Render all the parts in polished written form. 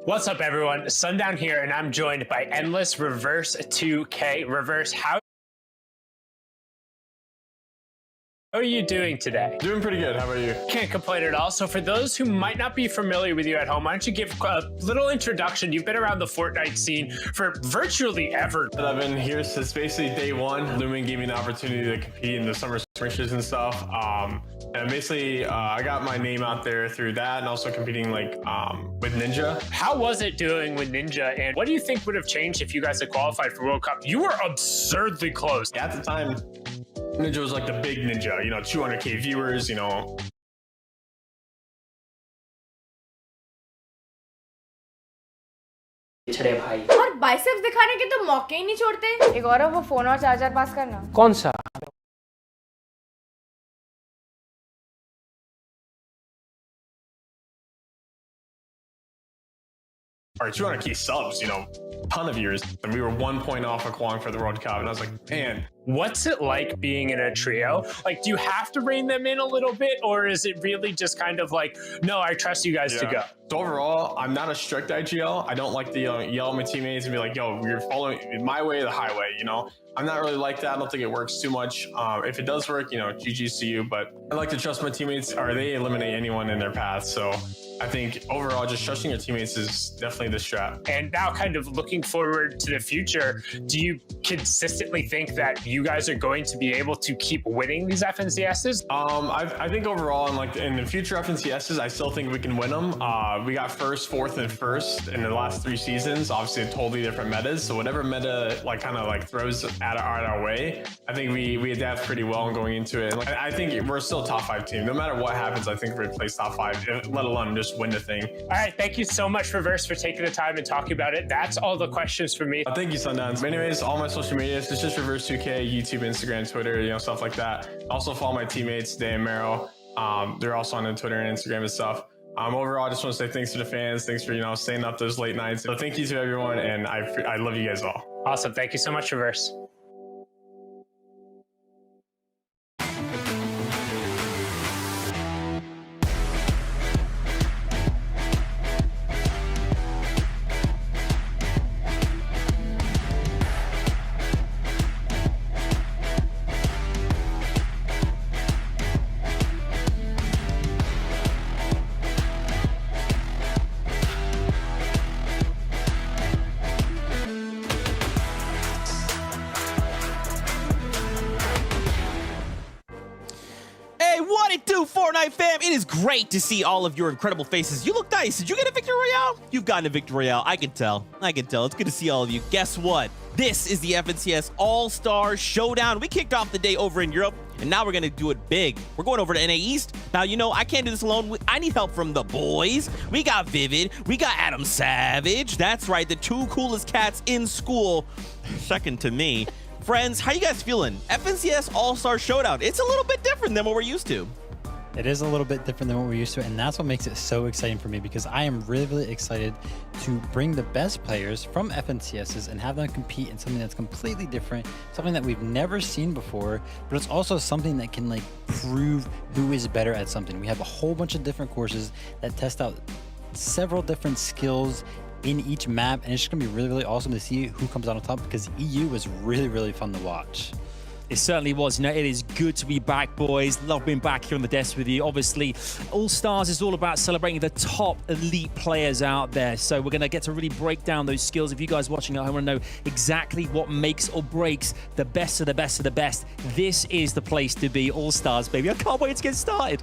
What's up, everyone? Sundown here, and I'm joined by Endless Reverse 2K. Reverse, how are you doing today? Doing pretty good. How about you? Can't complain at all. So for those who might not be familiar with you at home, why don't you give a little introduction? You've been around the Fortnite scene for virtually ever. I've been here since basically day one. Lumen gave me the opportunity to compete in the summer skirmishes and stuff. And basically, I got my name out there through that, and also competing with Ninja. How was it doing with Ninja, and what do you think would have changed if you guys had qualified for World Cup? You were absurdly close. At the time, Ninja was like the big Ninja, 200K viewers, और biceps दिखाने के तो मौके ही नहीं छोड़ते। एक और वो फोन और चार्जर पास करना। कौन सा? Our 200K subs, ton of viewers, and we were 1 point off of qualifying for the World Cup, and I was like, man. What's it like being in a trio? Like, do you have to rein them in a little bit, or is it really just kind of like, no, I trust you guys to go? So overall, I'm not a strict IGL. I don't like to yell at my teammates and be like, yo, you're following my way or the highway, I'm not really like that. I don't think it works too much. If it does work, GG's to you, but I like to trust my teammates, or they eliminate anyone in their path. So I think overall, just trusting your teammates is definitely the strat. And now kind of looking forward to the future, do you consistently think that you guys are going to be able to keep winning these FNCSs? I think overall, in the future FNCSs, I still think we can win them. We got first, fourth, and first in the last 3 seasons. Obviously, totally different metas. So whatever meta throws at our way, I think we adapt pretty well in going into it. I think we're still a top 5 team. No matter what happens, I think we're gonna place top 5, let alone just win the thing. All right, thank you so much, Reverse, for taking the time and talking about it. That's all the questions for me. Thank you, Sundowns. Anyways, all my social medias, it's just Reverse 2K, YouTube, Instagram, Twitter, stuff like that. Also follow my teammates, Day and Mero. They're also on Twitter and Instagram and stuff. Overall, I just want to say thanks to the fans. Thanks for, staying up those late nights. So thank you to everyone, and I love you guys all. Awesome. Thank you so much, Reverse. What it do, Fortnite fam? It is great to see all of your incredible faces. You look nice. Did you get a Victory Royale? You've gotten a Victory Royale. I can tell. It's good to see all of you. Guess what? This is the FNCS All-Star Showdown. We kicked off the day over in Europe, and now we're going to do it big. We're going over to NA East. Now, I can't do this alone. I need help from the boys. We got Vivid. We got Adam Savage. That's right, the 2 coolest cats in school. Second to me. Friends, how you guys feeling? FNCS All-Star Showdown. It's a little bit different than what we're used to. It is a little bit different than what we're used to, and that's what makes it so exciting for me, because I am really, really excited to bring the best players from FNCSs and have them compete in something that's completely different, something that we've never seen before, but it's also something that can prove who is better at something. We have a whole bunch of different courses that test out several different skills in each map, and it's just gonna be really, really awesome to see who comes out on top, because EU was really, really fun to watch. It certainly was. It is good to be back, boys. Love being back here on the desk with you. Obviously, All Stars is all about celebrating the top elite players out there. So we're going to get to really break down those skills. If you guys watching at home want to know exactly what makes or breaks the best of the best of the best, this is the place to be. All Stars, baby. I can't wait to get started.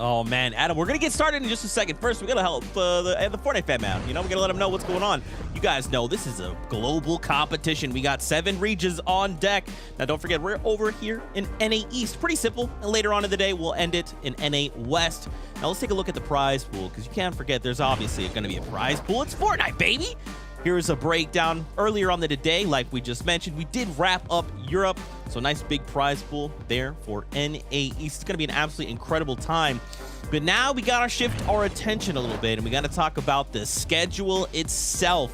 Oh, man. Adam, we're going to get started in just a second. First, we're going to help the Fortnite fan out. We're going to let them know what's going on. You guys know this is a global competition. We got 7 regions on deck. Now, don't forget, we're over here in NA East. Pretty simple. And later on in the day, we'll end it in NA West. Now, let's take a look at the prize pool, because you can't forget there's obviously going to be a prize pool. It's Fortnite, baby! Here's a breakdown. Earlier on the day, like we just mentioned, we did wrap up Europe. So nice big prize pool there for NA East. It's going to be an absolutely incredible time. But now we got to shift our attention a little bit, and we got to talk about the schedule itself.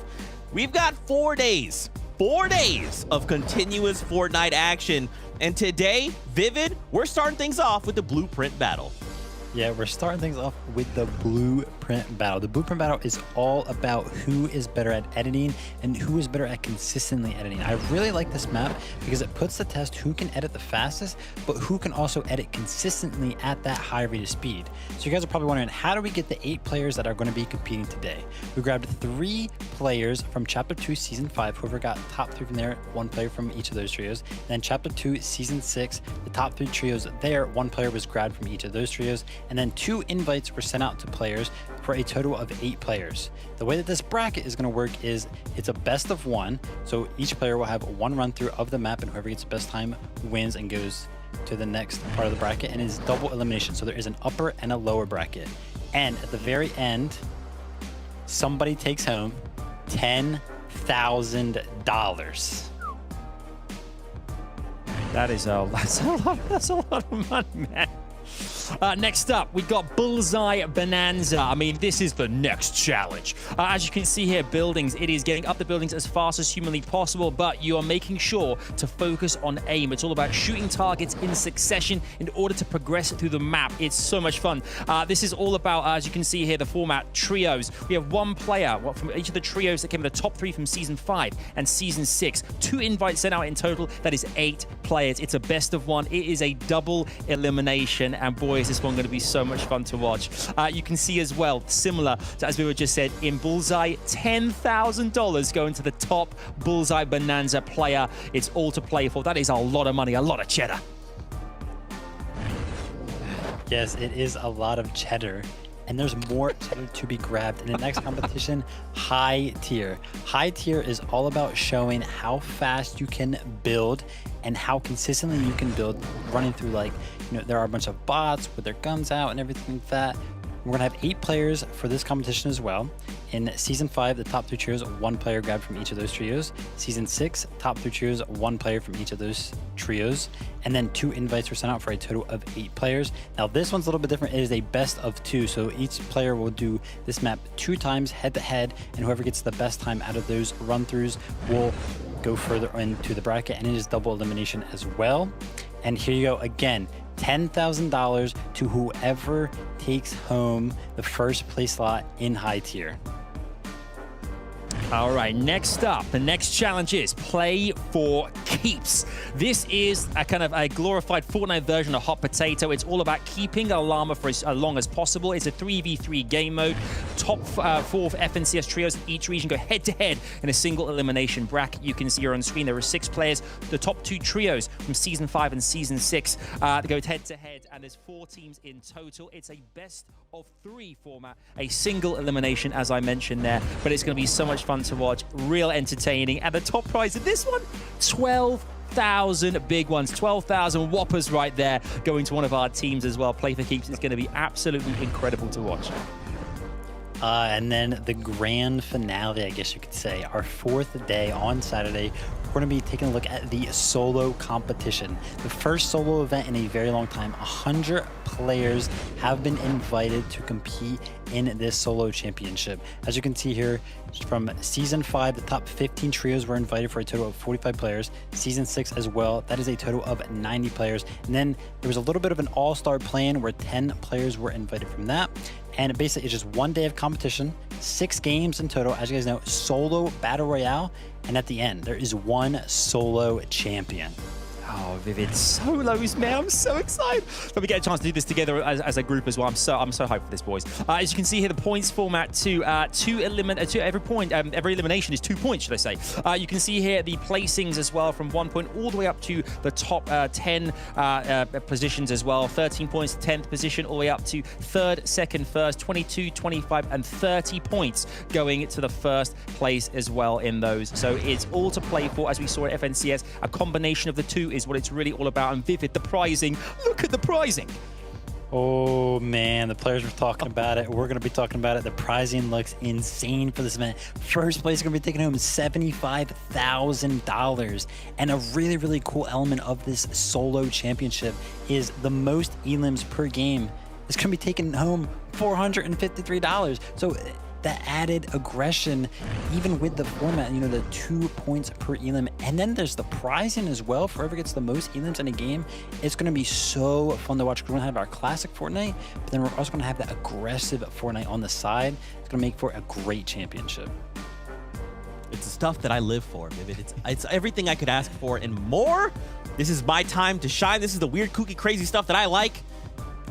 We've got 4 days. 4 days of continuous Fortnite action. And today, Vivid, we're starting things off with the Blueprint battle. Yeah, we're starting things off with the Blueprint Blueprint Battle. The Blueprint Battle is all about who is better at editing and who is better at consistently editing. I really like this map because it puts to test who can edit the fastest, but who can also edit consistently at that high rate of speed. So you guys are probably wondering, how do we get the 8 players that are going to be competing today? We grabbed 3 players from Chapter 2 Season 5, whoever got top 3 from there, 1 player from each of those trios. And then Chapter 2 Season 6, the top 3 trios there, 1 player was grabbed from each of those trios. And then 2 invites were sent out to players for a total of 8 players. The way that this bracket is going to work is it's a best of 1. So each player will have 1 run through of the map, and whoever gets the best time wins and goes to the next part of the bracket, and it's double elimination. So there is an upper and a lower bracket. And at the very end, somebody takes home $10,000. That's a lot of money, man. Next up, we got Bullseye Bonanza. I mean, this is the next challenge. As you can see here, buildings, it is getting up the buildings as fast as humanly possible, but you are making sure to focus on aim. It's all about shooting targets in succession in order to progress through the map. It's so much fun. This is all about, as you can see here, the format trios. We have 1 player from each of the trios that came in the top 3 from Season 5 and Season 6. 2 invites sent out in total. That is 8 players. It's a best of 1. It is a double elimination, and boy, is this one going to be so much fun to watch. You can see as well, similar to as we were just said, in Bullseye, $10,000 going to the top Bullseye Bonanza player. It's all to play for. That is a lot of money, a lot of cheddar. Yes, it is a lot of cheddar. And there's more cheddar to be grabbed in the next competition, High Tier. High Tier is all about showing how fast you can build and how consistently you can build, running through, like, you know, there are a bunch of bots with their guns out and everything like that. We're gonna have 8 players for this competition as well. In Season 5, the top 3 trios, 1 player grabbed from each of those trios. Season 6, top 3 trios, 1 player from each of those trios. And then 2 invites were sent out for a total of 8 players. Now this one's a little bit different. It is a best of 2. So each player will do this map 2 times head to head, and whoever gets the best time out of those run-throughs will go further into the bracket, and it is double elimination as well. And here you go again. $10,000 to whoever takes home the first place slot in High Tier. All right, next up, the next challenge is Play for Keeps. This is a kind of a glorified Fortnite version of Hot Potato. It's all about keeping a llama for as long as possible. It's a 3v3 game mode. Top 4 FNCS trios in each region go head-to-head in a single elimination bracket. You can see here on screen there are 6 players. The top 2 trios from Season 5 and Season 6 go head-to-head, and there's 4 teams in total. It's a best of 3 format, a single elimination, as I mentioned there, but it's going to be so much fun to watch, real entertaining, and the top prize of this one, 12,000 big ones, 12,000 whoppers right there going to one of our teams as well. Play for Keeps is going to be absolutely incredible to watch. And then the grand finale, I guess you could say, our 4th day on Saturday, we're going to be taking a look at the solo competition. The first solo event in a very long time. 100 players have been invited to compete in this solo championship. As you can see here, from Season 5, the top 15 trios were invited for a total of 45 players. Season 6 as well, that is a total of 90 players. And then there was a little bit of an all-star plan where 10 players were invited from that. And basically, it's just 1 day of competition, 6 games in total. As you guys know, solo battle royale. And at the end, there is 1 solo champion. Oh, Vivid solos, man. I'm so excited. But we get a chance to do this together as a group as well. I'm so hyped for this, boys. As you can see here, the points format to every elimination is 2 points, should I say. You can see here the placings as well, from 1 point all the way up to the top 10 positions as well. 13 points, 10th position, all the way up to 3rd, 2nd, 1st, 22, 25, and 30 points going to the 1st place as well in those. So it's all to play for, as we saw at FNCS. A combination of the 2 is what it's really all about. And Vivid, the prizing, look at the prizing. Oh man, the players were talking about it. We're going to be talking about it. The prizing looks insane for this event. First place is going to be taking home $75,000. And a really, really cool element of this solo championship is the most elims per game is going to be taking home $453. So the added aggression, even with the format, you know, the 2 points per elim. And then there's the prizing as well. For whoever gets the most elims in a game, it's going to be so fun to watch. We're going to have our classic Fortnite, but then we're also going to have that aggressive Fortnite on the side. It's going to make for a great championship. It's the stuff that I live for, Vivid. It's everything I could ask for and more. This is my time to shine. This is the weird, kooky, crazy stuff that I like.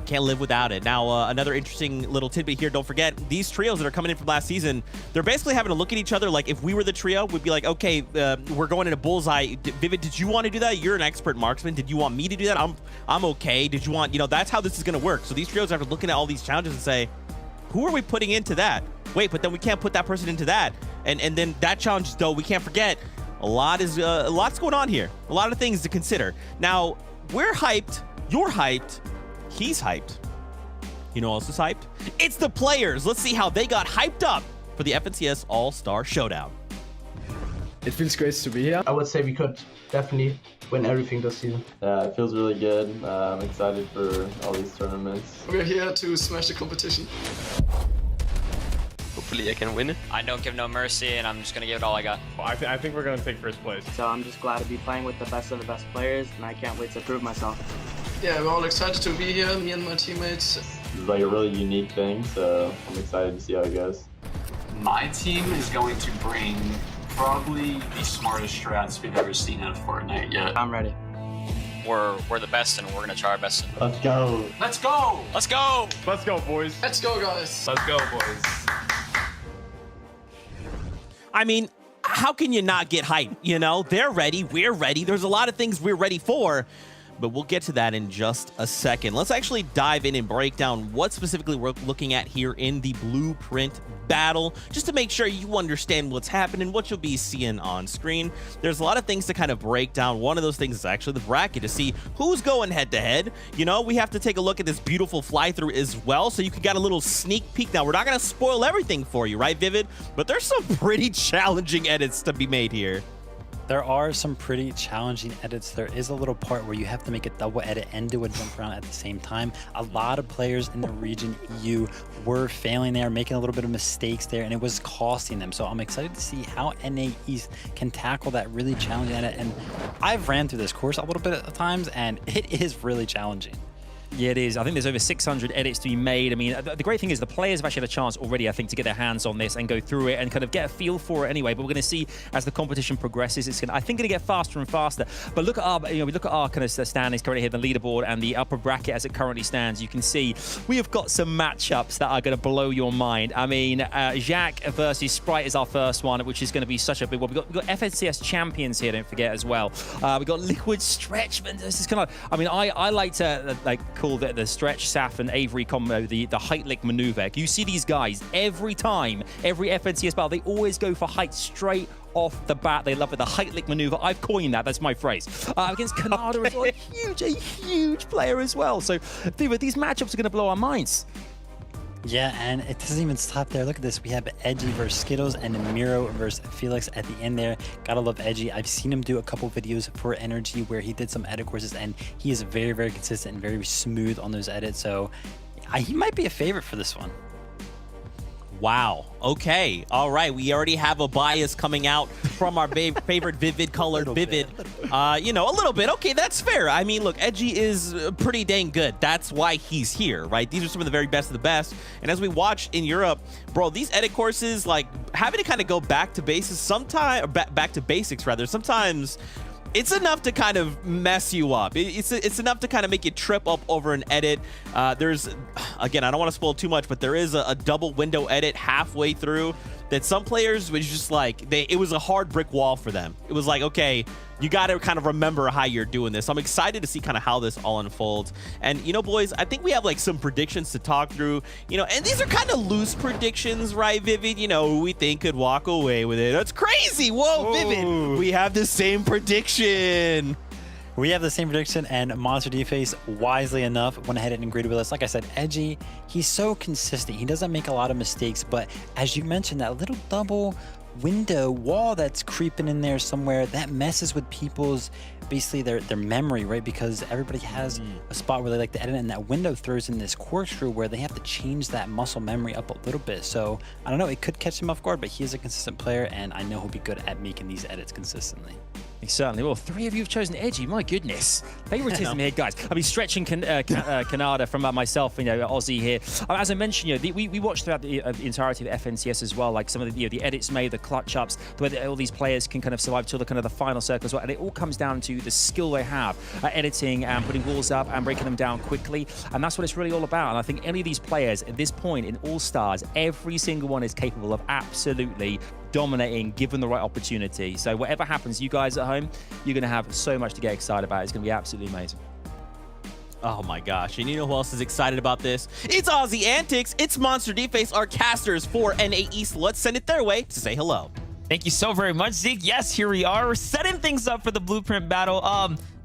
Can't live without it. Now, another interesting little tidbit here. Don't forget, these trios that are coming in from last season, they're basically having to look at each other like if we were the trio, we'd be like, okay, we're going in a bullseye. Vivid, did you want to do that? You're an expert marksman. Did you want me to do that? I'm okay. Did you want, you know, that's how this is going to work. So these trios are looking at all these challenges and say, who are we putting into that? Wait, but then we can't put that person into that. And then that challenge, though, we can't forget, lot's going on here. A lot of things to consider. Now, we're hyped. You're hyped. He's hyped. You know who else is hyped? It's the players. Let's see how they got hyped up for the FNCS All-Star Showdown. It feels great to be here. I would say we could definitely win everything this season. Yeah, it feels really good. I'm excited for all these tournaments. We're here to smash the competition. Hopefully I can win it. I don't give no mercy, and I'm just going to give it all I got. Well, I think we're going to take first place. So I'm just glad to be playing with the best of the best players, and I can't wait to prove myself. Yeah, we're all excited to be here, me and my teammates. This is like a really unique thing, so I'm excited to see how it goes. My team is going to bring probably the smartest strats we've ever seen out of Fortnite yet. I'm ready. We're the best, and we're going to try our best. Let's go. Let's go! Let's go! Let's go, boys. Let's go, guys. Let's go, boys. I mean, how can you not get hyped? You know, they're ready. We're ready. There's a lot of things we're ready for, but we'll get to that in just a second. Let's actually dive in and break down what specifically we're looking at here in the Blueprint battle, just to make sure you understand what's happening, what you'll be seeing on screen. There's a lot of things to kind of break down. One of those things is actually the bracket to see who's going head to head. You know, we have to take a look at this beautiful fly through as well, so you can get a little sneak peek. Now, we're not going to spoil everything for you, right, Vivid? But there's some pretty challenging edits to be made here. There are some pretty challenging edits. There is a little part where you have to make a double edit and do a jump around at the same time. A lot of players in the region EU were failing there, making a little bit of mistakes there, and it was costing them. So I'm excited to see how NA East can tackle that really challenging edit. And I've ran through this course a little bit at times, and it is really challenging. Yeah, it is. I think there's over 600 edits to be made. I mean, the great thing is the players have actually had a chance already, I think, to get their hands on this and go through it and kind of get a feel for it anyway. But we're going to see as the competition progresses, it's I think, going to get faster and faster. But look at our, we look at our kind of standings currently here, the leaderboard and the upper bracket as it currently stands. You can see we have got some matchups that are going to blow your mind. I mean, Jacques versus Sprite is our first one, which is going to be such a big one. We've got FNCS champions here, don't forget as well. We've got Liquid Stretchman. This is kind of, I mean, I like to call the Stretch, Saf, and Avery combo the height lick maneuver. You see these guys every time, every FNCS battle, they always go for height straight off the bat. They love it. The height lick maneuver. I've coined that. That's my phrase. Against Canada as well, a huge player as well. So these matchups are going to blow our minds. Yeah, and it doesn't even stop there. Look at this. We have Edgy versus Skittles and Miro versus Felix at the end there. Gotta love Edgy. I've seen him do a couple videos for Energy where he did some edit courses, and he is very, very consistent and very smooth on those edits. So he might be a favorite for this one. Wow. Okay. All right. We already have a bias coming out from our favorite Vivid colored Vivid. You know, a little bit. Okay, that's fair. I mean, look, Edgy is pretty dang good. That's why he's here, right? These are some of the very best of the best. And as we watch in Europe, bro, these edit courses, like having to kind of go back to basics sometimes, back to basics rather, sometimes it's enough to kind of mess you up. It's enough to kind of make you trip up over an edit. There's, again, I don't want to spoil too much, but there is a double window edit halfway through that some players was just like, it was a hard brick wall for them. It was like, okay, you got to kind of remember how you're doing this. I'm excited to see kind of how this all unfolds. And, you know, boys, I think we have like some predictions to talk through, you know, and these are kind of loose predictions, right, Vivid? You know, who we think could walk away with it. That's crazy. Whoa, Vivid. We have the same prediction. We have the same prediction, and Monster D-Face, wisely enough, went ahead and agreed with us. Like I said, Edgy, he's so consistent. He doesn't make a lot of mistakes, but as you mentioned, that little double window wall that's creeping in there somewhere, that messes with people's basically their memory, right? Because everybody has a spot where they like to edit, and that window throws in this corkscrew where they have to change that muscle memory up a little bit. So I don't know, it could catch him off guard, but he is a consistent player, and I know he'll be good at making these edits consistently. Certainly. Well, 3 of you have chosen Edgy. My goodness. Favoritism here, guys. I mean, stretching Canada from myself, Aussie here. As I mentioned, we watched throughout the entirety of FNCS as well, like some of the edits made, the clutch ups, the way that all these players can kind of survive till the final circle as well. And it all comes down to the skill they have at editing and putting walls up and breaking them down quickly. And that's what it's really all about. And I think any of these players at this point in All-Stars, every single one is capable of absolutely dominating given the right opportunity. So whatever happens, you guys at home, you're going to have so much to get excited about. It's going to be absolutely amazing. Oh my gosh, and you know who else is excited about this? It's Aussie Antics, it's Monster D-Face, our casters for NA East. Let's send it their way to say hello. Thank you so very much, Zeke. Yes, here we are. We're setting things up for the Blueprint battle.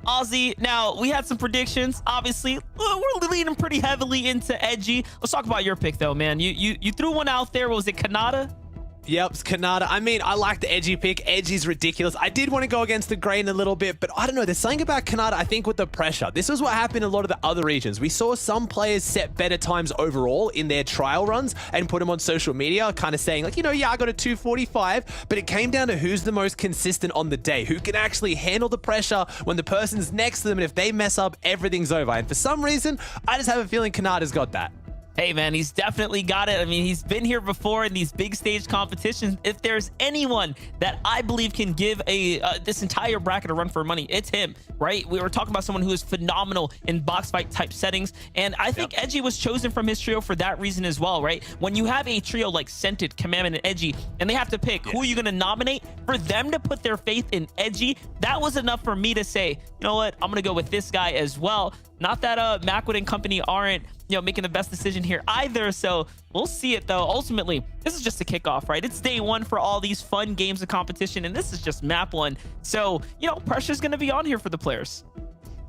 Aussie, now we had some predictions. Obviously, we're leaning pretty heavily into Edgy. Let's talk about your pick though, man. You threw one out there. What was it, Canada? Yep, it's Canada. I mean, I like the Edgy pick. Edgy's ridiculous. I did want to go against the grain a little bit, but I don't know. There's something about Canada, I think, with the pressure. This is what happened in a lot of the other regions. We saw some players set better times overall in their trial runs and put them on social media, kind of saying, like, yeah, I got a 2:45, but it came down to who's the most consistent on the day, who can actually handle the pressure when the person's next to them, and if they mess up, everything's over. And for some reason, I just have a feeling Canada's got that. Hey, man, he's definitely got it. I mean, he's been here before in these big stage competitions. If there's anyone that I believe can give this entire bracket a run for money, it's him, right? We were talking about someone who is phenomenal in box fight type settings, and I think Edgy was chosen from his trio for that reason as well, right? When you have a trio like Scented, Commandment, and Edgy, and they have to pick who are you going to nominate, for them to put their faith in Edgy, that was enough for me to say, you know what, I'm going to go with this guy as well. Not that Macwood and company aren't making the best decision here either. So we'll see it though. Ultimately, this is just a kickoff, right? It's day one for all these fun games of competition, and this is just map one. So, pressure's going to be on here for the players.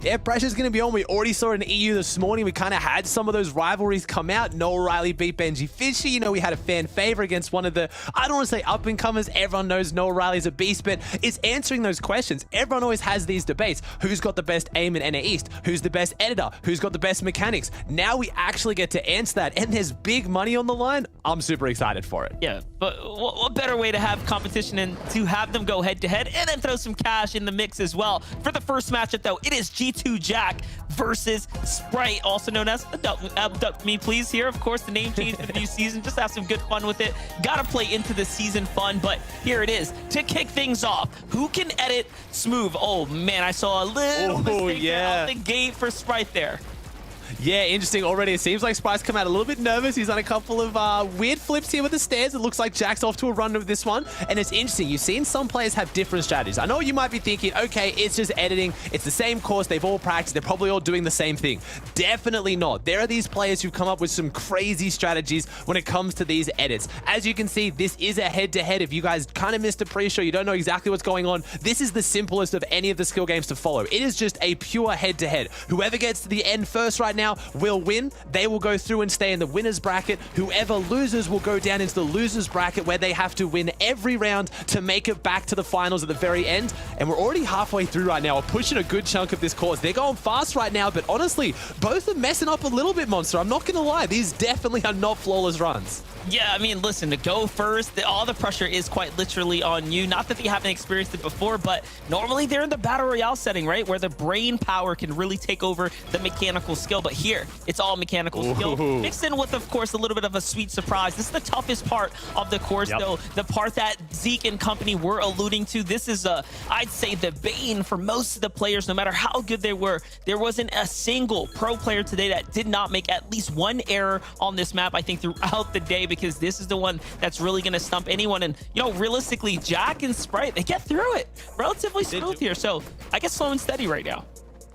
Yeah, pressure's going to be on. We already saw in EU this morning. We kind of had some of those rivalries come out. Noah Riley beat Benji Fishy. We had a fan favor against one of the, I don't want to say up-and-comers. Everyone knows Noah Riley's a beast, but it's answering those questions. Everyone always has these debates. Who's got the best aim in NA East? Who's the best editor? Who's got the best mechanics? Now we actually get to answer that, and there's big money on the line. I'm super excited for it. Yeah, but what better way to have competition and to have them go head-to-head and then throw some cash in the mix as well. For the first matchup, though, it is G2 Jack versus Sprite, also known as Abduct Me Please here. Of course, the name change for the new season. Just have some good fun with it. Gotta play into the season fun, but here it is. To kick things off, who can edit smooth? Oh, man, I saw a little mistake out the gate for Sprite there. Yeah, interesting already. It seems like Sprite's come out a little bit nervous. He's done a couple of weird flips here with the stairs. It looks like Jack's off to a run with this one. And it's interesting. You've seen some players have different strategies. I know you might be thinking, okay, it's just editing. It's the same course. They've all practiced. They're probably all doing the same thing. Definitely not. There are these players who've come up with some crazy strategies when it comes to these edits. As you can see, this is a head-to-head. If you guys kind of missed a pre-show, you don't know exactly what's going on, this is the simplest of any of the skill games to follow. It is just a pure head-to-head. Whoever gets to the end first right now will win. They will go through and stay in the winner's bracket. Whoever loses will go down into the loser's bracket, where they have to win every round to make it back to the finals at the very end. And we're already halfway through right now. We're pushing a good chunk of this course. They're going fast right now, but honestly, both are messing up a little bit, Monster. I'm not going to lie. These definitely are not flawless runs. Yeah, I mean, listen, to go first, all the pressure is quite literally on you. Not that they haven't experienced it before, but normally they're in the Battle Royale setting, right? Where the brain power can really take over the mechanical skill. But here, it's all mechanical skill. Mixed in with, of course, a little bit of a sweet surprise. This is the toughest part of the course, though. The part that Zeke and company were alluding to. This is, I'd say, the bane for most of the players, no matter how good they were. There wasn't a single pro player today that did not make at least one error on this map, I think, throughout the day, because this is the one that's really going to stump anyone. And, realistically, Jack and Sprite, they get through it relatively smooth here. So I guess slow and steady right now.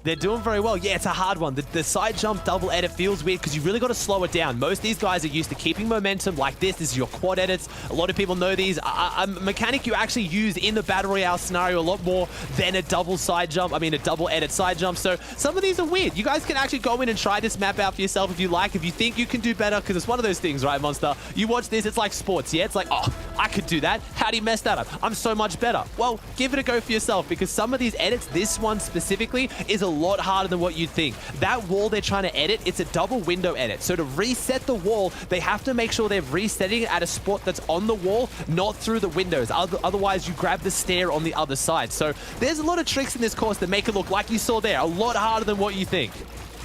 They're doing very well. Yeah, it's a hard one. The side jump double edit feels weird because you really got to slow it down. Most of these guys are used to keeping momentum like this. This is your quad edits. A lot of people know these. A mechanic you actually use in the Battle Royale scenario a lot more than a double side jump. I mean, a double edit side jump. So some of these are weird. You guys can actually go in and try this map out for yourself if you like. If you think you can do better, because it's one of those things, right, Monster? You watch this, it's like sports, yeah? It's like, oh, I could do that. How do you mess that up? I'm so much better. Well, give it a go for yourself, because some of these edits, this one specifically, is a lot harder than what you'd think. That wall they're trying to edit, it's a double window edit. So to reset the wall, they have to make sure they're resetting it at a spot that's on the wall, not through the windows. Otherwise, you grab the stair on the other side. So there's a lot of tricks in this course that make it look, like you saw there, a lot harder than what you think.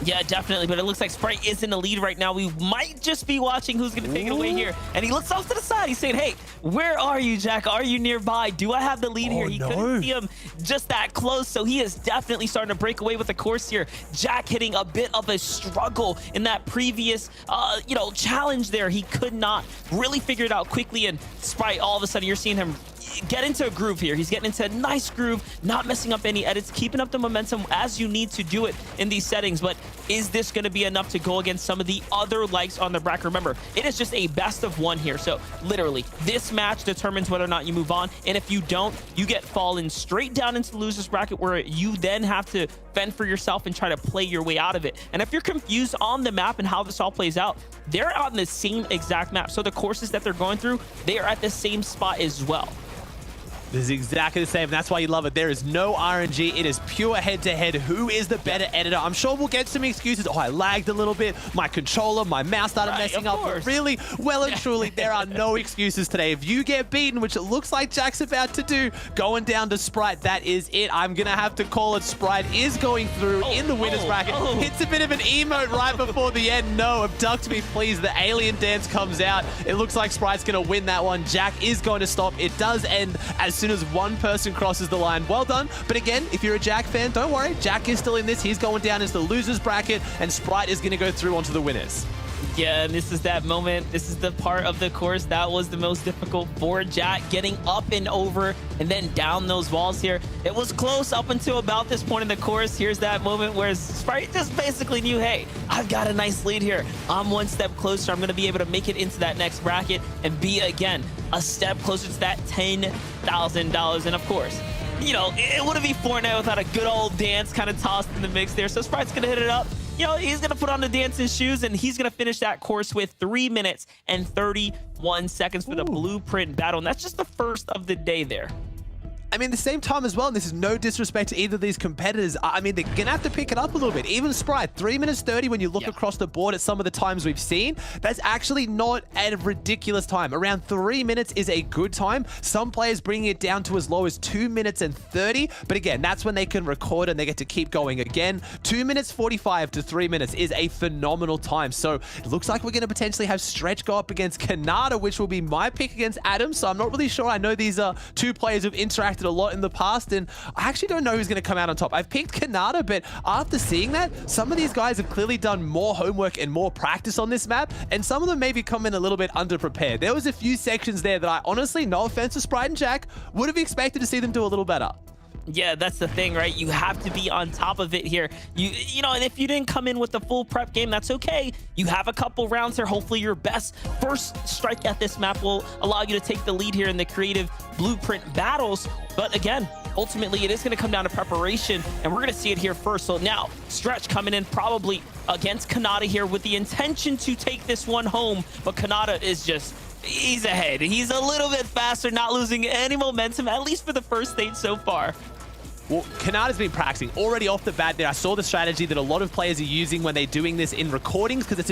Yeah, definitely, but it looks like Sprite is in the lead right now. We might just be watching who's going to take it away here. And he looks off to the side. He's saying, hey, where are you, Jack? Are you nearby? Do I have the lead here? He couldn't see him just that close, so he is definitely starting to break away with the course here. Jack hitting a bit of a struggle in that previous, challenge there. He could not really figure it out quickly, and Sprite, all of a sudden, you're seeing him get into a groove here. He's getting into a nice groove, not messing up any edits, keeping up the momentum as you need to do it in these settings. But is this going to be enough to go against some of the other likes on the bracket? Remember, it is just a best of one here. So literally, this match determines whether or not you move on. And if you don't, you get fallen straight down into the loser's bracket, where you then have to fend for yourself and try to play your way out of it. And if you're confused on the map and how this all plays out, they're on the same exact map. So the courses that they're going through, they are at the same spot as well. This is exactly the same. That's why you love it. There is no RNG. It is pure head-to-head. Who is the better editor? I'm sure we'll get some excuses. Oh, I lagged a little bit. My controller, my mouse started messing up. But really, well and truly, there are no excuses today. If you get beaten, which it looks like Jack's about to do, going down to Sprite, that is it. I'm going to have to call it. Sprite is going through in the winner's bracket. Hits a bit of an emote right before the end. No, abduct me, please. The alien dance comes out. It looks like Sprite's going to win that one. Jack is going to stop. It does end as soon as one person crosses the line. Well done. But again, if you're a Jack fan, don't worry. Jack is still in this. He's going down as the loser's bracket, and Sprite is going to go through onto the winners. Yeah, and this is that moment. This is the part of the course that was the most difficult for Jack, getting up and over and then down those walls here. It was close up until about this point in the course. Here's that moment where Sprite just basically knew, hey, I've got a nice lead here. I'm one step closer. I'm going to be able to make it into that next bracket and be, again, a step closer to that $10,000. And of course, it wouldn't be Fortnite without a good old dance kind of tossed in the mix there. So Sprite's going to hit it up. He's going to put on the dancing shoes, and he's going to finish that course with 3 minutes and 31 seconds for the blueprint battle. And that's just the first of the day there. I mean, the same time as well, and this is no disrespect to either of these competitors, I mean, they're going to have to pick it up a little bit. Even Sprite, 3 minutes 30 when you look across the board at some of the times we've seen, that's actually not a ridiculous time. Around 3 minutes is a good time. Some players bringing it down to as low as 2 minutes and 30, but again, that's when they can record and they get to keep going again. 2 minutes 45 to 3 minutes is a phenomenal time. So it looks like we're going to potentially have Stretch go up against Kanata, which will be my pick against Adam. So I'm not really sure. I know these are two players who've interacted a lot in the past, and I actually don't know who's going to come out on top. I've picked Kanata, but after seeing that, some of these guys have clearly done more homework and more practice on this map, and some of them maybe come in a little bit underprepared. There was a few sections there that I honestly, no offense to Sprite and Jack, would have expected to see them do a little better. Yeah, that's the thing, right? You have to be on top of it here. You know, and if you didn't come in with the full prep game, that's okay. You have a couple rounds here. Hopefully your best first strike at this map will allow you to take the lead here in the creative blueprint battles. But again, ultimately it is going to come down to preparation, and we're going to see it here first. So now Stretch coming in probably against Kanata here with the intention to take this one home, but Kanata is just, he's ahead. He's a little bit faster, not losing any momentum, at least for the first stage so far. Well, Kanata's been practicing already off the bat there. I saw the strategy that a lot of players are using when they're doing this in recordings, because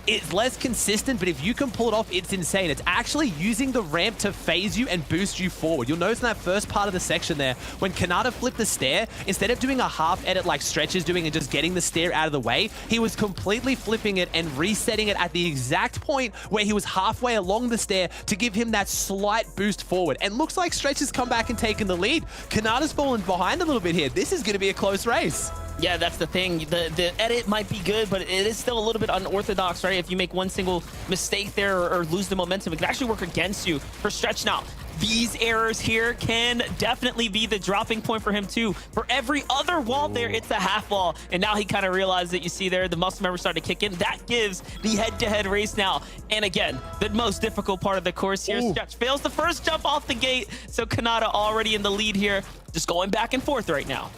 it's less consistent, but if you can pull it off, it's insane. It's actually using the ramp to phase you and boost you forward. You'll notice in that first part of the section there, when Kanata flipped the stair, instead of doing a half edit like Stretch is doing and just getting the stair out of the way, he was completely flipping it and resetting it at the exact point where he was halfway along the stair to give him that slight boost forward. And looks like Stretch has come back and taken the lead. Kanata's fallen behind a little bit here. This is going to be a close race. Yeah, that's the thing. The edit might be good, but it is still a little bit unorthodox, right? If you make one single mistake there or lose the momentum, it can actually work against you. For Stretch now, these errors here can definitely be the dropping point for him too. For every other wall there, it's a half wall. And now he kind of realized that, you see there, the muscle memory started to kick in. That gives the head-to-head race now. And again, the most difficult part of the course here. Stretch fails the first jump off the gate. So Kanata already in the lead here, just going back and forth right now.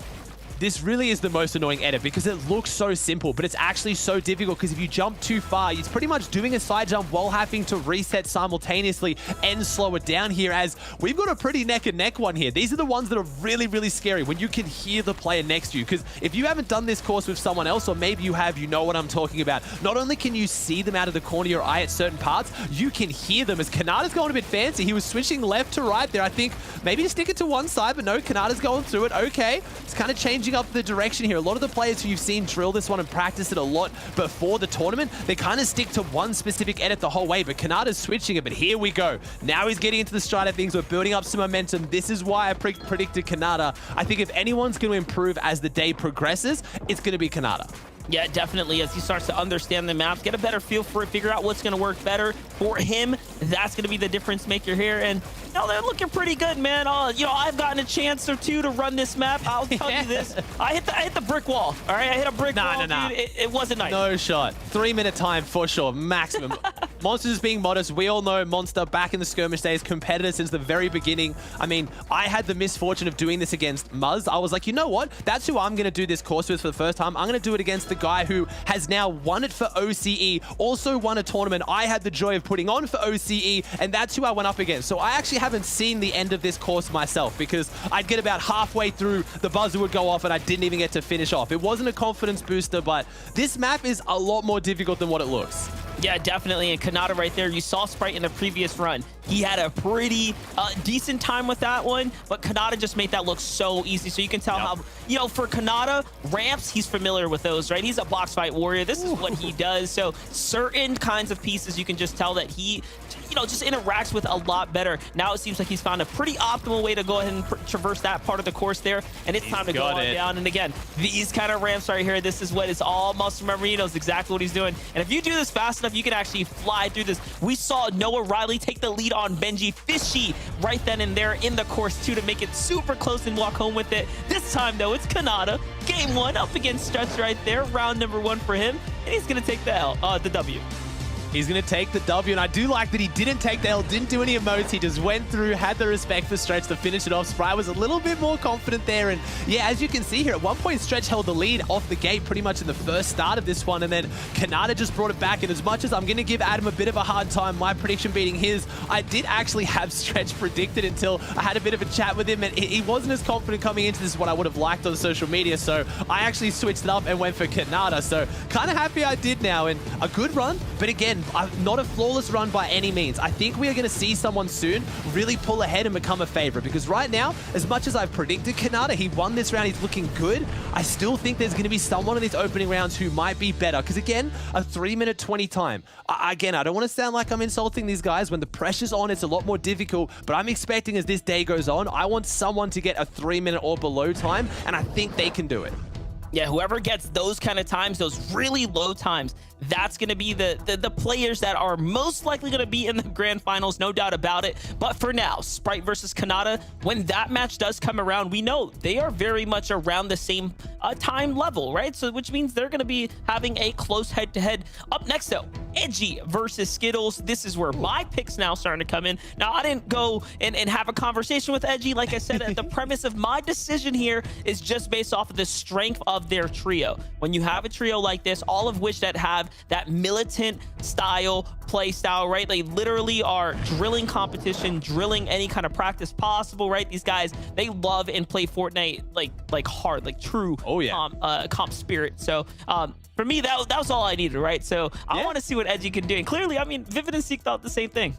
this really is the most annoying edit because it looks so simple, but it's actually so difficult because if you jump too far, it's pretty much doing a side jump while having to reset simultaneously and slow it down here, as we've got a pretty neck and neck one here. These are the ones that are really, really scary when you can hear the player next to you, because if you haven't done this course with someone else, or maybe you have, you know what I'm talking about. Not only can you see them out of the corner of your eye at certain parts, you can hear them. As Kanata's going a bit fancy, he was switching left to right there. I think maybe to stick it to one side, but no, Kanata's going through it. Okay, it's kind of changing up the direction here. A lot of the players who you've seen drill this one and practice it a lot before the tournament, they kind of stick to one specific edit the whole way, but Kanata's switching it. But here we go. Now he's getting into the stride of things. We're building up some momentum. This is why I predicted Kanata. I think if anyone's going to improve as the day progresses, it's going to be Kanata. Yeah, definitely. As he starts to understand the map, get a better feel for it, figure out what's going to work better for him, that's going to be the difference maker here. And, you know, they're looking pretty good, man. You know, I've gotten a chance or two to run this map. I'll tell you this. I hit the brick wall. All right, I hit a brick wall, dude. It wasn't nice. No shot. 3-minute time for sure, maximum. Monsters being modest. We all know Monster back in the skirmish days, competitor since the very beginning. I mean, I had the misfortune of doing this against Muzz. I was like, you know what? That's who I'm going to do this course with for the first time. I'm going to do it against the guy who has now won it for OCE, also won a tournament I had the joy of putting on for OCE, and that's who I went up against. So I actually haven't seen the end of this course myself, because I'd get about halfway through, the buzzer would go off and I didn't even get to finish off. It wasn't a confidence booster, but this map is a lot more difficult than what it looks. Yeah, definitely. And Kanata right there, you saw Sprite in the previous run. He had a pretty decent time with that one, but Kanata just made that look so easy. So you can tell how, you know, for Kanata, ramps, he's familiar with those, right? He's a box fight warrior. This is what he does. So certain kinds of pieces, you can just tell that he, you know, just interacts with a lot better. Now it seems like he's found a pretty optimal way to go ahead and traverse that part of the course there. And it's time to go on down. And again, these kind of ramps right here, this is what it's all muscle memory. He knows exactly what he's doing. And if you do this fast enough, you can actually fly through this. We saw Noah Riley take the lead on Benji Fishy right then and there in the course too, to make it super close and walk home with it. This time though, it's Kanata. Game 1 up against Stretch right there. Round number 1 for him. And he's going to take the W. He's going to take the W, and I do like that he didn't take the L, didn't do any emotes. He just went through, had the respect for Stretch to finish it off. Spry was a little bit more confident there, and yeah, as you can see here, at one point Stretch held the lead off the gate pretty much in the first start of this one, and then Kanata just brought it back. And as much as I'm going to give Adam a bit of a hard time, my prediction beating his, I did actually have Stretch predicted until I had a bit of a chat with him, and he wasn't as confident coming into this as what I would have liked on social media, so I actually switched it up and went for Kanata. So kind of happy I did now, and a good run, but again, not a flawless run by any means. I think we are going to see someone soon really pull ahead and become a favorite, because right now, as much as I've predicted Kanata, he won this round, he's looking good, I still think there's going to be someone in these opening rounds who might be better, because again, a 3-minute 20 time. Again, I don't want to sound like I'm insulting these guys. When the pressure's on, it's a lot more difficult, but I'm expecting as this day goes on, I want someone to get a 3-minute or below time, and I think they can do it. Yeah, whoever gets those kind of times, those really low times, that's going to be the players that are most likely going to be in the grand finals, no doubt about it. But for now, Sprite versus Kanata, when that match does come around, we know they are very much around the same time level, right? So which means they're going to be having a close head-to-head. Up next, though, Edgy versus Skittles. This is where my picks now starting to come in. Now, I didn't go and have a conversation with Edgy. Like I said, the premise of my decision here is just based off of the strength of their trio. When you have a trio like this, all of which that have that militant style, play style, right? They literally are drilling competition, drilling any kind of practice possible, right? These guys, they love and play Fortnite like hard, like true comp spirit. So for me, that was all I needed, right? So I want to see what Edgy can do. And clearly, I mean, Vivid and Seek thought the same thing.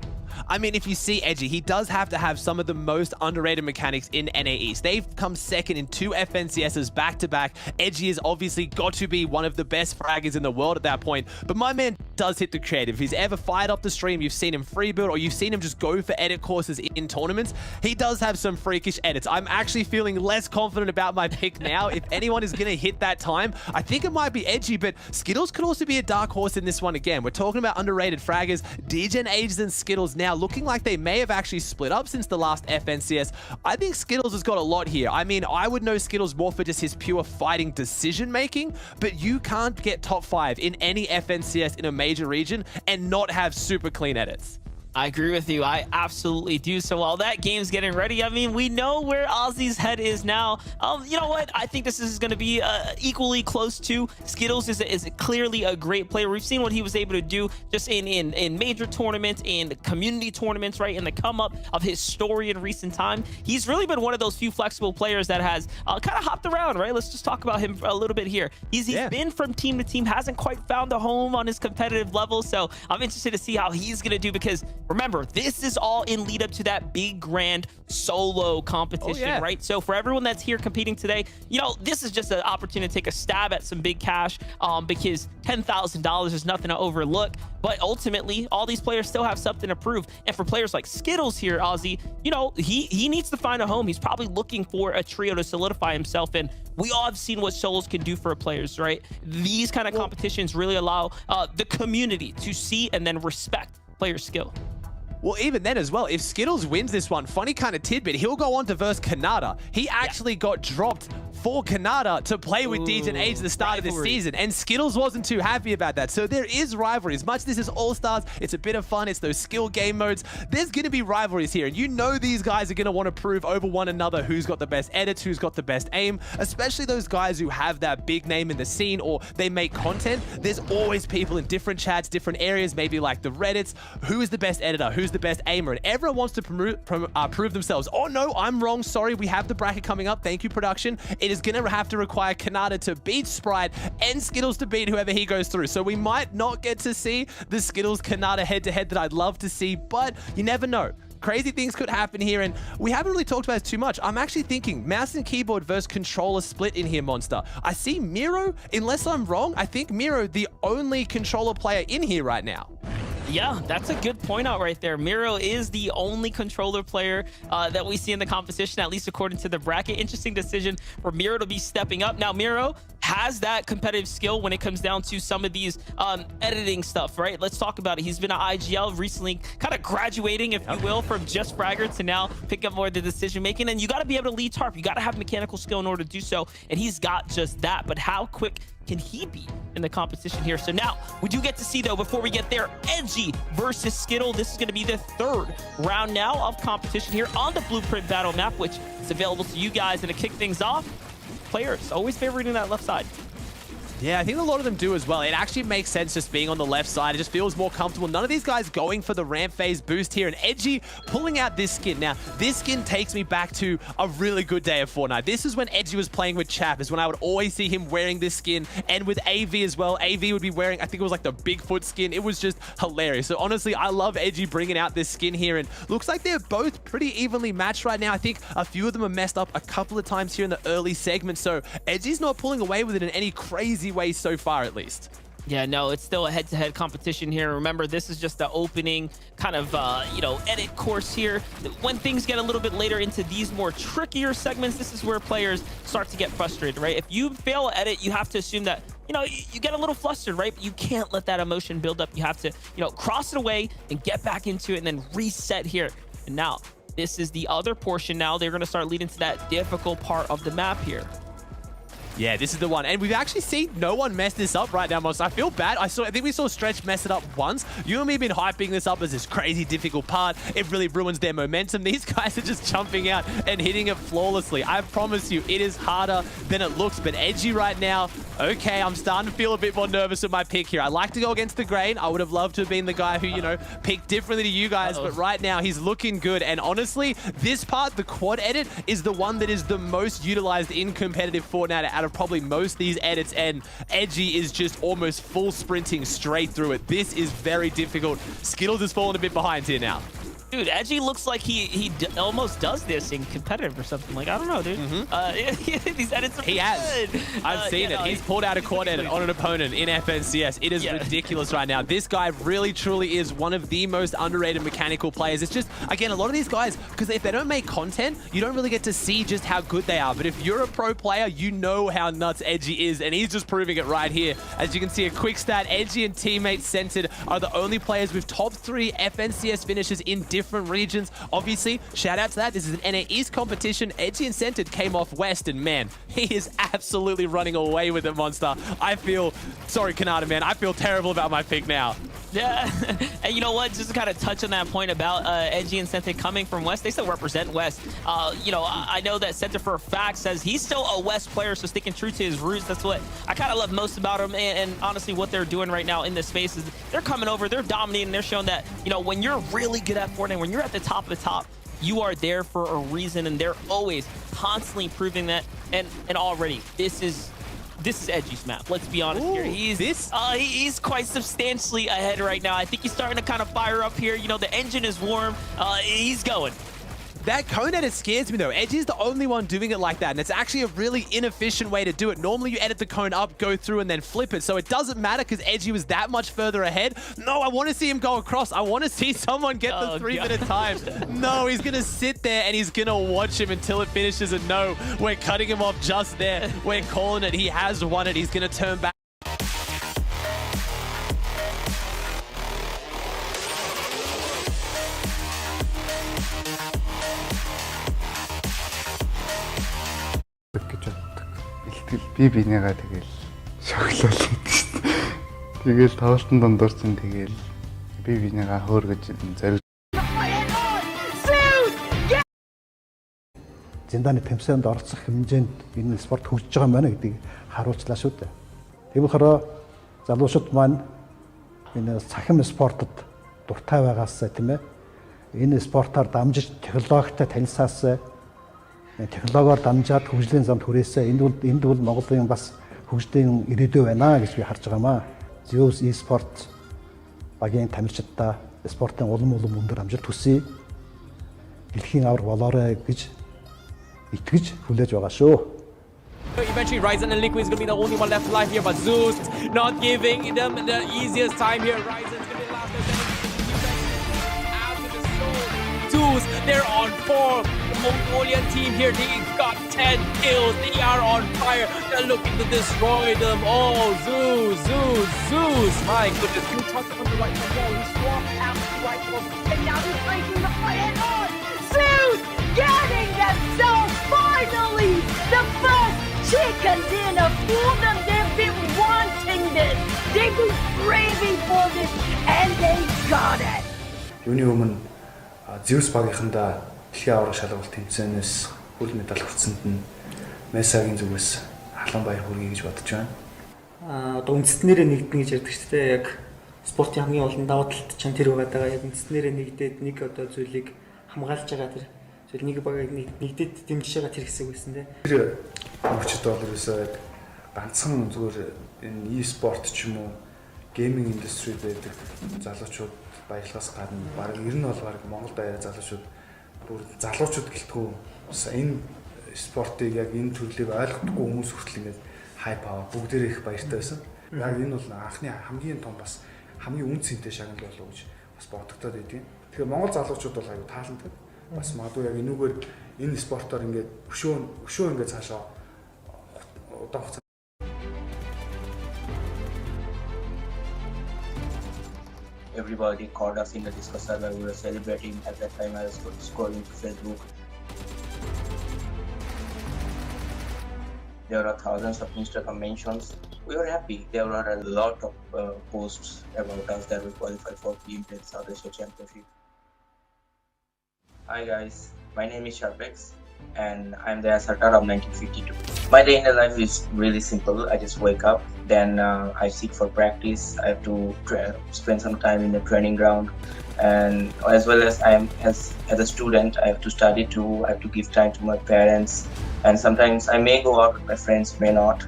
I mean, if you see Edgy, he does have to have some of the most underrated mechanics in NA East. They've come second in 2 FNCSs back-to-back. Edgy has obviously got to be one of the best fraggers in the world at that point. But my man does hit the creative. If he's ever fired up the stream, you've seen him free build, or you've seen him just go for edit courses in tournaments, he does have some freakish edits. I'm actually feeling less confident about my pick now. If anyone is going to hit that time, I think it might be Edgy, but Skittles could also be a dark horse in this one again. We're talking about underrated fraggers. Degen Ages and Skittles now looking like they may have actually split up since the last FNCS. I think Skittles has got a lot here. I mean, I would know Skittles more for just his pure fighting decision making, but you can't get top 5 in any FNCS in a major region and not have super clean edits. I agree with you. I absolutely do. So while that game's getting ready, I mean, we know where Ozzy's head is now. You know what? I think this is going to be equally close to Skittles. Is clearly a great player. We've seen what he was able to do just in major tournaments and community tournaments, right? In the come up of his story in recent time, he's really been one of those few flexible players that has kind of hopped around, right? Let's just talk about him a little bit here. He's been from team to team, hasn't quite found a home on his competitive level. So I'm interested to see how he's going to do, because remember, this is all in lead up to that big grand solo competition, right? So for everyone that's here competing today, you know, this is just an opportunity to take a stab at some big cash, because $10,000 is nothing to overlook. But ultimately, all these players still have something to prove. And for players like Skittles here, Ozzy, you know, he needs to find a home. He's probably looking for a trio to solidify himself in. We all have seen what solos can do for players, right? These kind of competitions really allow the community to see and then respect player skill. Well, even then as well, if Skittles wins this one, funny kind of tidbit, he'll go on to verse Kanata. He actually got dropped for Kanata to play with Dejan Age at the start of this season, and Skittles wasn't too happy about that. So there is rivalry. As much as this is All-Stars, it's a bit of fun, it's those skill game modes, there's going to be rivalries here, and you know these guys are going to want to prove over one another who's got the best edits, who's got the best aim, especially those guys who have that big name in the scene or they make content. There's always people in different chats, different areas, maybe like the Reddits, who is the best editor, who's the best aimer, and everyone wants to prove themselves. Oh no, I'm wrong, sorry, we have the bracket coming up, thank you production. It is going to have to require Kanata to beat Sprite and Skittles to beat whoever he goes through. So we might not get to see the Skittles Kanata head-to-head that I'd love to see, but you never know. Crazy things could happen here, and we haven't really talked about it too much. I'm actually thinking mouse and keyboard versus controller split in here, Monster. I see Miro, unless I'm wrong, I think Miro the only controller player in here right now. Yeah, that's a good point out right there. Miro is the only controller player that we see in the competition, at least according to the bracket. Interesting decision for Miro to be stepping up. Now, Miro has that competitive skill when it comes down to some of these editing stuff, right? Let's talk about it. He's been at IGL recently, kind of graduating, if you will, from just Fragger to now pick up more of the decision making. And you got to be able to lead TARP. You got to have mechanical skill in order to do so. And he's got just that. But how quick can he be in the competition here? So now we do get to see, though, before we get there, Edgy versus Skittle. This is going to be the third round now of competition here on the Blueprint Battle map, which is available to you guys. And to kick things off, players always favoriting that left side. Yeah, I think a lot of them do as well. It actually makes sense just being on the left side. It just feels more comfortable. None of these guys going for the ramp phase boost here. And Edgy pulling out this skin. Now, this skin takes me back to a really good day of Fortnite. This is when Edgy was playing with Chap, is when I would always see him wearing this skin. And with AV as well. AV would be wearing, I think it was like the Bigfoot skin. It was just hilarious. So honestly, I love Edgy bringing out this skin here. And looks like they're both pretty evenly matched right now. I think a few of them are messed up a couple of times here in the early segment. So Edgy's not pulling away with it in any crazy way so far, at least. Yeah, no, it's still a head-to-head competition here. Remember, this is just the opening kind of, you know, edit course here. When things get a little bit later into these more trickier segments, this is where players start to get frustrated, right? If you fail edit, you have to assume that, you know, you get a little flustered, right? But you can't let that emotion build up. You have to, you know, cross it away and get back into it and then reset here. And now, this is the other portion now. They're going to start leading to that difficult part of the map here. Yeah, this is the one. And we've actually seen no one mess this up right now, Monster. I feel bad. I think we saw Stretch mess it up once. You and me have been hyping this up as this crazy difficult part. It really ruins their momentum. These guys are just jumping out and hitting it flawlessly. I promise you, it is harder than it looks. But Edgy right now, okay, I'm starting to feel a bit more nervous with my pick here. I like to go against the grain. I would have loved to have been the guy who, you know, picked differently to you guys. But right now, he's looking good. And honestly, this part, the quad edit, is the one that is the most utilized in competitive Fortnite out of probably most of these edits, and Edgy is just almost full sprinting straight through it. This is very difficult. Skittles has fallen a bit behind here now. Dude, Edgy looks like he almost does this in competitive or something. Like, I don't know, dude. These edits are good. I've seen it. He's pulled out a quad edit on an opponent in FNCS. It is ridiculous right now. This guy really, truly is one of the most underrated mechanical players. It's just, again, a lot of these guys, because if they don't make content, you don't really get to see just how good they are. But if you're a pro player, you know how nuts Edgy is, and he's just proving it right here. As you can see, a quick stat, Edgy and teammates Centered are the only players with top 3 FNCS finishes in different regions. Obviously, shout out to that. This is an NA East competition. Edgy and Centered came off West, and man, he is absolutely running away with it, Monster. I feel, sorry, Kanata, man, I feel terrible about my pick now. Yeah, and you know what? Just to kind of touch on that point about Edgy and Sente coming from West, they still represent West. You know, I know that Sente for a fact says he's still a West player, so sticking true to his roots. That's what I kind of love most about him. And honestly, what they're doing right now in this space is they're coming over, they're dominating, they're showing that, you know, when you're really good at Fortnite, when you're at the top of the top, you are there for a reason, and they're always constantly proving that. And already, this is Edgy's map. Let's be honest here. He's quite substantially ahead right now. I think he's starting to kind of fire up here. You know, the engine is warm. He's going. That cone edit scares me though. Edgy is the only one doing it like that, and it's actually a really inefficient way to do it. Normally you edit the cone up, go through, and then flip it, so it doesn't matter because Edgy was that much further ahead. No, I want to see him go across. I want to see someone get the 3-minute time. No, he's going to sit there and he's going to watch him until it finishes, and no, we're cutting him off just there. We're calling it. He has won it. He's going to turn back. Би бинийгаа тэгэл шоглол хийсэн. Тэгэл тоглолтын дундуурсан тэгэл би бинийгаа хөөргөж зориг. Зиндааны тэмцээнд оролцох хэмжээнд энэ спорт хөгжиж байгаа юм байна гэдгийг харуулчлаа шүү дээ. Тийм болохоор залуучууд маань энэ цахим спортод дуртай байгаас тийм ээ энэ спортоор дамжиж технологитой танилцаас технологиор дамжаад хөгжлийн замд хүрээсээ энд бол Монголын бас хөгжлийн ирээдүй байна гэж би харж байгаамаа. Zeus e-sport багийн тамирчидаа спортын улам өндөр амжилт хүсье. Дэлхийн авраг болоорой гэж итгэж хүлээж байгаа шүү. Eventually, Ryzen and Liquid is going to be the only one left alive here, but Zeus not giving them the easiest time here. Ryzen's going to be the last after the soul. Zeus, they're on form. The Mongolian team here, they got 10 kills. They are on fire. They're looking to destroy them. Oh, Zeus. My goodness, you touched on the right wall. He swapped out the right wall, and now he's breaking the fight on. Zeus getting them so finally the first chicken dinner for them. They've been wanting this. They've been craving for this, and they got it. Юуны өмнө Zeus багийнхандаа дэлхийн авраг шалгалт тэмцээнээс хөл медаль хүртсэнд нь Месагийн зүгээс халуун баяр хүргэе гэж бодож байна. Одоо үндэстнэрээ нэгдэнэ гэж ярьдаг шүү дээ. Яг спортын хамгийн олон давуу талт чинь тэр байгаа. Яг үндэстнэрээ нэгдээд нэг одоо зүйлийг хамгаалж байгаа тэр зүйл нэг багийг нэгдээд дэмжиж байгаа тэр хэсэг байсан дээ. Тэр $30 ерөөсөө яг ганцхан зүгээр энэ e-спорт ч юм уу гейминг индустрид байдаг залуучууд баярлахаас гадна баг ер нь бол баг Монгол даяар залуучууд бүр залуучууд гэлтгүү энэ спортыг яг энэ төрлийг ойлгохгүй хүмүүс хүртэл ингээд хайп аваа бүгдээрээ их баяртай байсан. Яг энэ бол анхны хамгийн том бас хамгийн үн цэнтэй шагнал болов уу гэж бас бодогдоод байдгийн. Тэгэхээр Монгол залуучууд бол аюу таалантай. Бас магадгүй яг энүүгээр энэ спортоор ингээд өшөө ингээд цаашаа удаан хугацаа. Everybody called us in the Discord server. We were celebrating at that time. I was scrolling to Facebook. There are thousands of Instagram mentions. We were happy. There were a lot of posts about us that we qualified for PMPL South Asia Championship. Hi guys, my name is Sharpex and I'm the asserter of 1952. My day in the life is really simple. I just wake up, then I seek for practice. I have to spend some time in the training ground, and as well as as a student, I have to study too. I have to give time to my parents, and sometimes I may go out with my friends, may not.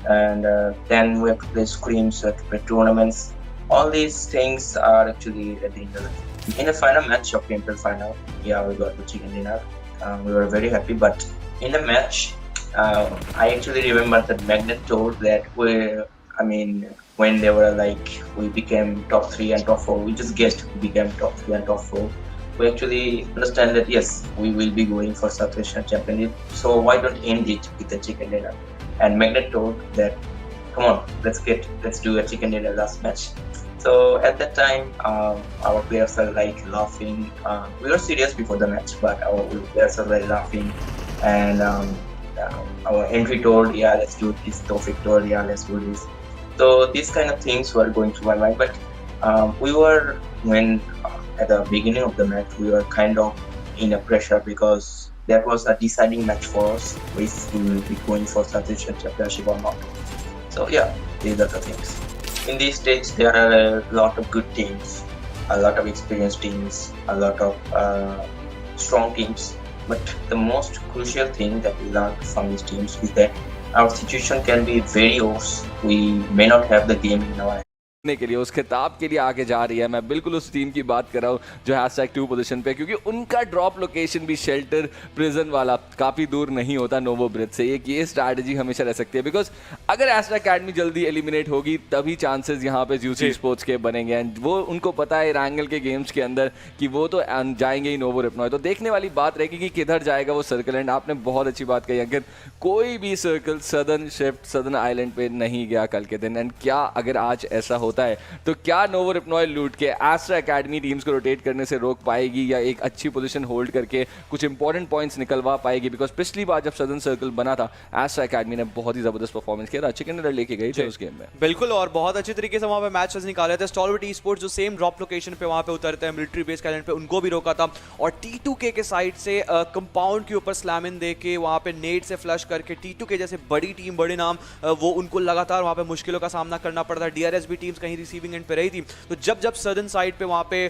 And then we have to play scrims, we have to play tournaments. All these things are actually at the end of the life. In the final match of PMPL final, yeah, we got the chicken dinner. We were very happy, but in the match, I actually remember that Magnet told that when they were like, we became top 3 and top 4, we just guessed we became top 3 and top 4. We actually understand that yes, we will be going for South Asian Championship, so why don't end it with a chicken dinner? And Magnet told that, come on, let's do a chicken dinner last match. So at that time, our players are like laughing. We were serious before the match, but our players are like laughing. And our entry told, yeah, let's do this. Tofik told, yeah, let's do this. So these kind of things were going through my mind. But We were at the beginning of the match, we were kind of in a pressure because that was a deciding match for us if we will be going for Southeast Championship or not. So yeah, these are the things. In these states, there are a lot of good teams, a lot of experienced teams, a lot of strong teams. But the most crucial thing that we learned from these teams is that our situation can be very worse. We may not have the game in our के लिए उस खिताब के लिए आगे जा रही है। मैं बिल्कुल उस टीम की बात कर रहा हूँ जो #2 पोजीशन पे, क्योंकि उनका ड्रॉप लोकेशन भी शेल्टर प्रिजन वाला काफ़ी दूर नहीं होता नोवो ब्रिज से। ये स्ट्रैटेजी हमेशा रह सकती है, बिकॉज अगर एस्ट्रा अकेडमी जल्दी एलिमिनेट होगी तभी चांसेस यहाँ पे यूसी स्पोर्ट्स के बनेंगे। एंड वो उनको पता है रैंगल के गेम्स के अंदर कि वो तो जाएंगे ही नोवो रिपनॉय। तो देखने वाली बात रहेगी कि किधर जाएगा वो सर्कल। एंड आपने बहुत अच्छी बात कही, अगर कोई भी सर्कल सदर्न आइलैंड पे नहीं गया कल के दिन, एंड क्या अगर आज ऐसा होता है तो क्या नोवो रिपनॉय लूट के एस्ट्रा अकेडमी टीम्स को रोटेट करने से रोक पाएगी या एक अच्छी पोजीशन होल्ड करके कुछ इंपॉर्टेंट पॉइंट्स निकलवा पाएगी? बिकॉज पिछली बार जब सदर्न सर्कल बना था एस्ट्रा अकेडमी ने बहुत ही जबरदस्त परफॉर्मेंस किया था, चिकन डिनर लेके गई थी उस गेम में। बिल्कुल, और बहुत अच्छे तरीके से वहां पे मैचेस निकाले थे। स्टॉलवर्ट ई स्पोर्ट्स जो सेम ड्रॉप लोकेशन पे वहां पे उतरते हैं मिलिट्री बेस आइलैंड पे, उनको भी रोका था। और T2K के साइड से कंपाउंड के ऊपर स्लैम इन दे के वहां पे नेट से फ्लश करके T2K जैसे बड़ी टीम, बड़े नाम, वो उनको लगातार वहां पे मुश्किलों का सामना करना पड़ा था। DRS भी टीम्स कहीं रिसीविंग एंड पे रही थी। तो जब सदर्न साइड पे वहां पे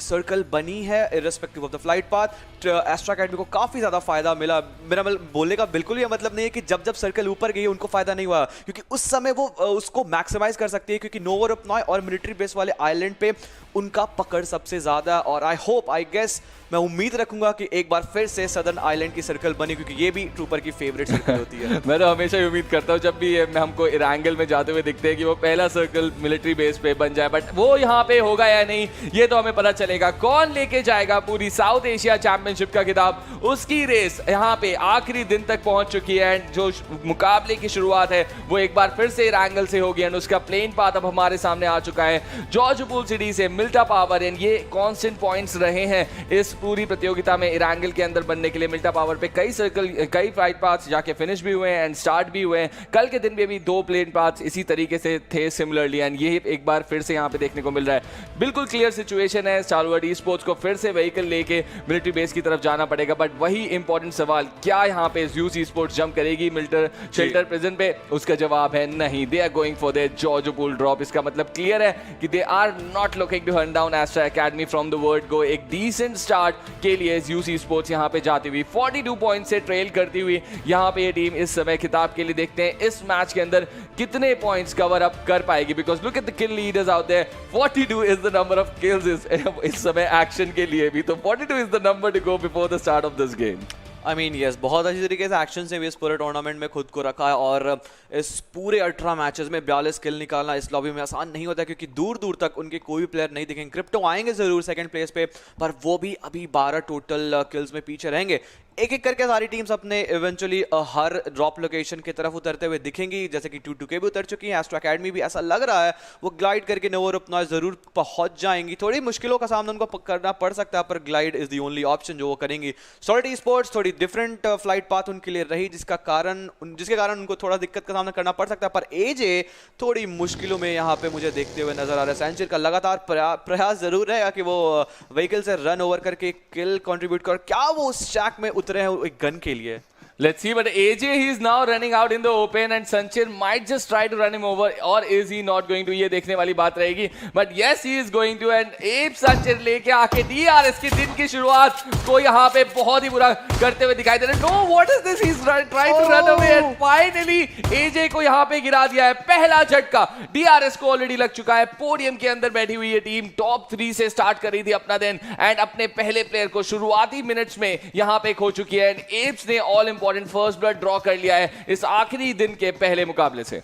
सर्कल बनी है irrespective of the flight path, Astra Academy को काफी ज्यादा फायदा मिला। मेरा बोलने का बिल्कुल ये मतलब नहीं है कि जब सर्कल ऊपर गई उनको फायदा नहीं हुआ, क्योंकि उस समय वो उसको मैक्सिमाइज कर सकती है, क्योंकि नोवो रिपनॉय और मिलिट्री बेस वाले आइलैंड पे उनका पकड़ सबसे ज्यादा। और आई गेस मैं उम्मीद रखूंगा कि एक बार फिर से सदर्न आइलैंड की सर्कल बनी, क्योंकि ये भी ट्रूपर की फेवरेट सर्कल होती है। मैं तो हमेशा ही उम्मीद करता हूँ जब भी हमको रैंगल में जाते हुए दिखते हैं कि वो पहला सर्कल मिलिट्री बेस पे बन जाए, बट वो यहाँ पे होगा या नहीं ये तो हमें पता चलेगा। कौन लेके जाएगा पूरी साउथ एशिया चैंपियनशिप का खिताब, उसकी रेस यहाँ पे आखिरी दिन तक पहुंच चुकी है। एंड जो मुकाबले की शुरुआत है वो एक बार फिर से रैंगल से होगी, एंड उसका प्लेन पाथ अब हमारे सामने आ चुका है। जॉर्जपूल सिटी से मिल्टा पावर, एंड ये कांस्टेंट पॉइंट्स रहे हैं इस पूरी प्रतियोगिता में रैंगल के अंदर बनने के लिए। मिल्टा पावर पे कई फ्लाइट पाथ्स जाके फिनिश भी हुए हैं एंड स्टार्ट भी हुए हैं। कल के दिन भी 2 प्लेन पाथ्स इसी तरीके से थे सिमिलरली, एंड ये एक बार फिर से यहाँ पे देखने को मिल रहा है। बिल्कुल क्लियर सिचुएशन है, स्टारवर्ड ई स्पोर्ट्स को फिर से व्हीकल लेके मिलिट्री बेस की तरफ जाना पड़ेगा। बट वही इंपॉर्टेंट सवाल, क्या यहाँ पे यूसी स्पोर्ट्स जंप करेगी शेल्टर प्रिजन पे? उसका जवाब है नहीं। They are going for their Georgopol drop. इसका मतलब क्लियर है कि they are not looking to hunt down Astra academy from the word go. एक डिसेंट स्टार्ट के लिए यूसी स्पोर्ट्स यहाँ पे जाती हुई 42 पॉइंट से ट्रेल करती हुई यहाँ पे ये टीम इस समय खिताब के लिए देखते हैं इस मैच के अंदर कितने पॉइंट्स कवर अप कर पाएगी। Because look at the kill leaders out there, 42 is the number of kills इस समय एक्शन के लिए भी। तो 42 is the number to go before the start of this game. Yes, बहुत अच्छी तरीके से एक्शन से भी इस पूरे टूर्नामेंट में खुद को रखा है। और इस पूरे 18 मैचेस में 42 किल निकालना इस लॉबी में आसान नहीं होता, क्योंकि दूर दूर तक उनके कोई भी प्लेयर नहीं दिखेंगे। क्रिप्टो आएंगे जरूर सेकंड प्लेस पे, पर वो भी अभी 12 टोटल किल्स में पीछे रहेंगे। एक एक करके सारी टीम्स अपने इवेंचुअली हर ड्रॉप लोकेशन की तरफ उतरते हुए दिखेंगी, जैसे कि T2K भी उतर चुकी है। एस्ट्रा अकेडमी भी ऐसा लग रहा है वो ग्लाइड करके नोवो रिपनॉय जरूर पहुंच जाएंगी। थोड़ी मुश्किलों का सामना उनको करना पड़ सकता है, पर glide is the only option जो वो करेंगी। सॉलिड ई स्पोर्ट्स थोड़ी डिफरेंट फ्लाइट पाथ उनके लिए रही, जिसके कारण उनको थोड़ा दिक्कत का सामना करना पड़ सकता है। पर एजे थोड़ी मुश्किलों में यहाँ पे मुझे देखते हुए नजर आ रहा है। सेंचर का लगातार प्रयास जरूर रहेगा कि वो व्हीकल से रन ओवर करके किल कंट्रीब्यूट कर, क्या वो उस स्टैक में उतरे हैं एक गन के लिए? Let's see, but AJ, he is now running out in the open and Sanchir might just try to run him over, or is he not going to? ये देखने वाली बात रहेगी, but yes, he is going to, and Ape Sanchir लेके आके DRS के दिन की शुरुआत को यहाँ पे बहुत ही बुरा करते हुए दिखाई दे रहा है। No, what is this? He's trying to run away, and finally AJ को यहाँ पे गिरा दिया है। पहला झटका DRS को ऑलरेडी लग चुका है। पोडियम के अंदर बैठी हुई ये टीम टॉप 3 से स्टार्ट कर रही थी अपना दिन, एंड अपने पहले प्लेयर को शुरुआती मिनट्स में यहाँ पे खो चुकी है। एंड एप्स ने all important first blood draw कर लिया है इस आखिरी दिन के पहले मुकाबले से।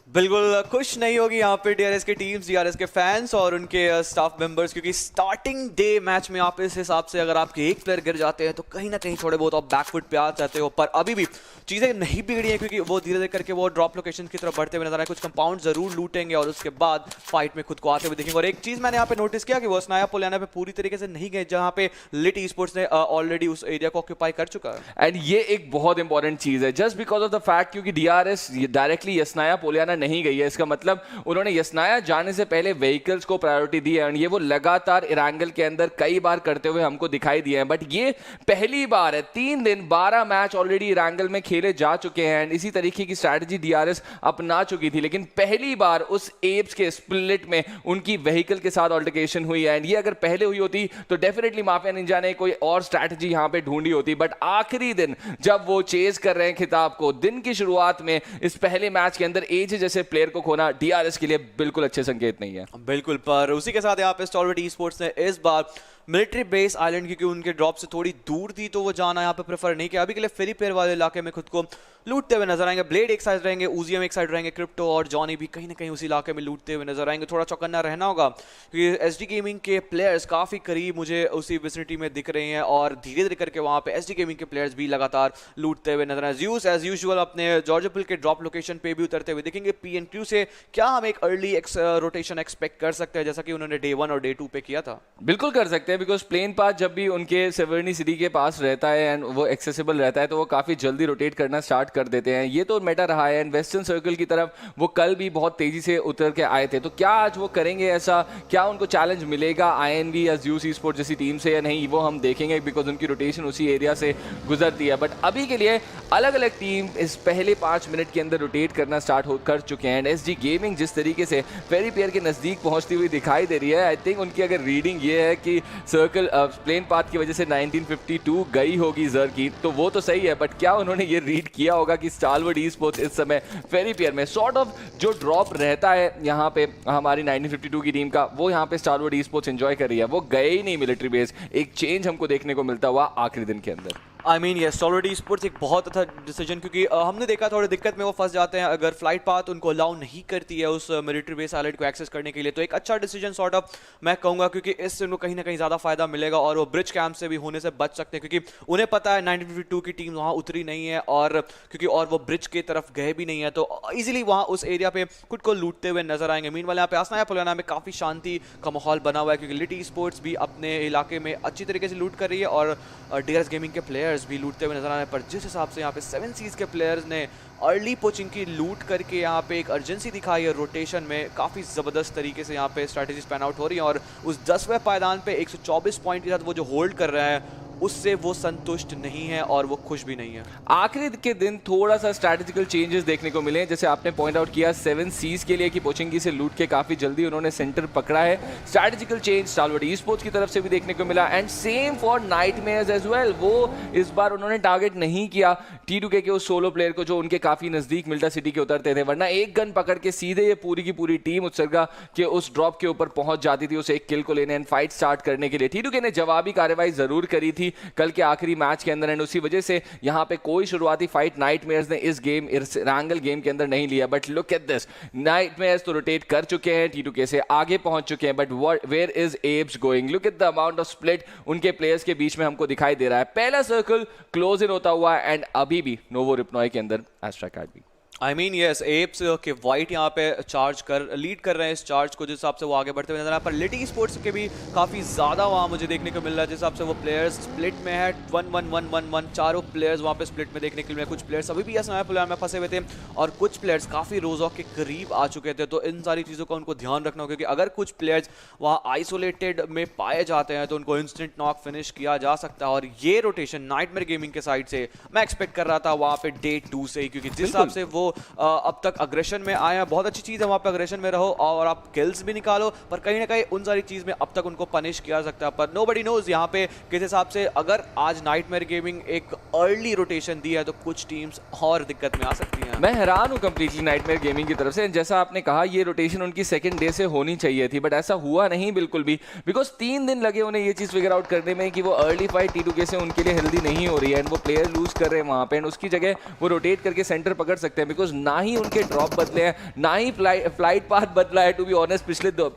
बिल्कुल खुश नहीं होगी यहाँ पे DRS के टीम्स, DRS के फैंस और उनके स्टाफ मेंबर्स, क्योंकि स्टार्टिंग डे मैच में आप इस हिसाब से अगर आपके एक प्लेयर गिर जाते हैं तो कहीं ना कहीं थोड़े बहुत आप बैकफुट पे आ जाते हो। पर अभी भी चीज़ें नहीं बिगड़ी हैं, क्योंकि वो धीरे धीरे करके वो ड्रॉप लोकेशन की तरफ बढ़ते हुए नजर आए। कुछ कंपाउंड जरूर लूटेंगे और उसके बाद फाइट में खुद को आते हुए देखेंगे। और एक चीज़ मैंने यहाँ पे नोटिस किया कि वो स्नाया पोलियाना पे पूरी तरीके से नहीं गए, जहाँ पे लिट ई स्पोर्ट्स ने ऑलरेडी उस एरिया को ऑक्यूपाई कर चुका है। एंड ये एक बहुत इंपॉर्टेंट चीज़ है, just because of the fact क्योंकि DRS डायरेक्टली स्नाया पोलियाना नहीं गई है। इसका मतलब उन्होंने यसनाया जाने से पहले व्हीकल्स को प्रायोरिटी दी है और ये वो लगातार इरांगल के अंदर कई बार करते हुए हमको दिखाई दिए हैं। बट ये पहली बार है, 3 दिन 12 मैच ऑलरेडी इरांगल में खेले जा चुके हैं। इसी तरीके की स्ट्रैटेजी डीआरएस अपना चुकी थी, लेकिन पहली बार उस एप्स के स्प्लिट में उनकी व्हीकल के साथ ऑल्टरकेशन हुई है। एंड ये अगर पहले हुई होती तो डेफिनेटली माफिया निंजा ने कोई और स्ट्रैटेजी यहां पे ढूंढी होती। बट आखिरी दिन जब वो चेज कर रहे हैं खिताब को, दिन की शुरुआत में इस पहले मैच के अंदर एज जैसे प्लेयर को खोना डीआरएस के लिए बिल्कुल अच्छे संकेत नहीं है। बिल्कुल, पर उसी के साथ यहाँ पे स्टॉलवर्ड ई स्पोर्ट्स ने इस बार मिलिट्री बेस आइलैंड, क्योंकि उनके ड्रॉप से थोड़ी दूर थी तो वो जाना यहाँ पे प्रेफर नहीं किया। अभी के लिए फेरी पेयर वाले इलाके में खुद को लूटते हुए नजर आएंगे। ब्लेड एक साइड रहेंगे, उजियम एक साइड रहेंगे, क्रिप्टो और जॉनी भी कहीं ना कहीं उसी इलाके में लूटते हुए नजर आएंगे। थोड़ा चौकन्ना रहना होगा क्योंकि एसडी गेमिंग के प्लेयर्स काफी करीब मुझे उसी विसिनिटी में दिख रहे हैं और धीरे धीरे करके वहां पे एसडी गेमिंग के प्लेयर्स भी लगातार लूटते हुए नजर आए। ज़्यूस एज यूजुअल अपने जॉर्जपुल के ड्रॉप लोकेशन पे भी उतरते हुए दिखेंगे। पीएनक्यू से क्या हम एक अर्ली रोटेशन एक्सपेक्ट कर सकते हैं जैसा कि उन्होंने डे 1 और डे 2 पे किया था? बिल्कुल कर सकते हैं, बिकॉज प्लेन पाथ जब भी उनके सेवर्नी सिटी के पास रहता है एंड वो एक्सेसिबल रहता है तो वो काफी जल्दी रोटेट करना स्टार्ट कर देते हैं। ये तो मेटा रहा है एंड वेस्टर्न सर्कल की तरफ वो कल भी बहुत तेजी से उतर के आए थे। तो क्या आज वो करेंगे ऐसा? क्या उनको चैलेंज मिलेगा आईएनवी या ज़्यूस ई स्पोर्ट्स जैसी टीम से या नहीं, वो हम देखेंगे बिकॉज उनकी रोटेशन उसी एरिया से गुजरती है। बट अभी के लिए अलग अलग टीम इस पहले 5 मिनट के अंदर रोटेट करना स्टार्ट कर चुके हैं। एसजी गेमिंग जिस तरीके से फेरी पेयर के नजदीक पहुंचती हुई दिखाई दे रही है, आई थिंक उनकी अगर रीडिंग ये है कि सर्कल प्लेन पाथ की वजह से 1952 गई होगी जर की, तो वो तो सही है। बट क्या उन्होंने ये रीड किया होगा कि स्टालवर्ड ई स्पोर्ट्स इस समय फेरी पेयर में सॉर्ट ऑफ जो ड्रॉप रहता है यहाँ पे हमारी 1952 की टीम का, वो यहाँ पे स्टालवर्ड ई स्पोर्ट्स एंजॉय कर रही है। वो गए ही नहीं मिलिट्री बेस, एक चेंज हमको देखने को मिलता हुआ आखिरी दिन के अंदर। आई मीन ये स्टॉलवर्ड ई स्पोर्ट्स एक बहुत अच्छा डिसीजन, क्योंकि हमने देखा थोड़ी दिक्कत में वो फंस जाते हैं अगर फ्लाइट पाथ उनको अलाउ नहीं करती है उस मिलिट्री बेस आइलैंड को एक्सेस करने के लिए। तो एक अच्छा डिसीजन सॉर्ट ऑफ मैं कहूँगा, क्योंकि इससे उनको कहीं ना कहीं ज़्यादा फायदा मिलेगा और वो ब्रिज कैंप से भी होने से बच सकते हैं, क्योंकि उन्हें पता है 1952 की टीम वहाँ उतरी नहीं है और क्योंकि और वो ब्रिज की तरफ गए भी नहीं है तो ईजिली वहाँ उस एरिया पे खुद को लूटते हुए नजर आएंगे। मीनवाइल यहाँ पे आसनाया पुलाना में काफ़ी शांति का माहौल बना हुआ है क्योंकि लिटी स्पोर्ट्स भी अपने इलाके में अच्छी तरीके से लूट कर रही है और डीआरएस गेमिंग के प्लेयर्स भी लूटते हुए नजर आ रहे हैं। पर जिस हिसाब से यहाँ पे 7 सीज के प्लेयर्स ने अर्ली पोचिंग की लूट करके यहाँ पे एक अर्जेंसी दिखाई है रोटेशन में, काफ़ी ज़बरदस्त तरीके से यहाँ पे स्ट्रैटेजी स्पैन आउट हो रही है और उस 10वें पायदान पे 124 पॉइंट के साथ वो जो होल्ड कर रहा है उससे वो संतुष्ट नहीं है और वो खुश भी नहीं है। आखिरी के दिन थोड़ा सा स्ट्रैटेजिकल चेंजेस देखने को मिले, जैसे आपने पॉइंट आउट किया 7 सीज के लिए कि पोचिंगी से लूट के काफी जल्दी उन्होंने सेंटर पकड़ा है। स्ट्रैटेजिकल चेंज स्टालवर्ड ई स्पोर्ट्स की तरफ से भी देखने को मिला and same for Nightmares as well. वो इस बार उन्होंने टारगेट नहीं किया T2K के उस सोलो प्लेयर को जो उनके काफी नजदीक मिल्टा सिटी के उतरते थे, वरना एक गन पकड़ के सीधे ये पूरी की पूरी टीम उत्सर्गा के उस ड्रॉप के ऊपर पहुंच जाती थी उसे एक किल को लेने एंड फाइट स्टार्ट करने के लिए। T2K ने जवाबी कार्रवाई जरूर करी थी कल के आखिरी मैच के अंदर एंड उसी वजह से यहां पे कोई शुरुआती फाइट नाइटमेयर्स ने इस गेम रैंगल गेम के अंदर नहीं लिया। But look at this, Nightmares तो रोटेट कर चुके हैं, T2K से आगे पहुंच चुके हैं, but where is Abs going? Look at the amount of split उनके प्लेयर्स के बीच में हमको दिखाई दे रहा है। पहला सर्कल क्लोज इन होता हुआ एंड अभी भी नोवो रिपनॉय के अंदर एस्ट्रा कार्ड भी। आई मीन यस, एप्स के वाइट यहाँ पे चार्ज कर लीड कर रहे हैं इस चार्ज को, जिस हिसाब से वो आगे बढ़ते हुए नजर आ रहा है। पर लिटी स्पोर्ट्स के भी काफ़ी ज़्यादा वहाँ मुझे देखने को मिल रहा है जिस हिसाब से वो प्लेयर्स स्प्लिट में है 1-1-1-1-1 चारों प्लेयर्स वहाँ पे स्प्लिट में देखने के लिए। कुछ प्लेयर्स अभी भी असनाया पुलान में फंसे हुए थे और कुछ प्लेयर्स काफ़ी रोजॉक के करीब आ चुके थे। तो इन सारी चीज़ों का उनको ध्यान रखना होगा क्योंकि अगर कुछ प्लेयर्स वहाँ आइसोलेटेड में पाए जाते हैं तो उनको इंस्टेंट नॉक फिनिश किया जा सकता है। और ये रोटेशन नाइटमेयर गेमिंग के साइड से मैं एक्सपेक्ट कर रहा था वहाँ पे डे 2 से ही, क्योंकि जिस हिसाब से वो अब तक अग्रेशन में आए हैं, बहुत अच्छी चीज़ है वहाँ पे अग्रेशन में रहो और आप किल्स भी निकालो, पर कहीं ना कहीं उन सारी चीज़ में अब तक उनको पनिश किया सकता है। पर नोबडी नोज यहाँ पे किस हिसाब से अगर आज नाइटमेयर गेमिंग एक अर्ली रोटेशन दी है तो कुछ टीम्स और दिक्कत में आ सकती हैं। मैं हैरान हूँ कंप्लीटली नाइटमेयर गेमिंग की तरफ से। जैसा आपने कहा ये रोटेशन उनकी सेकंड डे से होनी चाहिए थी, बट ऐसा हुआ नहीं बिल्कुल भी, बिकॉज 3 दिन लगे उन्हें ये चीज़ फिगर आउट करने में कि वो अर्ली फाइट T2K से उनके लिए हेल्दी नहीं हो रही है एंड वो प्लेयर लूज कर रहे हैं वहाँ पे एंड उसकी जगह वो रोटेट करके सेंटर पकड़ सकते हैं, बिकॉज ना ही उनके ड्रॉप बदले हैं, ना ही फ्लाइट पाथ बदला है। टू बी ऑनेस्ट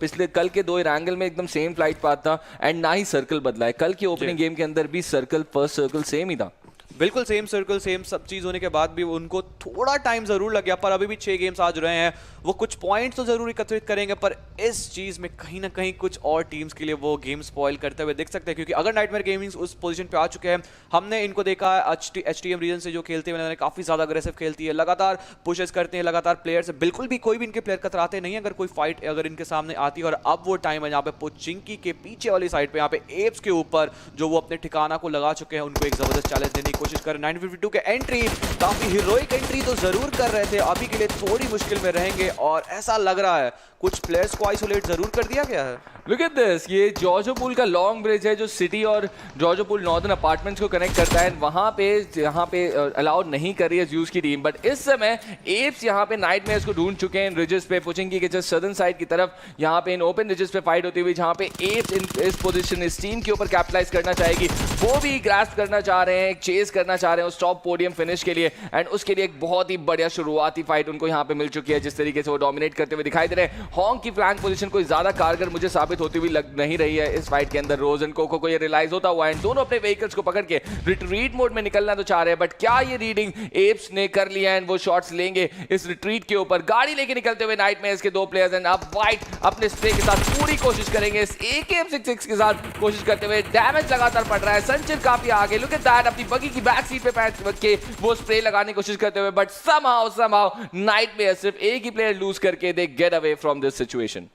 पिछले कल के 2 एंगल में एकदम सेम फ्लाइट पाथ था एंड ना ही सर्कल बदला है। कल की ओपनिंग गेम के अंदर भी सर्कल फर्स्ट सर्कल सेम ही था। बिल्कुल सेम सर्कल सेम सब चीज़ होने के बाद भी उनको थोड़ा टाइम ज़रूर लग गया, पर अभी भी 6 गेम्स आ रहे हैं। वो कुछ पॉइंट्स तो ज़रूर एकत्रित करेंगे, पर इस चीज़ में कहीं ना कहीं कुछ और टीम्स के लिए वो गेम स्पॉइल करते हुए दिख सकते हैं, क्योंकि अगर नाइटमेयर गेमिंग उस पोजीशन पे आ चुके हैं, हमने इनको देखा है HTM रीजन से जो खेलते हुए काफ़ी ज़्यादा अग्रेसिव खेलती है, लगातार पुशेस करते हैं, लगातार प्लेयर से बिल्कुल भी कोई भी इनके प्लेयर कतराते नहीं है अगर कोई फाइट अगर इनके सामने आती है। और अब वो टाइम है यहाँ पे पोचिंकी के पीछे वाली साइड पे, यहाँ पे एप्स के ऊपर जो वो अपने ठिकाना को लगा चुके हैं, उनको एक जबरदस्त चैलेंज देने की कोशिश कर 952 के एंट्री काफी हीरोइक एंट्री तो जरूर कर रहे थे, अभी के लिए थोड़ी मुश्किल में रहेंगे और ऐसा लग रहा है कुछ प्लेयर्स को आइसोलेट जरूर कर दिया गया है। लुक एट दिस, ये जॉर्जो पूल का लॉन्ग ब्रिज है जो सिटी और जॉर्जो पूल नॉर्दर्न अपार्टमेंट्स को कनेक्ट करता है। वहां पे यहाँ पे अलाउड नहीं कर रही है ज़्यूस की टीम, बट इस समय एप्स यहाँ पे नाइटमेयर्स को ढूंढ चुके हैं रिजेस पे, पुचिंकी के जस्ट सदर्न साइड की तरफ। यहाँ पे इन ओपन रिजेस पे फाइट होती हुई जहाँ पे एप्स इस पोजीशन इस टीम के ऊपर कैपिटलाइज करना चाहेगी, वो भी ग्रास्प करना चाह रहे हैं, चेस करना चाह रहे हैं उस टॉप पोडियम फिनिश के लिए, एंड उसके लिए एक बहुत ही बढ़िया शुरुआती फाइट उनको यहाँ पे मिल चुकी है। जिस तरीके से वो डोमिनेट करते हुए दिखाई दे रहे हैं, हॉन्ग की फ्लैंक पोजीशन कोई ज्यादा कारगर मुझे साबित होती हुई लग नहीं रही है इस फाइट के अंदर। रोज एंड कोको को ये रियलाइज होता हुआ एंड दोनों अपने व्हीकल्स को पकड़ के रिट्रीट मोड में निकलना तो चाह रहे हैं, बट क्या ये रीडिंग एप्स ने कर लिया एंड वो शॉट्स लेंगे इस रिट्रीट के ऊपर। गाड़ी लेके निकलते हुए नाइटमेयर्स के 2 प्लेयर्स एंड अब वाइट अपने स्प्रे के साथ पूरी कोशिश करेंगे इस AK-M66 के साथ कोशिश करते हुए। डैमेज लगातार पड़ रहा है, संचिर काफी आगे, लुक एट दैट, अपनी बगी की बैक सीट पे पैर रख के वो स्प्रे लगाने की कोशिश करते हुए, बट समहाउ नाइटमेयर सिर्फ एक ही प्लेयर लूज करके they get away from this situation.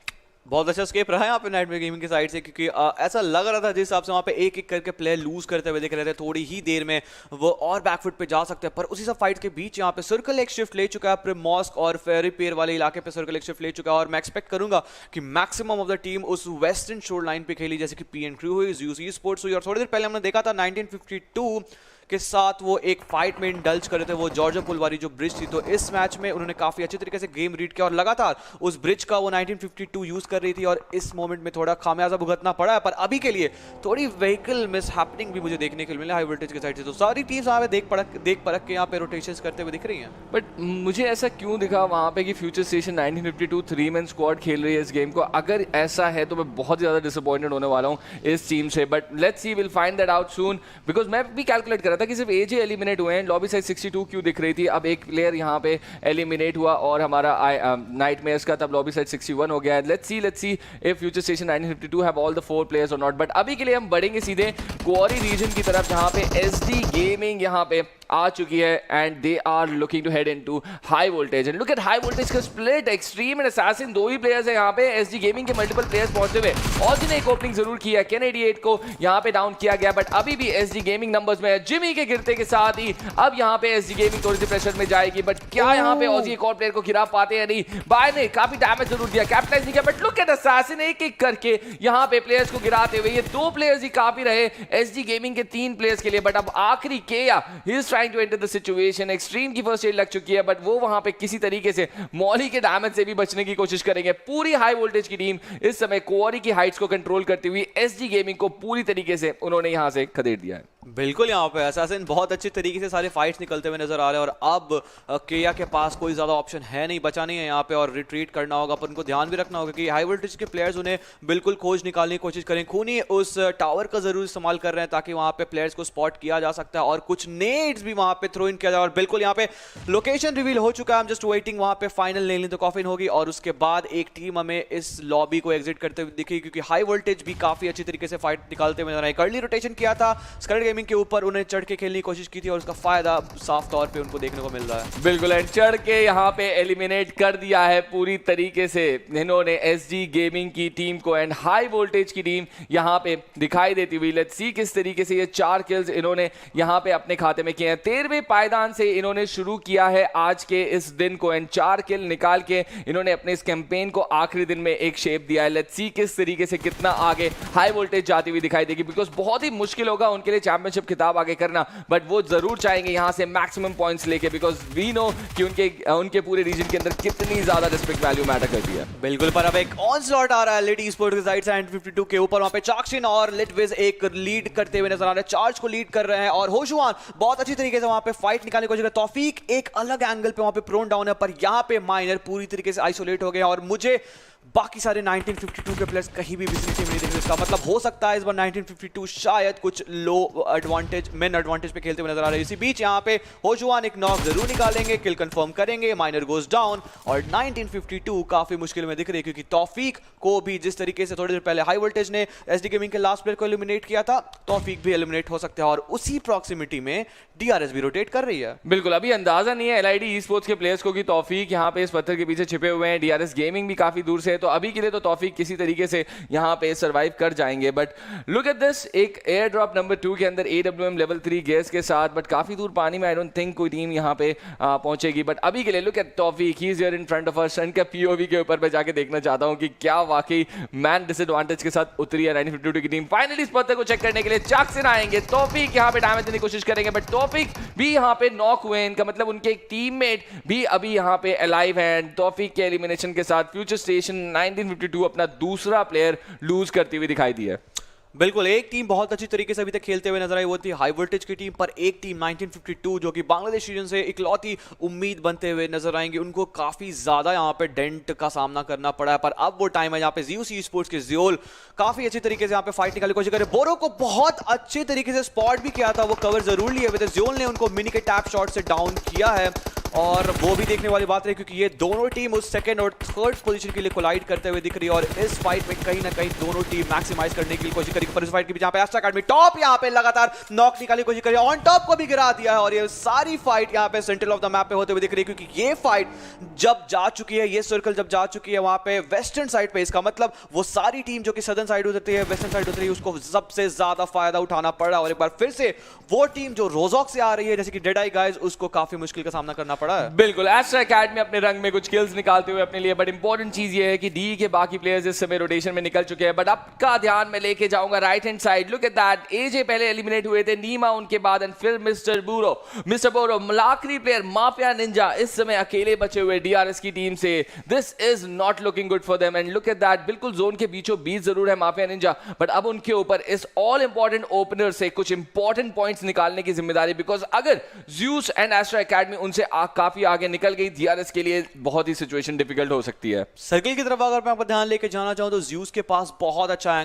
बहुत अच्छा स्केप रहा है यहाँ पे नाइटमेयर गेमिंग की साइड से, क्योंकि ऐसा लग रहा था जिस हिसाब से वहाँ पे एक एक करके प्लेयर लूज करते हुए दिख रहे थे, थोड़ी ही देर में वो और बैकफुट पे जा सकते हैं, पर उसी सब फाइट के बीच यहाँ पे सर्कल एक शिफ्ट ले चुका है प्रिमॉस्क और फेरी पेयर वाले इलाके पे सर्कल एक शिफ्ट ले चुका है। और मैं एक्सपेक्ट करूंगा कि मैक्सिमम ऑफ द टीम उस वेस्टर्न शोर लाइन पे खेली, जैसे कि PN क्रू हुई, यूसी स्पोर्ट्स हुई, और थोड़ी देर पहले हमने देखा था 1952 के साथ वो एक फाइट में इंडल्ज कर रहे थे, वो जॉर्जो पुल वाली जो ब्रिज थी। तो इस मैच में उन्होंने काफी अच्छे तरीके से गेम रीड किया और लगातार उस ब्रिज का वो 1952 यूज कर रही थी, और इस मोमेंट में थोड़ा खामियाजा भुगतना पड़ा है। पर अभी के लिए थोड़ी व्हीकल मिस हैपनिंग भी मुझे देखने को मिला हाई वोल्टेज की साइड से। तो सारी टीम्स यहाँ पे देख परख के यहाँ पे रोटेशंस करते हुए दिख रही हैं। बट मुझे ऐसा क्यों दिखा वहाँ पे कि फ्यूचर स्टेशन 1952 3-man स्क्वाड खेल रही है इस गेम को? अगर ऐसा है तो मैं बहुत ज़्यादा डिसअपॉइंटेड होने वाला हूँ इस टीम से, but let's see, will find that out soon. Because मैं भी कैलकुलेट कर रहा था कि सिर्फ एजे एलिमिनेट हुए हैं, लॉबी साइज 62 क्यों दिख रही थी, अब एक प्लेयर यहाँ पे एलिमिनेट हुआ और हमारा नाइटमेयर्स का तब लॉबी साइज 61 हो गया है। Let's see if future station 1952 have all the 4 players और नॉट। बट अभी के लिए हम बढ़ेंगे सीधे क्वारी रीजन की तरफ, जहाँ पे SD गेमिंग यहाँ पे आ चुकी है and they are looking to head into high voltage. And look at high voltage का स्प्लिट, एक्सट्रीम एंड असैसिन 2 ही प्लेयर्स है यहाँ पे। SD गेमिंग के मल्टीपल प्लेयर्स पहुंचते हुए और जिन्हें एक ओपनिंग जरूर किया, K88 को यहाँ पे डाउन किया गया, बट अभी भी SD गेमिंग नंबर्स में है। जिमी के गिरते के साथ ही अब यहाँ पे SD गेमिंग थोड़ी सी प्रेशर में जाएगी, बट क्या यहाँ पे ऑजी एक और प्लेयर को गिरा पाते हैं? नहीं, बाय ने काफी डैमेज जरूर दिया, कैपिटलाइज नहीं किया, बट लुक एट असैसिन एक एक करके यहाँ पे प्लेयर्स को गिराते हुए। ये 2 प्लेयर्स ही काफी रहे SD गेमिंग के 3 प्लेयर्स के लिए, बट अब आखिरी Keya he is trying to enter the situation. Extreme की फर्स्ट एड लग चुकी है, बट वो वहां पे किसी तरीके से मॉली के डैमेज से भी बचने की कोशिश करेंगे। पूरी हाई वोल्टेज की टीम इस समय क्वारी की हाइट्स को कंट्रोल करती हुई SD गेमिंग को पूरी तरीके से उन्होंने यहां से खदेड़ दिया है। बिल्कुल, यहाँ पे असैसिन बहुत अच्छी तरीके से सारे फाइट्स निकलते हुए नजर आ रहे हैं, और अब केया के पास कोई ज्यादा ऑप्शन है नहीं, बचा नहीं है यहाँ पे, और रिट्रीट करना होगा। पर उनको ध्यान भी रखना होगा कि हाई वोल्टेज के प्लेयर्स उन्हें बिल्कुल खोज निकालने की कोशिश करें। खूनी उस टावर का जरूर इस्तेमाल कर रहे हैं ताकि वहां पे प्लेयर्स को स्पॉट किया जा सकता है, और कुछ नेड्स भी वहां पे थ्रो इन किया जाए। और बिल्कुल यहाँ पे लोकेशन रिवील हो चुका है, हम जस्ट वेटिंग, वहां पे फाइनल नेलिंग द कॉफिन होगी, और उसके बाद एक टीम हमें इस लॉबी को एग्जिट करते हुए दिखेगी, क्योंकि हाई वोल्टेज भी काफी अच्छी तरीके से फाइट निकालते हुए नजर आए। अर्ली रोटेशन किया था स्कर्ट गेमिंग के ऊपर, उन्हें चढ़ के खेलने की कोशिश की थी, और उसका फायदा साफ तौर पे उनको देखने को मिल रहा है। बिल्कुल, एंड चढ़ के यहाँ पे एलिमिनेट कर दिया है पूरी तरीके से इन्होंने SD गेमिंग की टीम को, एंड हाई वोल्टेज की टीम यहाँ पे दिखाई देती हुई। लेट्स सी किस तरीके से ये 4 किल्स इन्होंने यहाँ पे अपने खाते में किए हैं। 13वें पायदान से इन्होंने शुरू किया है आज के इस दिन को, एंड 4 किल निकाल के इन्होंने अपने इस कैंपेन को आखिरी दिन में एक शेप दिया है। लेट्स सी किस तरीके से कितना आगे हाई वोल्टेज जाती हुई दिखाई देगी, बिकॉज बहुत ही मुश्किल होगा उनके लिए चैंपियनशिप खिताब आगे करना, बट वो जरूर चाहेंगे यहां से मैक्सिमम पॉइंट्स लेके, बिकॉज वी नो कि उनके पूरे रीजन के अंदर कितनी ज्यादा रिस्पेक्ट वैल्यू मैटर करती है। बिल्कुल, पर अब एक ऑन स्लॉट आ रहा है लिट ई-स्पोर्ट्स की साइड से 52 के ऊपर। वहां पे चाक्सिन और लिटविज एक लीड करते हुए नजर आ रहे हैं, चार्ज को लीड कर रहे हैं, और होशुआन बहुत अच्छी तरीके से वहां पे फाइट निकालने की कोशिश कर रहे हैं। तौफीक एक अलग एंगल पे वहां पे प्रोन डाउन है, पर यहां पे माइनर पूरी तरीके से आइसोलेट हो गए, और मुझे बाकी सारे 1952 के प्लेयर्स कहीं भी विजिट नहीं दिख रहे। इसका मतलब हो सकता है इस बार 1952 शायद कुछ लो एडवांटेज मेन एडवांटेज पे खेलते हुए नजर आ रहे हैं। इसी बीच यहाँ पे होजुआन एक नॉक जरूर निकालेंगे, किल कंफर्म करेंगे, माइनर गोज डाउन और 1952 काफी मुश्किल में दिख रही है क्योंकि तौफीक को भी जिस तरीके से थोड़ी देर पहले हाई वोल्टेज ने एसडी गेमिंग के लास्ट प्लेयर को एलिमिनेट किया था, तौफीक भी एलिमिनेट हो सकते हैं और उसी प्रॉक्सिमिटी में डीआरएस भी रोटेट कर रही है। बिल्कुल, अभी अंदाजा नहीं है एलआईडी ई स्पोर्ट्स के प्लेयर्स को कि तौफीक यहाँ पे इस पत्थर के पीछे छिपे हुए हैं, डीआरएस गेमिंग भी काफी दूर से है, तो अभी के लिए तो तौफीक किसी तरीके से यहाँ पे सरवाइव कर जाएंगे। बट लुक एट दिस, एक एयर ड्रॉप नंबर 2 के अंदर AWM लेवल 3 गेस के साथ, बट काफी दूर पानी में आई डोंट थिंक कोई टीम यहाँ पे पहुंचेगी। बट अभी के लिए look at Taufiq, he is here in front of us. Sun का पीओवी के ऊपर मैं जाके देखना चाहता हूँ कि क्या वाकई मैन डिसएडवांटेज के साथ उतरी है 1952 की टीम। फाइनली इस पत्थर को चेक करने के लिए जैक्सन आएंगे, तौफीक यहाँ पे डैमेज देने की कोशिश करेंगे, बट तौफीक भी यहाँ पे नॉक हुए। इनका मतलब उनके एक टीममेट भी अभी यहाँ पे अलाइव है। तौफीक के एलिमिनेशन के साथ फ्यूचर स्टेशन 1952 अपना दूसरा प्लेयर लूज करती हुई दिखाई दी है। बिल्कुल, एक टीम बहुत अच्छी तरीके से अभी तक खेलते हुए नजर आई, वो थी हाई वोल्टेज की टीम, पर एक टीम 1952 जो कि बांग्लादेश रीजन से इकलौती उम्मीद बनते हुए नजर आएंगे, उनको काफी ज्यादा यहाँ पे डेंट का सामना करना पड़ा है। पर अब वो टाइम है यहाँ पे ज़्यूस ई स्पोर्ट्स के ज़ियोल काफी अच्छी तरीके से यहाँ पे फाइट निकालने की कोशिश करे। बोरो को बहुत अच्छे तरीके से स्पॉट भी किया था, वो कवर जरूर लिए हुए थे, ज़ियोल ने उनको मिनी के टैप शॉट से डाउन किया है और वो भी देखने वाली बात रही क्योंकि ये दोनों टीम उस सेकंड और थर्ड पोजीशन के लिए कोलाइड करते हुए दिख रही है और इस फाइट में कहीं ना कहीं दोनों टीम मैक्सिमाइज करने की कोशिश करेगी। पर इस फाइट के बीच यहाँ पे एस्ट्रा अकेडमी टॉप यहाँ पे लगातार नॉक निकालने की कोशिश करी, ऑन टॉप को भी गिरा दिया है और ये सारी फाइट यहाँ पे सेंट्रल ऑफ द मैप पे होते हुए दिख रही है क्योंकि ये फाइट जब जा चुकी है, ये सर्कल जब जा चुकी है वहां पे वेस्टर्न साइड पे, इसका मतलब वो सारी टीम जो कि सदर्न साइड उतरती है, वेस्टर्न साइड उतरती है, उसको सबसे ज्यादा फायदा उठाना पड़ रहा है और एक बार फिर से वो टीम जो रोजॉक से आ रही है जैसे कि डेड आई गाइस, उसको काफी मुश्किल का सामना करना पड़ा है। बिल्कुल, एस्ट्रा एकेडमी अपने रंग में कुछ किल्स निकालते हुए अपने लिए, बट इंपॉर्टेंट चीज ये है कि डी के बाकी प्लेयर्स इस समय रोटेशन में निकल चुके हैं। बट आपका ध्यान में लेके जाऊंगा right hand side, look at that, AJ पहले एलिमिनेट हुए थे, नीमा उनके बाद एंड फिर मिस्टर बोरो आखिरी प्लेयर माफिया निंजा इस समय अकेले बचे हुए डीआरएस की टीम से। This is not looking good for them and look at that, बिल्कुल जोन के बीचों बीच जरूर है माफिया निंजा, बट अब उनके ऊपर इस ऑल इंपॉर्टेंट ओपनर से कुछ इंपॉर्टेंट पॉइंट्स निकालने की जिम्मेदारी, बिकॉज अगर ज़्यूस एंड एस्ट्रा एकेडमी उनसे काफी आगे निकल गई, डीआरएस के लिए बहुत ही सिचुएशन डिफिकल्ट हो सकती है। सर्किल की तरफ अगर मैं आपका ध्यान लेके जाना चाहूं तो ज़्यूस के पास बहुत अच्छा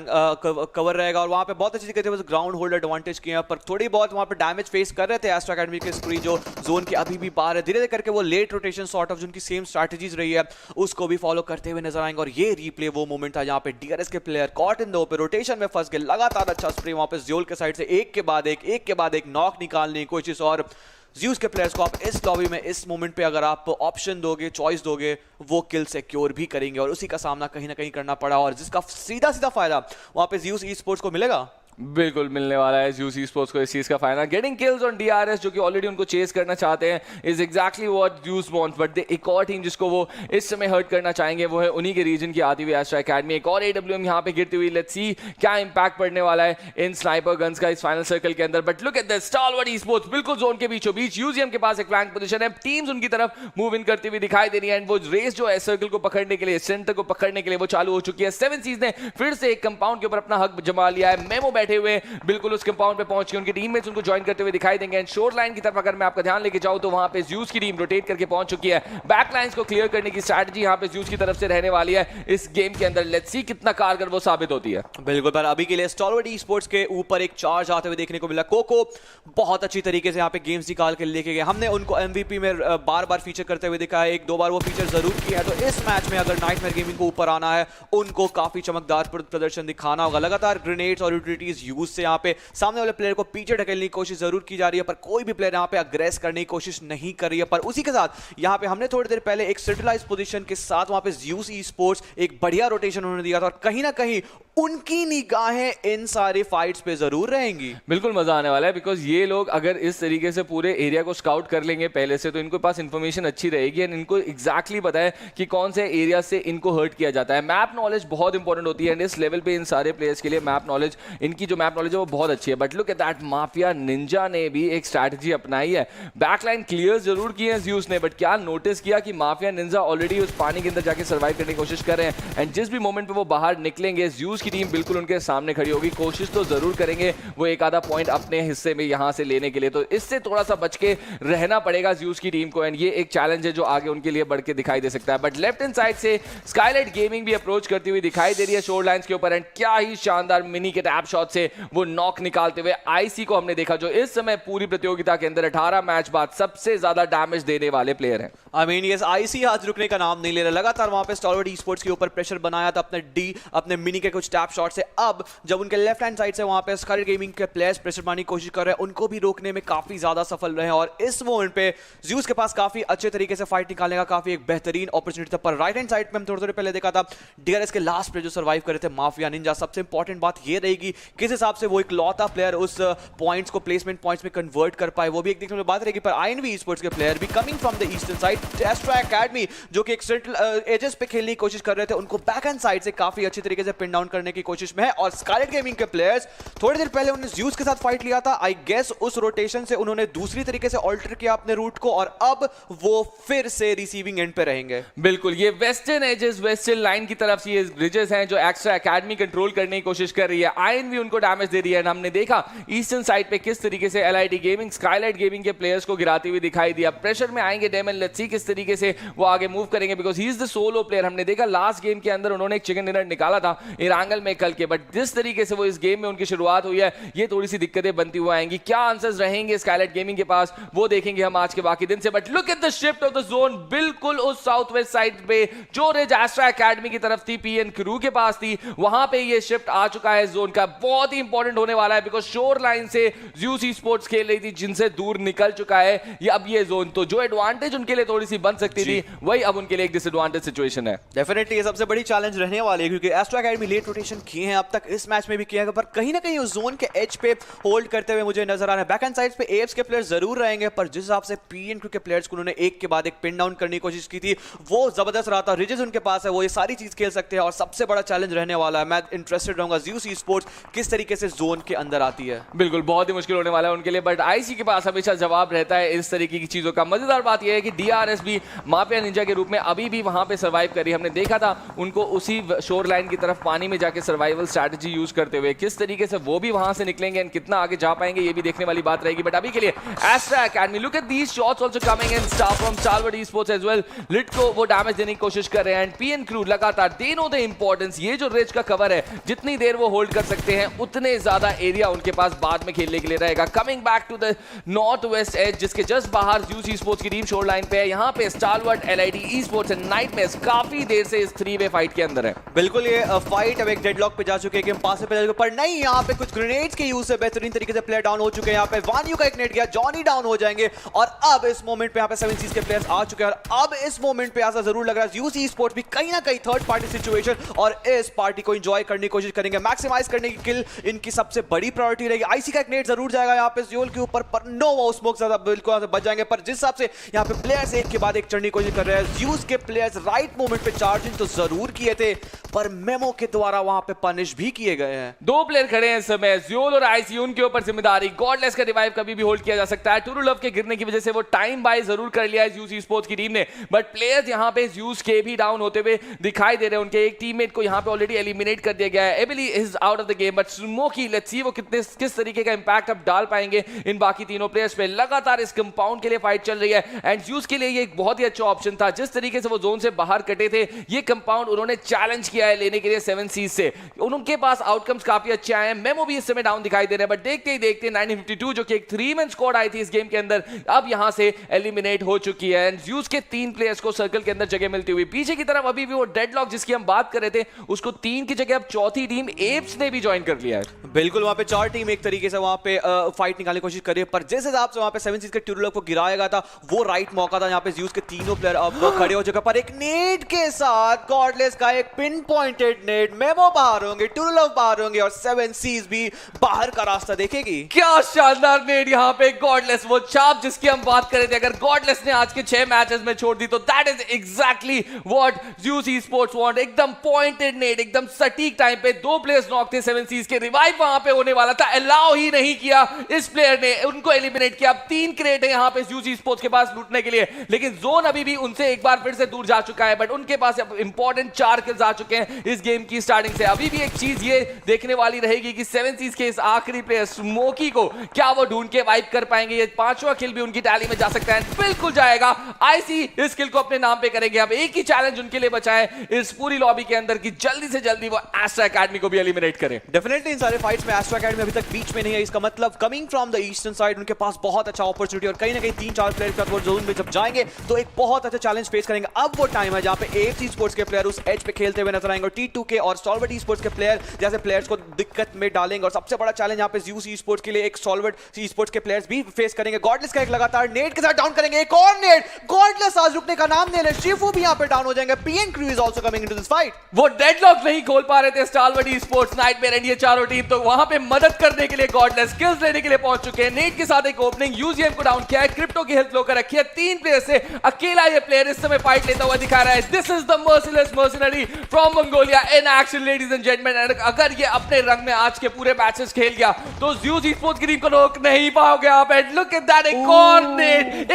कवर रहेगा और वहां पे बहुत अच्छी तरीके से ग्राउंड होल्ड एडवांटेज किया, पर थोड़ी बहुत वहां पे डैमेज फेस कर रहे थे एस्ट्रा एकेडमी के स्क्री जो जोन के अभी भी बाहर है। धीरे धीरे करके वो लेट रोटेशन सॉर्ट ऑफ जिनकी सेम स्ट्रैटेजीज रही है उसको भी फॉलो करते हुए नजर आएंगे और ये रीप्ले वो मोमेंट था जहां पे डीआरएस के प्लेयर कॉट इन दो पे रोटेशन में फंस गए, लगातार अच्छा स्प्रे वहां पे ज़्यूल के साइड से एक के बाद एक नॉक निकालने की कोशिश और ज़्यूस के प्लेयर्स को आप इस लॉबी में इस मोमेंट पे अगर आप ऑप्शन दोगे, चॉइस दोगे, वो किल सिक्योर भी करेंगे और उसी का सामना कहीं ना कहीं करना पड़ा और जिसका सीधा फायदा वहां पे ज़्यूस ई स्पोर्ट्स को मिलेगा। बिल्कुल मिलने वाला है ज़्यूस ई स्पोर्ट्स को इस चीज का फायदा। गेटिंग किल्स ऑन डीआरएस जो कि ऑलरेडी उनको चेस करना चाहते हैं is exactly what Zeus wants, but एक और टीम जिसको वो इस समय हर्ट करना चाहेंगे वो है उन्हीं के रीजन की आती हुई एस्ट्रा एकेडमी। एक और AWM यहाँ पे गिरती हुई, लेट्स सी क्या इंपैक्ट पड़ने वाला है इन स्नाइपर गन्स का इस फाइनल सर्कल के अंदर। But look at the Stalwart e sports, बिल्कुल जोन के बीचों बीच, यूजीएम के पास एक फ्लैंक पोजीशन है, टीम्स उनकी तरफ मूव इन करती हुई दिखाई दे रही है एंड वो रेस जो है सर्कल को पकड़ने के लिए, सेंटर को पकड़ने के लिए वो चालू हो चुकी है। 7 सीज ने फिर से एक कंपाउंड के ऊपर अपना हक जमा लिया है, मेमो बैठे हुए बिल्कुल उस कंपाउंड पे पहुंच के उनके टीममेट्स उनको ज्वाइन करते हुए दिखाई देंगे एंड शोर लाइन की तरफ अगर मैं आपका ध्यान लेके जाऊं तो वहां पे ज़्यूस की टीम रोटेट करके पहुंच चुकी है। बैक लाइंस को क्लियर करने की स्ट्रैटेजी यहां पे ज़्यूस की तरफ से रहने वाली है इस गेम के अंदर। लेट्स सी कितना कारगर वो साबित होती है। बिल्कुल, पर अभी के लिए स्टालवर्ड ई स्पोर्ट्स के ऊपर एक चार्ज आते हुए देखने को मिला। कोको बहुत अच्छी तरीके से यहाँ पे गेम्स निकाल के लेके गए, हमने उनको MVP में बार बार फीचर करते हुए दिखा है, 1-2 बार वो फीचर जरूर किया है, तो इस मैच में अगर नाइटमेयर गेमिंग को ऊपर आना है उनको काफी चमकदार प्रदर्शन दिखाना होगा। लगातार ग्रेनेड्स और यूटिलिटीज यूज से यहाँ पे सामने वाले प्लेयर को पीछे ढकेलने की कोशिश जरूर की जा रही है, पर कोई भी प्लेयर यहाँ पे अग्रेस करने की कोशिश नहीं कर रही है। पर उसी के साथ यहाँ पे हमने थोड़ी देर पहले एक सेंट्रलाइज पोजीशन के साथ वहां पे ज़्यूस ई स्पोर्ट्स एक बढ़िया रोटेशन उन्होंने दिया था और कहीं ना कहीं उनकी निगाहें इन सारी फाइट्स पे जरूर रहेंगी। बिल्कुल मजा आने वाला है बिकॉज ये लोग अगर इस तरीके से पूरे एरिया को स्काउट कर लेंगे पहले से तो इनके पास इंफॉर्मेशन अच्छी रहेगी एंड इनको एग्जैक्टली पता है कि कौन से एरिया से इनको हर्ट किया जाता है। मैप नॉलेज बहुत इंपॉर्टेंट होती है एंड इस लेवल पे इन सारे प्लेयर्स के लिए मैप नॉलेज, इनकी जो मैप नॉलेज है वो बहुत अच्छी है। But look at that, mafia Ninja ने भी एक स्ट्रैटेजी अपनाई है, बैकलाइन क्लियर जरूर की है ज़्यूस ने, बट क्या नोटिस किया कि माफिया निंजा ऑलरेडी उस पानी के अंदर जाके सर्वाइव करने की कोशिश कर रहे हैं एंड जिस भी मोमेंट पे वो बाहर निकलेंगे ज़्यूस ज़्यूस की टीम बिल्कुल उनके सामने खड़ी होगी, कोशिश तो ज़रूर करेंगे वो एक आधा पॉइंट अपने हिस्से में यहाँ से लेने के लिए, तो इससे थोड़ा सा बच के रहना पड़ेगा ज़्यूस की टीम को, एंड ये एक चैलेंज है जो आगे उनके लिए बढ़ के दिखाई दे सकता है। बट लेफ्ट हैंड साइड से स्काईलाइट गेमिंग भी अप्रोच करती हुई दिखाई दे रही है शोर लाइन्स के ऊपर, एंड क्या ही शानदार मिनी के टैप शॉट से वो नॉक निकालते हुए आईसी को हमने देखा, जो इस समय पूरी प्रतियोगिता के अंदर 18 मैच बाद सबसे ज्यादा डैमेज देने वाले प्लेयर हैं। आई मीन यस, आईसी आज रुकने का नाम नहीं ले रहा, लगातार वहां पे स्टारवर्ड ई-स्पोर्ट्स के ऊपर प्रेशर बनाया था अपने मिनी के कुछ टैप शॉट से। अब जब उनके लेफ्ट हैंड साइड से वहां पे स्काईलाइट गेमिंग के प्लेयर्स प्रेशर बनाने की कोशिश कर रहे हैं, उनको भी रोकने में काफी ज्यादा सफल रहे, और इस मोमेंट पे ज़्यूस के पास काफी अच्छे तरीके से फाइट निकालने का काफी एक बेहतरीन अपॉर्चुनिटी था। पर राइट हैंड साइड पे हम थोड़ी पहले देखा था डीआरएस के लास्ट प्लेयर जो सर्वाइव कर रहे थे माफिया निंजा। सबसे इंपॉर्टेंट बात ये रहेगी किस हिसाब से वो एक लौता प्लेयर उस पॉइंट्स को प्लेसमेंट पॉइंट्स में कन्वर्ट कर पाए, वो भी एक देखने में बात रहेगी। पर आईएनवी ई-स्पोर्ट्स के प्लेयर भी coming from the eastern side, Astra Academy जो कि एक सेंट्रल एजेस पे खेलने की कोशिश कर रहे थे, उनको बैक हैंड साइड से काफी अच्छे तरीके से पिन डाउन करने की कोशिश में है। और स्काईलाइट गेमिंग के प्लेयर्स थोड़ी देर पहले उन्होंने ज़्यूस के साथ फाइट लिया था, आई गेस उस रोटेशन से उन्होंने दूसरी तरीके से ऑल्टर किया अपने रूट को, और अब वो फिर से रिसीविंग एंड पे रहेंगे। बिल्कुल, ये वेस्टर्न एजेस वेस्टर्न लाइन की तरफ से ये रिजेस हैं जो एक्स्ट्रा एकेडमी कंट्रोल करने की कोशिश कर रही है, आईएनवी उनको डैमेज दे रही है। हमने देखा ईस्टर्न साइड पे किस तरीके से एलआईडी गेमिंग स्काईलाइट गेमिंग के प्लेयर्स को गिराते हुए दिखाई दिया। प्रेशर में आएंगे डेमन, लेट्स सी किस तरीके से वो आगे मूव करेंगे, because he is the solo player. हमने देखा लास्ट गेम के अंदर उन्होंने एक चिकन डिनर निकाला था इरांगल में कल के, बट जिस तरीके से वो इस गेम में उनकी शुरुआत हुई है, ये थोड़ी सी दिक्कतें बनती हुई आएंगी। क्या आंसर्स रहेंगे स्काईलाइट गेमिंग के पास, वो देखेंगे हम आज के बाकी दिन से। But look at the shift of the zone, बिल्कुल उस साउथ वेस्ट साइड पे जो रेज एस्ट्रा एकेडमी की तरफ थी, पीएन क्रू के पास थी, वहां पे ये शिफ्ट आ चुका है जोन का। बहुत ही इंपॉर्टेंट होने वाला है, बिकॉज शोर लाइन से ज़्यूस ई-स्पोर्ट्स खेल रही थी, जिनसे दूर निकल चुका है ये अब ये जोन, तो जो एडवांटेज उनके लिए थोड़ी सी बन सकती थी, वही अब उनके लिए एक डिसएडवांटेज सिचुएशन है। डेफिनेटली ये सबसे बड़ी चैलेंज रहने वाली है, क्योंकि एस्ट्रा एकेडमी लेट रोटेशन किए हैं अब तक, इस मैच में भी किया है, पर कहीं ना कहीं उस जोन के एज पे होल्ड करते हुए मुझे नजर आ रहा है। बैक हैंड साइड पे एएफ्स के प्लेयर्स जरूर रहेंगे, पर जिस हिसाब से पीएन क्रू के प्लेयर्स को उन्होंने एक के बाद एक पिन डाउन करने की कोशिश की थी, वो जबरदस्त रहा था। रिजेस उनके पास है, वो ये सारी चीज खेल सकते हैं, और सबसे बड़ा चैलेंज रहने वाला है। मैं इंटरेस्टेड रहूंगा ज़्यूस ई-स्पोर्ट्स किस तरीके से जोन के अंदर आती है। बिल्कुल, बहुत ही मुश्किल होने वाला है उनके लिए, बट आईसी के पास हमेशा जवाब रहता है इस तरीके की चीजों का। मजेदार बात यह है कि डीआरएस भी माफिया निंजा के रूप में अभी भी वहां पे सर्वाइव करी। हमने देखा था उनको उसी शोर लाइन की तरफ पानी में जाके सर्वाइवल स्ट्रैटेजी यूज करते हुए, किस तरीके से वो भी वहां से निकलेंगे एंड कितना आगे जा पाएंगे, ये भी देखने वाली बात रहेगी। बट अभी के लिए Astra academy, look at these shots also coming in star from Stalwart esports as well. Lit को वो डैमेज देने की कोशिश कर रहे हैं, एंड पीएन क्रू लगातार दे नो द इंपॉर्टेंस, ये जो रिज का कवर है जितनी देर वो होल्ड कर सकते हैं उतने ज्यादा एरिया उनके पास बाद में खेलने के लिए रहेगा। Coming back to the north west edge, जिसके जस्ट बाहर ज़्यूस ई-स्पोर्ट्स की टीम शोर लाइन पे है, यहाँ पे Stalwart LID esports and Nightmares काफी देर से इस 3-वे फाइट के अंदर है। बिल्कुल, ये फाइट अब एक डेडलॉक पे जा चुके हैं कि हम पास पे, पर नहीं, यहाँ पे कुछ ग्रेनेड्स के यूज से बेहतरीन तरीके से प्लेयर डाउन हो चुके हैं। यहाँ पे वान्यू का एक नेट गया, जॉनी डाउन हो जाएंगे, और अब इस मोमेंट पे यहाँ पे 7C's के प्लेयर्स आ चुके हैं, और अब इस मोमेंट पे ऐसा जरूर लग रहा है ज़्यूस ई-स्पोर्ट्स भी कहीं ना कहीं थर्ड पार्टी सिचुएशन और इस पार्टी को एंजॉय करने की कोशिश करेंगे। मैक्सिमाइज करने की किल इनकी सबसे बड़ी प्रायोरिटी रहेगी। आईसी का एक नेट जरूर जाएगा यहाँ पे ज़्यूल के ऊपर, पर नो वो स्मोक ज्यादा बिल्कुल बच जाएंगे। पर जिस हिसाब से यहाँ पे प्लेयर्स एक के बाद एक चढ़ने की कोशिश कर रहे हैं, ज़्यूस के प्लेयर्स राइट मोमेंट पे चार्जिंग तो जरूर किए थे, पर मेमो के द्वारा वहां पे पनिश भी किए गए हैं। दो प्लेयर खड़े हैं इस समय, ज़्यूल और आईसी, उनके ऊपर जिम्मेदारी। गॉडलेस का रिवाइव कभी भी होल्ड किया जा सकता है, टुरुलव के गिरने की वजह से वो टाइम बाय जरूर कर लिया है ज़्यूस ई-स्पोर्ट्स की टीम ने, बट प्लेयर्स यहाँ पे ज़्यूस के भी डाउन होते हुए दिखाई दे रहे हैं। उनके एक टीममेट को यहाँ पे ऑलरेडी एलिमिनेट कर दिया गया है, Abily is out of the game, but Smoky, let's see वो किस तरीके का इंपैक्ट अब डाल पाएंगे इन बाकी तीनों प्लेयर्स पे। लगातार इस कंपाउंड के लिए फाइट चल रही है, एंड ज़्यूस के लिए ये एक बहुत ही अच्छा ऑप्शन था। जिस तरीके से वो जोन से बाहर कटे थे, ये कंपाउंड उन्होंने चैलेंज किया है लेने के लिए 7C's से, उनके पास आउटकम्स काफी अच्छे आए हैं। मेमो भी इस समय डाउन दिखाई दे रहे हैं, बट देखते ही देखते 952 जो कि एक 3-man स्क्वाड आई थी इस गेम के अंदर, अब यहां से एलिमिनेट हो चुकी है, एंड ज़्यूस के 3 प्लेयर्स को सर्कल के अंदर जगह मिलती हुई। पीछे की तरफ अभी भी वो डेडलॉक जिसकी हम बात कर रहे थे, उसको 3 की जगह अब चौथी टीम एप्स ने भी ज्वाइन कर लिया है। बिल्कुल, वहां पे 4 टीम एक तरीके से वहां पे फाइट निकालने की कोशिश कर रही है, पर जिस हिसाब से वहां पे 7C's के टुरुलव को गिराया गया था, वो राइट मौका था। यहाँ पे ज़्यूस के तीनों प्लेयर अब खड़े हो चुके, पर एक नेट के साथ गॉडलेस का एक पिन पॉइंटेड नेट, मेमो बाहर होंगे, टुरुलव बाहर होंगे, और 7C's भी बाहर का रास्ता देखेगी। क्या शानदार नेट यहाँ पे गॉडलेस, वो चाप जिसकी हम बात कर रहे थे, अगर गॉडलेस ने आज के 6 मैचेस में छोड़ दी तो that is exactly what Zeus esports want. एकदम पॉइंटेड नेट, एकदम सटीक टाइम पे 2 प्लेयर्स नॉक थे 7C's के, रिवाइव वहां पे होने वाला था, अलाउ ही नहीं किया इस प्लेयर ने, उनको एलिमिनेट किया। अब 3 क्रेट है यहाँ पे ज़्यूस ई-स्पोर्ट्स के पास लूटने के लिए, लेकिन जोन अभी भी उनसे एक बार फिर से दूर जा चुका है, बट उनके पास इंपॉर्टेंट 4 किल्स आ चुके हैं इस गेम की स्टार्टिंग से। अभी भी एक चीज ये देखने वाली रहेगी कि 7 सीज के इस आखिरी प्लेयर स्मोकी को क्या वो ढूंढ के वाइप कर पाएंगे। ये 5वां किल भी उनकी टैली में जा सकता है, बिल्कुल जाएगा। आईसी इस किल को अपने नाम पे करेंगे। अब एक ही चैलेंज उनके लिए बचा है इस पूरी लॉबी के अंदर कि जल्दी से जल्दी वो एस्ट्रा एकेडमी को भी एलिमिनेट करें। डेफिनेटली इन सारे फाइट्स में एस्ट्रा एकेडमी अभी तक बीच में नहीं है। इसका मतलब coming from the eastern side उनके पास बहुत अच्छा अपॉर्चुनिटी, और कहीं ना कहीं 3-4 प्लेयर के साथ वो जोन में जब जाएंगे तो एक बहुत अच्छा चैलेंज फेस करेंगे। अब वो टाइम है जहां पे AFC स्पोर्ट्स के प्लेयर उस एज पे खेलते हुए नजर आएंगे, और T2K और सॉल्वेट स्पोर्ट्स के प्लेयर जैसे प्लेयर्स को दिक्कत में डालेंगे। और सबसे बड़ा चैलेंज यहां पे ज़्यूस स्पोर्ट्स के लिए एक सॉल्वेट स्पोर्ट्स के प्लेयर्स भी फेस करेंगे। गॉडलेस का एक लगातार नेट के साथ डाउन करेंगे, एक और नेट। गॉडलेस आज रुकने का नाम नहीं ले, शिफू भी यहां पे डाउन हो जाएंगे। PN crew is also coming into this fight. वो डेडलॉक नहीं खोल पा रहे थे स्टालवर्ड स्पोर्ट्स, नाइटमेयर एंड ये चारों टीम, तो वहां पे मदद करने के लिए गॉडलेस किल्स लेने के लिए पहुंच चुके हैं। नेट के साथ एक ओपनिंग, यूजीएम को डाउन किया है, क्रिप्टो की हेल्थ लो कर रखी है। 3 प्लेयर से अकेला ये प्लेयर इस समय फाइट लेता हुआ दिखा रहा है। This is the merciless mercenary from Mongolia in action ladies and gentleman. अगर ये अपने रंग में आज के पूरे मैचेस खेल गया तो ज़्यूस स्पोर्ट्स की टीम को रोक नहीं पाओगे आप। एंड लुक एट दैट, एक और नेट,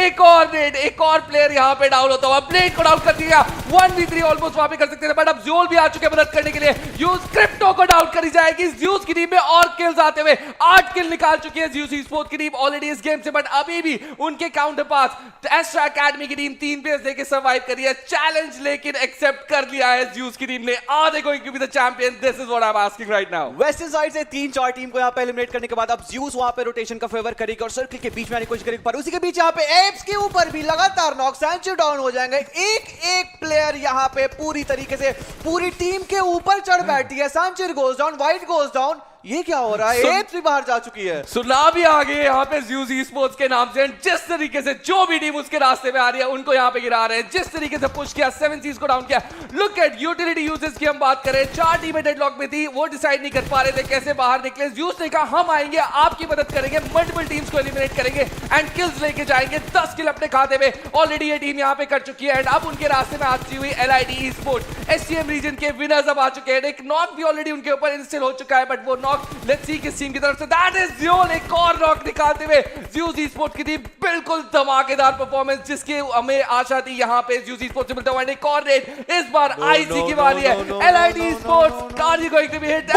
एक और प्लेयर यहां पे डाउन होता हुआ। ब्लेड को डाउन कर दिया, 1v3 ऑलमोस्ट वहां पे कर सकते थे, बट अब ज़्योल भी आ चुके मदद करने के लिए। यूज क्रिप्टो को डाउन करी जाएगी। ज़्यूस की टीम में और किल्स आते हुए 8 किल निकाल चुकी है ज़्यूस स्पोर्ट्स की टीम ऑलरेडी इस गेम से, बट अभी भी उनके काउंटर पार्ट एस्ट्रा एकेडमी की टीम 3 प्लेयर्स लेके सर्वाइव करी है। चैलेंज लेकिन एक्सेप्ट कर लिया है ज़्यूस की टीम ने। Are they going to be the champion? This is what I am asking right now. Western side से 3-4 टीम को यहां पे एलिमिनेट करने के बाद अब ज़्यूस वहां पे रोटेशन का फेवर करेगी और सर्कल के बीच में आने की कोशिश करेगी, पर उसी के बीच यहां पे एप्स के ऊपर भी लगातार नॉक, सैंचो डाउन हो जाएंगे। एक प्लेयर यहां पे पूरी तरीके से पूरी टीम के ऊपर चढ़ बैठी है। Sancho goes down, white goes down. ये क्या हो रहा है? एप्स भी बाहर जा चुकी है। सुना भी आ गए यहाँ पे ज़्यूस स्पोर्ट्स के नाम से। जिस तरीके से जो भी टीम उसके रास्ते में आ रही है उनको यहाँ पे गिरा रहे हैं। जिस तरीके से पुश किया, 7 सीज को डाउन किया। लुक एट यूटिलिटी यूजेस की हम बात करें, 4 टीमें डेडलॉक में थी, वो डिसाइड नहीं कर पा रहे थे कैसे बाहर निकले। ज़्यूस ने कहा हम आएंगे, आपकी मदद करेंगे, मल्टीपल टीम्स को एलिमिनेट करेंगे एंड किल्स लेके जाएंगे। 10 किल अपने खाते में ऑलरेडी ये टीम यहाँ पे कर चुकी है। एंड अब उनके रास्ते में आती हुई LID स्पोर्ट्स SCM रीजन के विनर्स अब आ चुके हैं। एक नॉक भी ऑलरेडी उनके ऊपर इंस्टॉल हो चुका है, बट वो नॉक लेट्स सी टीम की तरफ से दैट इज ज़्योल। एक और नॉक निकालते हुए ज़्यूस स्पोर्ट्स की टीम, बिल्कुल धमाकेदार परफॉर्मेंस जिसकी हमें आशा थी यहाँ पे ज़्यूस स्पोर्ट्स से मिलता हुआ। एक और रेड इस बार आईसी की बारी है। LID sports are you going to be hit?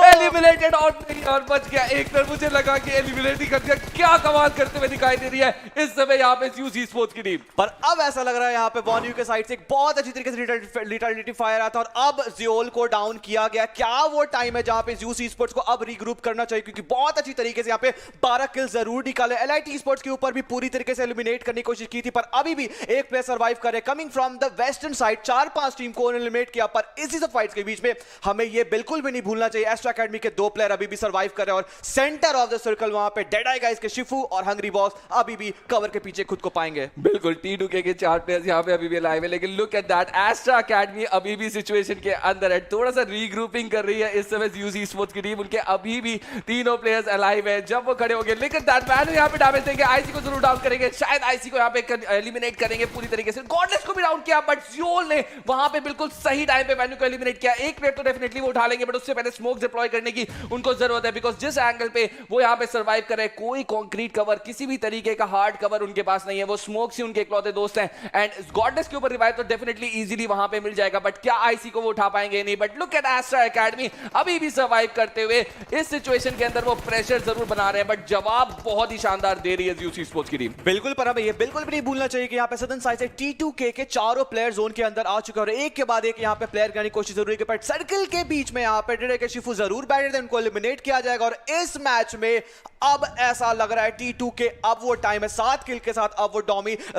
Eliminated और बच गया। एक तरफ मुझे लगा कि एलिमिनेट ही कर दिया। क्या कमाल करते हुए दिखाई दे रही है इस समय यहाँ पे ज़्यूस स्पोर्ट्स की टीम। पर अब ऐसा लग रहा है यहाँ पे वॉन्यू के साइड से एक बहुत अच्छी तरीके से लिटरलिटी फायर आता है और अब ज़्योल को डाउन किया गया। क्या वो टाइम है जहाँ पे ज़्यूस स्पोर्ट्स को अब रीग्रुप करना चाहिए, क्योंकि बहुत अच्छी तरीके से यहाँ पे 12 किल जरूर निकाले। LIT स्पोर्ट्स के ऊपर भी पूरी तरीके से एलिमिनेट करने की कोशिश की थी, पर अभी भी एक प्लेयर सर्वाइव करे। Coming from the western side 4-5 team को एलिमिनेट किया, पर इसी सब फाइट्स के बीच में हमें ये बिल्कुल भी नहीं भूलना चाहिए एस्ट्रा एकेडमी के 2 प्लेयर अभी भी सर्वाइव कर रहे हैं और सेंटर ऑफ द सर्कल वहां पे डेड आई गाइस के शिफू और हंग्री बॉस अभी भी कवर के पीछे खुद को पाएंगे। बिल्कुल T2K के 4 प्लेयर्स यहाँ पे अभी भी लाइव है, लेकिन look at that, Astra Academy अभी भी सिचुएशन के अंदर है। थोड़ा सा रीग्रुपिंग कर रही है इस समय ज़्यूस स्पोर्ट्स की टीम। उनके अभी भी तीनों प्लेयर्स अलाइव है जब वो खड़े होंगे, लेकिन दैट मैन यहाँ पे डैमेज देंगे। आईसी को जरूर डाउन करेंगे, शायद आईसी को यहाँ पे एलिमिनेट करेंगे पूरी तरीके से। गॉडलेस को भी डाउन किया, बट ज़्योल ने वहां पे बिल्कुल सही टाइम पे वैन्यू को एलिमिनेट किया। एक प्लेयर तो डेफिनेटली वो उठा लेंगे, बट उससे पहले स्मोक डिप्लॉय करने की उनको जरूरत है, बिकॉज जिस एंगल पे वो यहाँ पे सर्वाइव कर रहे हैं, कोई कॉन्क्रीट कवर, किसी भी तरीके का हार्ड कवर उनके पास नहीं है। वो स्मोक से उनके इकलौते दोस्त हैं एंड गॉडलेस के ऊपर रिवाइव तो डेफिनेटली इजीली वहां पे मिल जाएगा, बट क्या आईसी को वो उठा पाएंगे? नहीं। But look at Astra Academy अभी भी सर्वाइव करते हुए इस सिचुएशन के अंदर वो प्रेशर जरूर बना रहे हैं, बट जवाब बहुत ही शानदार दे रही है ज़्यूस स्पोर्ट्स की टीम। बिल्कुल, पर हमें ये बिल्कुल भी नहीं भूलना चाहिए कि यहाँ पे सदन साइड से T2K के चारों प्लेयर जोन के अंदर आ चुके हैं और एक के बाद एक यहाँ पे प्लेयर करने की कोशिश जरूरी है, बट सर्कल के बीच में यहाँ पे डेड के शिफू जरूर बैठे थे, उनको एलिमिनेट किया जाएगा। और इस मैच में अब ऐसा लग रहा है T2K अब वो टाइम है 7 किल के साथ अब वो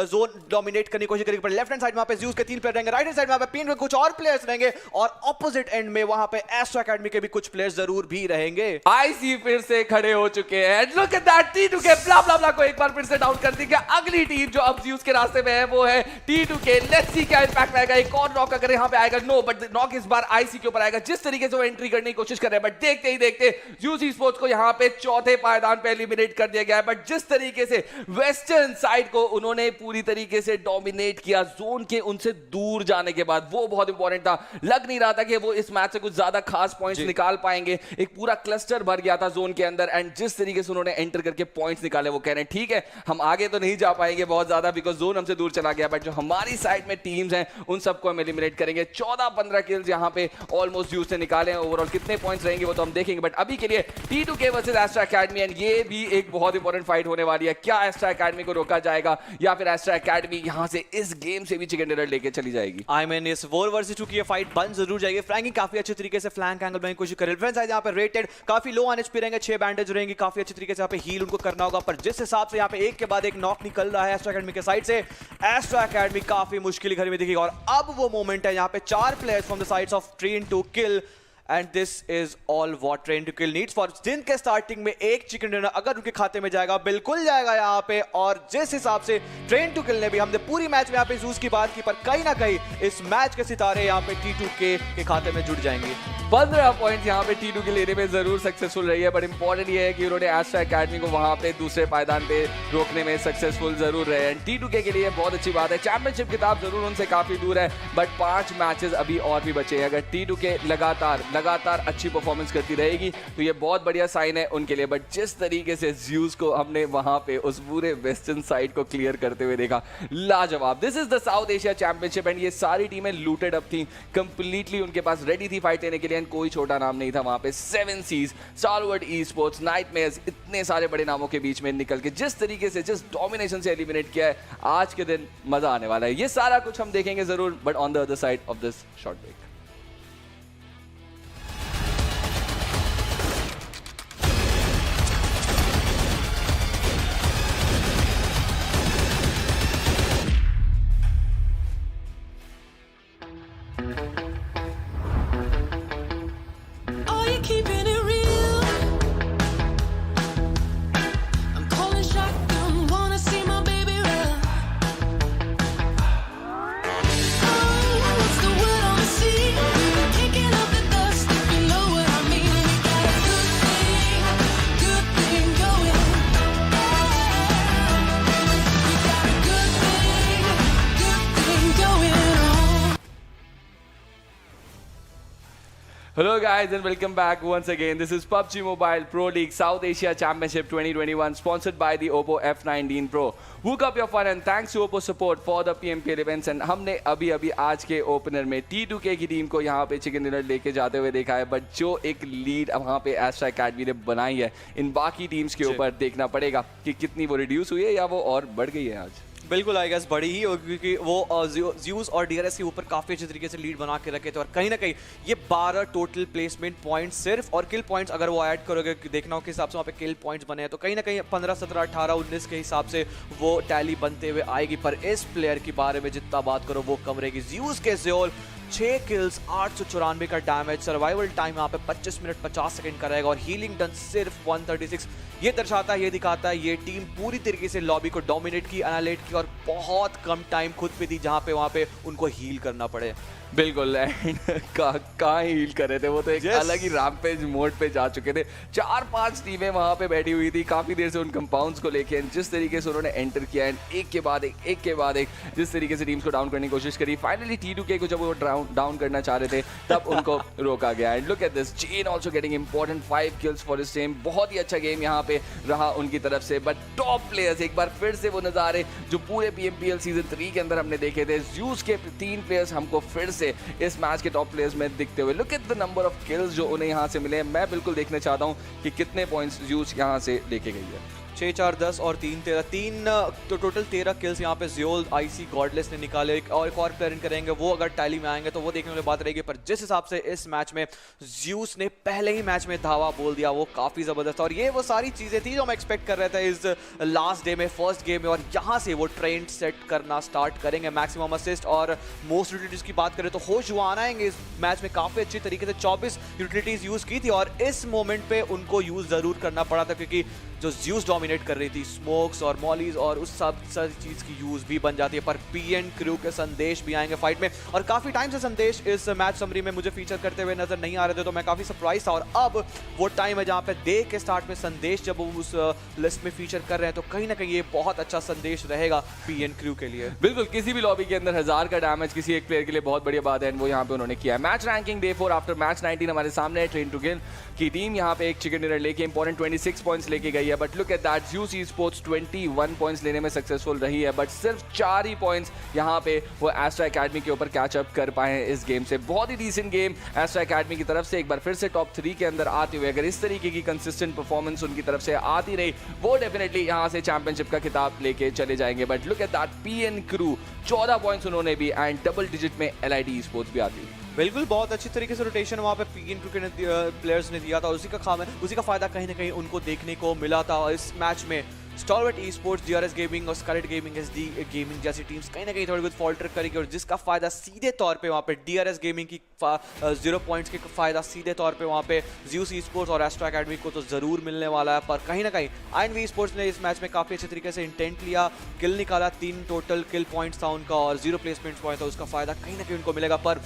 जोन डोमिनेट करने की कोशिश करेगी। पर लेफ्ट हैंड साइड में पे ज़्यूस के 3 प्लेयर रहेंगे, राइट हैंड साइड में पे PN के कुछ और प्लेयर्स रहेंगे और ऑपोजिट एंड में वहां पे एस्ट्रा एकेडमी के भी कुछ प्लेयर्स जरूर भी रहेंगे। आईसी फिर से खड़े हो चुके हैं। लुक एट दैट, T2K ब्ला ब्ला ब्ला को एक बार फिर से डाउन कर दी। क्या अगली टीम जो अब ज़्यूस के रास्ते में है वो है T2K। लेट्स सी क्या इंपैक्ट आएगा। एक और नॉक अगर यहां पे आएगा, नो, बट नॉक इस बार आईसी के ऊपर आएगा। जिस तरीके से वो एंट्री करने की कोशिश कर रहे हैं, बट देखते ही देखते ज़्यूस स्पोर्ट्स को यहां पे चौथे पायदान मैदान पे एलिमिनेट कर दिया गया है, बट जिस तरीके से वेस्टर्न साइड को उन्होंने पूरी तरीके से डोमिनेट किया जोन के उनसे दूर जाने के बाद, वो बहुत इंपॉर्टेंट था। लग नहीं रहा था कि वो इस मैच से कुछ ज्यादा खास पॉइंट्स निकाल पाएंगे। एक पूरा क्लस्टर भर गया था जोन के अंदर, एंड जिस तरीके से उन्होंने एंटर करके पॉइंट्स निकाले, वो कह रहे हैं ठीक है हम आगे तो नहीं जा पाएंगे बहुत ज्यादा बिकॉज जोन हमसे दूर चला गया, बट जो हमारी साइड में टीम्स हैं उन सबको हम एलिमिनेट करेंगे। 14-15 किल्स यहाँ पे ऑलमोस्ट यूज से निकाले हैं। ओवरऑल कितने पॉइंट्स रहेंगे वो तो हम देखेंगे, बट अभी के लिए T2K versus extra academy, and ये भी एक बहुत इंपॉर्टेंट फाइट होने वाली है। क्या एस्ट्रा एकेडमी को रोका जाएगा या फिर एस्ट्रा एकेडमी यहाँ से इस गेम से भी चिकन डिनर लेके चली जाएगी? आई मीन इस 4 वर्सेस 2 की ये फाइट बन जरूर जाएगी। फ्रैंकिंग काफी अच्छे तरीके से फ्लैंक एंगल में कोशिश करे। फ्रेंड्स यहाँ पे रेटेड काफी लो ऑन एचपी रहेंगे, 6 बैंडेज रहेंगी, काफी अच्छे तरीके से यहाँ पे हील उनको करना होगा। पर जिस हिसाब से यहाँ पे एक के बाद एक नॉक निकल रहा है एस्ट्रा एकेडमी के साइड से, एस्ट्रा एकेडमी काफी मुश्किल घर में दिखेगी। और अब वो मोमेंट है यहाँ पे 4 players from the sides of train to kill, and this is all what train to kill needs for. जिनके स्टार्टिंग में एक चिकन डिनर अगर उनके खाते में जाएगा, बिल्कुल जाएगा यहाँ पे। और जिस हिसाब से ट्रेन टू किल ने भी, हमने पूरी मैच में यहाँ पे यूज की बात की, पर कहीं ना कहीं इस मैच के सितारे यहाँ पे T2K के खाते में जुड़ जाएंगे। 15 पॉइंट यहाँ पे T2 के लेने में जरूर सक्सेसफुल रही है, बट इंपॉर्टेंट ये है कि उन्होंने एस्ट्रा एकेडमी को वहां पे दूसरे पायदान पे रोकने में सक्सेसफुल जरूर रहे हैं। T2K के लिए बहुत अच्छी बात है। चैंपियनशिप किताब जरूर उनसे काफी दूर है, बट 5 मैचेस अभी और भी बचे हैं। अगर T2K लगातार अच्छी परफॉर्मेंस करती रहेगी तो ये बहुत बढ़िया साइन है उनके लिए। बट जिस तरीके से ज़्यूस को हमने वहां पे उस पूरे वेस्टर्न साइड को क्लियर करते हुए देखा, लाजवाब। This is the South Asia championship, and ये सारी टीमें लूटेड अप थी, कंप्लीटली उनके पास रेडी थी फाइट लेने के लिए। कोई छोटा नाम नहीं था वहां पे। 7 सीज, स्टारवर्ड ई स्पोर्ट्स, नाइटमेयर्स, इतने सारे बड़े नामों के बीच में निकल के जिस तरीके से, जिस डोमिनेशन से एलिमिनेट किया है, आज के दिन मजा आने वाला है। ये सारा कुछ हम देखेंगे जरूर, but on the other side of this short break. Hello guys and welcome back once again. This is PUBG Mobile Pro League South Asia Championship 2021 sponsored by the Oppo F19 Pro. Hook up your fun and thanks to Oppo support for the PMPL events. And हमने अभी आज के opener में T2K की team को यहाँ पे chicken dinner लेके जाते हुए देखा है, बट जो एक लीड वहाँ पे एस्ट्रा एकेडमी ने बनाई है, इन बाकी टीम्स के ऊपर देखना पड़ेगा कि कितनी वो रिड्यूस हुई है या वो और बढ़ गई है आज। बिल्कुल आई गेस बड़ी ही होगी, क्योंकि वो ज़्यूस और डीआरएस के ऊपर काफ़ी अच्छे तरीके से लीड बना के रखे थे। और कहीं ना कहीं ये 12 टोटल प्लेसमेंट पॉइंट्स सिर्फ, और किल पॉइंट्स अगर वो ऐड करोगे, देखना हो किस हिसाब से वहाँ पे किल पॉइंट्स बने हैं, तो कहीं ना कहीं 15, 17, 18, 19 के हिसाब से वो टैली बनते हुए आएगी। पर इस प्लेयर के बारे में जितना बात करो वो कम रहेगी। ज़्यूस के ज़ोल 6 किल्स, 894 का डैमेज, सर्वाइवल टाइम यहाँ पे 25 मिनट 50 सेकंड का रहेगा, और हीलिंग डन सिर्फ 136। ये दर्शाता है, ये दिखाता है ये टीम पूरी तरीके से लॉबी को डोमिनेट की, एनालाइट की, और बहुत कम टाइम खुद पे दी जहाँ पे वहाँ पे उनको हील करना पड़े। बिल्कुल, एंड कहाँ हील कर रहे थे, वो तो एक अलग ही रैम्पेज मोड पे जा चुके थे। 4-5 टीमें वहाँ पे बैठी हुई थी काफ़ी देर से उन कंपाउंड्स को लेके, जिस तरीके से उन्होंने एंटर किया एंड एक के बाद एक जिस तरीके से टीम्स को डाउन करने की कोशिश करी। फाइनली T2K को जब वो डाउन करना चाह रहे थे तब उनको रोका गया। And look at this, chain also getting important 5 kills for his team. बहुत ही अच्छा गेम यहाँ पे रहा उनकी तरफ से, बट टॉप प्लेयर्स एक बार फिर से वो नज़ारे जो पूरे PMPL सीजन 3 के अंदर हमने देखे थे। ज़्यूस के 3 प्लेयर्स हमको फिर से इस मैच के टॉप प्लेयर्स में दिखते हुए। Look at the number of kills जो उन्हें यहाँ से मिले हैं। मैं बिल्कुल देखना चाहता हूँ कि कितने पॉइंट्स ज़्यूस यहाँ से लेके गई है। 6, 4, 10 और 3, 13 तो टोटल 13 किल्स यहाँ पे ज़ियोल, आईसी, गॉडलेस ने निकाले। एक और प्लेयर करेंगे, वो अगर टैली में आएंगे तो वो देखने वाली बात रहेगी। पर जिस हिसाब से इस मैच में ज़्यूस ने पहले ही मैच में धावा बोल दिया, वो काफ़ी ज़बरदस्त था। और ये वो सारी चीज़ें थी जो हम एक्सपेक्ट कर रहे थे इस लास्ट डे में, फर्स्ट गेम में। और यहाँ से वो ट्रेंड सेट करना स्टार्ट करेंगे। मैक्सिमम असिस्ट और मोस्ट यूटिलिटीज़ की बात करें तो होशुआन आएंगे इस मैच में। काफ़ी अच्छी तरीके से 24 यूटिलिटीज़ यूज़ की थी, और इस मोमेंट पर उनको यूज़ ज़रूर करना पड़ा था, क्योंकि जो ज्यूस डोमिनेट कर रही थी, स्मोक्स और मॉलीज और उस सब सारी चीज़ की यूज़ भी बन जाती है। पर पीएन क्रू के संदेश भी आएंगे फाइट में, और काफ़ी टाइम से संदेश इस मैच समरी में मुझे फीचर करते हुए नजर नहीं आ रहे थे, तो मैं काफ़ी सरप्राइज था। और अब वो टाइम है जहाँ पे डे के स्टार्ट में संदेश जब वो उस लिस्ट में फीचर कर रहे हैं, तो कहीं ना कहीं ये बहुत अच्छा संदेश रहेगा पीएन क्रू के लिए। बिल्कुल, किसी भी लॉबी के अंदर 1000 का डैमेज किसी एक प्लेयर के लिए बहुत बढ़िया बात है, वो यहाँ पे उन्होंने किया है। Match ranking day 4 after match 19 हमारे सामने है। ट्रेन टू किल की टीम यहाँ पे एक चिकन डिनर लेके इंपॉर्टेंट 26 पॉइंट्स लेके गई है, but look at that, Zeus esports 21 points लेने में सक्सेसफुल रही है, बट सिर्फ 4 ही पॉइंट्स यहाँ पे वो एस्ट्रा एकेडमी के ऊपर कैच अप कर पाए हैं इस गेम से। बहुत ही डिसेंट गेम एस्ट्रा एकेडमी की तरफ से, एक बार फिर से टॉप 3 के अंदर आते हुए अगर इस तरीके की कंसिस्टेंट परफॉर्मेंस उनकी तरफ से आती रही, वो डेफिनेटली यहाँ से चैंपियनशिप का खिताब लेके चले जाएंगे। But look at that, PN crew 14 points उन्होंने भी, एंड डबल डिजिट में एलआईडी ई-स्पोर्ट्स भी आती है। बिल्कुल, बहुत अच्छी तरीके से रोटेशन वहाँ पे पीएन क्रू के प्लेयर्स ने दिया था, उसी का फायदा कहीं ना कहीं उनको देखने को मिला था। और इस मैच में स्टॉलवर्ट ई-स्पोर्ट्स, डीआरएस गेमिंग और स्कारलेट गेमिंग, एसडी गेमिंग जैसी टीम्स कहीं ना कहीं थोड़ी बहुत फॉल्टर करेगी, और जिसका फायदा सीधे तौर पे वहाँ पे डीआरएस गेमिंग की 0 पॉइंट्स के फायदा सीधे तौर पे वहाँ पे ज़्यूस ई-स्पोर्ट्स और एस्ट्रा एकेडमी को तो ज़रूर मिलने वाला है। पर कहीं ना कहीं आईएनवी ई-स्पोर्ट्स ने इस मैच में काफ़ी अच्छे तरीके से इंटेंट लिया, किल निकाला, 3 टोटल किल पॉइंट्स था उनका और 0 प्लेसमेंट्स पॉइंट था, उसका फायदा कहीं ना कहीं उनको मिलेगा। पर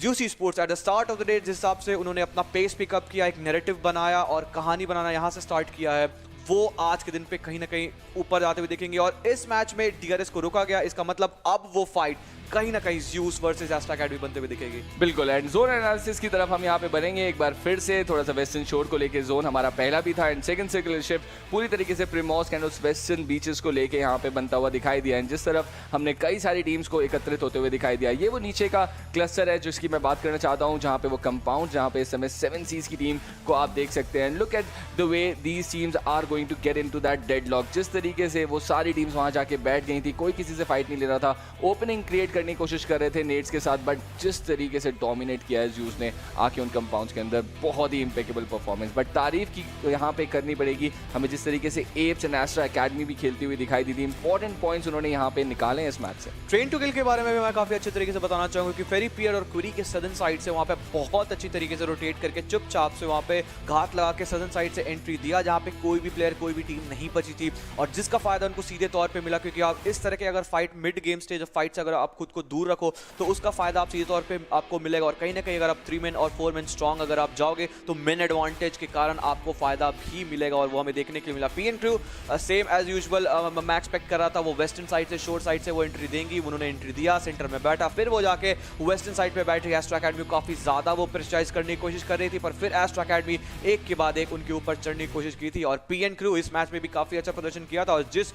Zeus esports eight the start of the day जिस हिसाब से उन्होंने अपना पेस पिकअप किया, एक नैरेटिव बनाया और कहानी बनाना यहाँ से स्टार्ट किया है, वो आज के दिन पे कहीं ना कहीं ऊपर जाते हुए देखेंगे। और इस मैच में डीआरएस को रोका गया, इसका मतलब अब वो फाइट कहीं ना कहीं ज़्यूस वर्सेस एस्ट्रा एकेडमी बनते हुए दिखेगी। बिल्कुल, एंड जोन एनालिसिस की तरफ हम यहाँ पे बढ़ेंगे एक बार फिर से। थोड़ा सा वेस्टर्न शोर को लेके जोन हमारा पहला भी था, एंड सेकंड सर्कुलर शिफ्ट पूरी तरीके से प्रिमॉस्क एंड उस वेस्टर्न बीचेस को लेके यहाँ पे बनता हुआ दिखाई दिया। एंड जिस तरफ हमने कई सारी टीम्स को एकत्रित होते हुए दिखाई दिया, ये वो नीचे का क्लस्टर है जिसकी मैं बात करना चाहता हूँ, जहाँ पे वो कंपाउंड, जहाँ पे इस समय 7 सीज की टीम को आप देख सकते हैं। Look at the way these teams are going to get into that deadlock. जिस तरीके से वो सारी टीम्स वहाँ जाके बैठ गई थी, कोई किसी से फाइट नहीं ले रहा था, ओपनिंग क्रिएट करने की कोशिश कर रहे थे नेट्स के साथ, बट जिस तरीके से डोमिनेट किया है ज़्यूस ने आके उन कंपाउंड्स के अंदर, बहुत ही इंपेकेबल परफॉर्मेंस। बट तारीफ की यहाँ पे करनी पड़ेगी हमें, जिस तरीके से एप्स एंड एस्ट्रा एकेडमी भी खेलती हुई दिखाई दी थी। इंपॉर्टेंट पॉइंट्स उन्होंने यहाँ पे निकाले हैं इस मैच से। ट्रेन टू किल के बारे में भी मैं काफी अच्छे तरीके से बताना चाहूंगा कि फेरी पियर और क्वेरी के सदन साइड से वहाँ पे बहुत अच्छी तरीके से रोटेट करके चुपचाप से वहाँ पे घात लगा के सदन साइड से एंट्री दिया, जहाँ पे कोई भी प्लेयर, कोई भी टीम नहीं बची थी, और जिसका फायदा उनको सीधे तौर पे मिला। क्योंकि आप इस तरह के अगर fight mid game stage of fight से अगर आप खुद को दूर रखो तो उसका फायदा आप सीधे तौर पे आपको मिलेगा। और कहीं ना कहीं अगर आप 3 मैन और 4 मैन स्ट्रांग अगर आप जाओगे तो मेन एडवांटेज के कारण आपको फायदा भी मिलेगा, और वो हमें देखने के लिए मिला। PN crew same as usual, मैं एक्सपेक्ट कर रहा था वो वेस्टर्न साइड से, शोर साइड से वो एंट्री देंगी, उन्होंने एंट्री दिया, सेंटर में बैठा, फिर वो जाके वेस्टर्न साइड पे बैठी। एस्ट्रा एकेडमी को काफी ज्यादा वो प्रेशराइज करने की कोशिश कर रही थी, पर फिर एस्ट्रा एकेडमी एक के बाद एक उनके ऊपर चढ़ने की कोशिश की थी। और पीएन क्रू इस मैच में भी काफी अच्छा प्रदर्शन किया था, और जिस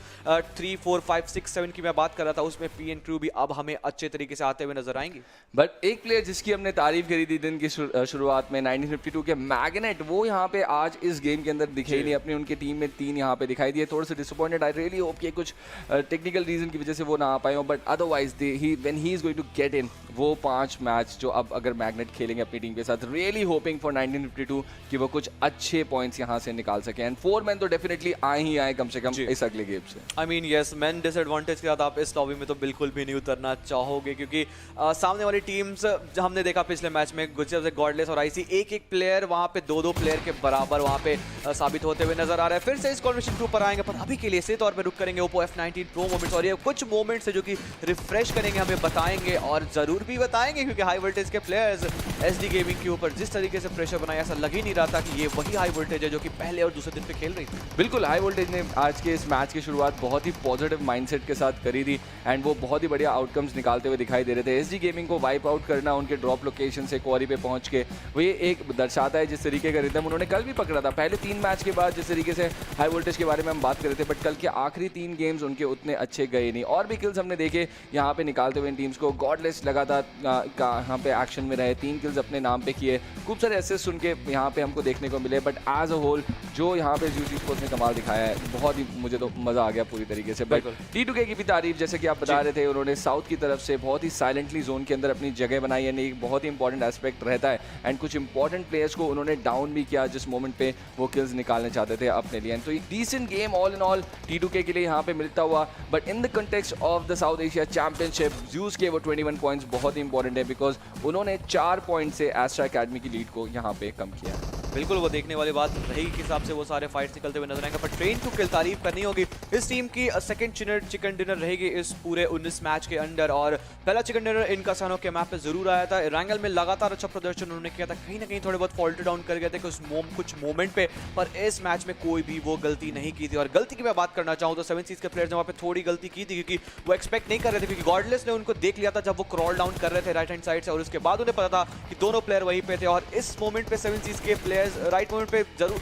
3, 4, 5, 6, 7 की मैं बात कर रहा था उसमें पीएन क्रू भी अब हमें अच्छे तरीके से आते हुए नजर आएंगे। बट एक प्लेयर जिसकी हमने तारीफ करी थी दिन की शुरुआत में, 1952 के मैग्नेट, वो यहाँ पे आज इस गेम के अंदर दिखे ही नहीं। अपनी उनकी टीम में 3 यहाँ पे दिखाई दिए, थोड़े से डिसअपॉइंटेड। आई रियली होप कि कुछ टेक्निकल रीजन की वजह से वो ना आ पाए हो, but otherwise when he is going to get in वो 5 मैच जो अब अगर मैग्नेट खेलेंगे अपनी टीम के साथ, रियली होपिंग फॉर 1952 कि वो कुछ अच्छे पॉइंट्स यहाँ से निकाल सके। एंड 4 मैन तो डेफिनेटली आए ही आए कम से कम इस अगले गेम से। आई मीन यस, मैन डिसएडवांटेज के साथ आप इस लॉबी में तो बिल्कुल भी नहीं उतरना चाहोगे, क्योंकि सामने वाली टीम्स हमने देखा पिछले मैच में गुजरात से गॉडलेस और आईसी, एक प्लेयर वहाँ पे 2 प्लेयर के बराबर वहाँ पे साबित होते हुए नजर आ रहा है। फिर से इस कॉन्वर्सेशन के ऊपर आएंगे, पर अभी के लिए इसी तौर पे रुक करेंगे ओप्पो F19 प्रो मोमेंट्स, और ये कुछ मोमेंट्स है जो कि रिफ्रेश करेंगे, हमें बताएंगे और जरूर भी बताएंगे, क्योंकि हाई वोल्टेज के प्लेयर्स एसडी गेमिंग के ऊपर जिस तरीके से प्रेशर बनाया, ऐसा लग ही नहीं रहा था कि ये वही हाई वोल्टेज है जो कि पहले और दूसरे दिन पे खेल रही थी। बिल्कुल, हाई वोल्टेज ने आज के इस मैच की शुरुआत बहुत ही पॉजिटिव माइंडसेट के साथ करी थी, एंड वो बहुत ही बढ़िया आउटकम्स निकालते हुए दिखाई दे रहे थे। एसडी गेमिंग को वाइप आउट करना उनके ड्रॉप लोकेशन से क्वारी पे पहुंच के, वो ये एक दर्शाता है जिस तरीके का रिदम उन्होंने कल भी पकड़ा था। पहले 3 मैच के बाद जिस तरीके से हाई वोल्टेज के बारे में हम बात कर रहे थे, बट कल के आखिरी 3 गेम्स उनके उतने अच्छे गए नहीं। और भी किल्स हमने देखे यहाँ पे निकालते हुए इन टीम्स को। गॉडलेस लगातार यहाँ पे एक्शन में रहे, 3 किल्स अपने नाम पे किए, खूब सारे असिस्ट उनके यहाँ पे हमको देखने को मिले। बट एज अ होल जो यहाँ पे ज़्यूस ई-स्पोर्ट्स ने कमाल दिखाया है, बहुत ही मुझे तो मजा आ गया पूरी तरीके से। बट T2K की भी तारीफ, जैसे कि आप बता रहे थे, उन्होंने साउथ की तरफ से बहुत ही साइलेंटली जोन के अंदर अपनी जगह बनाई, यानी एक बहुत ही इंपॉर्टेंट एस्पेक्ट रहता है। एंड कुछ इंपॉर्टेंट प्लेयर्स को उन्होंने डाउन भी किया जिस मोमेंट पे वो किल्स निकालने चाहते थे अपने लिए। तो एक decent game all in all T2K के लिए यहाँ पे मिलता हुआ। But in the context of the South Asia championship, Zeus के वो 21 पॉइंट्स बहुत ही इंपॉर्टेंट है, बिकॉज उन्होंने 4 पॉइंट से एस्ट्रा एकेडमी की लीड को यहाँ पे कम किया। बिल्कुल वो देखने वाली बात रहेगी के हिसाब से वो सारे फाइट्स निकलते हुए नजर आएंगे। पर ट्रेन टू किल तारीफ करनी होगी इस टीम की। सेकंड चिकन डिनर रहेगी इस पूरे 19 मैच के अंदर और पहला चिकन डिनर इनका सानो के मैप पे जरूर आया था। रैंगल में लगातार अच्छा प्रदर्शन उन्होंने किया था, कहीं ना कहीं थोड़े बहुत फॉल्टर डाउन कर गए थे कुछ मोमेंट पे, पर इस मैच में कोई भी वो गलती नहीं की थी। और गलती की मैं बात करना चाहूँ तो 7 सीज के प्लेयर्स ने वहाँ पे थोड़ी गलती की थी क्योंकि वो एक्सपेक्ट नहीं कर रहे थे, क्योंकि गॉडलेस ने उनको देख लिया था जब वो क्रॉल डाउन कर रहे थे राइट हैंड साइड से, और उसके बाद उन्हें पता था कि दोनों प्लेयर वहीं पे थे। और इस मोमेंट पे 7 सीज के प्लेयर्स राइट मोमेंट पे जरूर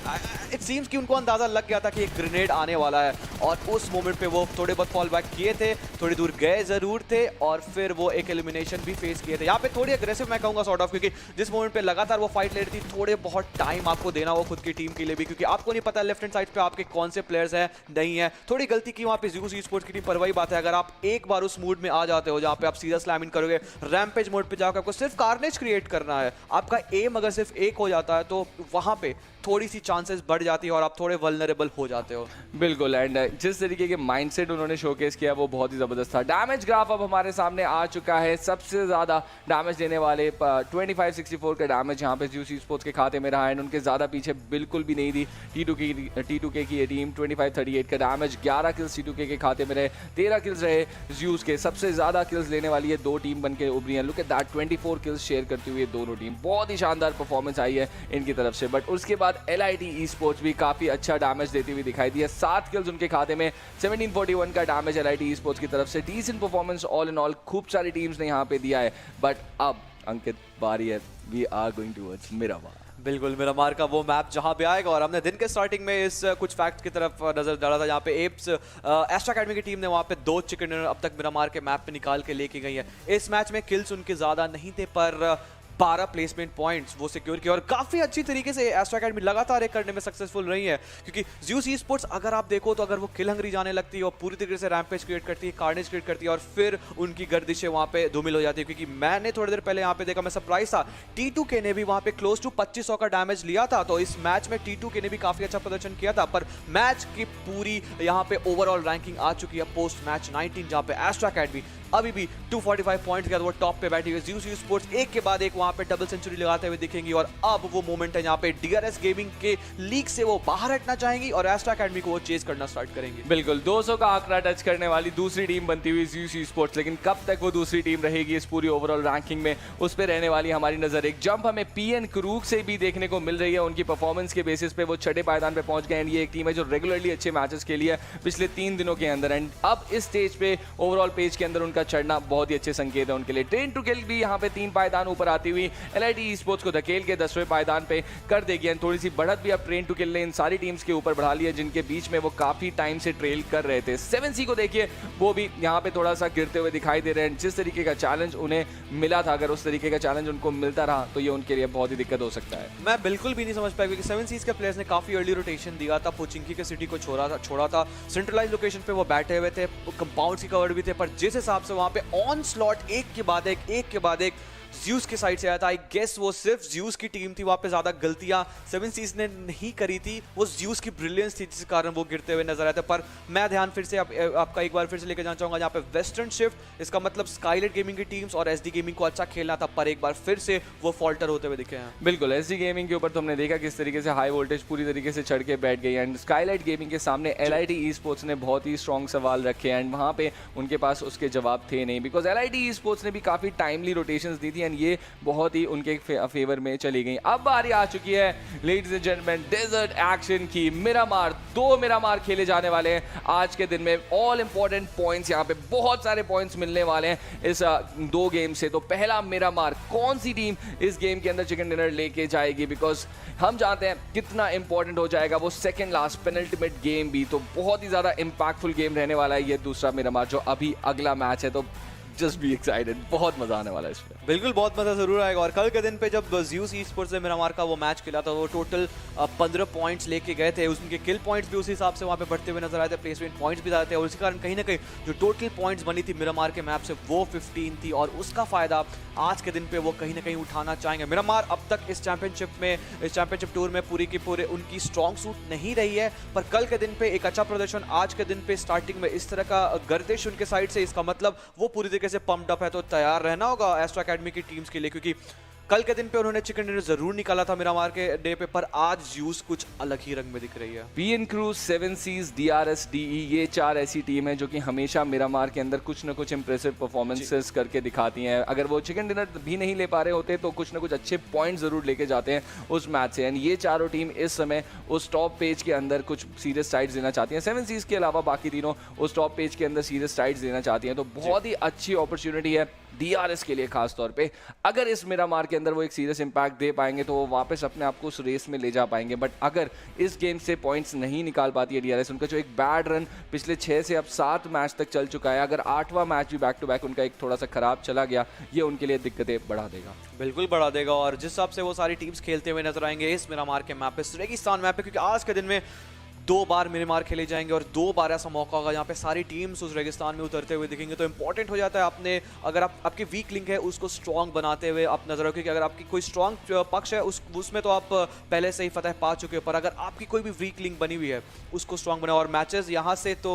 इट सीम्स कि उनको अंदाजा लग गया था कि एक ग्रेनेड आने वाला है, और उस मोमेंट पे वो थोड़े बहुत फॉल बैक किए थे, थोड़ी दूर गए जरूर थे, और फिर वो एक एलिमिनेशन भी फेस किए थे। यहाँ पे थोड़ी अग्रेसिव मैं कहूंगा सॉर्ट ऑफ, क्योंकि जिस मोमेंट पे लगातार वो फाइट ले रही थी थोड़े बहुत टाइम आपको देना हो खुद की टीम के लिए भी, क्योंकि आपको नहीं पता लेफ्ट हैंड साइड पे आपके कौन से प्लेयर्स हैं नहीं है। थोड़ी गलती की वहाँ पे ज़्यूस ई-स्पोर्ट्स की टीम, पर वही बात है अगर आप एक बार उस मूड में आ जाते हो जहाँ पे आप सीधा स्लैम इन करोगे, रैम्पेज मोड पे जाकर आपको सिर्फ कार्नेज क्रिएट करना है, आपका एम अगर सिर्फ एक हो जाता है तो वहाँ पे थोड़ी सी चांसेस बढ़ जाती है और आप थोड़े वल्नरेबल हो जाते हो। बिल्कुल, एंड जिस तरीके के माइंडसेट उन्होंने शोकेस किया वो बहुत ही ज़बरदस्त था। डैमेज ग्राफ अब हमारे सामने आ चुका है, सबसे ज़्यादा डैमेज देने वाले 2564 का डैमेज यहाँ पे ज़्यूस ई-स्पोर्ट्स के खाते में रहा है, उनके ज़्यादा पीछे बिल्कुल भी नहीं थी T2K की ये टीम। 2538 का डैमेज, 11 किल्स T2K के खाते में रहे, 13 किल्स रहे ज़्यूस के। सबसे ज़्यादा किल्स लेने वाली ये दो टीम बन के उभरी हैं। Look at that, 24 kills share करती हुई दोनों टीम, बहुत ही शानदार परफॉर्मेंस आई है इनकी तरफ से। बट उसके बाद LIT ई-स्पोर्ट्स भी काफ़ी अच्छा डैमेज देती हुई दिखाई दी है, 7 किल्स उनके खाते में, 1741 का डैमेज LIT ई-स्पोर्ट्स की तरफ से। Decent performance all in all, खूब सारी टीम्स ने यहाँ पे दिया है। बट अब अंकित बारी है, we are going towards Miramar. बिल्कुल, मिरामार का वो मैप जहां पे आएगा, और हमने दिन के स्टार्टिंग में इस कुछ फैक्ट्स की तरफ नजर डाला था जहां पे एप्स एस्ट्रा अकेडमी की टीम ने वहां पे 2 चिकन डिनर अब तक मिरामार के मैप पे निकाल के लेके गई है। इस मैच में किल्स उनके ज्यादा नहीं थे, पर 12 प्लेसमेंट पॉइंट्स वो सिक्योर किए, और काफ़ी अच्छी तरीके से एस्ट्रा अकेडमी लगातार एक करने में सक्सेसफुल रही है। क्योंकि ज़्यूस ई-स्पोर्ट्स अगर आप देखो तो अगर वो किल हंगरी जाने लगती है और पूरी तरीके से रैम्पेज क्रिएट करती है, कार्नेज क्रिएट करती है, और फिर उनकी गर्दिशें वहाँ पे धूमिल हो जाती है। क्योंकि मैंने थोड़ी देर पहले यहाँ पे देखा, मैं सरप्राइज था, T2K ने भी वहाँ पे क्लोज टू 2500 का डैमेज लिया था। तो इस मैच में T2K ने भी काफ़ी अच्छा प्रदर्शन किया था, पर मैच की पूरी यहाँ पे ओवरऑल रैंकिंग आ चुकी है पोस्ट मैच 19, जहाँ पे एस्ट्रा अकेडमी अभी भी 245 पॉइंट्स के बाद वो टॉप पे बैठी हुई है। ज़्यूस ई-स्पोर्ट्स एक के बाद एक वहां पे डबल सेंचुरी लगाते हुए दिखेंगी, और अब वो मोमेंट है जहां पे DRS गेमिंग के लीग से वो बाहर हटना चाहेंगी और एस्ट्रा अकेडमी को वो चेज करना स्टार्ट करेंगी। बिल्कुल, 200 का आंकड़ा टच करने वाली दूसरी टीम बनती हुई ज़्यूस ई-स्पोर्ट्स, लेकिन कब तक वो दूसरी टीम रहेगी इस पूरी ओवरऑल रैंकिंग में, उस पर रहने वाली हमारी नजर। एक जंप हमें PN क्रूक से भी देखने को मिल रही है, उनकी परफॉर्मेंस के बेसिस पे वो छठे पायदान पे पहुंच गए। एंड ये एक टीम है जो रेगुलरली अच्छे मैचेस के लिए पिछले 3 दिनों के अंदर, एंड अब इस स्टेज पे ओवरऑल पेज के अंदर उनका चढ़ना बहुत ही अच्छे संकेत है उनके लिए। ट्रेन टू किल भी यहाँ पे 3 पायदान ऊपर आती हुई LIT ई-स्पोर्ट्स को धकेल के 10वें पायदान पे कर देगी। एंड थोड़ी सी बढ़त भी अब ट्रेन टू किल ने इन सारी टीम्स के ऊपर बढ़ा ली है, जिनके बीच में वो काफी टाइम से ट्रेल कर रहे थे। 7C को देखिए, वो भी यहाँ पे थोड़ा सा गिरते हुए दिखाई दे रहे हैं। जिस तरीके का चैलेंज उन्हें मिला था, अगर उस तरीके का चैलेंज उनको मिलता रहा तो ये उनके लिए बहुत ही दिक्कत हो सकता है। मैं बिल्कुल भी नहीं समझ पाया, क्योंकि 7C's के प्लेयर्स ने काफी अर्ली रोटेशन दिया था, पोचिंकी के सिटी को छोड़ा था, सेंट्रलाइज लोकेशन पे वो बैठे हुए थे, कंपाउंड्स की कवर्ड भी थे, पर जिस हिसाब से वहां पे ऑन स्लॉट एक के बाद एक ज़्यूस की साइड से आया था, आई गेस वो सिर्फ ज़्यूस की टीम थी, वहाँ पे ज़्यादा गलतियाँ 7C's ने नहीं करी थी, वो ज़्यूस की ब्रिलियंस थी जिस कारण वो गिरते हुए नजर आए थे। पर मैं ध्यान फिर से आपका एक बार फिर से लेकर जाना चाहूँगा, जहाँ पे वेस्टर्न शिफ्ट, इसका मतलब स्काईलाइट गेमिंग की टीम्स और SD गेमिंग को अच्छा खेलना था, पर एक बार फिर से वो फॉल्टर होते हुए दिखे हैं। बिल्कुल, SD गेमिंग के ऊपर तो हमने देखा किस तरीके से हाई वोल्टेज पूरी तरीके से चढ़ के बैठ गई, एंड स्काईलाइट गेमिंग के सामने LIT ई-स्पोर्ट्स ने बहुत ही स्ट्रॉन्ग सवाल रखे, एंड वहाँ पे उनके पास उसके जवाब थे नहीं, बिकॉज LIT ई-स्पोर्ट्स ने भी काफ़ी टाइमली रोटेशंस दी थी, एंड ये बहुत ही उनके फेवर में चली गई। अब बारी आ चुकी है ladies and gentleman desert action की। मिरामार, 2 मिरामार खेले जाने वाले हैं आज के दिन में। ऑल इंपॉर्टेंट पॉइंट्स, यहाँ पे बहुत सारे पॉइंट्स मिलने वाले हैं इस 2 गेम से। तो पहला मिरामार, कौन सी टीम इस गेम के अंदर चिकन डिनर लेके जाएगी, बिकॉज हम जानते हैं कितना इंपॉर्टेंट हो जाएगा वो सेकेंड लास्ट पेनल्टीमेट गेम भी। तो बहुत ही ज्यादा इंपैक्टफुल गेम रहने वाला है ये दूसरा मिरामार, जो अभी अगला मैच है। तो जस्ट बी एक्साइटेड, बहुत मजा आने वाला है इसमें। बिल्कुल, बहुत मजा जरूर आएगा। और कल के दिन पे जब ज़्यूस ई-स्पोर्ट्स ने मिरामार का वो मैच खेला था, वो टोटल 15 पॉइंट्स लेके गए थे, उनके किल पॉइंट्स भी उसी हिसाब से वहाँ पे बढ़ते हुए नजर आए थे, प्लेसमेंट पॉइंट्स भी ज़्यादा थे, और इसी कारण कहीं ना कहीं जो टोटल पॉइंट्स बनी थी मिरामार के मैप से वो 15 थी, और उसका फायदा आज के दिन पे वो कहीं ना कहीं उठाना चाहेंगे। मिरामार अब तक इस चैंपियनशिप टूर में पूरी की पूरे उनकी स्ट्रॉन्ग सूट नहीं रही है, पर कल के दिन पे एक अच्छा प्रदर्शन, आज के दिन पे स्टार्टिंग में इस तरह का गर्दिश उनके साइड से, इसका मतलब वो पूरी तरीके से पम्प्ड अप है। तो तैयार रहना होगा एस्ट्रा अकेडमी की टीम्स के लिए, क्योंकि कल के दिन पे उन्होंने चिकन डिनर जरूर निकाला था मिरामार के डे पे, पर आज ज्यूस कुछ अलग ही रंग में दिख रही है। PN Crew, 7 Seas, DRS, DE, ये 4 ऐसी टीम है जो कि हमेशा मिरामार के अंदर कुछ ना कुछ इंप्रेसिव परफॉर्मेंसेस करके दिखाती हैं। अगर वो चिकन डिनर भी नहीं ले पा रहे होते तो कुछ ना कुछ अच्छे पॉइंट जरूर लेके जाते हैं उस मैच से। एंड ये चारों टीम इस समय उस टॉप पेज के अंदर कुछ सीरियस साइड्स देना चाहती हैं। 7 Seas के अलावा बाकी तीनों उस टॉप पेज के अंदर सीरियस साइड्स देना चाहती हैं, तो बहुत ही अच्छी अपॉर्चुनिटी है DRS के लिए खास तौर पे। अगर इस मिरामार के अंदर वो एक सीरियस इंपैक्ट दे पाएंगे तो वो वापस अपने आप को उस रेस में ले जा पाएंगे। बट अगर इस गेम से पॉइंट्स नहीं निकाल पाती है DRS, उनका जो एक बैड रन पिछले 6 से अब 7 मैच तक चल चुका है, अगर 8वां मैच भी बैक टू बैक उनका एक थोड़ा सा खराब चला गया, ये उनके लिए दिक्कतें बढ़ा देगा। बिल्कुल बढ़ा देगा। और जिस हिसाब से वो सारी टीम्स खेलते हुए नजर आएंगे इस मिरामार के मैप पे, रेगिस्तान मैप पे, क्योंकि आज के दिन में 2 बार मिरामार खेले जाएंगे और 2 बार ऐसा मौका होगा जहाँ पे सारी टीम्स उस रेगिस्तान में उतरते हुए दिखेंगे। तो इंपॉर्टेंट हो जाता है आपने, अगर आपकी वीक लिंक है उसको स्ट्रॉन्ग बनाते हुए आप नजर रखो, क्योंकि अगर आपकी कोई स्ट्रॉन्ग पक्ष है उसमें तो आप पहले से ही फतह पा चुके हो, पर अगर आपकी कोई भी वीक लिंक बनी हुई है उसको स्ट्रॉन्ग बनाओ। और मैचेस यहाँ से तो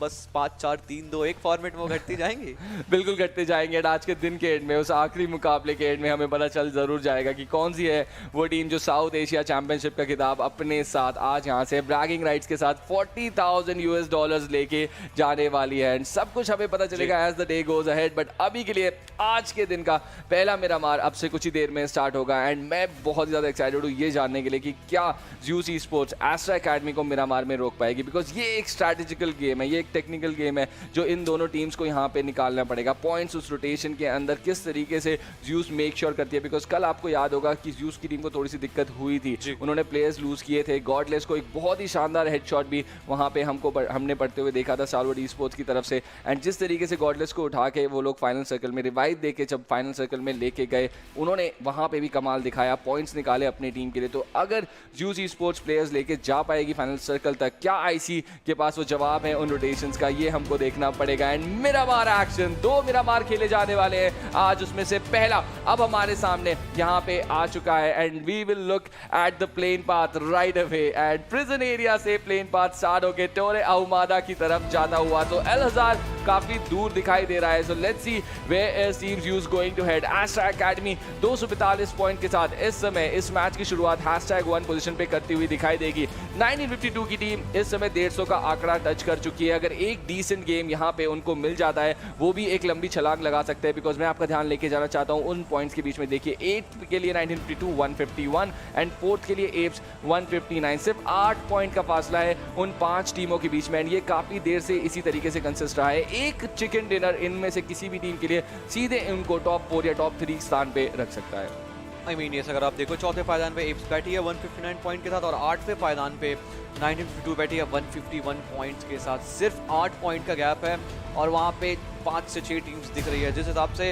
बस 5-4-3-2-1 फॉर्मेट में घटती जाएंगी। बिल्कुल घटते जाएंगे। आज के दिन के एंड में, उस आखिरी मुकाबले के एंड में हमें पता चल जरूर जाएगा कि कौन सी है वो टीम जो साउथ एशिया चैंपियनशिप का खिताब अपने साथ आज यहाँ से ब्रैगिंग राइट्स के साथ $40,000 लेके जाने वाली है। एंड सब कुछ हमें पता चलेगा as the day goes ahead. But अभी के लिए आज के दिन का पहला मिरामार अब से कुछ ही देर में स्टार्ट होगा। एंड मैं बहुत ही ज़्यादा एक्साइटेड हूँ ये जानने के लिए कि क्या Zeus e sports Astra Academy को मिरामार में रोक पाएगी, बिकॉज ये एक स्ट्रैटेजिकल गेम है, ये एक टेक्निकल गेम है जो इन दोनों टीम्स को यहाँ पे निकालना पड़ेगा। पॉइंट्स उस रोटेशन के अंदर किस तरीके से ज़्यूस मेक श्योर करती है, बिकॉज कल आपको याद होगा कि ज़्यूस की टीम को थोड़ी सी दिक्कत हुई थी, उन्होंने प्लेयर्स लूज किए थे। गॉडलेस को एक बहुत ही शानदार हेडशॉट भी वहाँ पे हमने पढ़ते हुए देखा था सालवर्ड ई स्पोर्ट्स की तरफ से। एंड जिस तरीके से गॉडलेस को उठा के वो लोग फाइनल सर्कल में रिवाइव देके जब फाइनल सर्कल में लेके गए, उन्होंने वहाँ पे भी कमाल दिखाया, पॉइंट्स निकाले अपनी टीम के लिए। तो अगर ज़्यूस ई स्पोर्ट्स प्लेयर्स लेके जा पाएगी फाइनल सर्कल तक, क्या आईसी के पास वो जवाब है उन रोटेशंस का, ये हमको देखना पड़ेगा। एंड मिरामार एक्शन, 2 मिरामार खेले जाने वाले हैं आज, उसमें से पहला अब हमारे सामने यहाँ पे आ चुका है। And we will look at the plane path right away. And prison area से प्लेन पाथ स्टार्ट होके टोरे अहमादा की तरफ जाता हुआ, तो एल हजार काफी दूर दिखाई दे रहा है। So let's see where is team Zeus going to head. Astra Academy 242 point के साथ इस समय इस मैच की शुरुआत #1 पोजीशन पे करती हुई दिखाई देगी। 1952 की टीम इस समय 150 का आंकड़ा टच कर चुकी है। अगर एक डिसेंट गेम यहाँ पे उनको मिल जाता है, वो भी एक लंबी छलांग लगा सकते हैं, बिकॉज मैं आपका ध्यान लेके जाना चाहता हूँ उन पॉइंट्स के बीच में। देखिए 8th के लिए 1952 151 एंड 4th के लिए एप्स 159, सिर्फ 8 पॉइंट का फासला है उन 5 टीमों के बीच में। एंड ये काफी देर से इसी तरीके से कंसिस्ट रहा है। एक चिकन डिनर इनमें से किसी भी टीम के लिए सीधे उनको टॉप 4 या टॉप 3 स्थान पे रख सकता है। आई मीन ये अगर आप देखो, चौथे पायदान पे एप्स बैठी है 159 पॉइंट के साथ, और 8वें पायदान पे 1952 बैठी है 151 पॉइंट्स के साथ। सिर्फ 8 पॉइंट का गैप है और वहाँ पे 5 से 6 टीम्स दिख रही है। जिस हिसाब से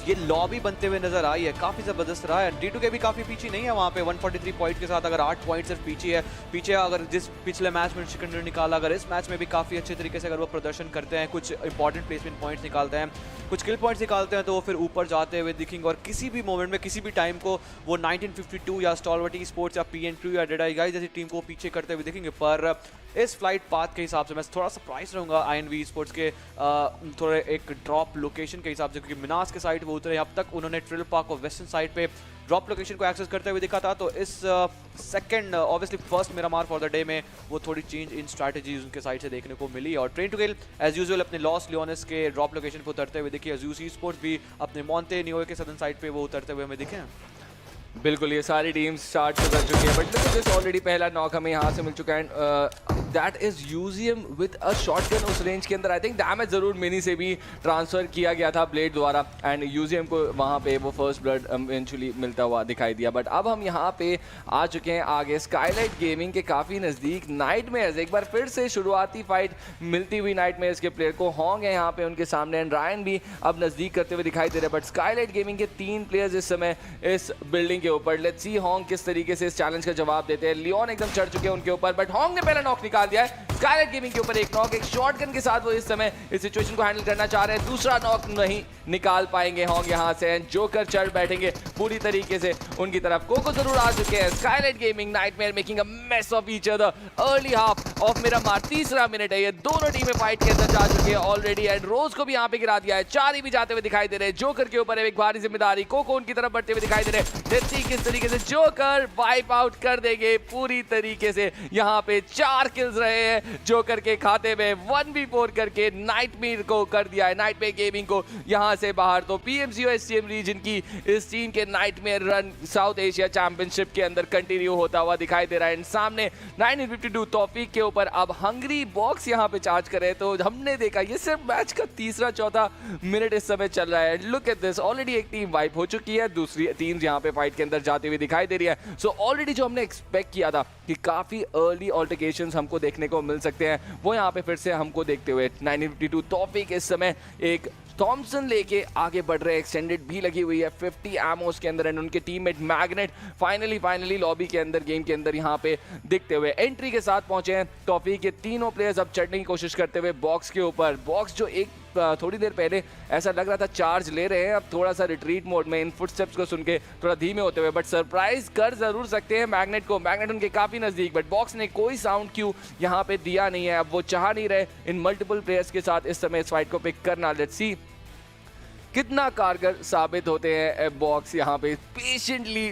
ये लॉबी बनते हुए नजर आई है, काफी जबरदस्त रहा है। D2K भी काफी पीछे नहीं है वहाँ पे 143 पॉइंट के साथ, अगर 8 पॉइंट सिर्फ पीछे अगर जिस पिछले मैच में चिकन डिनर निकाला, अगर इस मैच में भी काफी अच्छे तरीके से अगर वो प्रदर्शन करते हैं, कुछ इंपॉर्टेंट प्लेसमेंट पॉइंट्स निकालते हैं, कुछ किल पॉइंट्स निकालते हैं, तो वो फिर ऊपर जाते हुए दिखेंगे। और किसी भी मोमेंट में किसी भी टाइम को वो 1952 या स्टॉलवर्ट ई स्पोर्ट्स या PN Crew या डेड आई गाइस जैसी टीम को पीछे करते हुए दिखेंगे। पर इस फ्लाइट पाथ के हिसाब से मैं थोड़ा सरप्राइज रहूंगा INV स्पोर्ट्स के थोड़े एक ड्रॉप लोकेशन के हिसाब से, क्योंकि मिनास के साइड वो उतरे, अब तक उन्होंने ट्रिल पार्क और वेस्टर्न साइड पे ड्रॉप लोकेशन को एक्सेस करते हुए दिखा था। तो इस second obviously first Miramar for the day में वो थोड़ी चेंज इन स्ट्रैटेजीज उनके साइड से देखने को मिली। और Train to Kill as usual अपने लॉस लियोनेस के ड्रॉप लोकेशन पर उतरते हुए दिखे। ज़्यूस ई स्पोर्ट्स भी अपने मॉन्टे नियो के सदर्न साइड पे वो उतरते हुए हमें दिखे। बिल्कुल, ये सारी टीम्स स्टार्ट कर चुकी है, बट दिस ऑलरेडी पहला नॉक हमें यहाँ से मिल चुका है। दैट इज यूजियम विद अ शॉटगन उस रेंज के अंदर। आई थिंक डैमेज जरूर मिनी से भी ट्रांसफर किया गया था ब्लेड द्वारा, एंड यूजियम को वहाँ पे वो फर्स्ट ब्लड इवेंचुअली मिलता हुआ दिखाई दिया। बट अब हम यहाँ पे आ चुके हैं आगे स्काईलाइट गेमिंग के काफ़ी नज़दीक। नाइटमेयर्स एक बार फिर से शुरुआती फाइट मिलती हुई नाइटमेयर्स के प्लेयर को। होंग है यहाँ पे उनके सामने, एंड रायन भी अब नज़दीक करते हुए दिखाई दे रहे हैं। बट स्काईलाइट गेमिंग के 3 प्लेयर्स इस समय इस बिल्डिंग के ऊपर। लेट्स सी होंग किस तरीके से इस चैलेंज का जवाब देते हैं। लियोन एकदम चढ़ चुके हैं उनके ऊपर, बट होंग ने पहला नॉक निकाल दिया है। स्काईलाइट गेमिंग के ऊपर एक नॉक, एक शॉटगन के साथ वो इस समय इस सिचुएशन को हैंडल करना चाह रहे हैं। दूसरा नॉक नहीं निकाल पाएंगे होंगे यहाँ से, एंड जोकर चढ़ बैठेंगे पूरी तरीके से उनकी तरफ। कोको जरूर आ चुके हैं। Skylight gaming nightmare making a mess of each other. Early half of Miramar, तीसरा मिनट है, ये दोनों टीमें फाइट के अंदर जा चुकी है ऑलरेडी, एंड रोज को भी यहाँ पे गिरा दिया है। चारी भी जाते हुए दिखाई दे रहे हैं। जोकर के ऊपर एक भारी जिम्मेदारी, कोको उनकी तरफ बढ़ते हुए दिखाई दे रहे हैं। लेट्स सी किस तरीके से जोकर वाइप आउट कर देंगे पूरी तरीके से। यहाँ पे 4 किल्स रहे हैं जोकर के खाते में, 1v4 करके नाइटमेयर को कर दिया है, नाइटमेयर गेमिंग को यहाँ से बाहर। तो PMCO SCM रीजन की इस टीम के nightmare run south Asia championship के अंदर कंटिन्यू होता हुआ दिखाई दे रहा है। सामने 952 तौफीक के ऊपर अब हंगरी बॉक्स यहाँ पे चार्ज करे। तो हमने देखा ये सिर्फ मैच का तीसरा चौथा मिनट इस समय चल रहा है। लुक एट दिस, ऑलरेडी एक टीम वाइप हो चुकी है, दूसरी टीम यहाँ पे फाइट के अंदर जाती हुई दिखाई दे रही है। सो ऑलरेडी जो हमने एक्सपेक्ट किया था कि काफी अर्ली ऑल्टरकेशंस हमको देखने को मिल सकते हैं, वो यहाँ पे फिर से हमको देखते हुए 952 तौफीक इस समय एक थॉमसन लेके आगे बढ़ रहे हैं। एक्सटेंडेड भी लगी हुई है 50 एमोस के अंदर, एंड उनके टीममेट मैग्नेट फाइनली लॉबी के अंदर, गेम के अंदर यहाँ पे दिखते हुए एंट्री के साथ पहुंचे हैं। तौफीक के तीनों प्लेयर्स अब चढ़ने की कोशिश करते हुए बॉक्स के ऊपर। बॉक्स जो एक थोड़ी देर पहले ऐसा लग रहा था चार्ज ले रहे हैं, अब थोड़ा सा रिट्रीट मोड में इन फुटस्टेप्स को सुन के थोड़ा धीमे होते हुए, बट सरप्राइज कर जरूर सकते हैं मैग्नेट को। मैग्नेट उनके काफी नजदीक, बट बॉक्स ने कोई साउंड क्यू यहाँ पे दिया नहीं है। अब वो चाह नहीं रहे इन मल्टीपल प्लेयर्स के साथ इस समय इस फाइट को पिक करना। लेट्स सी कितना कारगर साबित होते हैं बॉक्स यहाँ पे पेशेंटली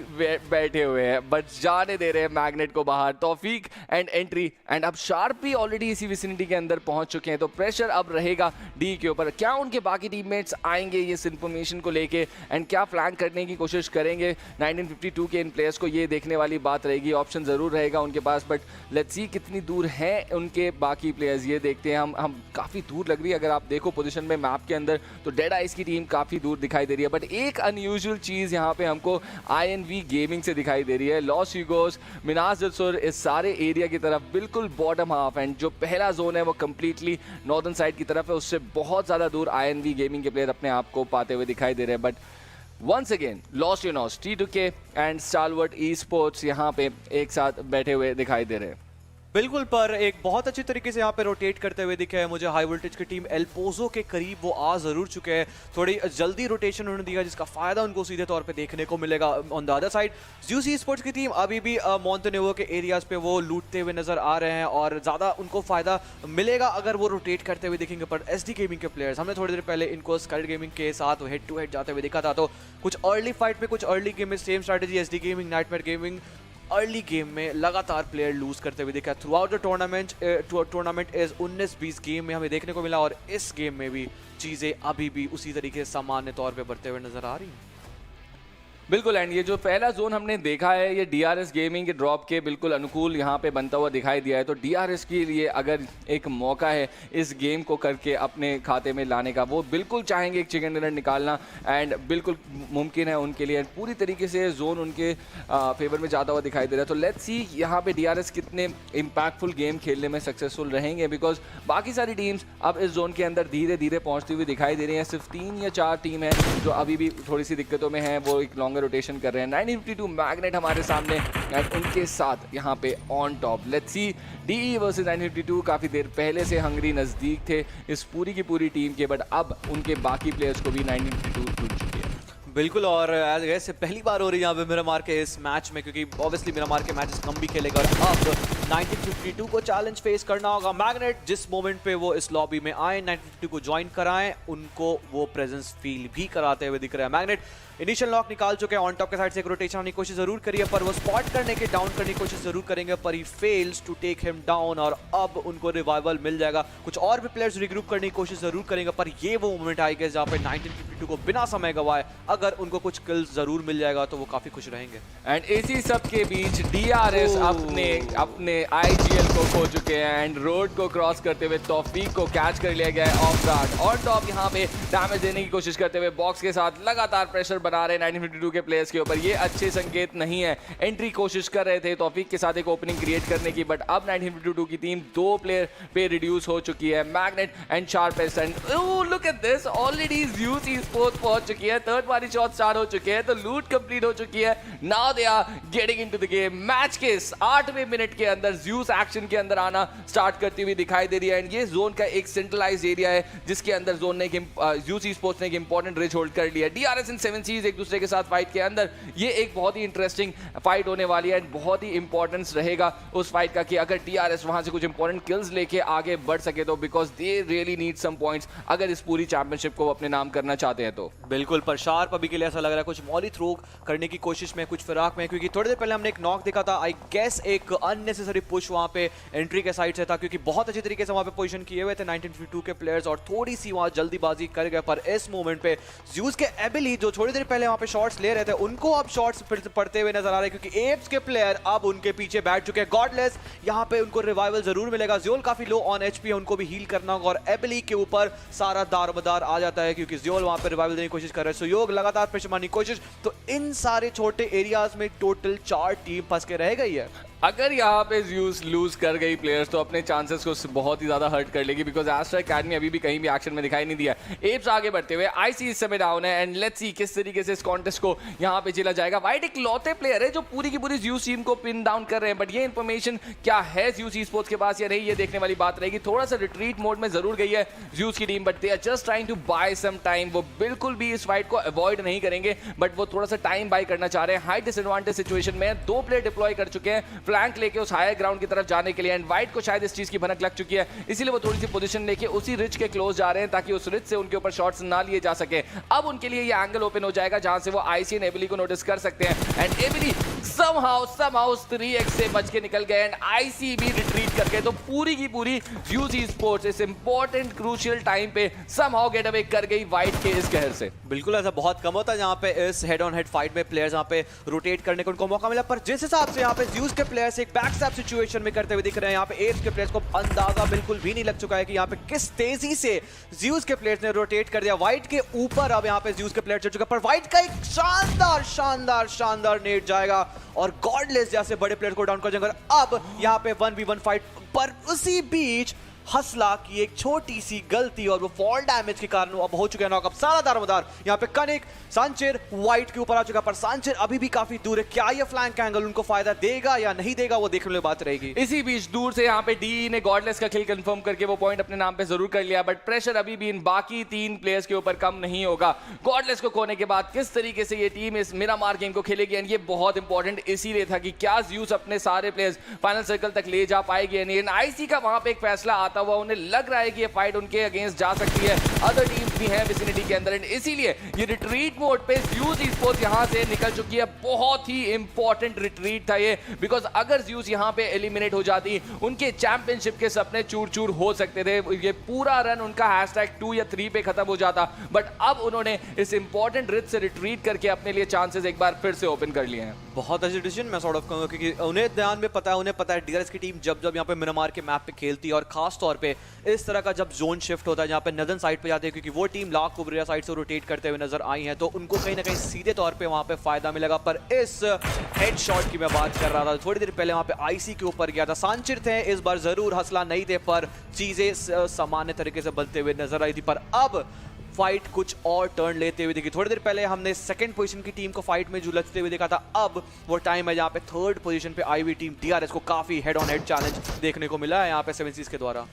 बैठे हुए हैं, बट जाने दे रहे हैं मैग्नेट को बाहर। तौफीक एंड एंट्री, एंड अब शार्प भी ऑलरेडी इसी विसिनिटी के अंदर पहुंच चुके हैं, तो प्रेशर अब रहेगा डी के ऊपर। क्या उनके बाकी टीममेट्स आएंगे इस इन्फॉर्मेशन को लेके, एंड क्या फ्लैंक करने की कोशिश करेंगे 1952 के इन प्लेयर्स को, ये देखने वाली बात रहेगी। ऑप्शन जरूर रहेगा उनके पास, बट लेट्स सी कितनी दूर है उनके बाकी प्लेयर्स, ये देखते हैं। हम काफ़ी दूर लग रही है, अगर आप देखो पोजिशन में मैप के अंदर तो डेड आइस की टीम काफ़ी दूर दिखाई दे रही है, बट एक अनयूजुअल चीज़ यहाँ पे हमको INV गेमिंग से दिखाई दे रही है। लॉस यूगोस, मिनास जलसुर, इस सारे एरिया की तरफ बिल्कुल बॉटम हाफ, एंड जो पहला जोन है वो कंप्लीटली नॉर्दर्न साइड की तरफ है, उससे बहुत ज़्यादा दूर INV गेमिंग के प्लेयर अपने आप को पाते हुए दिखाई दे रहे हैं। बट वंस अगेन लॉस यूनोस, T2K and Stalwart esports यहाँ पे एक साथ बैठे हुए दिखाई दे रहे हैं। बिल्कुल, पर एक बहुत अच्छी तरीके से यहाँ पे रोटेट करते हुए दिखे है मुझे हाई वोल्टेज की टीम। एल्पोजो के करीब वो आ जरूर चुके हैं, थोड़ी जल्दी रोटेशन उन्होंने दिया जिसका फायदा उनको सीधे तौर पे देखने को मिलेगा। ऑन द अदर साइड ज़्यूसी स्पोर्ट्स की टीम अभी भी मॉन्टेनेग्रो के एरियाज पे वो लूटते हुए नजर आ रहे हैं, और ज़्यादा उनको फायदा मिलेगा अगर वो रोटेट करते हुए दिखेंगे। पर SD गेमिंग के प्लेयर्स, हमने थोड़ी देर पहले इनको स्काईलाइट गेमिंग के साथ हेड टू हेड जाते हुए देखा था, तो कुछ अर्ली फाइट में, कुछ अर्ली गेम में same strategy SD gaming, nightmare gaming early game में लगातार प्लेयर लूज करते हुए देखा। थ्रू आउट द टूर्नामेंट इस 19-20 गेम में हमें देखने को मिला, और इस गेम में भी चीज़ें अभी भी उसी तरीके से सामान्य तौर पे बढ़ते हुए नजर आ रही हैं। बिल्कुल, एंड ये जो पहला जोन हमने देखा है ये DRS गेमिंग के ड्रॉप के बिल्कुल अनुकूल यहाँ पे बनता हुआ दिखाई दिया है। तो DRS के लिए अगर एक मौका है इस गेम को करके अपने खाते में लाने का, वो बिल्कुल चाहेंगे एक चिकन डिनर निकालना, एंड बिल्कुल मुमकिन है उनके लिए। पूरी तरीके से जोन उनके फेवर में जाता हुआ दिखाई दे रहा है। तो लेट्स सी यहाँ पे DRS कितने इम्पैक्टफुल गेम खेलने में सक्सेसफुल रहेंगे, बिकॉज बाकी सारी टीम्स अब इस जोन के अंदर धीरे धीरे पहुँचती हुई दिखाई दे रही हैं। सिर्फ 3 या 4 टीम है जो अभी भी थोड़ी सी दिक्कतों में है, वो एक रोटेशन कर रहे हैं। 952 मैग्नेट हमारे सामने, एंड उनके साथ यहाँ पे on top. Let's see DE versus 952। काफी देर पहले से हंगरी नजदीक थे इस पूरी की पूरी टीम के, बट अब उनके बाकी प्लेयर्स को भी 952 टूट चुकी है। बिल्कुल, और एज गैस से पहली बार हो रही है यहाँ पे मिरामार के इस मैच में, क्योंकि ऑब्वियसली मिरामार के मैचेस कम भी खेलेगा, और अब 1952 को चैलेंज फेस करना होगा। मैग्नेट जिस मोमेंट पे वो इस लॉबी में आए, 1952 को ज्वाइन कराएं, उनको वो प्रेजेंस फील भी कराते हुए दिख रहा है। मैग्नेट इनिशियल लॉक निकाल चुके हैं, ऑन टॉप के साइड से एक रोटेशन आने की कोशिश जरूर करी है, पर वो स्पॉट करने के डाउन करने की कोशिश जरूर करेंगे, पर he fails to take him down, और अब उनको रिवाइवल मिल जाएगा। कुछ और भी प्लेयर्स रिग्रुप करने की कोशिश जरूर करेंगे, पर ये वो मोमेंट आएगा जहाँ पे 1952 को बिना समय गवाए अगर उनको कुछ किल्स जरूर मिल जाएगा तो वो काफी खुश रहेंगे। एंड इसी सब के बीच DRS अपने IGL को खो चुके हैं, एंड रोड को क्रॉस करते हुए तौफीक को कैच कर लिया गया है ऑफ गार्ड। ऑन टॉप यहाँ पे डैमेज देने की कोशिश करते हुए बॉक्स के साथ लगातार प्रेशर बना रहे हैं 1952 के प्लेयर्स के ऊपर। ये अच्छे संकेत नहीं है। एंट्री कोशिश कर रहे थे तौफीक के साथ एक ओपनिंग क्रिएट करने की, बट अब 1952 की टीम 2 प्लेयर पे रिड्यूस हो चुकी है, magnet and sharpest. And look at this, already ज़्यूसी स्पोर्ट्स पहुंच चुकी है, थर्ड पार्टी शॉट स्टार्ट हो चुके हैं, तो लूट कंप्लीट हो चुकी है। Now they are getting into the game. Match के 8वें मिनट के अंदर अंदर ज्यूस एक्शन के अंदर आना स्टार्ट करती हुई दिखाई दे रही है। एंड ये जोन का एक सेंट्रलाइज्ड एरिया है जिसके अंदर जोन ने ज्यूस स्पोर्ट्स ने एक इंपॉर्टेंट रिच होल्ड कर लिया। डीआरएस इन 7 सीज एक दूसरे के साथ फाइट के अंदर ये एक बहुत ही इंटरेस्टिंग फाइट होने वाली है एंड बहुत ही इंपॉर्टेंस रहेगा उस फाइट का कि अगर डीआरएस वहां से कुछ इंपॉर्टेंट किल्स लेके आगे बढ़ सके तो, because they really need some points अगर इस पूरी चैंपियनशिप को अपने नाम करना चाहते हैं तो। बिल्कुल, पर शार्प अभी के लिए ऐसा लग रहा है कुछ मॉली थ्रो करने की कोशिश में, कुछ फिराक में, क्योंकि थोड़ी देर पहले हमने एक नॉक देखा था। आई गेस एक अननेसेसरी पुश वहां पे एंट्री के साइड से था क्योंकि बहुत अच्छी तरीके से वहां पे पोजीशन किए हुए थे 1952 के प्लेयर्स और थोड़ी सी वहां जल्दीबाजी कर गए। पर इस मोमेंट पे ज़्यूस के एबिली जो थोड़ी देर पहले वहां पे शॉट्स ले रहे थे उनको अब शॉट्स पड़ते हुए नजर आ रहे हैं क्योंकि एप्स के प्लेयर अब उनके पीछे बैठ चुके हैं। गॉडलेस यहां पे उनको रिवाइवल जरूर मिलेगा। ज़्योल काफी लो ऑन एचपी है, उनको भी हील करना होगा और एबिली के ऊपर सारा दारोमदार आ जाता है क्योंकि ज़्योल वहां पे रिवाइवल देने की कोशिश कर रहे हैं। सुयोग लगातार प्रेशर मारने की कोशिश, तो इन सारे छोटे एरियाज में टोटल 4 टीम फंस के रह गई है। अगर यहाँ पे ज़्यूस लूज कर गई प्लेयर्स तो अपने चांसेस को बहुत ही ज्यादा हर्ट कर लेगी बिकॉज एस्ट्रा एकेडमी अभी भी कहीं भी एक्शन में दिखाई नहीं दिया। एप्स आगे बढ़ते हुए, आईसी इस समय डाउन है एंड लेट्स सी किस तरीके से इस कॉन्टेस्ट को यहाँ पे झेला जाएगा। वाइट एक लौते प्लेयर है जो पूरी की पूरी ज़्यूस टीम को पिन डाउन कर रहे हैं, बट ये इन्फॉर्मेशन क्या है ज़्यूस स्पोर्ट्स के पास या नहीं ये देखने वाली बात रहेगी। थोड़ा सा रिट्रीट मोड में जरूर गई है ज़्यूस की team, but they are just trying to buy some time. वो बिल्कुल भी इस फाइट को अवॉइड नहीं करेंगे बट वो थोड़ा सा टाइम बाय करना चाह रहे हैं। हाई डिसएडवांटेज सिचुएशन में 2 प्लेयर डिप्लॉय कर चुके हैं फ्लैंक लेके उस हायर ग्राउंड की तरफ जाने के लिए एंड वाइट को शायद इस चीज की भनक लग चुकी है, इसीलिए वो थोड़ी सी पोजीशन लेके उसी रिच के क्लोज जा रहे हैं ताकि उस रिच से उनके ऊपर शॉट्स ना लिए जा सके। अब उनके लिए ये एंगल ओपन हो जाएगा जहां से वो आईसी एंड एबिली को नोटिस कर सकते हैं एंड एबिली somehow 3x से बच के निकल गए एंड आईसी भी रिट्रीट कर गए। तो पूरी की पूरी ज़्यूस स्पोर्ट्स इस इंपॉर्टेंट क्रूशियल टाइम पे somehow गेट अवे कर गई वाइट के इस कहर से। बिल्कुल ऐसा बहुत कम होता है जहां पे इस हेड ऑन हेड फाइट में प्लेयर्स यहां पे रोटेट करने को उनको मौका मिला, पर जिस हिसाब से यहां पे ज़्यूस के प्लेयर्स एक बैकस्टैप सिचुएशन में करते हुए दिख रहे हैं, यहां पे एप्स के प्लेयर्स को अंदाजा बिल्कुल भी नहीं लग चुका है कि यहां पे किस तेजी से ज़्यूस के प्लेयर्स ने रोटेट कर दिया वाइट के ऊपर। अब यहां पे ज़्यूस के प्लेयर चढ़ चुका, पर वाइट का एक शानदार नेट जाएगा और गॉडलेस जैसे बड़े प्लेयर को डाउन कर जाएंगे। अब यहां पे 1v1 फाइट, पर उसी बीच हसला की एक छोटी सी गलती और वो फॉल डैमेज के कारण अब हो चुके हैं नॉक। अब सारा दारोमदार यहाँ पे कनिक सांचेर वाइट के ऊपर आ चुका, पर सांचेर अभी भी काफी दूर है। क्या ये फ्लैंक एंगल उनको फायदा देगा या नहीं देगा वो देखने वाली बात रहेगी। इसी बीच दूर से यहाँ पे डी ने गॉडलेस का किल कंफर्म करके वो पॉइंट अपने नाम पे जरूर कर लिया, बट प्रेशर अभी भी इन बाकी 3 प्लेयर्स के ऊपर कम नहीं होगा। गॉडलेस को खोने के बाद किस तरीके से ये टीम इस मिरामार गेम को खेलेगी एंड ये बहुत इंपॉर्टेंट इसीलिए था कि क्या ज़्यूस अपने सारे प्लेयर्स फाइनल सर्कल तक ले जा पाएगी या नहीं। आईसी का वहां पे एक फैसला आता हुआ उन्हें लग रहा है कि ये फाइट उनके अगेंस्ट जा सकती है, अदर टीम्स भी हैं विसिनिटी के अंदर एंड इसीलिए ये रिट्रीट मोड पे ज़्यूस स्पोर्ट्स यहां से निकल चुकी है। बहुत ही इंपॉर्टेंट रिट्रीट था ये, बिकॉज अगर ज़्यूस यहां पे एलिमिनेट हो जाती उनके चैंपियनशिप के सपने चूर चूर हो सकते थे। ये पूरा रन उनका #2 या 3 पे खत्म हो जाता, बट अब उन्होंने इस इंपॉर्टेंट रिच से रिट्रीट करके अपने लिए चांसेस एक बार फिर से ओपन कर लिए हैं। बहुत अच्छी डिसीजन मैं सॉर्ट ऑफ कहूंगा क्योंकि उन्हें ध्यान में पता है, उन्हें पता है डीआरएस की टीम जब यहाँ पे मिरामार के मैप पे खेलती है और खास तौर पे इस तरह का जब जोन शिफ्ट होता है जहाँ पे नदन साइड पे जाते हैं, क्योंकि वो टीम लाख कुबरिया साइड से रोटेट करते हुए नजर आई है, तो उनको कहीं ना कहीं सीधे तौर पे वहां पे फायदा मिलेगा। पर इस हेडशॉट की मैं बात कर रहा था, थोड़ी देर पहले वहां पे आईसी के ऊपर गया था, सांचिर थे इस बार जरूर, हसला नहीं थे, पर चीजें सामान्य तरीके से बनते हुए नजर आई थी। पर अब फाइट कुछ और टर्न लेते हुए देखी। थोड़ी देर पहले हमने सेकंड पोजीशन की टीम को फाइट में जुलझते हुए देखा था, अब वो टाइम है जहां पे थर्ड पोजीशन पे आई हुई टीम डीआरएस को काफी हेड ऑन हेड चैलेंज देखने को मिला है यहाँ पे 7 सीज के द्वारा।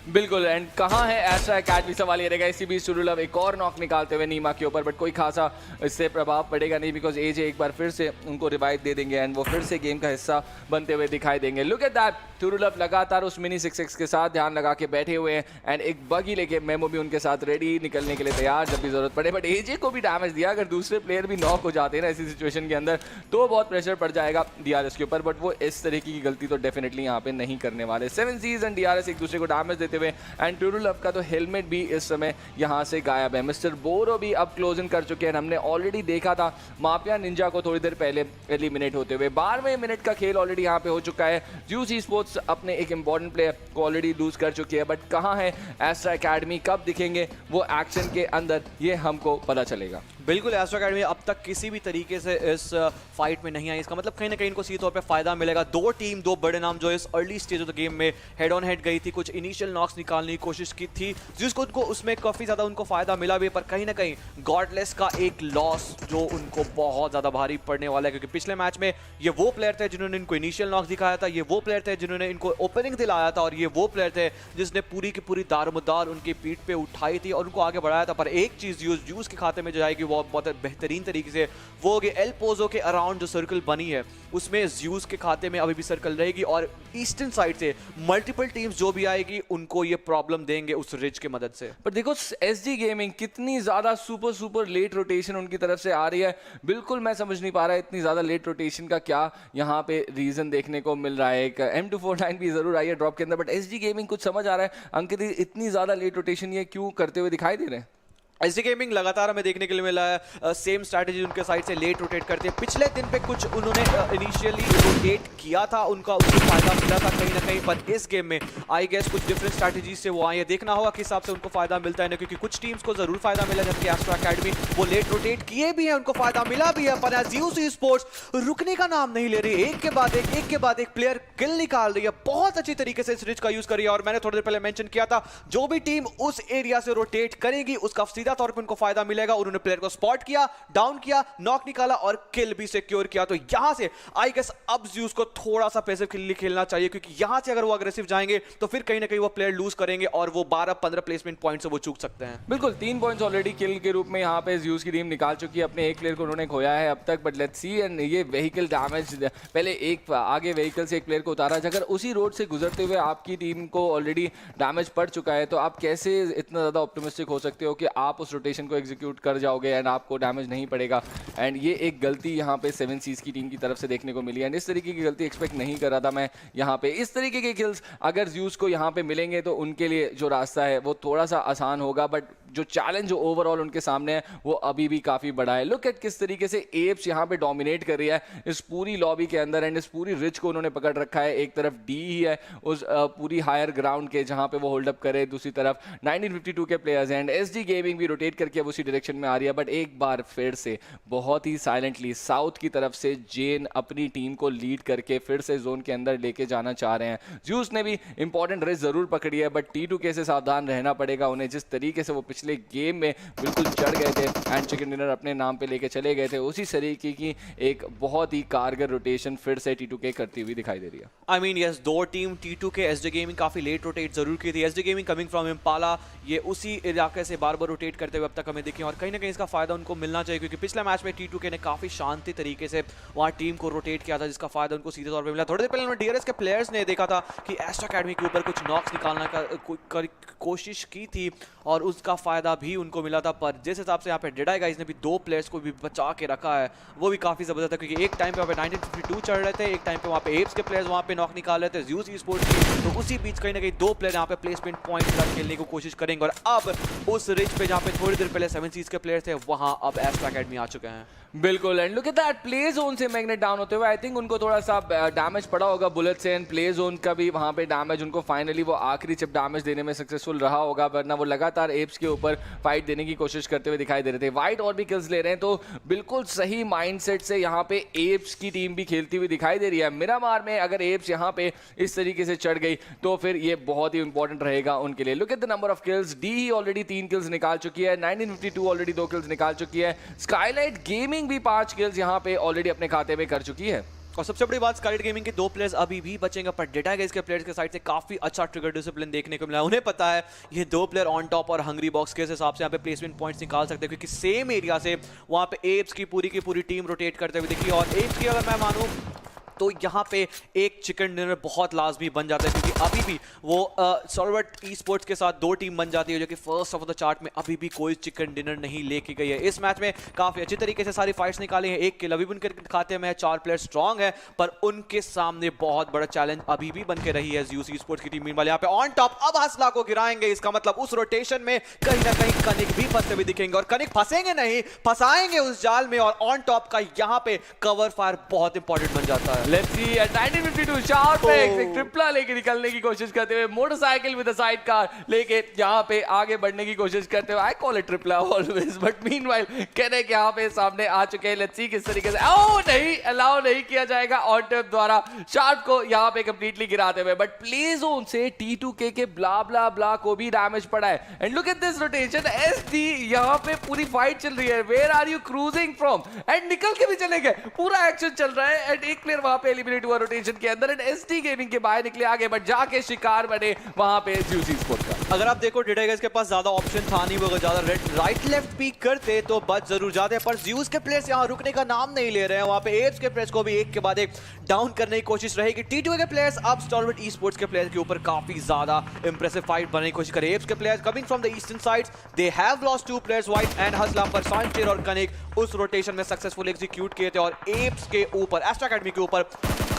बिल्कुल, एंड कहाँ है एस्ट्रा एकेडमी सवाल ये रहेगा। इसी बीच सुरुलव एक और नॉक निकालते हुए नीमा के ऊपर, बट कोई खासा इससे प्रभाव पड़ेगा नहीं बिकॉज एजे एक बार फिर से उनको रिवाइव दे देंगे एंड वो फिर से गेम का हिस्सा बनते हुए दिखाई देंगे। लुक एट दैट, सुरुलव लगातार उस मिनी 6x के साथ ध्यान लगा के बैठे हुए हैं एंड एक बगी लेके मेमो भी उनके साथ रेडी निकलने के लिए तैयार जब भी जरूरत पड़े, बट एजे को भी डैमेज दिया। अगर दूसरे प्लेयर भी नॉक हो जाते हैं ना ऐसी सिचुएशन के अंदर तो बहुत प्रेशर पड़ जाएगा डीआरएस के ऊपर, बट वो इस तरीके की गलती तो डेफिनेटली यहाँ पे नहीं करने वाले। 7 सीज एंड डीआरएस एक दूसरे को डैमेज देते हुए एंड टुरुलव का तो हेलमेट भी इस समय यहाँ से गायब है। मिस्टर बोरो भी अब क्लोज इन कर चुके हैं। हमने ऑलरेडी देखा था माफिया निंजा को थोड़ी देर पहले एलिमिनेट होते हुए। 12वें मिनट का खेल ऑलरेडी यहाँ पे हो चुका है। ज़्यूस स्पोर्ट्स अपने एक इंपॉर्टेंट प्लेयर को ऑलरेडी लूज कर चुकी है, बट कहाँ है एस्ट्रा एकेडमी, कब दिखेंगे वो एक्शन के अंदर, ये हमको पता चलेगा। बिल्कुल, एस्ट्रा एकेडमी अब तक किसी भी तरीके से इस फाइट में नहीं आई, इसका मतलब कहीं ना कहीं इनको सीधे तौर पे फायदा मिलेगा। 2 टीम 2 बड़े नाम जो इस early stage of the game में हेड ऑन हेड गई थी, कुछ इनिशियल इनिशियल नॉक्स निकालने की कोशिश की थी जिसको उनको उसमें काफी ज्यादा उनको फायदा मिला भी, पर कहीं ना कहीं गॉडलेस का एक लॉस जो उनको बहुत ज्यादा भारी पड़ने वाला है, क्योंकि पिछले मैच में ये वो प्लेयर थे जिन्होंने इनको इनिशियल नॉक्स दिखाया था, ये वो प्लेयर थे जिन्होंने इनको ओपनिंग दिलाया था, और ये वो प्लेयर थे जिसने पूरी की पूरी दारोमदार उनकी पीठ पे उठाई थी और उनको आगे बढ़ाया था। पर एक चीज यूज के खाते में जो जाएगी वो बहुत बेहतरीन तरीके से वो होगी एल पोजो के अराउंड जो सर्कल बनी है उसमें यूज के खाते में अभी भी सर्कल रहेगी, और ईस्टर्न साइड से मल्टीपल टीम्स जो भी आएगी उनको ये प्रॉब्लम देंगे उस रिज की मदद से। पर देखो एसजी गेमिंग कितनी ज्यादा सुपर लेट रोटेशन उनकी तरफ से आ रही है, बिल्कुल मैं समझ नहीं पा रहा है इतनी ज्यादा लेट रोटेशन का क्या यहाँ पे रीजन देखने को मिल रहा है। एक M249 भी जरूर आई है ड्रॉप के अंदर, बट एसजी गेमिंग कुछ समझ आ रहा है अंकित इतनी ज्यादा लेट रोटेशन ये क्यों करते हुए दिखाई दे रहे हैं? एसडी गेमिंग लगातार हमें देखने के लिए मिला है सेम स्ट्रैटेजी उनके साइड से लेट रोटेट करते हैं। पिछले दिन पे कुछ उन्होंने इनिशियली रोटेट किया था, उनको फायदा मिला था कहीं ना कहीं, पर इस गेम में आई गेस कुछ डिफरेंट स्ट्रैटेजी से वो आए, देखना होगा किस हिसाब से उनको फायदा मिलता है ना, क्योंकि कुछ टीम्स को जरूर फायदा मिला, जबकि एस्ट्रो एकेडमी वो लेट रोटेट किए भी हैं, उनको फायदा मिला भी है, पर एज़ स्पोर्ट्स रुकने का नाम नहीं ले रही, एक के बाद एक प्लेयर किल निकाल रही है, बहुत अच्छी तरीके से इस रिज का यूज कर रही है। और मैंने थोड़ी देर पहले मेंशन किया था जो भी टीम उस एरिया से रोटेट करेगी उसका तौर पर उनको फायदा मिलेगा। उन्होंने प्लेयर को स्पॉट किया, डाउन किया, नॉक निकाला और किल भी सिक्योर किया, तो यहां से आई गेस अब ज़्यूस को थोड़ा सा पैसिव खेलना चाहिए, क्योंकि यहां से अगर वो अग्रेसिव जाएंगे तो फिर कहीं ना कहीं वो प्लेयर लूज करेंगे और वो 12-15 प्लेसमेंट पॉइंट से वो चूक सकते हैं। बिल्कुल 3 पॉइंट्स ऑलरेडी किल के रूप में यहाँ पे ज़्यूस की टीम निकाल चुकी है, अपने एक प्लेयर को उन्होंने खोया है अब तक, बट लेट्स सी। एंड ये व्हीकल डैमेज, पहले एक आगे व्हीकल से एक प्लेयर को उतारा, अगर उसी रोड से गुजरते हुए आपकी टीम को ऑलरेडी डैमेज पड़ चुका है तो आप कैसे इतना ज्यादा ऑप्टिमिस्टिक हो सकते हो कि आप उस रोटेशन को एग्जीक्यूट कर जाओगे एंड आपको डैमेज नहीं पड़ेगा। एंड ये एक गलती यहाँ पे 7 सीज की टीम की तरफ से देखने को मिली, एंड इस तरीके की गलती एक्सपेक्ट नहीं कर रहा था मैं यहाँ पे। इस तरीके के किल्स अगर ज़्यूस को यहाँ पे मिलेंगे तो उनके लिए जो रास्ता है वो थोड़ा सा आसान होगा, बट जो चैलेंज ओवरऑल उनके सामने है वो अभी भी काफी बड़ा है। लुक एट किस तरीके से एप्स यहाँ पे डोमिनेट कर रही है इस पूरी लॉबी के अंदर, एंड इस पूरी रिच को उन्होंने पकड़ रखा है। एक तरफ डी ही है उस पूरी हायर ग्राउंड के जहाँ पे वो होल्ड अप करे, दूसरी तरफ 1952 के प्लेयर्स एंड एसजी गेमिंग भी रोटेट करके अब उसी डायरेक्शन में आ रही है, बट एक बार फिर से बहुत ही साइलेंटली साउथ की तरफ से जेन अपनी टीम को लीड करके फिर से जोन के अंदर लेके जाना चाह रहे हैं। ज़्यूस ने भी इंपॉर्टेंट रेस जरूर पकड़ी है, बट T2K से सावधान रहना पड़ेगा उन्हें। जिस तरीके से वो पिछले गेम में बिल्कुल चढ़ गए थे एंड चिकन डिनर अपने नाम पे लेके चले गए थे, उसी तरीके की एक बहुत ही कारगर रोटेशन फिर से T2K करती हुई दिखाई दे रही है। आई मीन यस, दो टीम T2K एसडी गेमिंग काफी लेट रोटेट जरूर की थी। SD gaming coming from Impala ये उसी इलाके से बार बार रोटेट करते हुए अब तक हमें दिखे, और कहीं ना कहीं इसका फायदा उनको मिलना चाहिए, क्योंकि पिछले मैच में T2K ने काफी शांति तरीके से वहाँ टीम को रोटेट किया था, जिसका फायदा उनको सीधे तौर पर मिला। थोड़ी देर पहले उन्होंने DRS के प्लेयर्स ने देखा था कि एस्ट्रो एकेडमी के ऊपर कुछ नॉक्स निकालने का कोशिश की थी और उसका फायदा भी उनको मिला था, पर जिस हिसाब से यहाँ पे डेडाई गाइस ने भी 2 प्लेयर्स को भी बचा के रखा है वो भी काफी जबरदस्त है, क्योंकि एक टाइम पे वहाँ पे 1952 चढ़ रहे थे, एक टाइम पे वहाँ पे एप्स के प्लेयर्स वहाँ पे नॉक निकाल रहे थे ज़्यूस स्पोर्ट्स की, तो उसी बीच कहीं ना कहीं 2 प्लेयर यहाँ पे प्लेसमेंट पॉइंट तक खेलने की कोशिश करेंगे। और अब उस रिच पे जहाँ पे थोड़ी देर पहले 7 सीज के प्लेयर थे वहाँ अब एस्ट्रो एकेडमी आ चुके हैं। बिल्कुल, and look at that, play zone से मैग्नेट डाउन होते हुए आई थिंक उनको थोड़ा सा डैमेज पड़ा होगा बुलेट से, एंड प्ले जोन का भी वहाँ पे डैमेज उनको फाइनली वो आखिरी चिप डैमेज देने में सक्सेसफुल रहा होगा, वरना वो लगातार एप्स के ऊपर फाइट देने की कोशिश करते हुए दिखाई दे रहे थे। वाइट और भी किल्स ले रहे हैं, तो बिल्कुल सही माइंडसेट से यहाँ पे एप्स की टीम भी खेलती हुई दिखाई दे रही है। मिरामार में अगर एप्स यहाँ पे इस तरीके से चढ़ गई तो फिर ये बहुत ही इंपॉर्टेंट रहेगा उनके लिए। Look at the number of kills, D he already 3 kills निकाल चुकी है, 1952 ऑलरेडी 2 किल्स निकाल चुकी है, स्काईलाइट गेमिंग भी 5 किल्स यहाँ पे ऑलरेडी अपने खाते में कर चुकी है। और सबसे बड़ी बात, स्काईलाइट गेमिंग के 2 प्लेयर्स अभी भी बचेंगे, पर डेटा गाइस के प्लेयर्स के साइड से काफी अच्छा ट्रिगर डिसिप्लिन देखने को मिला। उन्हें पता है ये 2 प्लेयर ऑन टॉप और हंग्री बॉक्स के हिसाब से यहाँ पे प्लेसमेंट पॉइंट्स निकाल सकते हैं, क्योंकि सेम एरिया से वहाँ पे एप्स की पूरी टीम रोटेट करते हुए दिखी। और एप्स की अगर मैं मानूं तो यहाँ पे एक चिकन डिनर बहुत लाजमी बन जाता है, क्योंकि अभी भी वो सॉल्वर्ट ई स्पोर्ट्स के साथ 2 टीम बन जाती है, जो कि फर्स्ट ऑफ द चार्ट में अभी भी कोई चिकन डिनर नहीं लेके गई है। इस मैच में काफी अच्छी तरीके से सारी फाइट्स निकाली हैं, एक किल अभी भी उनके खाते में है, 4 प्लेयर स्ट्रांग है, पर उनके सामने बहुत बड़ा चैलेंज अभी भी बन के रही है ज़्यूस स्पोर्ट्स की टीम वाले। यहाँ पे ऑन टॉप अब हसला को गिराएंगे, इसका मतलब उस रोटेशन में कहीं ना कहीं कनिक भी फंसते हुए दिखेंगे, और कनिक फंसेंगे नहीं, फंसाएंगे उस जाल में, और ऑन टॉप का यहाँ पे कवर फायर बहुत इंपॉर्टेंट बन जाता है। लेट्स सी एट 1952 शार्प एक ट्रिपला लेके निकलने की कोशिश करते हुए, motorcycle with a side car लेके यहाँ पे आगे बढ़ने की कोशिश करते हुए, आई कॉल इट ट्रिपला ऑलवेज, बट मीनवाइल कनेक यहाँ पे सामने आ चुके हैं। लेट्स सी किस तरीके से, ओह नहीं, अलाउ नहीं किया जाएगा ऑन टिप द्वारा शार्प को यहाँ पे कंप्लीटली गिराते हुए, बट प्ले जोन से T2K के ब्ला ब्ला ब्ला को भी डैमेज पड़ा है। And look at this rotation, SD यहाँ पे पूरी फाइट चल रही है, where are you cruising from, and निकल के भी चले गए, पूरा एक्शन चल रहा है। एंड एक प्लेयर वहां पे एलिमिनेट हुआ रोटेशन के अंदर, एंड SD गेमिंग के बाहर निकले आगे, बट जाके शिकार बने वहां पे ज़्यूस स्पोर्ट्स का। अगर आप देखो डिटेगर्स के पास ज्यादा ऑप्शन था नहीं, वो अगर ज्यादा राइट लेफ्ट पीक करते तो बच जरूर जाते, पर ज़्यूस के प्लेयर्स यहाँ रुकने का नाम नहीं ले रहे हैं। वहां पे एप्स के प्लेयर्स को भी एक के बाद एक डाउन करने की कोशिश रहेगी। T2 के प्लेयर्स अब स्टॉलवर्ट ई स्पोर्ट्स के प्लेयर्स के ऊपर काफी ज्यादा इंप्रेसिव फाइट बनने की कोशिश करें। एप्स के players coming from the eastern sides, they have lost 2 players, white and हसला, पर साइंटेर और कनेक उस रोटेशन में सक्सेसफुल एग्जीक्यूट किए थे। और एप्स के ऊपर, एस्ट्रा एकेडमी के ऊपर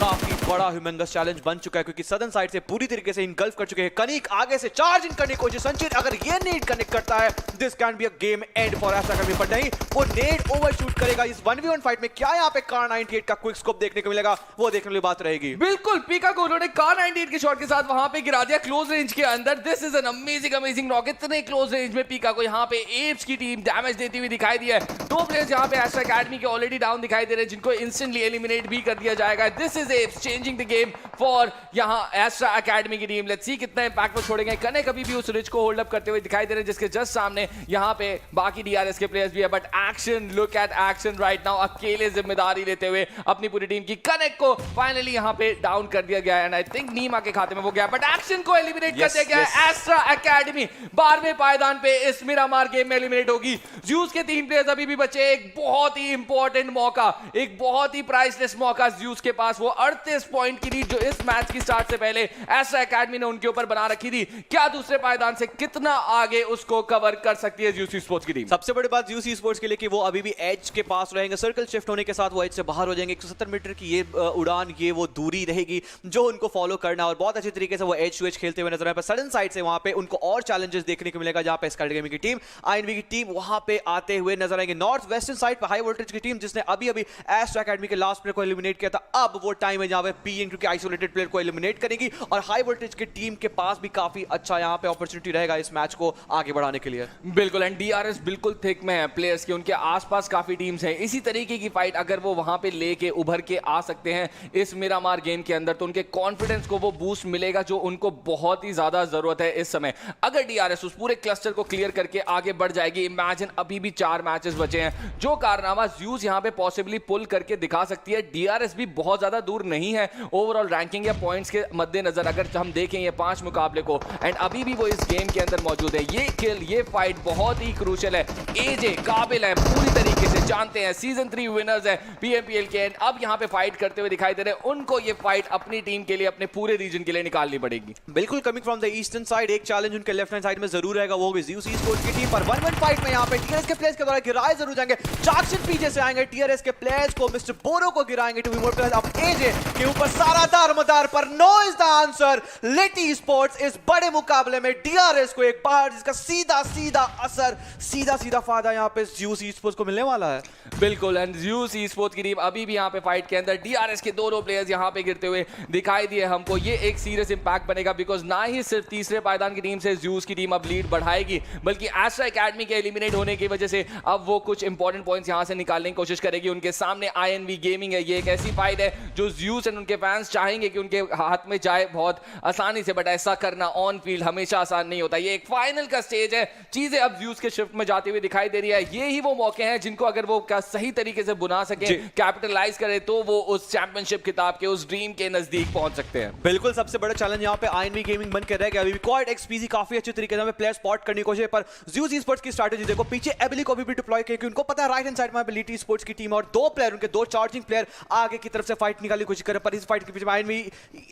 काफी बड़ा ह्यूमंगस चैलेंज बन चुका है, क्योंकि सदर्न साइड से पूरी तरीके से इनगल्फ कर चुके हैं। कनिक आगे से चार्ज इन करने की कोशिश, संचित अगर ये नेड कनेक्ट करता है, this can be a game end for Astra Academy, पर नहीं, वो नेड ओवरशूट करेगा। इस 1v1 फाइट में क्या यहाँ पे कार 98 का क्विक स्कोप देखने को मिलेगा, वो देखने वाली बात रहेगी। बिल्कुल, पीका को उन्होंने कार 98 के शॉट के साथ वहां पे गिरा दिया क्लोज रेंज के अंदर। This is an amazing knock, इतने क्लोज रेंज में पीका को यहाँ पे एप्स की टीम डैमेज देती हुई दिखाई दी है। 2 प्लेयर्स यहाँ पे एस्ट्रा एकेडमी के ऑलरेडी डाउन दिखाई दे रहे हैं, जिनको इंस्टेंटली एलिमिनेट भी कर दिया जाएगा। This is apps changing the game for यहाँ एस्ट्रा एकेडमी की टीम। लेट्स सी कितना इंपैक्ट वो छोड़ेंगे। कने कभी भी उस रिच को होल्ड अप करते हुए दिखाई दे रहे हैं, जिसके जस्ट सामने यहाँ पे बाकी DRS के प्लेयर्स भी है, but action, look at action right now. अकेले जिम्मेदारी लेते हुए अपनी पूरी टीम की, कनेक्ट को फाइनली यहाँ पे डाउन कर दिया गया है, एंड आई थिंक नीमा के खाते में वो गया, बट एक्शन को एलिमिनेट कर दिया गया है। एस्ट्रा एकेडमी 12वें पायदान पे इस मिरामार गेम में एलिमिनेट होगी। ज़्यूस के 3 प्लेयर्स अभी भी बचे। एक बहुत ही इंपॉर्टेंट मौका, एक बहुत ही प्राइसलेस मौका ज़्यूस के पास, वो 38 पॉइंट की लीड जो इस मैच की स्टार्ट से पहले एस्ट्रा एकेडमी ने उनके ऊपर बना रखी थी। क्या दूसरे पायदान से कितना आगे उसको कवर कर सकती है ज़्यूस स्पोर्ट्स की टीम? सबसे बड़ी बात ज़्यूस स्पोर्ट्स के लिए कि वो अभी भी एज के पास रहेंगे। सर्कल शिफ्ट होने के साथ वो एज से बाहर हो जाएंगे। 170 मीटर की ये उड़ान, ये वो दूरी रहेगी जो उनको फॉलो करना, और बहुत अच्छी तरीके से वो एज टू एज खेलते हुए नजर आए। पर सडन साइड से वहां पे उनको और चैलेंजेस देखने को मिलेगा, जहां पे स्काई गेमिंग की टीम, आईएनवी की टीम वहां पे आते हुए नजर आएंगे। नॉर्थ वेस्टर्न साइड पर हाई वोल्टेज की टीम, जिसने अभी अभी एस्ट्रा एकेडमी के लास्ट प्लेयर को एलिमिनेट किया था, अब वो टाइम है जहां पे पीएन की आइसोलेटेड प्लेयर को एलिमिनेट करेगी, और हाई वोल्टेज की टीम के पास भी काफी अच्छा यहां पे अपॉर्चुनिटी रहेगा इस मैच को आगे बढ़ाने के लिए। बिल्कुल, एंड DRS बिल्कुल थिक में है प्लेयर्स के, उनके आसपास काफी टीम्स हैं। इसी तरीके की फाइट अगर वो वहां पे लेके उभर के आ सकते हैं इस मिरामार गेम के अंदर, तो उनके कॉन्फिडेंस को वो बूस्ट मिलेगा जो उनको बहुत ही ज्यादा जरूरत है इस समय। अगर DRS उस पूरे क्लस्टर को क्लियर करके आगे बढ़ जाएगी, इमेजिन अभी भी 4 मैचेस बचे हैं, जो कारनामा ज़्यूस यहां पे पॉसिबली पुल करके दिखा सकती है। DRS भी बहुत ज्यादा दूर नहीं है ओवरऑल रैंकिंग या पॉइंट्स के मद्देनजर, अगर हम देखें ये 5 मुकाबले को, एंड अभी भी वो इस गेम के अंदर मौजूद है। ये किल, ये फाइट बहुत ही क्रूशियल है। एजे काबिल है, पूरी तरीके से जानते हैं, सीजन 3 विनर्स है PMPL के, एंड अब यहां पे फाइट करते हुए दिखाई दे रहे हैं। उनको ये फाइट अपनी टीम के लिए, अपने पूरे रीजन के लिए निकालनी पड़ेगी। बिल्कुल, coming from the eastern side एक चैलेंज उनके लेफ्ट हैंड साइड में जरूर रहेगा, वो भी ज़्यूस स्पोर्ट्स की टीम पर। 1-1 फाइट में यहां पे टीआरएस के प्लेयर्स के द्वारा गिराए जरूर जाएंगे। जैक्सन पीछे से आएंगे, टीआरएस के प्लेयर्स को, मिस्टर बोरो को गिराएंगे। टू बी मोर प्लेयर्स, अब एजे के ऊपर सारा दारमदार पर no is the answer. LID sports इस बड़े मुकाबले में DRS को एक बार जिसका सीधा सीधा असर, सीधा सीधा फायदा यहां पे ज़्यूस स्पोर्ट्स को मिलने वाला है। बिल्कुल, एंड ज़्यूस स्पोर्ट्स की टीम अभी भी यहां पे फाइट के अंदर। DRS के दोनों प्लेयर्स यहां पे गिरते हुए दिखाई दिए हमको। ये एक सीरियस इंपैक्ट बनेगा, बिकॉज ना ही सिर्फ तीसरे पायदान की टीम से ज़्यूस की टीम अब लीड बढ़ाएगी, बल्कि एस्ट्रा एकेडमी के एलिमिनेट होने की वजह से अब वो कुछ इंपॉर्टेंट पॉइंट्स यहां से निकालने की कोशिश करेगी। उनके सामने INV गेमिंग है। ये एक ऐसी फाइट है जो ज़्यूस एंड उनके फैंस चाहेंगे कि उनके हाथ में जाए बहुत आसानी से, बट ऐसा करना ऑन फील्ड हमेशा आसान नहीं होता। ये एक फाइनल का स्टेज है, चीजें अब ज़्यूस के शिफ्ट में जाती हुई दिखाई दे रही है। ये ही वो मौके हैं जिनको अगर वो सही तरीके से बुना सके, कैपिटलाइज करे, तो वो उस चैंपियनशिप खिताब के, उस ड्रीम के नजदीक पहुंच सकते हैं। बिल्कुल, सबसे बड़ा चैलेंज यहाँ पे INV गेमिंग बन के रह गया। अभी क्वाड XPZ काफी अच्छे तरीके से प्लेयर स्पॉट करने की कोशिश, पर ज़्यूस स्पोर्ट्स की स्ट्रेटजी देखो, पीछे एबिली को भी डिप्लॉय किया, उनको पता है राइट हैंड साइड में लिटी स्पोर्ट्स की टीम और 2 प्लेयर, उनके 2 चार्जिंग प्लेयर आगे की तरफ से फाइट निकालने की कोशिश कर रहे हैं। पर इस फाइट के पीछे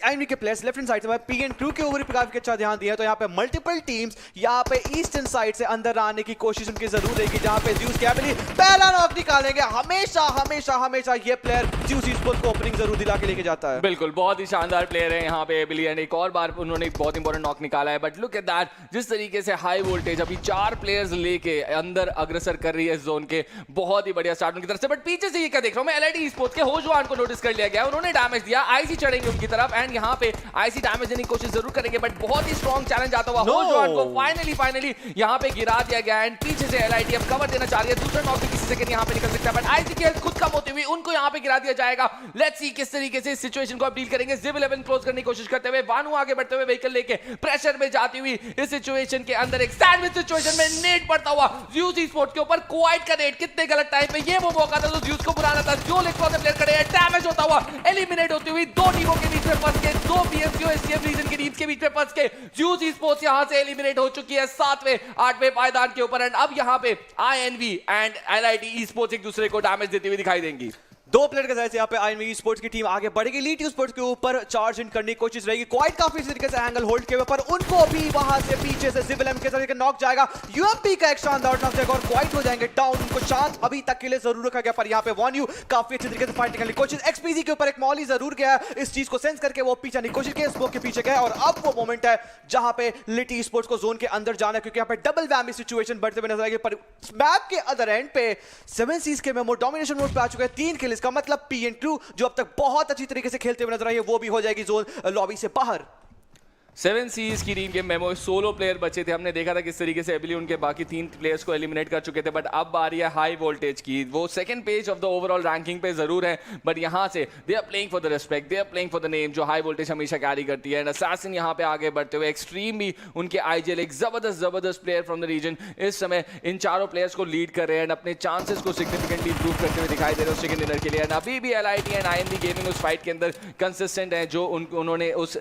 INV के प्लेयर्स लेफ्ट हैंड साइड से PN क्रू के ऊपर काफी अच्छा ध्यान दिया, तो यहाँ पे मल्टीपल टीम्स यहाँ पे ईस्टर्न साइड से अंदर आने की कोशिश उनकी जरूर रहेगी, जहाँ पे ज़्यूस के एबिली पैर पहला नॉक निकालेंगे। हमेशा हमेशा हमेशा ये प्लेयर ज्यूसी स्पोर्ट्स को ओपनिंग जरूर दिला के लेके जाता है। बिल्कुल, बहुत ही शानदार प्लेयर है यहाँ पे एबिली, एंड एक और बार उन्होंने एक बहुत इंपॉर्टेंट नॉक निकाला है। बट लुक एट दैट, जिस तरीके से हाई वोल्टेज अभी 4 प्लेयर्स लेके अंदर अग्रसर कर रही है इस जोन के, बहुत ही बढ़िया स्टार्ट उनकी तरफ से। बट पीछे से ये क्या देख रहा हूँ मैं, एलआईडी स्पोर्ट्स के होजुआन को नोटिस कर लिया गया, उन्होंने डैमेज दिया, आईसी चढ़ेंगे उनकी तरफ एंड यहाँ पे आईसी डैमेज देने की कोशिश जरूर करेंगे। बट बहुत ही स्ट्रॉन्ग चैलेंज आता हुआ होजुआन को फाइनली यहाँ पे गिरा दिया गया एंड पीछे से एलआईडी अब कवर देना चाह रही है। दूसरा नॉक भी किसी सेकंड यहाँ पे निकल सकता है, बट आईसी की हेल्थ खुद कम होती हुई उनको यहाँ पे गिरा दिया जाएगा। लेट्स सी किस तरीके से इस सिचुएशन को अब डील करेंगे। जिब 11 क्लोज करने की कोशिश करते हुए, वानू आगे बढ़ते हुए व्हीकल लेके प्रेशर में जाती हुई इस सिचुएशन के अंदर एक सैंडविच सिचुएशन में नेट पड़ता हुआ ज्यूस स्पोर्ट्स के ऊपर। क्वाइट का नेट कितने गलत टाइम पे, ये वो मौका था जो ज्यूस को बुलाना था। जो लेफ्ट से प्लेयर खड़े हैं, डैमेज होता हुआ एलिमिनेट होती हुई दो टीमों के बीच में फंस के, दो बीएमपीओ एससीएफ रीजन की टीम्स के बीच में फंस के ज्यूस स्पोर्ट्स यहां से एलिमिनेट हो चुकी है 7वें 8वें पायदान के ऊपर। एंड अब यहां पे आईएनवी एंड एलआईडी स्पोर्ट्स एक दूसरे को डैमेज देती हुई दिखाई देंगी। 2 प्लेयर के साथ यहाँ पे आईएनवी स्पोर्ट्स की टीम आगे बढ़ेगी, लीट स्पोर्ट्स के ऊपर चार्ज इन करने की कोशिश रहेगी। क्वाइट काफी तरीके से एंगल होल्ड किए हुए, पर उनको भी वहां से पीछे से जिबलम के साथ नॉक जाएगा। यूएमपी का एक शानदार नॉक जाएगा और क्वाइट हो जाएंगे डाउन। उनको शांत अभी तक के लिए जरूर रखा गया, पर यहाँ पे वॉन यू काफी अच्छी तरीके से फाइट करने की कोशिश। एक्सपीजी के ऊपर एक मॉली जरूर गया है, इस चीज को सेंस करके वो पीछे की कोशिश की, स्मोक के पीछे गया और अब वो मोमेंट है जहां पे लिट स्पोर्ट्स को जोन के अंदर जाना है, क्योंकि यहाँ पे डबल वैमी सिचुएशन बढ़ते हुए नजर आएगी। पर मैप के अदर एंड पे 7 सीज के मेमो डोमिनेशन मोड पे आ चुके हैं 3 किल। इसका मतलब पीएन जो अब तक बहुत अच्छी तरीके से खेलते हुए नजर आई है, वो भी हो जाएगी जोन लॉबी से बाहर। 7 सीज की टीम के मेमो सोलो प्लेयर बचे थे। हमने देखा था किस तरीके से एबिली उनके बाकी 3 प्लेयर्स को एलिमिनेट कर चुके थे, बट अब बारी है हाई वोल्टेज की। वो second page of the overall ranking पे जरूर है, बट यहां से they are playing for the respect, they are playing for the name जो हाई वोल्टेज हमेशा कैरी करती है। एंड असैसिन यहां पे आगे बढ़ते हुए, एक्सट्रीम भी उनके आईजीएल एक जबरदस्त प्लेयर फ्रॉम द रीजन इस समय इन चारों प्लेयर्स को लीड कर रहे हैं, अपने चांसेस को सिग्निफिकेंटली इंप्रूव करते हुए दिखाई दे रहे हैं सेकंड डिनर के लिए। एंड अभी भी एलआईटी एंड आईएनबी गेमिंग उस फाइट के अंदर कंसिस्टेंट है जो उन्होंने उस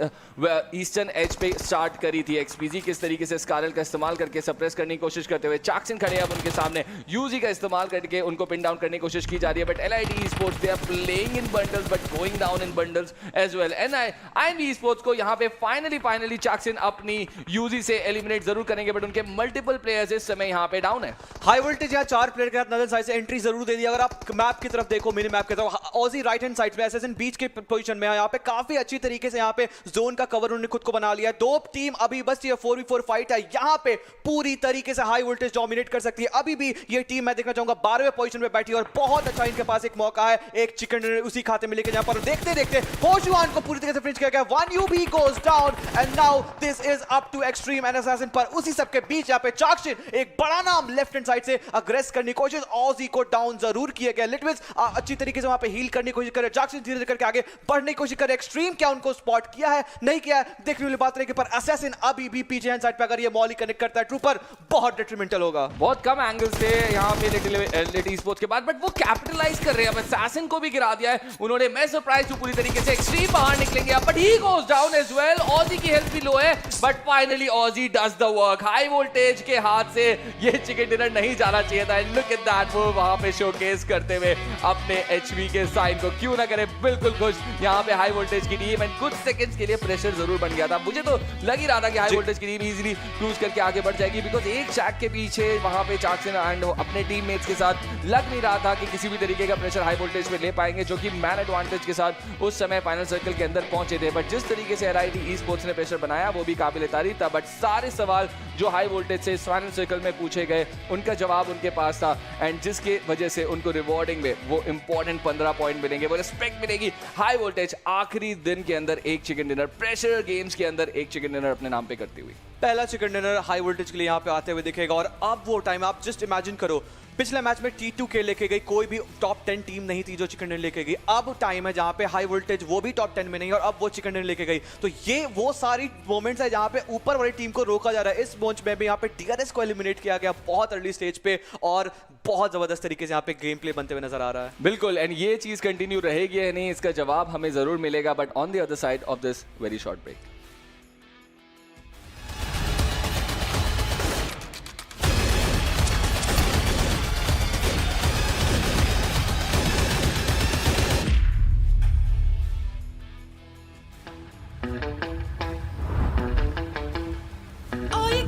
ईस्टर्न एज पे स्टार्ट करी थी। एक्सपीजी किस तरीके से स्कारल का इस्तेमाल करके सप्रेस करने की कोशिश करते हुए, चाक्सिन खड़े अब उनके सामने यूजी का इस्तेमाल करके उनको पिन डाउन करने की कोशिश की जा रही है। But LID sports they are playing in bundles but going down in bundles as well. And INB sports को यहां पे फाइनली चाक्सिन अपनी यूजी से एलिमिनेट जरूर करेंगे, बट उनके मल्टीपल प्लेयर्स इस समय यहां पे डाउन है। हाई वोल्टेज यहां 4 प्लेयर के साथ नजर साइड से एंट्री जरूर दे दी। अगर आप मैप की तरफ देखो, मिनी मैप की तरफ, ऑजी राइट हैंड साइड में एसएसएन बीच के पोजीशन में है, यहां पे काफी अच्छी तरीके से यहां पे जोन का कवर उन्होंने खुद को बना लिया है। 2 टीम अभी बस ये 4v4 फाइट है, यहां पे पूरी तरीके से हाई वोल्टेज डोमिनेट कर सकती है। अभी भी ये टीम मैं देखना चाहूंगा 12वें पोजीशन पे बैठी है और बहुत अच्छा इनके पास एक मौका है, एक चिकन डिनर उसी खाते में लेके जहां पर देखते होजुआन को पूरी तरीके से फिनिश किया गया। 1 भी goes down and now this is up to Extreme and Assassin. पर उसी सब के बीच यहां पे चाक्सिन एक बड़ा नाम लेफ्ट हैंड साइड से अग्रेस करने की कोशिश, ऑजी को डाउन जरूर किया गया। लिटविज अच्छी तरीके से वहां पे हील करने की कोशिश करे, चाक्सिन धीरे-धीरे करके आगे बढ़ने की कोशिश करे। एक्सट्रीम क्या उनको स्पॉट किया है, नहीं किया है, देखने वाली बात रहेगी। पर असैसिन अभी भी पीछे हैंड साइड पे अगर ये मॉली कनेक्ट करता है ट्रूपर, बहुत डिट्रीमेंटल होगा। बहुत कम एंगल से यहाँ पे लिट स्पोर्ट्स के बाद, बट वो कैपिटलाइज कर रहे हैं। अब असैसिन को भी गिरा दिया है उन्होंने। मैं सरप्राइज हूं पूरी तरीके से, एक्सट्रीम बाहर निकलेंगे अब, but he goes down as well. Aussie की हेल्थ भी लो है, but finally Aussie does the work. High Voltage के हाथ से ये चिकन डिनर नहीं जाना चाहिए था। लुक एट दैट, वो वहां पे शोकेस करते हुए अपने एचपी के साइन को, क्यों ना करे, बिल्कुल खुश यहाँ पे हाई वोल्टेज की टीम। एंड कुछ सेकंड्स के लिए प्रेशर जरूर बन गया था, मुझे तो लग ही रहा था कि हाई वोल्टेज की टीम इजीली क्रूज करके आगे बढ़ जाएगी, बिकॉज एक शैक के पीछे वहां पे चाक्सिन एंड अपने टीममेट्स के साथ लग नहीं रहा था कि किसी भी तरीके का प्रेशर हाई वोल्टेज पे ले पाएंगे, जो कि मैन एडवांटेज के साथ उस समय फाइनल सर्कल के अंदर पहुंचे थे। बट जिस तरीके से एलआईडी स्पोर्ट्स ने प्रेशर बनाया वो भी काबिल तारीफ था। बट सारे सवाल जो हाई वोल्टेज से इस फाइनल सर्कल में पूछे गए, उनका जवाब उनके पास था, एंड जिसके वजह से उनको रिवॉर्डिंग में वो इंपॉर्टेंट 15 पॉइंट मिलेंगे, वो रिस्पेक्ट मिलेगी। हाई वोल्टेज आखिरी दिन के अंदर एक चिकन डिनर, प्रेशर गेम्स के अंदर एक चिकन डिनर अपने नाम पे करती हुई। पहला चिकन डिनर हाई वोल्टेज के लिए यहाँ पे आते हुए दिखेगा। और अब वो टाइम आप जस्ट इमेजिन करो, पिछले मैच में T2 के लेके गई, कोई भी टॉप 10 टीम नहीं थी जो चिकन डिनर लेके गई। अब टाइम है जहाँ पे हाई वोल्टेज वो भी टॉप 10 में नहीं, और अब वो चिकन डिनर लेके गई। तो ये वो सारी मोमेंट्स है जहाँ पे ऊपर वाली टीम को रोका जा रहा है। इस मैच में भी यहाँ पे TRS को एलिमिनेट किया गया बहुत अर्ली स्टेज पे, और बहुत जबरदस्त तरीके से यहाँ पे गेम प्ले बनते हुए नजर आ रहा है। बिल्कुल, एंड ये चीज कंटिन्यू रहेगी या नहीं, इसका जवाब हमें जरूर मिलेगा, but on the other side of this very short break.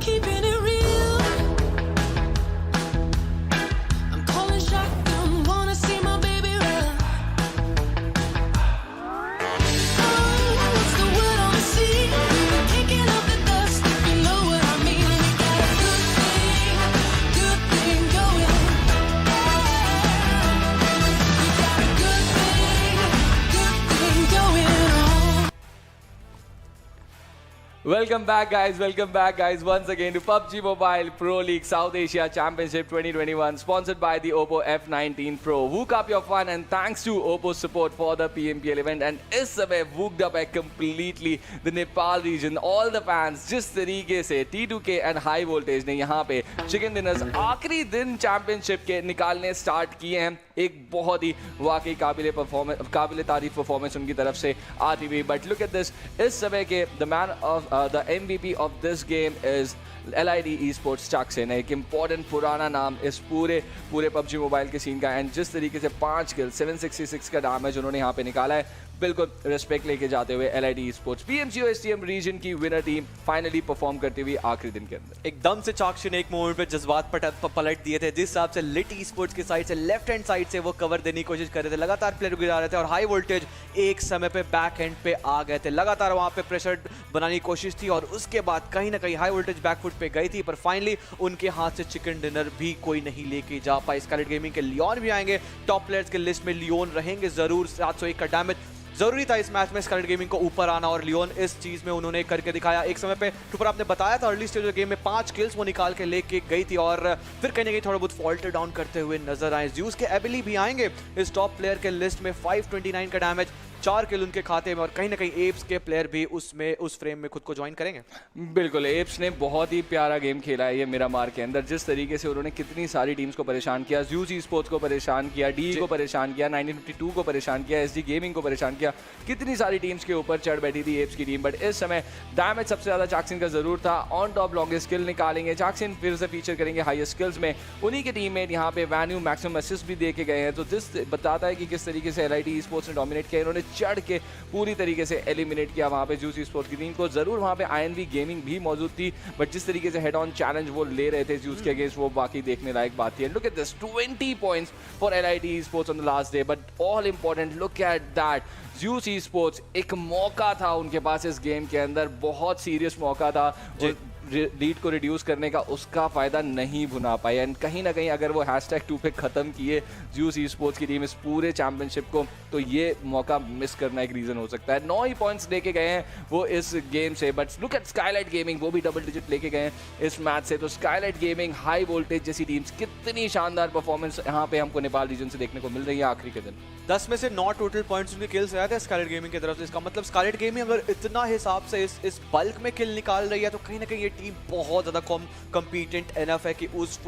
Keeping it real, I'm calling shot. Welcome back guys once again to PUBG Mobile Pro League South Asia Championship 2021 sponsored by the Oppo F19 Pro. Wook up your fun and thanks to Oppo's support for the PMPL event. And इस समय wooked up है completely the Nepal region, all the fans. जिस तरीके से T2K and High Voltage ने यहाँ पे chicken dinners आखिरी दिन चैंपियनशिप के निकालने स्टार्ट किए हैं, एक बहुत ही वाकई काबिल तारीफ परफॉर्मेंस उनकी तरफ से आती हुई. बट लुक एट दिस, इस समय के the MVP of this game is LID Esports Chaksin, एक इम्पॉर्टेंट पुराना नाम इस पूरे PUBG मोबाइल के सीन का. एंड जिस तरीके से 5 किल 766 का डैमेज उन्होंने यहाँ पे निकाला है, बिल्कुल रिस्पेक्ट लेके जाते हुए LID Esports PMGO STM region की विनर टीम फाइनली परफॉर्म करती हुई आखिरी दिन के अंदर. एकदम से चाक्षिन एक मोमेंट पे जज्बात पलट दिए थे. जिस हिसाब से लिट Esports की साइड से लेफ्ट हैंड साइड से वो कवर देने की कोशिश कर रहे थे, लगातार प्लेयर गिरा रहे थे और हाई वोल्टेज एक समय पे बैक एंड पे आ गए थे. लगातार वहां पे प्रेशर बनाने की कोशिश थी और उसके बाद कहीं ना कहीं हाई वोल्टेज बैकफुट पे गई थी, पर फाइनली उनके हाथ से चिकन डिनर भी कोई नहीं लेके जा पाई. स्कारलेट गेमिंग के लियोन भी आएंगे, टॉप प्लेयर्स के लिस्ट में लियोन रहेंगे जरूर. 701 का डैमेज जरूरी था इस मैच में स्कारलेट गेमिंग को ऊपर आना और लियोन इस चीज में उन्होंने करके दिखाया. एक समय पे टूपर आपने बताया था अर्ली स्टेज ऑफ गेम में 5 किल्स वो निकाल के लेके गई थी और फिर कहीं ना कहीं थोड़ा बहुत फॉल्टर डाउन करते हुए नजर आए. ज्यूस के एबिली भी आएंगे इस टॉप प्लेयर के लिस्ट में, 529 का डैमेज, 4 किल उनके खाते में और कहीं ना कहीं एप्स के प्लेयर भी उस फ्रेम में खुद को ज्वाइन करेंगे. बिल्कुल, एप्स ने बहुत ही प्यारा गेम खेला है ये मिरामार के अंदर. जिस तरीके से उन्होंने कितनी सारी टीम्स को परेशान किया, ज़्यूस ई-स्पोर्ट्स को परेशान किया, डी को परेशान किया, 1952 को परेशान किया, एसडी गेमिंग को परेशान किया, कितनी सारी टीम्स के ऊपर चढ़ बैठी थी एप्स की टीम. बट इस समय डैमेज सबसे ज्यादा चाक्सिन का जरूर था. ऑन टॉप लॉन्गेस्ट स्किल निकालेंगे चाक्सिन, फिर से फीचर करेंगे हाईएस्ट स्किल्स में. उन्हीं के टीममेट यहाँ पे वैन्यू मैक्सिमम असिस्ट भी दे के गए हैं, तो जिस बताता है कि किस तरीके से LID ई-स्पोर्ट्स ने डोमिनेट किया. इन्होंने चढ़ के पूरी तरीके से एलिमिनेट किया वहां पे ज़्यूस ई-स्पोर्ट्स की टीम को. जरूर वहां पे INV गेमिंग भी मौजूद थी, बट जिस तरीके से हेड ऑन चैलेंज वो ले रहे थे ज़्यूस के अगेंस्ट, वो बाकी देखने लायक बात थी. Look at this, 20 points for LID esports on the last day. But all important, look at that, Zeus esports एक मौका था उनके पास इस गेम के अंदर, बहुत सीरियस मौका था. लीड को रिड्यूस करने का, उसका फायदा नहीं भुना पाए. एंड कहीं ना कहीं अगर वो #2 पे खत्म किए ज़्यूस ई-स्पोर्ट्स की टीम इस पूरे चैंपियनशिप को, तो ये मौका मिस करना एक रीजन हो सकता है. 9 ही पॉइंट्स लेके गए हैं वो इस गेम से. But look eight Skylight gaming, वो भी डबल डिजिट लेके गए हैं इस मैच से. तो स्काईलाइट गेमिंग, हाई वोल्टेज जैसी टीम्स, कितनी शानदार परफॉर्मेंस यहाँ पे हमको नेपाल रीजन से देखने को मिल रही है आखिरी के दिन. 10 में से 9 टोटल पॉइंट्स उनके किल्स आए थे स्कारलेट गेमिंग की तरफ से. इसका मतलब स्कारलेट गेमिंग अगर इतना हिसाब से इस बल्क में किल निकाल रही है, तो कहीं ना कहीं ये टीम बहुत ज्यादा कॉम्पिटेंट एनफ है कि उस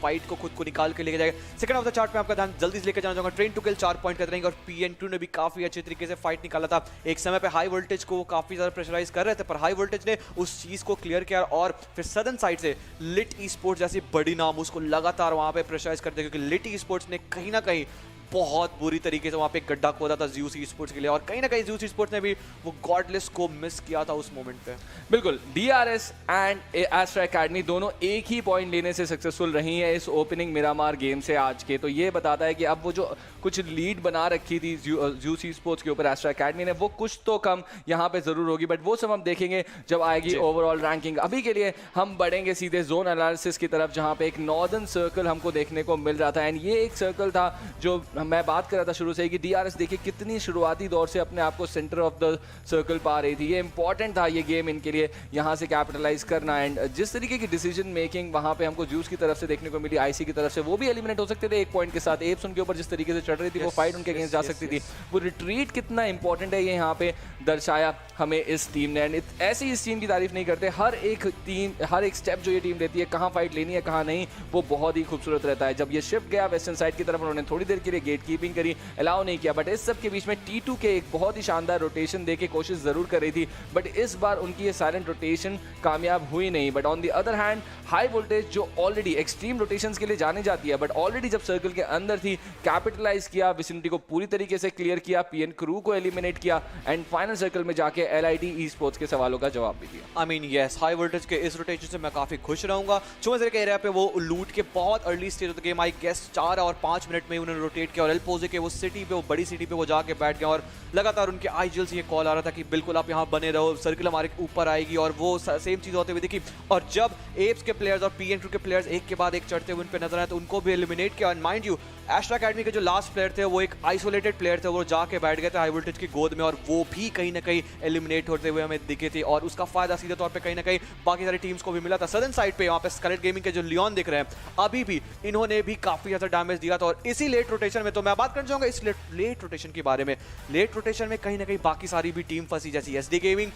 फाइट को खुद को निकाल के लेके जाएगा. सेकंड ऑफ द चार्ट में आपका ध्यान जल्दी से लेकर जाना चाहूंगा. ट्रेन टू किल 4 पॉइंट करते रहेंगे और PN2 ने भी काफी अच्छे तरीके से फाइट निकाला था. एक समय पे हाई वोल्टेज को काफी ज्यादा प्रेशराइज कर रहे थे, पर हाई वोल्टेज ने उस चीज को क्लियर किया और फिर सदर्न साइड से लिट ई-स्पोर्ट्स जैसी बड़ी नाम उसको लगातार वहां पे प्रेशराइज करते, क्योंकि लिट ई-स्पोर्ट्स ने कहीं ना कहीं बहुत बुरी तरीके से वहां पे गड्ढा खोदा था ज़्यूस ई-स्पोर्ट्स के लिए और कहीं ना कहीं ज़्यूस ई-स्पोर्ट्स ने भी वो गॉडलेस को मिस किया था उस मोमेंट पे. बिल्कुल, DRS एंड एस्ट्रा एकेडमी दोनों एक ही पॉइंट लेने से सक्सेसफुल रही हैं इस ओपनिंग मिरामार गेम से आज के. तो ये बताता है कि अब वो जो कुछ लीड बना रखी थी ज़्यूस ई-स्पोर्ट्स के ऊपर एस्ट्रा एकेडमी ने, वो कुछ तो कम यहाँ पे जरूर होगी. बट वो सब हम देखेंगे जब आएगी ओवरऑल रैंकिंग. अभी के लिए हम बढ़ेंगे सीधे जोन एनालिसिस की तरफ, जहाँ पे एक नॉर्दर्न सर्कल हमको देखने को मिल रहा था. एंड ये एक सर्कल था जो मैं बात कर रहा था शुरू से कि DRS देखिए कितनी शुरुआती दौर से अपने आप को सेंटर ऑफ द सर्कल पा रही थी. ये इंपॉर्टेंट था ये गेम इनके लिए, यहाँ से कैपिटलाइज करना. एंड जिस तरीके की डिसीजन मेकिंग वहाँ पे हमको ज़्यूस की तरफ से देखने को मिली, IC की तरफ से, वो भी एलिमिनेट हो सकते थे 1 पॉइंट के साथ. एप्स उनके ऊपर जिस तरीके से चढ़ रही थी, वो फाइट उनके अगेंस्ट जा सकती थी. वो रिट्रीट कितना इंपॉर्टेंट है ये यहाँ पे दर्शाया हमें इस टीम ने. एंड ऐसी इस टीम की तारीफ नहीं करते, हर एक स्टेप जो ये टीम लेती है, कहाँ फाइट लेनी है कहाँ नहीं, वो बहुत ही खूबसूरत रहता है. जब ये शिफ्ट गया वेस्टर्न साइड की तरफ, उन्होंने थोड़ी देर के लिए गेट कीपिंग करी, अलाउ नहीं किया. बट इस सब के बीच में T2K एक बहुत ही शानदार रोटेशन देके कोशिश जरूर कर रही थी, बट इस बार उनकी ये साइलेंट रोटेशन कामयाब हुई नहीं. But on the other hand high voltage जो ऑलरेडी एक्सट्रीम रोटेशंस के लिए जाने जाती है, बट ऑलरेडी जब सर्कल के अंदर थी, कैपिटलाइज किया, विसिनिटी को पूरी तरीके से क्लियर किया, PN क्रू को एलिमिनेट किया एंड फाइनल सर्कल में जाके LID ई-स्पोर्ट्स के सवालों का जवाब भी दिया. आई मीन यस, हाई वोल्टेज के इस रोटेशन से मैं काफी खुश रहूंगा. चुमजर के एरिया पे वो लूट के बहुत early stage of the game, I guess 4 और 5 मिनट में उन्होंने रोटेट के और एल्पोजे के वो सिटी पे, वो बड़ी सिटी पे वो जाके बैठ गए और लगातार उनके आईजीएल से ये कॉल आ रहा था कि बिल्कुल आप यहाँ बने रहो, सर्किल हमारे ऊपर आएगी और वो सेम चीज़ होते हुए देखी। और जब एप्स के प्लेयर्स और PN2 के प्लेयर्स एक के बाद एक चढ़ते हुए उन पे नजर आए तो उनको भी एलिमिनेट किया। And mind you Astra Academy के जो लास्ट प्लेयर थे वो एक आइसोलेटेड प्लेयर थे, वो जाके बैठ गए थे हाई वोल्टेज की गोद में और वो भी कहीं ना कहीं एलिमिनेट होते हुए हमें दिखे थे और उसका फायदा सीधे तौर पे कहीं ना कहीं बाकी सारी टीम्स को भी मिला था। सदर्न साइड पे यहाँ पे स्कलेट गेमिंग के जो लियोन दिख रहे हैं अभी भी इन्होंने भी काफी ज्यादा डैमेज दिया था और इसी लेट रोटेशन में तो मैं बात करना चाहूंगा इस लेट रोटेशन के बारे में। लेट रोटेशन में कहीं ना कहीं बाकी सारी भी टीम फंसी, जैसी SD गेमिंग,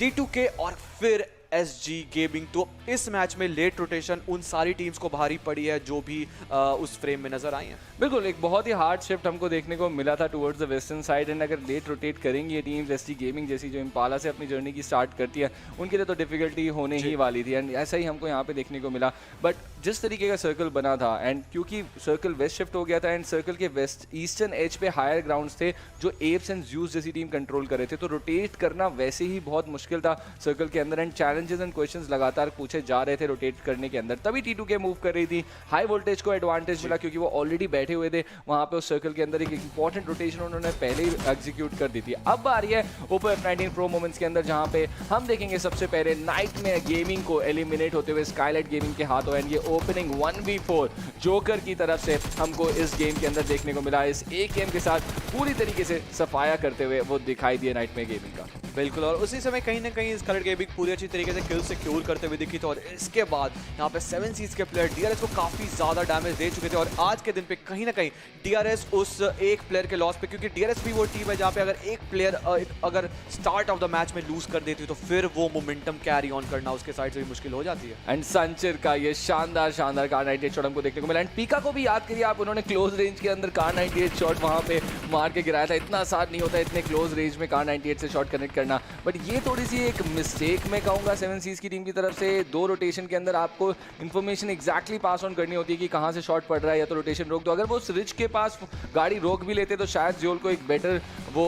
T2K और फिर SG गेमिंग। तो इस मैच में लेट रोटेशन उन सारी टीम्स को भारी पड़ी है जो भी उस फ्रेम में नजर आई हैं। बिल्कुल, एक बहुत ही हार्ड शिफ्ट हमको देखने को मिला था towards the western side. And अगर लेट रोटेट करेंगी ये टीम्स, SG गेमिंग जैसी जो इम्पाला से अपनी जर्नी की स्टार्ट करती है, उनके लिए तो डिफिकल्टी होने ही वाली थी एंड ऐसा ही हमको यहाँ पे देखने को मिला। बट जिस तरीके का सर्कल बना था एंड क्योंकि सर्कल वेस्ट शिफ्ट हो गया था एंड सर्कल के वेस्ट ईस्टर्न एज पे हायर ग्राउंड्स थे जो एप्स एंड ज़्यूस जैसी टीम कंट्रोल कर रहे थे, तो रोटेट करना वैसे ही बहुत मुश्किल था सर्कल के अंदर एंड चैलेंजेस एंड क्वेश्चंस लगातार पूछे जा रहे थे रोटेट करने के अंदर। तभी T2K मूव कर रही थी, हाई वोल्टेज को एडवांटेज मिला क्योंकि वो ऑलरेडी बैठे हुए थे वहाँ पे उस सर्कल के अंदर। एक इंपॉर्टेंट रोटेशन उन्होंने पहले ही एग्जीक्यूट कर दी थी। अब आ रही है ओपो F19 प्रो मोमेंट्स के अंदर जहाँ पे हम देखेंगे सबसे पहले नाइट में गेमिंग को एलिमिनेट होते हुए स्काईलाइट गेमिंग के हाथों एंड ये ओपनिंग 1v4 जोकर की तरफ से हमको इस गेम के अंदर देखने को मिला। इस एक गेम के साथ पूरी तरीके से सफाया करते हुए वो दिखाई दिए नाइट में गेमिंग का। बिल्कुल, और उसी समय कहीं ना कहीं स्कलेट गेमिंग पूरी अच्छी तरीके से किल सिक्योर करते हुए दिखी थी और इसके बाद यहाँ पे 7 सीज के प्लेयर DRS को काफी ज्यादा डैमेज दे चुके थे और आज के दिन पे कहीं ना कहीं DRS उस एक प्लेयर के लॉस पे, क्योंकि DRS भी वो टीम है जहाँ पे अगर एक प्लेयर अगर स्टार्ट ऑफ द मैच में लूज कर देती है तो फिर वो मोमेंटम कैरी ऑन करना उसके साइड से भी मुश्किल हो जाती है। एंड संचिर का ये शानदार कार 98 शॉट हमको देखने को मिला एंड पीका को भी याद करिए आप, उन्होंने क्लोज रेंज के अंदर कार 98 शॉट वहाँ पे मार के गिराया था। इतना आसान नहीं होता इतने क्लोज रेंज में कार 98 से शॉट कनेक्ट करना, बट ये थोड़ी सी एक मिस्टेक मैं कहूँगा 7 सीज की टीम की तरफ से। 2 रोटेशन के अंदर आपको इन्फॉर्मेशन एग्जैक्टली पास ऑन करनी होती है कि कहाँ से शॉट पड़ रहा है या तो रोटेशन रोक दो। अगर वो रिच के पास गाड़ी रोक भी लेते तो शायद ज्योल को एक बेटर वो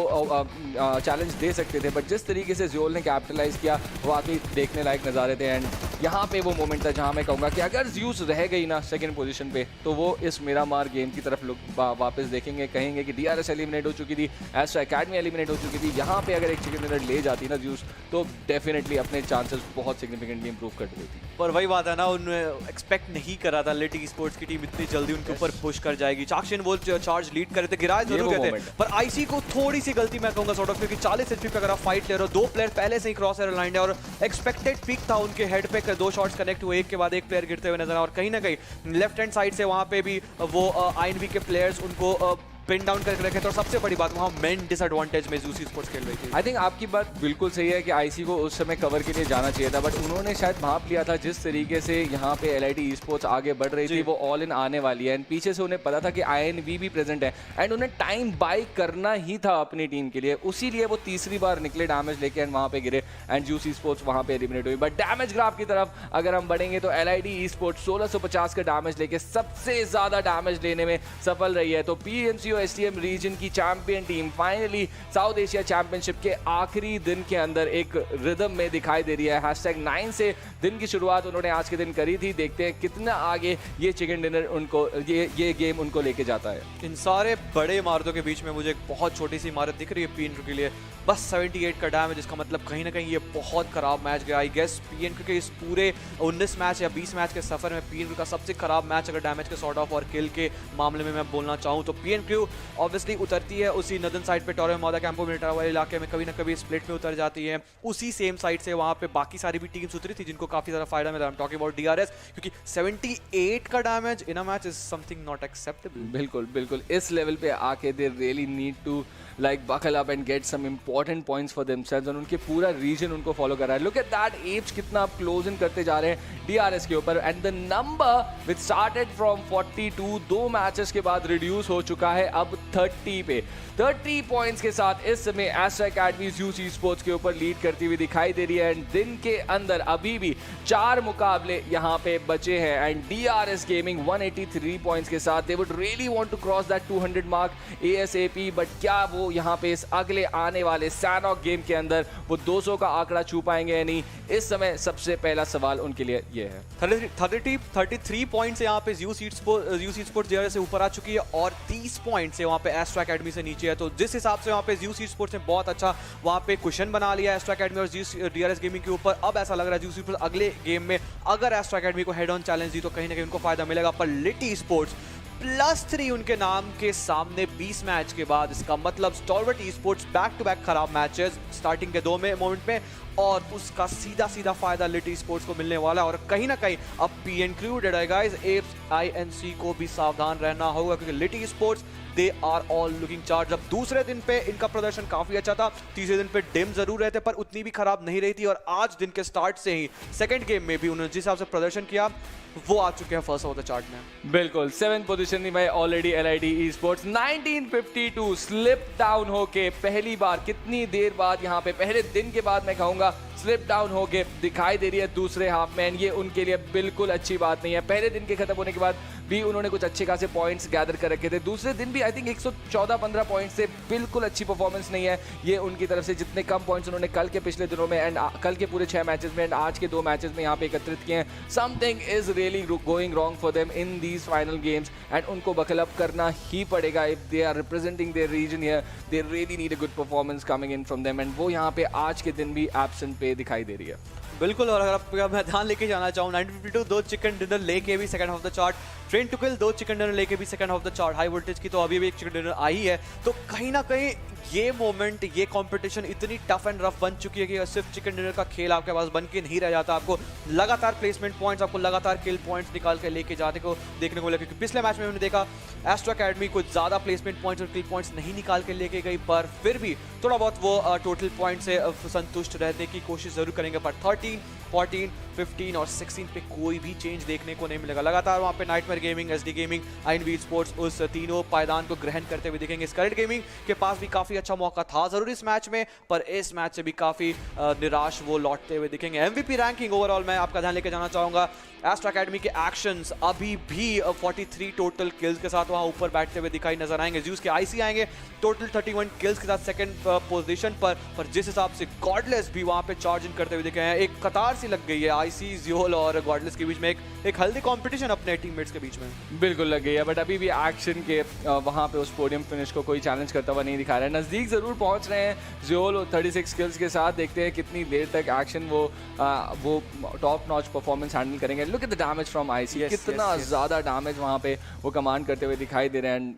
चैलेंज दे सकते थे, बट जिस तरीके से ज्योल ने कैपिटलाइज किया वाकई देखने लायक नज़ारे थे। एंड यहाँ पे वो मोमेंट था जहाँ मैं कहूँगा कि अगर ज्यूस रह गई ना सेकंड पोजीशन पे तो वो इस मेरा मार गेम की तरफ लोग वापस देखेंगे, कहेंगे कि DRS एलिमिनेट हो चुकी थी, एस्ट्रा अकेडमी एलिमिनेट हो चुकी थी। यहाँ पे अगर एक चिकन डिनर ले जाती ना ज्यूस तो डेफिनेटली अपने चांसेस बहुत सिग्निफिकेंटली इंप्रूव कर देती। पर वही बात है ना, उन्होंने एक्सपेक्ट नहीं करा था लिट स्पोर्ट्स की टीम इतनी जल्दी उनके ऊपर पुश कर जाएगी। चाक्षिन वो चार्ज लीड कर रहे थे, गिराए जरूर गए थे, पर आईसी को थोड़ी सी गलती मैं कहूंगा सॉर्ट ऑफ, क्योंकि 40 HP पे अगर आप फाइट ले रहे हो, 2 प्लेयर पहले से ही क्रॉस एयर लाइन है और एक्सपेक्टेड पिक था उनके हेड पे, 2 शॉट्स कनेक्ट हुए, एक के बाद एक प्लेयर गिरते हुए नजर आया और कहीं ना कहीं लेफ्ट हैंड साइड से वहां पे भी वो INV के प्लेयर्स उनको पिन डाउन करके रखे थे और सबसे बड़ी बात वहाँ मेन डिसएडवांटेज में जूसी स्पोर्ट्स खेल रही थी। आई थिंक आपकी बात बिल्कुल सही है कि आईसी को उस समय कवर के लिए जाना चाहिए था, बट उन्होंने शायद भाप लिया था जिस तरीके से यहाँ पे LIT esports आगे बढ़ रही थी, वो ऑल इन आने वाली है एंड पीछे से उन्हें पता था कि INV भी प्रेजेंट है एंड उन्हें टाइम बाई करना ही था अपनी टीम के लिए, उसी लिए वो तीसरी बार निकले डैमेज लेके एंड वहाँ पे गिरे एंड जूसी स्पोर्ट्स वहाँ पे एलिमिनेट हुई। बट डैमेज ग्राफ की तरफ अगर हम बढ़ेंगे तो LIT esports 1650 का डैमेज लेके सबसे ज्यादा डैमेज लेने में सफल रही है। तो PMCO STM रीजन की champion team finally south Asia championship के आखिरी दिन के अंदर एक रिदम में दिखाई दे रही है। #9 से दिन की शुरुआत उन्होंने आज के दिन करी थी, देखते हैं कितना आगे ये चिकन डिनर उनको ये गेम उनको लेके जाता है। इन सारे बड़े इमारतों के बीच में मुझे एक बहुत छोटी सी इमारत दिख रही है PN2 के लिए, बस 78 का डैमेज, जिसका मतलब कहीं ना कहीं ये बहुत खराब मैच गया। आई गेस PN2 के इस पूरे 19 मैच या 20 मैच के सफर में PN2 का सबसे खराब मैच अगर डैमेज के सॉर्ट ऑफ और किल के मामले में मैं बोलना चाहूँ तो PN2 ऑब्वियसली उतरती है उसी नदन साइड पे टोरो मौदा कैंपो मिलिटा वाले इलाके में, कभी ना कभी स्प्लिट में उतर जाती है। उसी सेम साइड से वहाँ पे बाकी सारी भी टीम्स उतरी थी जिनको काफी ज्यादा फायदा मिला। I am talking about DRS, क्योंकि 78 का damage in a match is something not acceptable. बिल्कुल बिल्कुल, इस लेवल पे आके they really need to like buckle up and get some important points for themselves और उनके पूरा रीजन उनको फॉलो कर रहा है। Look at that एप्स कितना आप क्लोज इन करते जा रहे हैं DRS के ऊपर and the number which started from 42 2 matches के बाद रिड्यूस हो चुका है अब 30 पे। 30 पॉइंट्स के साथ इस समय एस्ट्रा अकेडमी यूसी स्पोर्ट्स के ऊपर लीड करती हुई दिखाई दे रही है एंड दिन के अंदर अभी भी 4 मुकाबले यहाँ पे बचे हैं एंड DRS गेमिंग 183 पॉइंट्स के साथ they would really want to cross that 200 mark ASAP, बट क्या वो यहाँ पे इस अगले आने वाले सैनॉक गेम के अंदर वो 200 का आंकड़ा छू पाएंगे या नहीं? इस समय सबसे पहला सवाल उनके लिए ये है। 33 पॉइंट्स यहाँ पे यूसी स्पोर्ट्स DRS से ऊपर आ चुकी है और 30 पॉइंट पॉइंट से वहाँ पे एस्ट्रा एकेडमी से नीचे है। तो जिस हिसाब से वहाँ पे ज़्यूस स्पोर्ट्स ने बहुत अच्छा वहाँ पे क्वेश्चन बना लिया एस्ट्रा एकेडमी और ज़्यूस डीआरएस गेमिंग के ऊपर, अब ऐसा लग रहा है ज़्यूस स्पोर्ट्स अगले गेम में अगर एस्ट्रा एकेडमी को हेड ऑन चैलेंज दी तो कहीं ना कहीं उनको फायदा मिलेगा। पर लिटी स्पोर्ट्स +3 उनके नाम के सामने 20 मैच के बाद, इसका मतलब Stalwart e sports back to back खराब मैचेस स्टार्टिंग के 2 मोमेंट में, और उसका सीधा फायदा लिटी स्पोर्ट्स को मिलने वाला है। और कहीं ना कहीं अब PN crew dead guys apps INC को भी सावधान रहना होगा, क्योंकि LID sports they are all looking charge. अब दूसरे दिन पे इनका प्रदर्शन काफी अच्छा था, तीसरे दिन पे डिम जरूर रहते पर उतनी भी खराब नहीं रही थी, और आज दिन के स्टार्ट से ही सेकंड गेम में भी उन्होंने जिस हिसाब से प्रदर्शन किया वो आ चुके हैं फर्स्ट ऑफ द चार्ट में। बिल्कुल 7th पोजीशन में already LID esports 1952 slip down होके पहली बार, कितनी देर बाद, यहाँ पे पहले दिन के बाद मैं कहूंगा स्लिप डाउन होके दिखाई दे रही है दूसरे हाफ में। ये उनके लिए बिल्कुल अच्छी बात नहीं है। पहले दिन के खत्म होने के बाद भी उन्होंने कुछ अच्छे खासे पॉइंट्स गैदर कर रखे थे, दूसरे दिन भी आई थिंक 114-15 पॉइंट्स से बिल्कुल अच्छी परफॉर्मेंस नहीं है ये उनकी तरफ से। जितने कम पॉइंट्स उन्होंने कल के पिछले दिनों में एंड कल के पूरे 6 मैचेस में एंड आज के 2 मैचेस में यहाँ पे एकत्रित किए हैं, something is really going wrong for them in these final games and उनको बकल अप करना ही पड़ेगा। If they are representing their region here they really need a good performance coming in from them, and वो यहाँ पे आज के दिन भी एब्सेंट पे दिखाई दे रही है। बिल्कुल, और अगर मैं ध्यान लेके जाना चाहूँ 1952 2 चिकन डिनर लेके भी second of the chart, Train to Kill 2 chicken dinner लेके भी second of the chart, High Voltage की तो अभी भी एक चिकन डिनर आई है। तो कहीं ना कहीं ये मोमेंट, ये कंपटीशन इतनी टफ एंड रफ बन चुकी है कि सिर्फ चिकन डिनर का खेल आपके पास बन के नहीं रह जाता, आपको लगातार प्लेसमेंट पॉइंट्स, आपको लगातार किल पॉइंट्स निकाल के लेके जाने को देखने को मिला। क्योंकि पिछले मैच में हमने देखा एस्ट्रा एकेडमी कुछ ज़्यादा प्लेसमेंट पॉइंट्स और किल पॉइंट्स नहीं निकाल के लेके गई, पर फिर भी थोड़ा बहुत वो टोटल पॉइंट से संतुष्ट रहने की कोशिश जरूर करेंगे। पर 13, 14, 15 और 16 पे कोई भी चेंज देखने को नहीं मिलेगा। लगातार वहाँ पे nightmare gaming, SD gaming, आईएनवी sports उस तीनों पायदान को ग्रहण करते हुए दिखेंगे। स्कलेट गेमिंग के पास भी काफी अच्छा मौका था जरूर इस मैच में, पर इस मैच से भी काफी निराश वो लौटते हुए दिखेंगे। एमवीपी रैंकिंग ओवरऑल मैं आपका ध्यान लेके जाना चाहूंगा, एस्ट्रा एकेडमी के एक्शंस अभी भी 43 टोटल किल्स के साथ वहां ऊपर बैठते हुए दिखाई नजर आएंगे। ज़्यूस के आईसी आएंगे टोटल 31 किल्स के साथ सेकंड पोजीशन पर जिस हिसाब से गॉडलेस भी वहां पे चार्ज इन करते हुए दिखे हैं, एक कतार सी लग गई है आईसी, ज़्योल और गॉडलेस के बीच में, एक हेल्दी कंपटीशन अपने टीममेट्स के बीच में बिल्कुल लग गई है। बट अभी भी एक्शन के वहां पे उस पोडियम फिनिश को कोई चैलेंज करता हुआ नहीं दिखा रहा है। नजदीक जरूर पहुंच रहे हैं ज़्योल 36 किल्स के साथ, देखते हैं कितनी देर तक एक्शन वो टॉप नॉच परफॉर्मेंस हैंडल करेंगे। Look at the damage from IC, कितना ज़्यादा डैमेज वहाँ पे वो कमांड करते हुए दिखाई दे रहे हैं।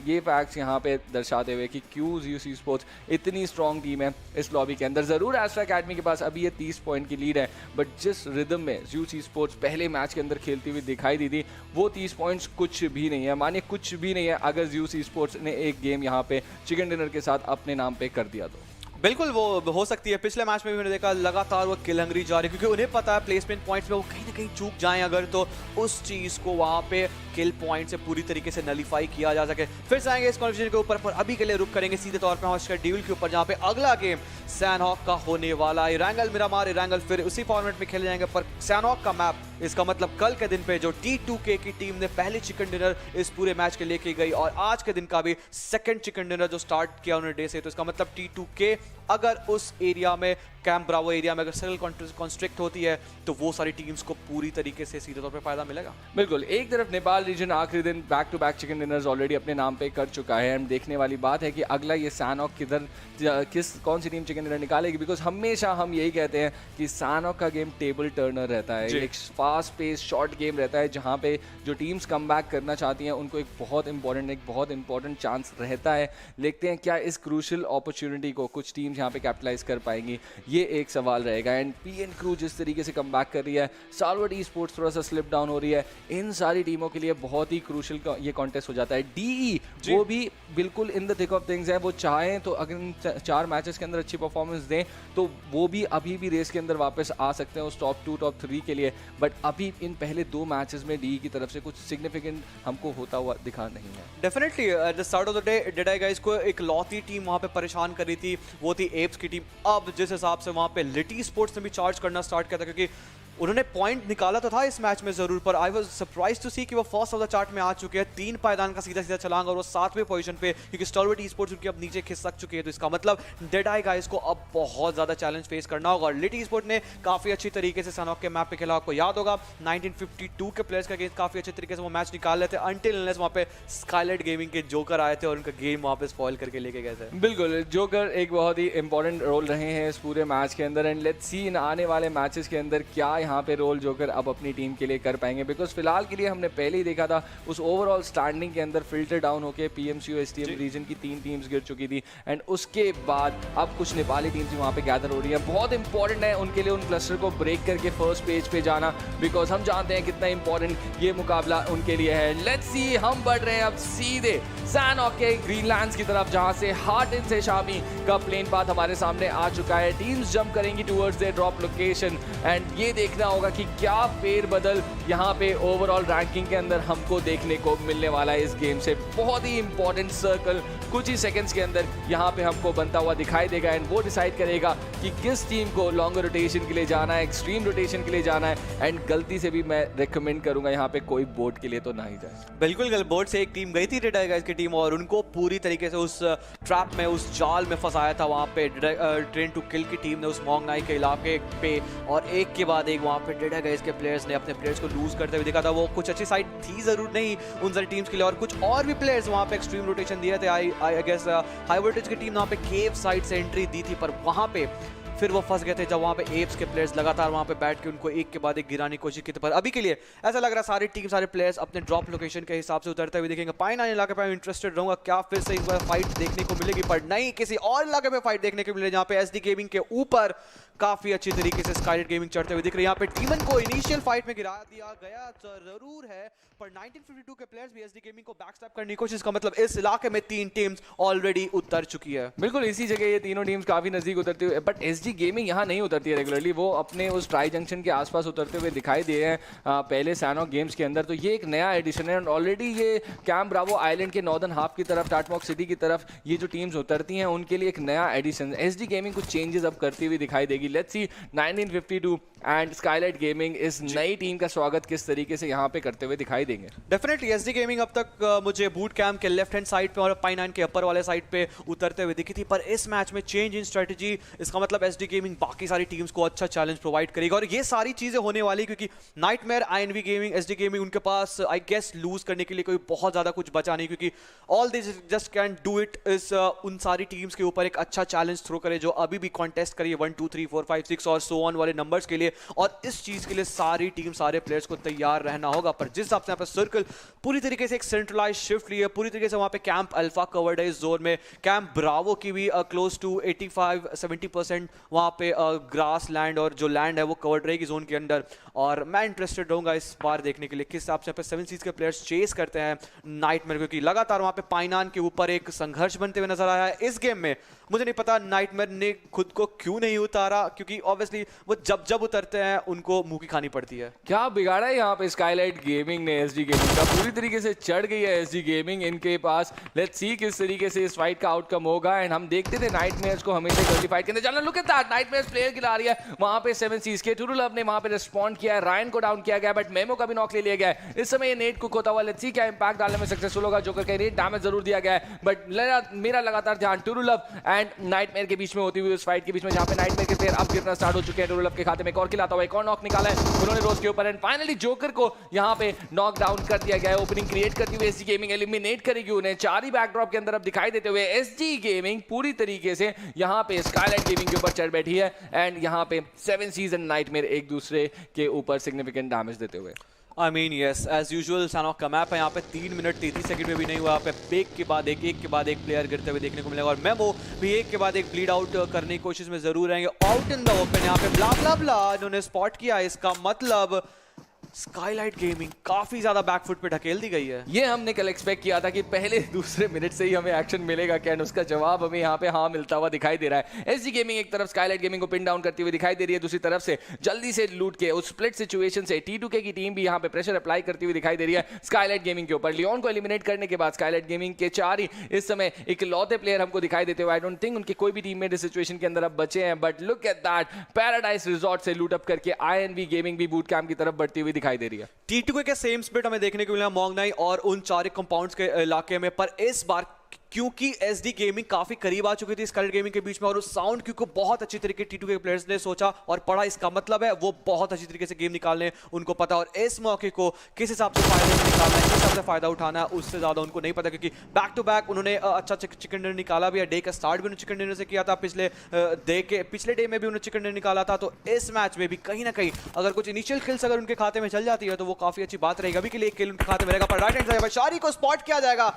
ये फैक्ट्स यहाँ पे दर्शाते हुए कि क्यों ज़्यूस स्पोर्ट्स इतनी स्ट्रॉन्ग टीम है इस लॉबी के अंदर। ज़रूर एस्ट्रा एकेडमी के पास अभी ये 30 पॉइंट की लीड है, बट जिस रिदम में ज़्यूस स्पोर्ट्स पहले मैच के अंदर खेलती हुई दिखाई दी थी, वो 30 पॉइंट्स कुछ भी नहीं है, मानिए कुछ भी नहीं है अगर ज़्यूस स्पोर्ट्स ने एक गेम यहाँ पे चिकन डिनर के साथ अपने नाम पे कर दिया तो। बिल्कुल वो हो सकती है। पिछले मैच में भी मैंने देखा लगातार वो किल हंग्री जा रही है, क्योंकि उन्हें पता है प्लेसमेंट पॉइंट्स में वो कहीं ना कहीं चूक जाएं अगर, तो उस चीज़ को वहाँ पे किल पॉइंट से पूरी तरीके से नलीफाई किया जा सके। फिर से आएंगे इस कॉन्वर्सेशन के ऊपर, पर अभी के लिए रुक करेंगे सीधे तौर पर हमारे शेड्यूल के ऊपर, जहाँ पे अगला गेम सैनहॉक का होने वाला है। इरांगल मिरामार इरांगल फिर उसी फॉर्मेट में खेले जाएंगे, पर सैनहॉक का मैप, इसका मतलब कल के दिन पे जो T2K की टीम ने पहले चिकन डिनर इस पूरे मैच के लेके गई, और आज के दिन का भी सेकंड चिकन डिनर जो स्टार्ट किया उन्होंने डे से, तो इसका मतलब T2K अगर उस एरिया में, कैंप ब्रावो एरिया में अगर सर्कल कॉन्स्ट्रिक्ट होती है, तो वो सारी टीम्स को पूरी तरीके से सीधे तौर पे फायदा मिलेगा। बिल्कुल, एक तरफ नेपाल रीजन आखिरी दिन back to back chicken dinners already अपने नाम पे कर चुका है, एंड देखने वाली बात है कि अगला ये सैनहॉक कौन सी टीम चिकन डिनर निकालेगी, बिकॉज हमेशा हम यही कहते हैं कि सैनहॉक का गेम टेबल टर्नर रहता है, एक फास्ट पेस शॉर्ट गेम रहता है, जहाँ पे जो टीम्स कम बैक करना चाहती हैं उनको एक बहुत इंपॉर्टेंट चांस रहता है। देखते हैं क्या इस क्रूशल अपॉर्चुनिटी को कुछ टीम्स यहाँ पे कैपिटलाइज कर पाएंगी, ये एक सवाल रहेगा। एंड पीएन क्रू जिस तरीके से कम बैक कर रही है, सालवर्ड ई स्पोर्ट्स थोड़ा सा स्लिप डाउन हो रही है, इन सारी टीमों के लिए बहुत ही क्रूशल ये कॉन्टेस्ट हो जाता है। डीई वो भी बिल्कुल in the thick of things है, वो चाहें तो अगर 4 मैचेस के अंदर अच्छी परफॉर्मेंस दें तो वो भी अभी भी रेस के अंदर वापस आ सकते हैं उस टॉप 2 टॉप 3 के लिए, बट अभी इन पहले 2 मैचेस में डीई की तरफ से कुछ सिग्निफिकेंट हमको होता हुआ दिखा नहीं है। Definitely at the start of the day डेडाई गाइस को एक लौती टीम वहां पे परेशान कर रही थी, वो थी एप्स की टीम। अब जिस हिसाब से वहां पे लिटी स्पोर्ट्स ने भी चार्ज करना स्टार्ट किया था, क्योंकि उन्होंने पॉइंट निकाला तो था इस मैच में जरूर, पर आई वाज सरप्राइज टू सी कि वो फर्स्ट ऑफ द चार्ट में आ चुके हैं, 3 पायदान का सीधा सीधा छलांग और वो 7वें पोजीशन पे, क्योंकि स्टॉलवर्ट ई-स्पोर्ट्स उनके अब नीचे खिसक चुके हैं। तो इसका मतलब डेड आई गाइस को अब बहुत ज्यादा चैलेंज फेस करना होगा। और लिट ई-स्पोर्ट ने काफी अच्छी तरीके से सनॉक के मैप पे खेला, आपको याद होगा 1952 के प्लेयर्स का अगेंस्ट काफी अच्छे तरीके से वो मैच निकाल लेते हैं, अनटिल अनलेस वहां पे स्काईलाइट गेमिंग के जोकर आए थे और उनका गेम वहां पे स्पॉइल करके लेके गए थे। बिल्कुल, जोकर एक बहुत ही इंपॉर्टेंट रोल रहे हैं इस पूरे मैच के अंदर, एंड लेट्स सी इन आने वाले मैचेस के अंदर क्या यहाँ पे रोल जोकर अब अपनी टीम के लिए कर पाएंगे। बिकॉज फिलहाल के लिए हमने पहले ही देखा था उस ओवरऑल स्टैंडिंग के अंदर फिल्टर डाउन होकर PMCU STM रीजन की 3 टीम्स गिर चुकी थी, एंड उसके बाद अब कुछ नेपाली टीम्स वहाँ पे गैदर हो रही है। बहुत इंपॉर्टेंट है उनके लिए उन क्लस्टर को ब्रेक करके फर्स्ट पेज पे जाना, बिकॉज हम जानते हैं कितना इंपॉर्टेंट ये मुकाबला उनके लिए है। लेट्स सी, हम बढ़ रहे हैं अब सीधे सैनॉक के ग्रीनलैंड्स की तरफ, जहां से हार्टिन से शामी का प्लेन पाथ हमारे सामने आ चुका है। टीम्स जंप करेंगी towards their drop location, and ये देखना होगा कि क्या फेरबदल यहाँ पे ओवरऑल रैंकिंग के अंदर हमको देखने को मिलने वाला है इस गेम से। बहुत ही इंपॉर्टेंट सर्कल कुछ ही सेकंड्स के अंदर यहाँ पे हमको बनता हुआ दिखाई देगा, एंड वो डिसाइड करेगा कि किस टीम को लॉन्गर रोटेशन के लिए जाना है, एक्सट्रीम रोटेशन के लिए जाना है। एंड गलती से भी मैं रिकमेंड करूंगा यहाँ पे कोई बोट के लिए तो ना ही जाए। बिल्कुल, बोट से एक टीम गई थी रेड आई गाइस की टीम, और उनको पूरी तरीके से उस ट्रैप में, उस जाल में फंसाया था वहाँ पे ट्रेन टू किल की टीम ने उस मॉन्ग नाई के इलाके पे, और एक के बाद एक वहाँ पे रेड आई गाइस के प्लेयर्स ने अपने प्लेयर्स को लूज करते हुए देखा था। वो कुछ अच्छी साइड थी जरूर नहीं उन सारी टीम्स के लिए, और कुछ और भी प्लेयर्स वहाँ पे एक्सट्रीम रोटेशन दिए थे। आई गेस हाई वोल्टेज की टीम वहाँ पे केव साइड से एंट्री दी थी, पर वहाँ पे फिर वो फंस गए थे जब वहाँ पे एप्स के प्लेयर्स लगातार वहाँ पे बैठ के उनको एक के बाद एक गिराने की कोशिश की थी। पर अभी के लिए ऐसा लग रहा है सारी टीम, सारे प्लेयर्स अपने ड्रॉप लोकेशन के हिसाब से उतरते हुए दिखेंगे। पाइन इलाके पे इंटरेस्टेड रहूंगा, क्या फिर से एक बार फाइट देखने को मिलेगी, पर नहीं, किसी और इलाके पे फाइट देखने को मिले जहाँ पे SD गेमिंग के ऊपर काफी अच्छी तरीके से स्काईलाइट गेमिंग चढ़ते हुए दिख रहे हैं। यहाँ पे टीमन को इनिशियल फाइट में गिरा दिया गया जरूर है, पर 1952 के प्लेयर्स भी SD गेमिंग को बैकस्टैप करने की कोशिश, का मतलब इस इलाके में 3 टीम्स ऑलरेडी उतर चुकी है। बिल्कुल, इसी जगह ये तीनों टीम्स काफी नजदीक उतरती हुई, बट SD गेमिंग यहाँ नहीं उतरती है रेगुलरली, वो अपने उस ट्राई जंक्शन के आसपास उतरते हुए दिखाई दिए हैं पहले सैनॉक गेम्स के अंदर। तो ये एक नया एडिशन है, और ऑलरेडी ये कैंप ब्रावो आइलैंड के नॉर्दर्न हाफ की तरफ, टाटमॉक सिटी की तरफ ये जो टीम्स उतरती हैं उनके लिए एक नया एडिशन। SD गेमिंग कुछ चेंजेस अब करती हुई दिखाई देगी। Let's see 1952 and Skylight gaming इस नई टीम का स्वागत किस तरीके से यहाँ पे करते हुए दिखाई देंगे। डेफिनेटली SD गेमिंग अब तक मुझे बूट कैंप के लेफ्ट हैंड साइड पे और पाइन के अपर वाले साइड पे उतरते हुए दिखी थी, पर इस मैच में चेंज इन स्ट्रेटजी, इसका मतलब SD गेमिंग बाकी सारी टीम्स को अच्छा चैलेंज प्रोवाइड करेगा, और ये सारी चीजें होने वाली क्योंकि nightmare, INV gaming, SD gaming, उनके पास आई गेस लूज करने के लिए कोई बहुत ज्यादा कुछ बचा नहीं, क्योंकि all this just can do it is उन सारी टीम्स के ऊपर एक अच्छा चैलेंज थ्रो करे जो अभी भी कॉन्टेस्ट करिए 1 2 3 4 5 6 और सो ऑन वाले नंबर्स के लिए, और इस चीज के लिए सारी टीम, सारे प्लेयर्स को तैयार रहना होगा। पर जिस हिसाब से यहाँ पे सर्कल पूरी तरीके से एक सेंट्रलाइज शिफ्ट ली है, पूरी तरीके से वहां पे कैंप अल्फा कवर्ड है इस जोन में, कैंप ब्रावो की भी क्लोज टू 85-70% वहां पे ग्रास लैंड और जो लैंड है वो कवर्ड रहेगी जोन के अंदर। और मैं इंटरेस्टेड रहूंगा इस बार देखने के लिए किस हिसाब से यहाँ पे 7 सीज के प्लेयर्स चेस करते हैं नाइटमेयर, क्योंकि लगातार वहां पे पाइनान के ऊपर एक संघर्ष बनते हुए नजर आया है इस गेम में। मुझे नहीं पता नाइटमेयर ने खुद को क्यों नहीं उतारा, क्योंकि ऑब्वियसली वो जब उतरते हैं उनको मुंह की खानी पड़ती है। क्या बिगाड़ा है यहाँ पे स्काईलाइट गेमिंग ने SD गेमिंग का? पूरी तरीके से चढ़ गई है SD गेमिंग इनके पास। लेट्स सी किस तरीके से इस फाइट का आउटकम होगा, एंड हम देखते थे नाइटमेयर्स को हमेशा गर्ली फाइट के अंदर जाना। Look at that, nightmares player गिरा रही है वहां पे 7 सीज के टूरुलव ने वहां पे रिस्पॉन्ड किया है, रायन को डाउन किया गया, बट मेमो का भी नॉक ले लिया गया है। इस समय ये नेट कुक होता हुआ, लेट्स सी क्या इंपैक्ट डालने में सक्सेसफुल होगा। जोकर का रेट डैमेज जरूर दिया गया है, बट मेरा लगातार ध्यान टूरुलव एंड नाइटमेयर के बीच में होती हुई उस फाइट के बीच में, जहां पे नाइटमेयर के प्लेयर अब गिरना स्टार्ट हो चुके हैं। टूरुलव के खाते में एक और किल आता हुआ, एक और नॉक निकाला है उन्होंने रोज के ऊपर, एंड फाइनली जोकर को यहाँ पे नॉक डाउन कर दिया गया है। ओपनिंग क्रिएट करती हुई SD गेमिंग एलिमिनेट करेगी उन्हें 4 ही बैकड्रॉप के अंदर अब दिखाई देते हुए। SD गेमिंग पूरी तरीके से यहाँ पे स्काईलाइट गेमिंग के ऊपर चढ़ बैठी है, एंड यहाँ पे 7 सीज एंड नाइटमेयर एक दूसरे के ऊपर सिग्निफिकेंट डैमेज देते हुए। I mean yes, as usual Sanhok का मैप है, यहाँ पे 3 मिनट 33 सेकंड में भी नहीं हुआ, यहाँ पे एक के बाद एक प्लेयर गिरते हुए देखने को मिलेगा, और मेमो भी एक के बाद एक ब्लीड आउट करने की कोशिश में जरूर रहेंगे। आउट इन द ओपन यहाँ पे ब्ला ब्ला ब्ला इन्होंने स्पॉट किया, इसका मतलब स्काईलाइट गेमिंग काफी ज्यादा बैकफुट पे ढकेल दी गई है। ये हमने कल एक्सपेक्ट किया था कि पहले दूसरे मिनट से ही हमें एक्शन मिलेगा क्या, उसका जवाब हमें यहाँ पे हाँ मिलता हुआ दिखाई दे रहा है। एसजी गेमिंग एक तरफ स्काईलाइट गेमिंग को पिन डाउन करती हुई दिखाई दे रही है, दूसरी तरफ से जल्दी से लूट के उस स्प्लिट सिचुएशन से T2K की टीम भी यहाँ पे प्रेशर अप्लाई करती हुई दिखाई दे रही है स्काईलाइट गेमिंग के ऊपर। लियोन को एलिमिनेट करने के बाद स्काईलाइट गेमिंग के 4 ही इस समय इकलौते प्लेयर हमको दिखाई देते हुए। आई डोंट थिंक उनके कोई भी टीममेट इस सिचुएशन के अंदर अब बचे हैं, but look at that, paradise resort से लूट अप करके INV गेमिंग भी बूट कैंप की तरफ बढ़ती हुई दिखाई दे रही है। T2K के सेम स्प्लिट हमें देखने को मिला मोंगनाई और उन 4 कंपाउंड्स के इलाके में, पर इस बार क्योंकि SD गेमिंग काफी करीब आ चुकी थी स्काईलाइट गेमिंग के बीच में और उस साउंड क्यू को बहुत अच्छी तरीके T2K प्लेयर्स ने सोचा और पढ़ा। इसका मतलब है वो बहुत अच्छी तरीके से गेम निकालने उनको पता, और इस मौके को किस हिसाब से फायदा निकालना है, किस हिसाब से फायदा उठाना है, उससे ज्यादा उनको नहीं पता, क्योंकि बैक टू बैक उन्होंने अच्छा चिकन डिनर निकाला भी है। डे का स्टार्ट भी उन्होंने चिकन डिनर से किया था, पिछले डे में भी उन्होंने चिकन डिनर निकाला था। तो इस मैच में भी कहीं ना कहीं अगर कुछ इनिशियल किल्स अगर उनके खाते में चल जाती है तो वो काफी अच्छी बात रहेगी। अभी के लिए एक किल उनके खाते में रहेगा, पर राइट हैंड साइड शारी को स्पॉट किया जाएगा।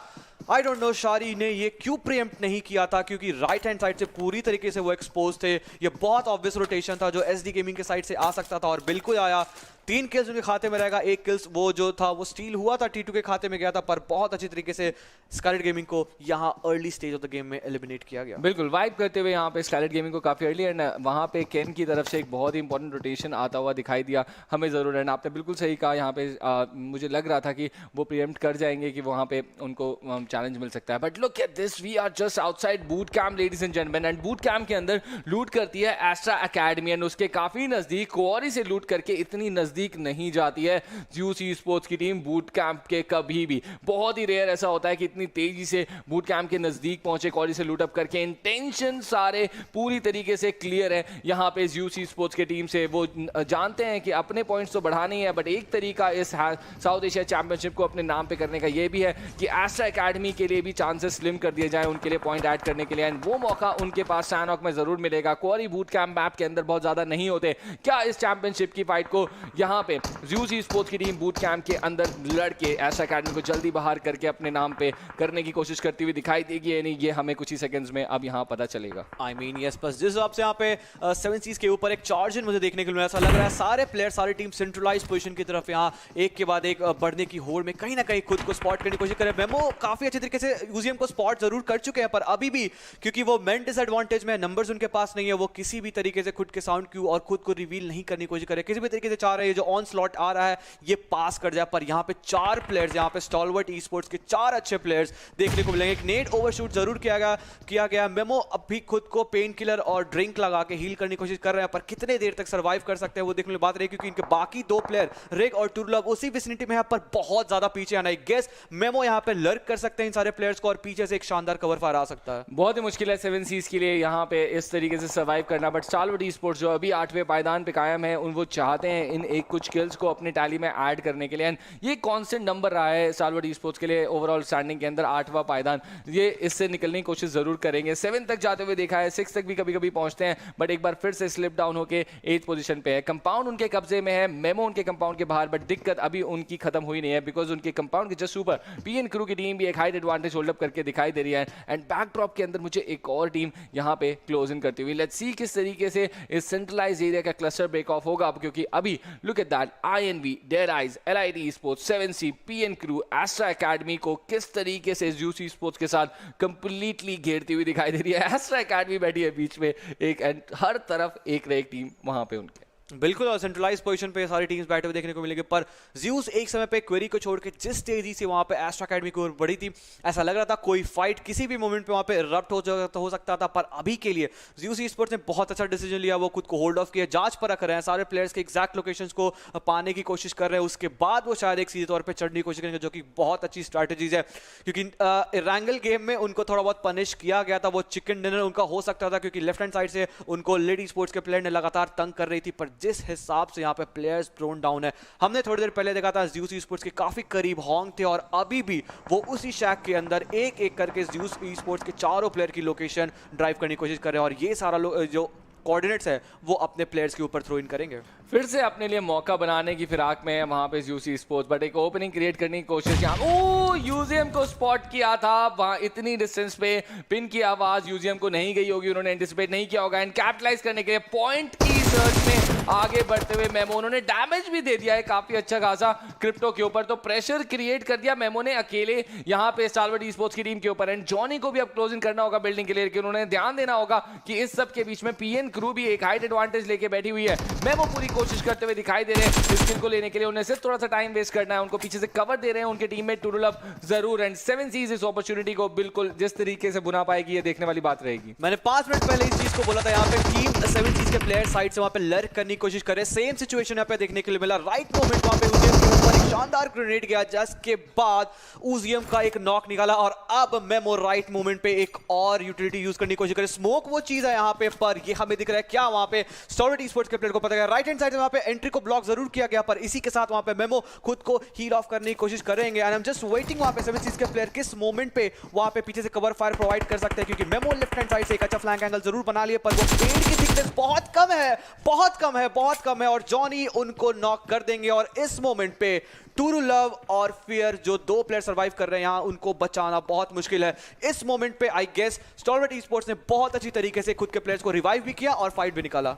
आई डोंट नो शारी ने ये क्यों प्रीएम्प्ट नहीं किया था, क्योंकि राइट हैंड साइड से पूरी तरीके से वो एक्सपोज थे। ये बहुत ऑब्वियस रोटेशन था जो SD गेमिंग के साइड से आ सकता था और बिल्कुल आया। 3 किल्स उनके खाते में रहेगा, 1 किल्स वो जो था वो स्टील हुआ था, T2 के खाते में गया था, पर बहुत अच्छी तरीके से स्काईलाइट गेमिंग को यहाँ early stage of the game में एलिमिनेट किया गया। बिल्कुल वाइप करते हुए यहाँ पे स्काईलाइट गेमिंग को काफी अर्ली, एंड वहाँ पे केन की तरफ से एक बहुत ही इंपॉर्टेंट रोटेशन आता हुआ दिखाई दिया हमें जरूर। एंड आपने बिल्कुल सही कहा, यहाँ पे मुझे लग रहा था कि वो प्रीएम्प्ट कर जाएंगे कि वहाँ पे उनको चैलेंज मिल सकता है। But look at this, we are just outside boot camp ladies and gentleman, and boot camp के अंदर लूट करती है एस्ट्रा एकेडमी, एंड उसके काफी नजदीक क्वारी से लूट करके इतनी नजदीक नहीं जाती है ज़्यूस स्पोर्ट्स की टीम बूट कैंप के। कभी भी बहुत ही रेयर ऐसा होता है कि इतनी तेजी से बूट कैंप के नजदीक पहुंचे क्वारी से लूट अप करके। इंटेंशन सारे पूरी तरीके से क्लियर है यहाँ पे ज़्यूस स्पोर्ट्स की टीम से। वो जानते हैं कि अपने पॉइंट्स तो बढ़ाने ही है, बट एक तरीका इस साउथ एशिया चैंपियनशिप को अपने नाम पे करने का ये भी है कि एस्ट्रा एकेडमी के लिए भी चांसेस स्लिम कर दिए जाए उनके लिए पॉइंट ऐड करने के लिए, एंड वो मौका उनके पास सैनॉक में जरूर मिलेगा। क्वारी बूट कैंप मैप के अंदर बहुत ज्यादा नहीं होते। क्या इस चैंपियनशिप की फाइट को यहाँ पे ज़्यूस स्पोर्ट्स की टीम बूट कैंप के अंदर लड़के एस्ट्रा एकेडमी को जल्दी बाहर करके अपने नाम पे करने की कोशिश करती हुई दिखाई देगी या नहीं, ये हमें कुछ ही सेकंड्स में अब यहाँ पता चलेगा। आई मीन यस, बस जिस हिसाब से यहाँ पे 7 सीज के ऊपर एक चार्ज इन मुझे देखने को मिला, ऐसा लग रहा है सारे प्लेयर सारी टीम सेंट्रलाइज पोजीशन की तरफ यहाँ एक के बाद एक बढ़ने की होड़ में कहीं ना कहीं खुद को स्पॉट करने की कोशिश कर रहे हैं। मेमो काफी अच्छे तरीके से यूजीएम को स्पॉट जरूर कर चुके हैं, पर अभी भी क्योंकि वो मेन डिसएडवांटेज में, नंबर्स उनके पास नहीं है, वो किसी भी तरीके से खुद के साउंड क्यू और खुद को रिवील नहीं करने की कोशिश कर रहे, किसी भी तरीके से चाह रहे हैं जो ऑन स्लॉट आ रहा है ये पास कर जाए। पर यहाँ पे 4 प्लेयर्स, यहाँ पे स्टॉलवर्ट ई स्पोर्ट्स के 4 अच्छे प्लेयर्स देखने को मिलेंगे। एक नेट ओवरशूट जरूर किया गया। मेमो अभी खुद को पेन किलर और ड्रिंक लगा के हील करने की कोशिश कर रहे हैं, पर कितने देर तक सर्वाइव कर सकते हैं वो देखने की बात रही, क्योंकि इनके बाकी 2 प्लेयर रिग और टूरलब उसी विसिनिटी में है, पर बहुत ज्यादा पीछे आना। गेस मेमो यहाँ पे लर्क कर सकते हैं इन सारे प्लेयर्स को और पीछे से एक शानदार कवर फायर आ सकता है। बहुत ही मुश्किल है 7 सीज के लिए यहाँ पे इस तरीके से सर्वाइव करना, बट स्टॉलवर्ट ई स्पोर्ट्स जो अभी 8वें पायदान पे कायम है, वो चाहते हैं इन एक कुछ किल्स को अपने टैली में ऐड करने के लिए। एंड ये कांस्टेंट नंबर रहा है स्टॉलवर्ट ई स्पोर्ट्स के लिए ओवरऑल स्टैंडिंग के अंदर 8वां पायदान। ये इससे निकलने की कोशिश जरूर करेंगे। 7 तक जाते हुए देखा है, 6 तक भी कभी कभी पहुंचते हैं, बट एक बार फिर से स्लिप डाउन होकर 8th पोजीशन पे है। कंपाउंड उनके कब्जे में है, मेमो उनके कंपाउंड के बाहर, बट दिक्कत अभी उनकी खत्म हुई नहीं है, बिकॉज उनके कंपाउंड के जस्ट ऊपर पीएन क्रू की टीम भी एक हाइट एडवांटेज होल्ड अप करके दिखाई दे रही है। एंड बैकड्रॉप के अंदर मुझे एक और टीम यहाँ पे क्लोज इन करती हुई, लेट्स सी किस तरीके से इस सेंट्रलाइज एरिया का क्लस्टर ब्रेक ऑफ होगा, क्योंकि अभी look at that, INV, dare eyes, LIT sports, 7C, PN crew, Astra Academy को किस तरीके से ज़्यूस स्पोर्ट्स के साथ कंप्लीटली घेरती हुई दिखाई दे रही है। एस्ट्रा एकेडमी बैठी है बीच में एक, एंड हर तरफ एक न एक टीम वहां पे उनके। बिल्कुल, और सेंट्रलाइज पोजीशन पे सारी टीम्स बैठे हुए देखने को मिलेंगे, पर ज़्यूस एक समय पे क्वेरी को छोड़ के जिस तेजी से वहां पे एस्ट्रा एकेडमी की ओर बढ़ी थी, ऐसा लग रहा था कोई फाइट किसी भी मोमेंट पे वहां पे इरप्ट हो सकता था। पर अभी के लिए ज़्यूस स्पोर्ट्स ने बहुत अच्छा डिसीजन लिया, वो खुद को होल्ड ऑफ किया, जांच पर रख रहे हैं, सारे प्लेयर्स के एग्जैक्ट लोकेशंस को पाने की कोशिश कर रहे हैं, उसके बाद वो शायद एक सीधे तौर पर चढ़ने की कोशिश करेंगे, जो कि बहुत अच्छी स्ट्रैटेजीज है, क्योंकि इरैंगल गेम में उनको थोड़ा बहुत पनिश किया गया था, वो चिकन डिनर उनका हो सकता था, क्योंकि लेफ्ट हैंड साइड से उनको लेडी स्पोर्ट्स के प्लेयर ने लगातार तंग कर रही थी। पर जिस हिसाब से यहाँ पे प्लेयर्स प्रोन डाउन है, हमने थोड़ी देर पहले देखा था ज़्यूस स्पोर्ट्स के काफी करीब होंग थे, और अभी भी वो उसी शैक के अंदर एक एक करके ज़्यूस स्पोर्ट्स के चारों प्लेयर की लोकेशन ड्राइव करने की कोशिश कर रहे हैं, और ये सारा जो कोऑर्डिनेट्स है वो अपने प्लेयर्स के ऊपर थ्रो इन करेंगे। फिर से अपने लिए मौका बनाने की फिराक में है वहां पे ज़्यूस स्पोर्ट्स, बट एक ओपनिंग क्रिएट करने की कोशिश यहाँ यूजियम को स्पॉट किया था, वहां इतनी डिस्टेंस पे पिन की आवाज यूजियम को नहीं गई होगी, उन्होंने एंटिसिपेट नहीं किया होगा, एंड कैपिटलाइज करने के लिए पॉइंट की सर्च में आगे बढ़ते हुए मेमो, उन्होंने डैमेज भी दे दिया है काफी अच्छा खासा क्रिप्टो के ऊपर, तो प्रेशर क्रिएट कर दिया मेमो ने अकेले यहाँ पे स्टारवर्ड ई स्पोर्ट्स की टीम के ऊपर। एंड जॉनी को भी अब क्लोजिंग करना होगा बिल्डिंग के लिए, कि उन्होंने ध्यान देना होगा कि इस सब के बीच में पीएन क्रू भी एक हाइट एडवांटेज लेके बैठी हुई है। मेमो पूरी कोशिश करते हुए दिखाई दे रहे हैं इस किल को लेने के लिए, उन्हें सिर्फ थोड़ा सा टाइम वेस्ट करना है, उनको पीछे से कवर दे रहे हैं उनके टीममेट टूरुलव जरूर। एंड 7 सीज इस अपॉर्चुनिटी को बिल्कुल जिस तरीके से बुना पाएगी ये देखने वाली बात रहेगी। मैंने 5 मिनट पहले इस चीज को बोला था, यहाँ पे टीम 7 सीज के प्लेयर साइड से वहां पे लर्क करने की कोशिश कर रहे हैं। सेम सिचुएशन यहाँ पे देखने के लिए मिला। राइट मोमेंट वहां पे उजियम के ऊपर एक शानदार ग्रेनेड गया, जिसके बाद उजियम का एक नॉक निकाला और अब मेमो राइट मोमेंट पे एक और यूटिलिटी यूज करने की कोशिश करे। स्मोक वो चीज है यहाँ पे, पर ये हमें दिख रहा है क्या वहां पे स्टारवर्ड ई स्पोर्ट्स के प्लेयर को पता है। राइट हैंड साइड से वहां पे एंट्री को ब्लॉक जरूर किया गया, पर इसी के साथ वहां पे मेमो खुद को हील ऑफ करने की कोशिश करेंगे। And I am just waiting वहां पे 7 सीज के प्लेयर किस मोमेंट पे वहां पे पीछे से कवर फायर प्रोवाइड कर सकते हैं, क्योंकि मेमो लेफ्ट हैंड साइड से एक अच्छा फ्लैंक एंगल जरूर बना लिए, पर वो पेड़ की थिकनेस बहुत कम है, बहुत कम है, बहुत कम है, और जॉनी उनको नॉक कर देंगे। और इस मोमेंट पे टूरुलव और फियर जो 2 प्लेयर सर्वाइव कर रहे हैं यहाँ, उनको बचाना बहुत मुश्किल है। इस मोमेंट पे आई गेस स्टारवर्ड ई स्पोर्ट्स ने बहुत अच्छी तरीके से खुद के प्लेयर्स को रिवाइव भी किया और फाइट भी निकाला।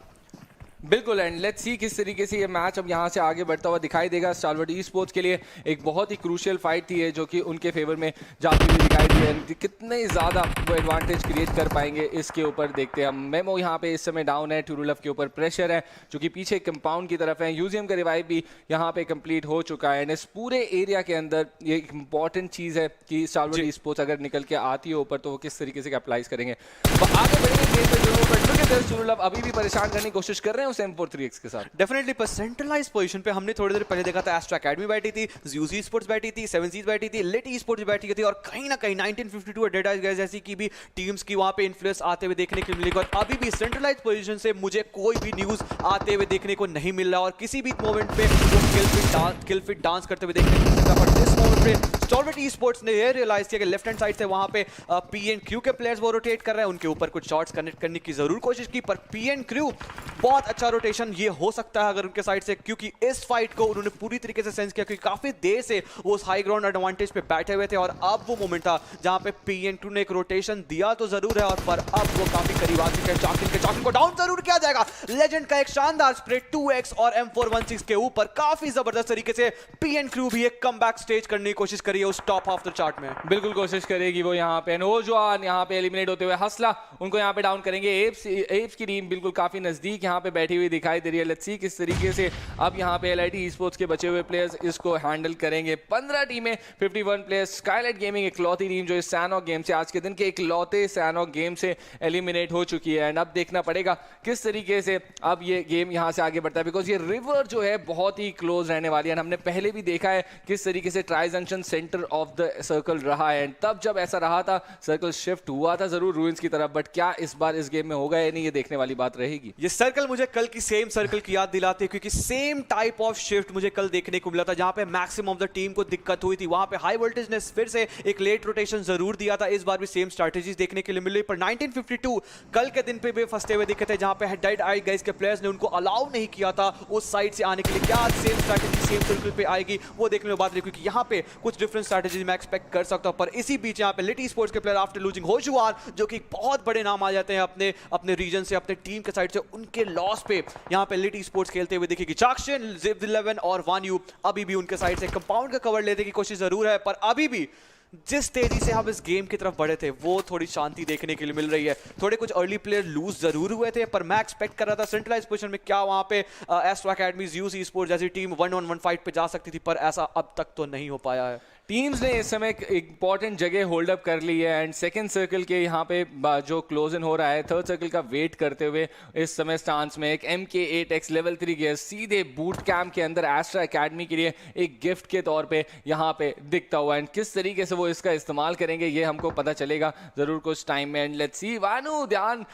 बिल्कुल। एंड लेट्स सी किस तरीके से ये मैच अब यहाँ से आगे बढ़ता हुआ दिखाई देगा। स्टारवर्ड ई स्पोर्ट्स के लिए एक बहुत ही क्रूशियल फाइट थी है जो कि उनके फेवर में जाती हुई दिखाई दी है। कितने ज़्यादा वो एडवांटेज क्रिएट कर पाएंगे इसके ऊपर देखते हैं हम। मेमो यहाँ पे इस समय डाउन है, टूरुलव के ऊपर प्रेशर है जो कि पीछे कंपाउंड की तरफ है। यूजियम का रिवाइव भी यहाँ पे कंप्लीट हो चुका है। एंड इस पूरे एरिया के अंदर ये एक इंपॉर्टेंट चीज़ है कि स्टारवर्ड ई स्पोर्ट्स अगर निकल के आती है ऊपर तो वो किस तरीके से कैपिटलाइज करेंगे। तो आगे बढ़ेंगे गेम पे जरूर, बट लुक एट दिस, टूरुलव अभी भी परेशान करने की कोशिश कर रहे हैं उस M4 के साथ। डेफिनेटली, पर सेंट्रलाइज पोजीशन पे हमने थोड़ी देर पहले देखा था एस्ट्रा एकेडमी बैठी थी, ज़्यूज़ी स्पोर्ट्स बैठी थी, 7 सीज बैठी थी, लिट ई स्पोर्ट्स बैठी थी, और कहीं ना कहीं 1952 और डेड आइज जैसी की भी टीम्स की वहां पे इन्फ्लुएंस आते हुए देखने को मिलेगा। और अभी भी सेंट्रलाइज पोजीशन से मुझे कोई भी न्यूज आते हुए देखने को नहीं मिल रहा, और किसी भी मोमेंट पे वो किल फिट डांस करते हुए देखने को मिल सकता है। पर इस मोमेंट पे स्टारवर्ड ई स्पोर्ट्स ने ये रियलाइज किया कि लेफ्ट हैंड साइड से वहां पे पीएन क्रू के प्लेयर्स वो रोटेट कर रहे हैं, उनके ऊपर कुछ शॉट्स कनेक्ट करने की जरूर कोशिश की, पर पीएन क्रू बहुत अच्छा रोटेशन ये हो सकता है अगर उनके साइड से, क्योंकि इस फाइट को उन्होंने पूरी तरीके से सेंस किया, क्योंकि काफी देर से वो उस हाई ग्राउंड एडवांटेज पे बैठे हुए थे, और अब वो मोमेंट था जहां पे पीएन2 ने एक रोटेशन दिया तो जरूर है, और पर अब वो काफी करीब आ चुके हैं। चाकिन को डाउन जरूर किया जाएगा। लेजेंड का एक शानदार स्प्रे 2x और M416 के ऊपर काफी जबरदस्त तरीके से पीएन क्रू भी एक कमबैक स्टेज करने की कोशिश करी है उस टॉप ऑफ द चार्ट में। बिल्कुल कोशिश करेगी वो यहाँ पे। नौजवान यहाँ पे एलिमिनेट होते हुए हसला उनको यहाँ पे डाउन करेंगे। एप्स की टीम बिल्कुल काफी नजदीक यहाँ पे बैठी हुई दिखाई दे रही है। लेट्स सी किस तरीके से अब यहाँ पे LIT esports के बचे हुए प्लेयर्स इसको हैंडल करेंगे। 15 टीमें, 51 प्लेयर्स। स्काईलाइट गेमिंग इकलौती टीम जो इस सैनॉक गेम से, आज के दिन के इकलौते सैनॉक गेम से एलिमिनेट हो चुकी है। एंड अब देखना पड़ेगा किस तरीके से अब ये गेम यहाँ से आगे बढ़ता है, बिकॉज ये रिवर जो है बहुत ही क्लोज रहने वाली है। हमने पहले भी देखा है किस तरीके से tri junction centre of the circle रहा है, एंड तब जब ऐसा रहा था सर्कल शिफ्ट हुआ था जरूर रूइंस की तरफ, बट क्या इस बार इस गेम में होगा या नहीं, ये देखने वाली बात रहेगी। ये सर्कल मुझे कल की सेम सर्कल की याद दिलाती है, क्योंकि सेम टाइप ऑफ शिफ्ट मुझे कल देखने को मिला था, जहां पे मैक्सिमम ऑफ द टीम को दिक्कत हुई थी। वहां पे हाई वोल्टेज ने फिर से एक लेट रोटेशन जरूर दिया था। इस बार भी सेम स्ट्रैटेजीज देखने के लिए मिली, पर 1952 कल के दिन पे भी फंसते हुए दिखे थे, जहां पे डेड आई गाइस के प्लेयर्स ने उनको अलाउ नहीं किया था उस साइड से आने के लिए। क्या सेम स्ट्रैटेजी सेम सर्कल पे आएगी वो देखने में बात रही, क्योंकि यहाँ पे कुछ डिफरेंट स्ट्रैटेजीज मैं एक्सपेक्ट कर सकता हूं। पर इसी बीच यहाँ पे लिट ई-स्पोर्ट्स के प्लेयर आफ्टर लूजिंग होशुआर, जो कि बहुत बड़े नाम आ जाते हैं अपने रीजन से, अपने टीम के साइड से, उनके लॉस पे यहाँ पे लिट ई-स्पोर्ट्स खेलते हुए दिखेगी। चाक्षन, Ziv11 और वानयू अभी भी उनके साइड से कंपाउंड का कवर लेने की कोशिश जरूर है, पर अभी भी जिस तेजी से हम इस गेम की तरफ बढ़े थे वो थोड़ी शांति देखने के लिए मिल रही है। थोड़े कुछ अर्ली प्लेयर लूज जरूर हुए थे, पर मैं एक्सपेक्ट कर रहा था सेंट्रलाइज पोजीशन में क्या वहां पे एस्ट्रो अकेडमी, ज़्यूज़ी ई-स्पोर्ट्स जैसी टीम 1-on-1 फाइट पे जा सकती थी, पर ऐसा अब तक तो नहीं हो पाया है। टीम्स ने इस समय एक इंपॉर्टेंट जगह होल्ड अप कर ली है, एंड सेकंड सर्कल के यहाँ पे जो क्लोज इन हो रहा है, थर्ड सर्कल का वेट करते हुए इस समय स्टांस में एक MK8X लेवल 3 गियर सीधे बूट कैंप के अंदर एस्ट्रा अकेडमी के लिए एक गिफ्ट के तौर पे यहाँ पे दिखता हुआ, एंड किस तरीके से वो इसका इस्तेमाल करेंगे ये हमको पता चलेगा जरूर कुछ टाइम में। एंड लेट्स सी, वानू ध्यान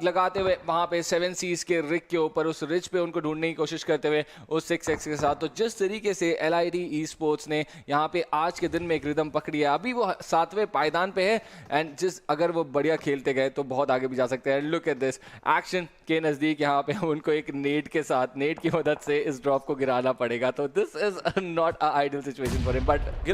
लगाते हुए वहाँ पे 7 सीज के रिक के ऊपर, उस रिच पे उनको ढूंढने की कोशिश करते हुए उस 6x के साथ। तो जिस तरीके से LIT esports ने यहाँ पे आज के दिन में एक रिदम पकड़ी है, अभी वो 7वें पायदान पे है एंड अगर वो बढ़िया खेलते गए तो बहुत आगे भी जा सकते हैं। लुक एट दिस एक्शन के नजदीक यहाँ पे उनको एक नेट के साथ, नेट की मदद से इस ड्रॉप को गिराना पड़ेगा, तो this is not a ideal situation for him, but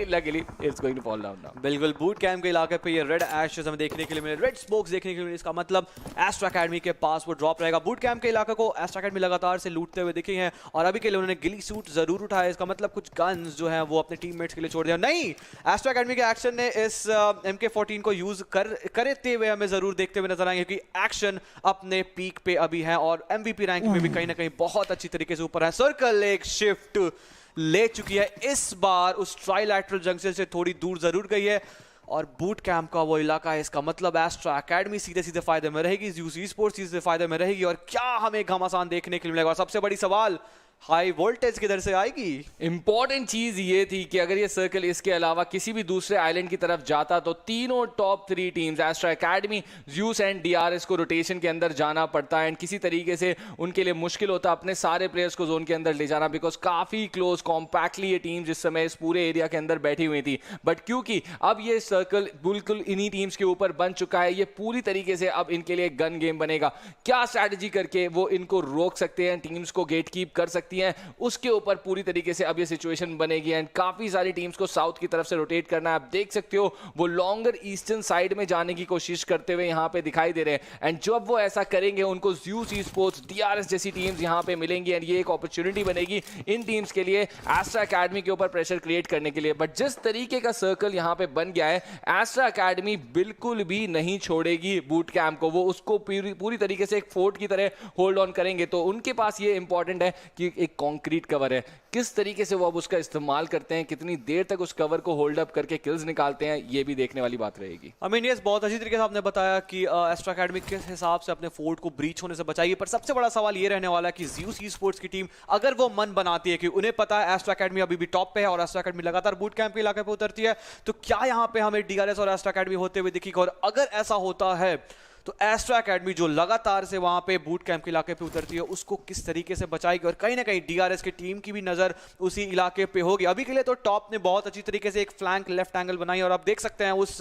luckily it's going to fall down now. बिल्कुल, बूट कैंप के इलाके पे ये रेड एशेस हमें देखने के लिए मिले, रेड स्मोक्स देखने के लिए मिले, इसका मतलब एस्ट्रा एकेडमी के पास वो ड्रॉप रहेगा। बूट कैंप के इलाके को एस्ट्रा एकेडमी लगातार से लूटते हुए दिखे हैं और अभी के लिए उन्होंने गिली सूट जरूर उठाया, इसका मतलब कुछ गन्स जो है वो अपने टीममेट्स के लिए छोड़ दिया। नहीं, एस्ट्रा एकेडमी के एक्शन ने इस MK14 को यूज करते हुए हमें जरूर देखते हुए नजर आएंगे, क्योंकि एक्शन अपने पीक पे अभी है और MVP रैंक में भी कहीं ना कहीं बहुत अच्छी तरीके से ऊपर है। सर्कल एक शिफ्ट ले चुकी है, इस बार उस ट्राइलैटरल जंक्शन से थोड़ी दूर जरूर गई है और बूट कैंप का वो इलाका है, इसका मतलब एस्ट्रा एकेडमी सीधे सीधे फायदे में रहेगी, यूसी स्पोर्ट्स सीधे फायदे में रहेगी और क्या हमें घमासान देखने के लिए मिलेगा। और सबसे बड़ी सवाल, हाई वोल्टेज किधर से आएगी? इंपॉर्टेंट चीज ये थी कि अगर ये सर्कल इसके अलावा किसी भी दूसरे आइलैंड की तरफ जाता तो तीनों top 3 teams Astra Academy, Zeus and DRS को रोटेशन के अंदर जाना पड़ता है एंड किसी तरीके से उनके लिए मुश्किल होता अपने सारे प्लेयर्स को जोन के अंदर ले जाना, बिकॉज काफी क्लोज कॉम्पैक्टली ये टीम जिस समय इस पूरे एरिया के अंदर बैठी हुई थी। बट क्योंकि अब ये सर्कल बिल्कुल इन्हीं टीम्स के ऊपर बन चुका है, ये पूरी तरीके से अब इनके लिए गन गेम बनेगा। क्या स्ट्रैटेजी करके वो इनको रोक सकते हैं, टीम्स को गेट कीप कर सकती हैं, उसके ऊपर पूरी तरीके से अब ये सिचुएशन बनेगी एंड काफी सारी टीम्स को साउथ की तरफ से रोटेट करना है। आप देख सकते हो वो लॉन्गर ईस्टर्न साइड में जाने की कोशिश करते हुए यहाँ पे दिखाई दे रहे हैं एंड जब वो ऐसा करेंगे उनको ज़्यूस स्पोर्ट्स, DRS जैसी टीम्स यहाँ पे मिलेंगी एंड ये एक अपॉर्चुनिटी बनेगी इन टीम्स के लिए एस्ट्रा एकेडमी के ऊपर प्रेशर क्रिएट करने के लिए। बट जिस तरीके का सर्कल यहाँ पे बन गया है, एस्ट्रा एकेडमी बिल्कुल भी नहीं छोड़ेगी बूट कैंप को, वो उसको पूरी तरीके से एक फोर्ट की तरह होल्ड ऑन करेंगे। तो उनके पास ये इंपॉर्टेंट है कि एक कॉन्क्रीट कवर है, किस तरीके से वो अब उसका इस्तेमाल करते हैं, कितनी देर तक उस कवर को होल्ड अप करके किल्स निकालते हैं, ये भी देखने वाली बात रहेगी। यस, बहुत अच्छी तरीके से आपने बताया कि एस्ट्रा एकेडमी किस हिसाब से अपने फोर्ट को ब्रीच होने से बचाएगी, पर सबसे बड़ा सवाल ये रहने वाला है कि ज़्यूस स्पोर्ट्स की टीम अगर वो मन बनाती है कि उन्हें पता है एस्ट्रा एकेडमी अभी भी टॉप पे है और एस्ट्रा एकेडमी लगातार बूट कैंप के इलाके पे उतरती है, तो क्या यहाँ पे हमें DRS और एस्ट्रा एकेडमी होते हुए दिखेगा? और अगर ऐसा होता है तो एस्ट्रा एकेडमी जो लगातार से वहां पे बूट कैंप के इलाके पे उतरती है उसको किस तरीके से बचाएगी, और कहीं ना कहीं DRS की टीम की भी नजर उसी इलाके पे होगी। अभी के लिए तो टॉप ने बहुत अच्छी तरीके से एक फ्लैंक लेफ्ट एंगल बनाई और आप देख सकते हैं उस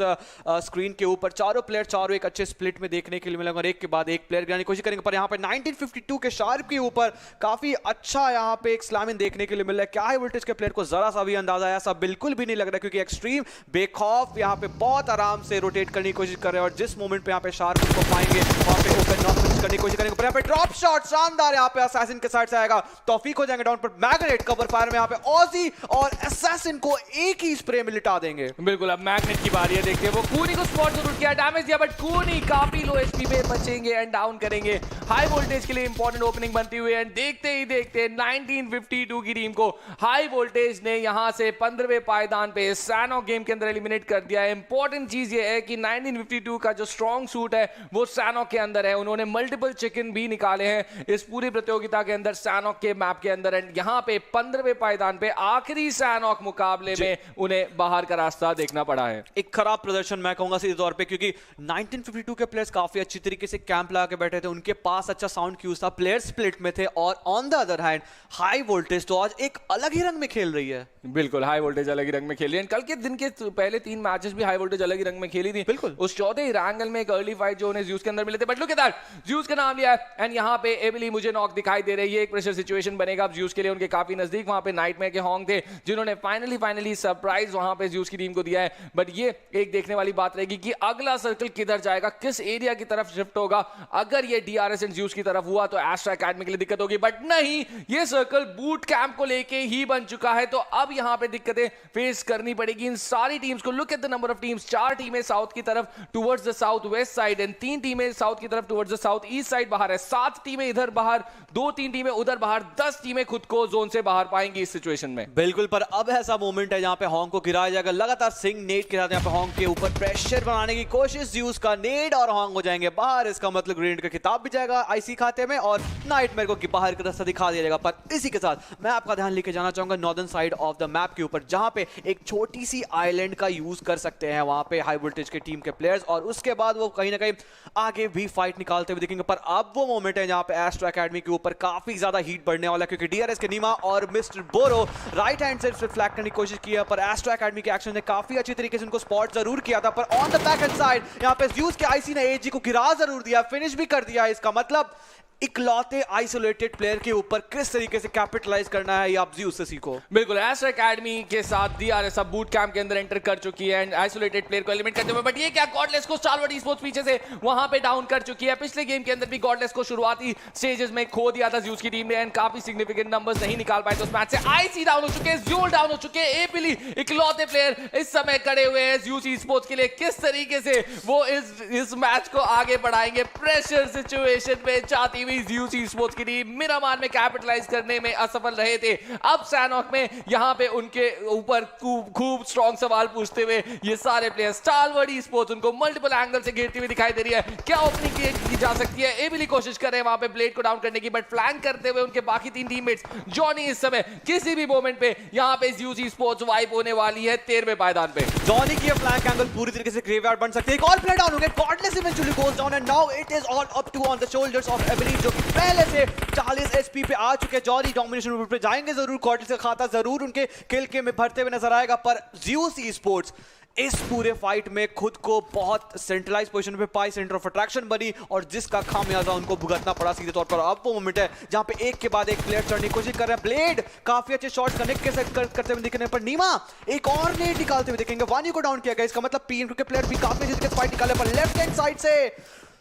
स्क्रीन के ऊपर चारों प्लेयर चारों एक अच्छे स्प्लिट में देखने के लिए मिलेंगे और एक के बाद एक प्लेयर गिराने की कोशिश करेंगे। पर यहाँ पे 1952 के शार्प के ऊपर काफी अच्छा यहाँ पे एक स्लैमिंग देखने के लिए मिल रहा है। क्या हाई वोल्टेज के प्लेयर को जरा सा भी अंदाजा है? ऐसा बिल्कुल भी नहीं लग रहा, क्योंकि एक्सट्रीम बेखौफ यहाँ पे बहुत आराम से रोटेट करने की कोशिश कर रहे हैं और जिस मोमेंट पे यहाँ पे शार्प को पाएंगे वहां पे ओपन नॉक करने की कोशिश करेंगे। पर यहाँ पे ड्रॉप शॉट शानदार यहाँ पे असैसिन के साइड से आएगा, तौफीक हो जाएंगे डाउन, पर मैग्नेट कवर फायर में यहाँ पे ऑजी और असैसिन को एक ही स्प्रे में लिटा देंगे। बिल्कुल, अब मैग्नेट की बारी है, देखते हैं वो कूनी को स्पॉट जरूर किया, डैमेज दिया, बट कूनी काफी लो HP पे बचेंगे एंड डाउन करेंगे। हाई वोल्टेज के लिए इंपॉर्टेंट ओपनिंग बनती हुई एंड देखते ही देखते 1952 की टीम को हाई वोल्टेज ने यहां से 15वें पायदान पे सैनो गेम के अंदर एलिमिनेट कर दिया है। इंपॉर्टेंट चीज ये है कि 1952 का जो स्ट्रॉन्ग सूट है वो सैनो के अंदर है, उन्होंने मल्टीपल चिकन भी निकाले हैं इस पूरी प्रतियोगिता के अंदर सैनॉक के मैप के अंदर एंड यहां पे 15वें पायदान पे आखिरी सैनॉक मुकाबले में उन्हें बाहर का रास्ता देखना पड़ा है। एक खराब प्रदर्शन मैं कहूंगा सीधे तौर पे, क्योंकि 1952 के प्लेयर्स काफी अच्छी तरीके से कैंप लगा के बैठे थे, उनके पास अच्छा साउंड क्यूज था, प्लेयर स्प्लिट में थे और on the other hand high voltage तो आज एक अलग ही रंग में खेल रही है। बिल्कुल, हाई वोल्टेज अलग ही रंग में खेल रही है। कल के दिन के पहले 3 मैचेस भी हाई वोल्टेज अलग ही रंग में खेली थी। बिल्कुल, उस चौथे रैंगल में एक अर्ली फाइट जो उन्हें ज़्यूस के अंदर मिले थे, but look at that, Zeus का नाम लिया है एंड यहाँ पे एबिली मुझे नॉक दिखाई दे रही है। एक प्रेशर सिचुएशन बनेगा अब ज़्यूस के लिए, उनके काफी नजदीक वहां पे नाइटमेयर के होंग थे जिन्होंने फाइनली सरप्राइज वहां पे ज़्यूस की टीम को दिया है। बट ये एक देखने वाली बात रहेगी कि अगला सर्कल किधर जाएगा, किस एरिया की तरफ शिफ्ट होगा। अगर ये DRS एंड ज़्यूस की तरफ हुआ तो एस्ट्रा एकेडमी के लिए दिक्कत होगी, बट नहीं, ये सर्कल बूट कैंप को लेके ही बन चुका है, तो अब यहाँ पे दिक्कतें फेस करनी पड़ेगी इन सारी टीम्स को। Look at the number of teams, 4 टीमें साउथ की तरफ towards the south west side and 3 टीमें साउथ की तरफ towards the south east side बाहर है, 7 टीमें इधर बाहर, 2-3 टीमें उधर बाहर, 10 टीमें खुद को जोन से बाहर पाएंगी इस सिचुएशन में। बिल्कुल, पर अब ऐसा मोमेंट है जहां पे होंग को गिराया जाएगा। लगातार सिंग नेट के साथ यहाँ पे होंग के ऊपर प्रेशर बनाने की कोशिश, ज़्यूस का नेट और होंग हो जाएंगे बाहर। इसका मतलब ग्रेनेड का खिताब भी जाएगा आईसी खाते में और नाइटमेयर को बाहर का रास्ता दिखा दिया जाएगा। पर इसी के साथ मैं आपका ध्यान लेके जाना चाहूंगा northern side of the the map के ऊपर, जहां पे एक छोटी सी आइलैंड का यूज कर सकते हैं वहां पे हाई वोल्टेज के टीम के प्लेयर्स, और उसके बाद वो कहीं ना कहीं आगे भी फाइट निकालते हुए दिखेंगे। पर अब वो मोमेंट है जहां पे एस्ट्रो एकेडमी के ऊपर काफी ज्यादा हीट बढ़ने वाला है, क्योंकि डीआरएस के नीमा और मिस्टर बोरो राइट हैंड से फ्लैग करने की कोशिश की है, पर एस्ट्रो एकेडमी के एक्शन ने काफी अच्छी तरीके से उनको स्पॉट जरूर किया था। पर on the back hand side यहाँ पे ज़्यूस के आईसी ने एजी को गिरा जरूर दिया, फिनिश भी कर दिया। इसका मतलब इकलौते आइसोलेटेड प्लेयर के ऊपर किस तरीके से कैपिटलाइज करना है, ये आप ज़्यूस से सीखो। बिल्कुल, एस्ट्रो एकेडमी के साथ डीआरएस अब बूट कैंप के अंदर एंटर कर चुकी है एंड आइसोलेटेड प्लेयर को एलिमिनेट करते हुए, बट ये क्या गॉडलेस को स्टारवर्ड ई-स्पोर्ट्स पीछे से वहां पे डाउन कर चुकी है। पिछले गेम के अंदर भी गॉडलेस को शुरुआती स्टेजेस में खो दिया था ज़्यूस की टीम ने एंड काफी सिग्निफिकेंट नंबर्स नहीं निकाल पाए तो उस मैच से आईसी डाउन हो चुके हैं, ज़्यूल डाउन हो चुके हैं, एपीली इकलौते प्लेयर इस समय खड़े हुए हैं ज़्यूस ई-स्पोर्ट्स के लिए। किस तरीके से वो इस मैच को आगे बढ़ाएंगे, प्रेशर सिचुएशन में चाहती हुई ज़्यूस ई-स्पोर्ट्स की टीम मिरामार में कैपिटलाइज करने में असफल रहे थे। अब सैनॉक में यहां पे उनके ऊपर खूब स्ट्रॉन्ग सवाल पूछते हुए ये सारे प्लेयर्स, स्टारवर्ड ई-स्पोर्ट्स उनको मल्टीपल एंगल से घेरती हुई दिखाई दे रही है। क्या ओपनिंग की जा सकती है, एबिली कोशिश कर रहे हैं वहां पे ब्लेड को डाउन करने की, बट फ्लैंक करते हुए उनके बाकी तीन टीममेट्स। जॉनी इस समय किसी भी मोमेंट पे यहां पे ज़्यूस ई-स्पोर्ट्स वाइप होने वाली है 13वें पायदान पे। जॉनी की फ्लैंक एंगल पूरी तरीके से ग्रेवयार्ड बन सकती है। एक और प्लेयर डाउन हो गया, Godless eventually goes down and now it is all up to on the shoulders of Abily, जो कि पहले से 40 एचपी पे आ चुके हैं। जॉनी डोमिनेशन रूट पे जाएंगे जरूर, गॉडलेस का खाता जरूर उनके किल के में भरते हुए नजर आएगा, पर ज़्यूस ई-स्पोर्ट्स इस पूरे फाइट में खुद को बहुत सेंट्रलाइज पोजीशन पे पाई, सेंटर ऑफ अट्रैक्शन बनी और जिसका खामियाजा उनको भुगतना पड़ा सीधे तौर पर। अब वो मोमेंट है जहां पे एक के बाद एक प्लेयर चढ़ने की कोशिश कर रहे हैं। ब्लेड काफी अच्छे शॉट्स कनेक्ट करते हुए दिखने पर नीमा एक और नेट निकालते हुए दिखेंगे। वानी को डाउन किया गया, इसका मतलब पीएम के प्लेयर भी काफी अच्छे तरीके से फाइट निकाले, पर लेफ्ट हैंड साइड से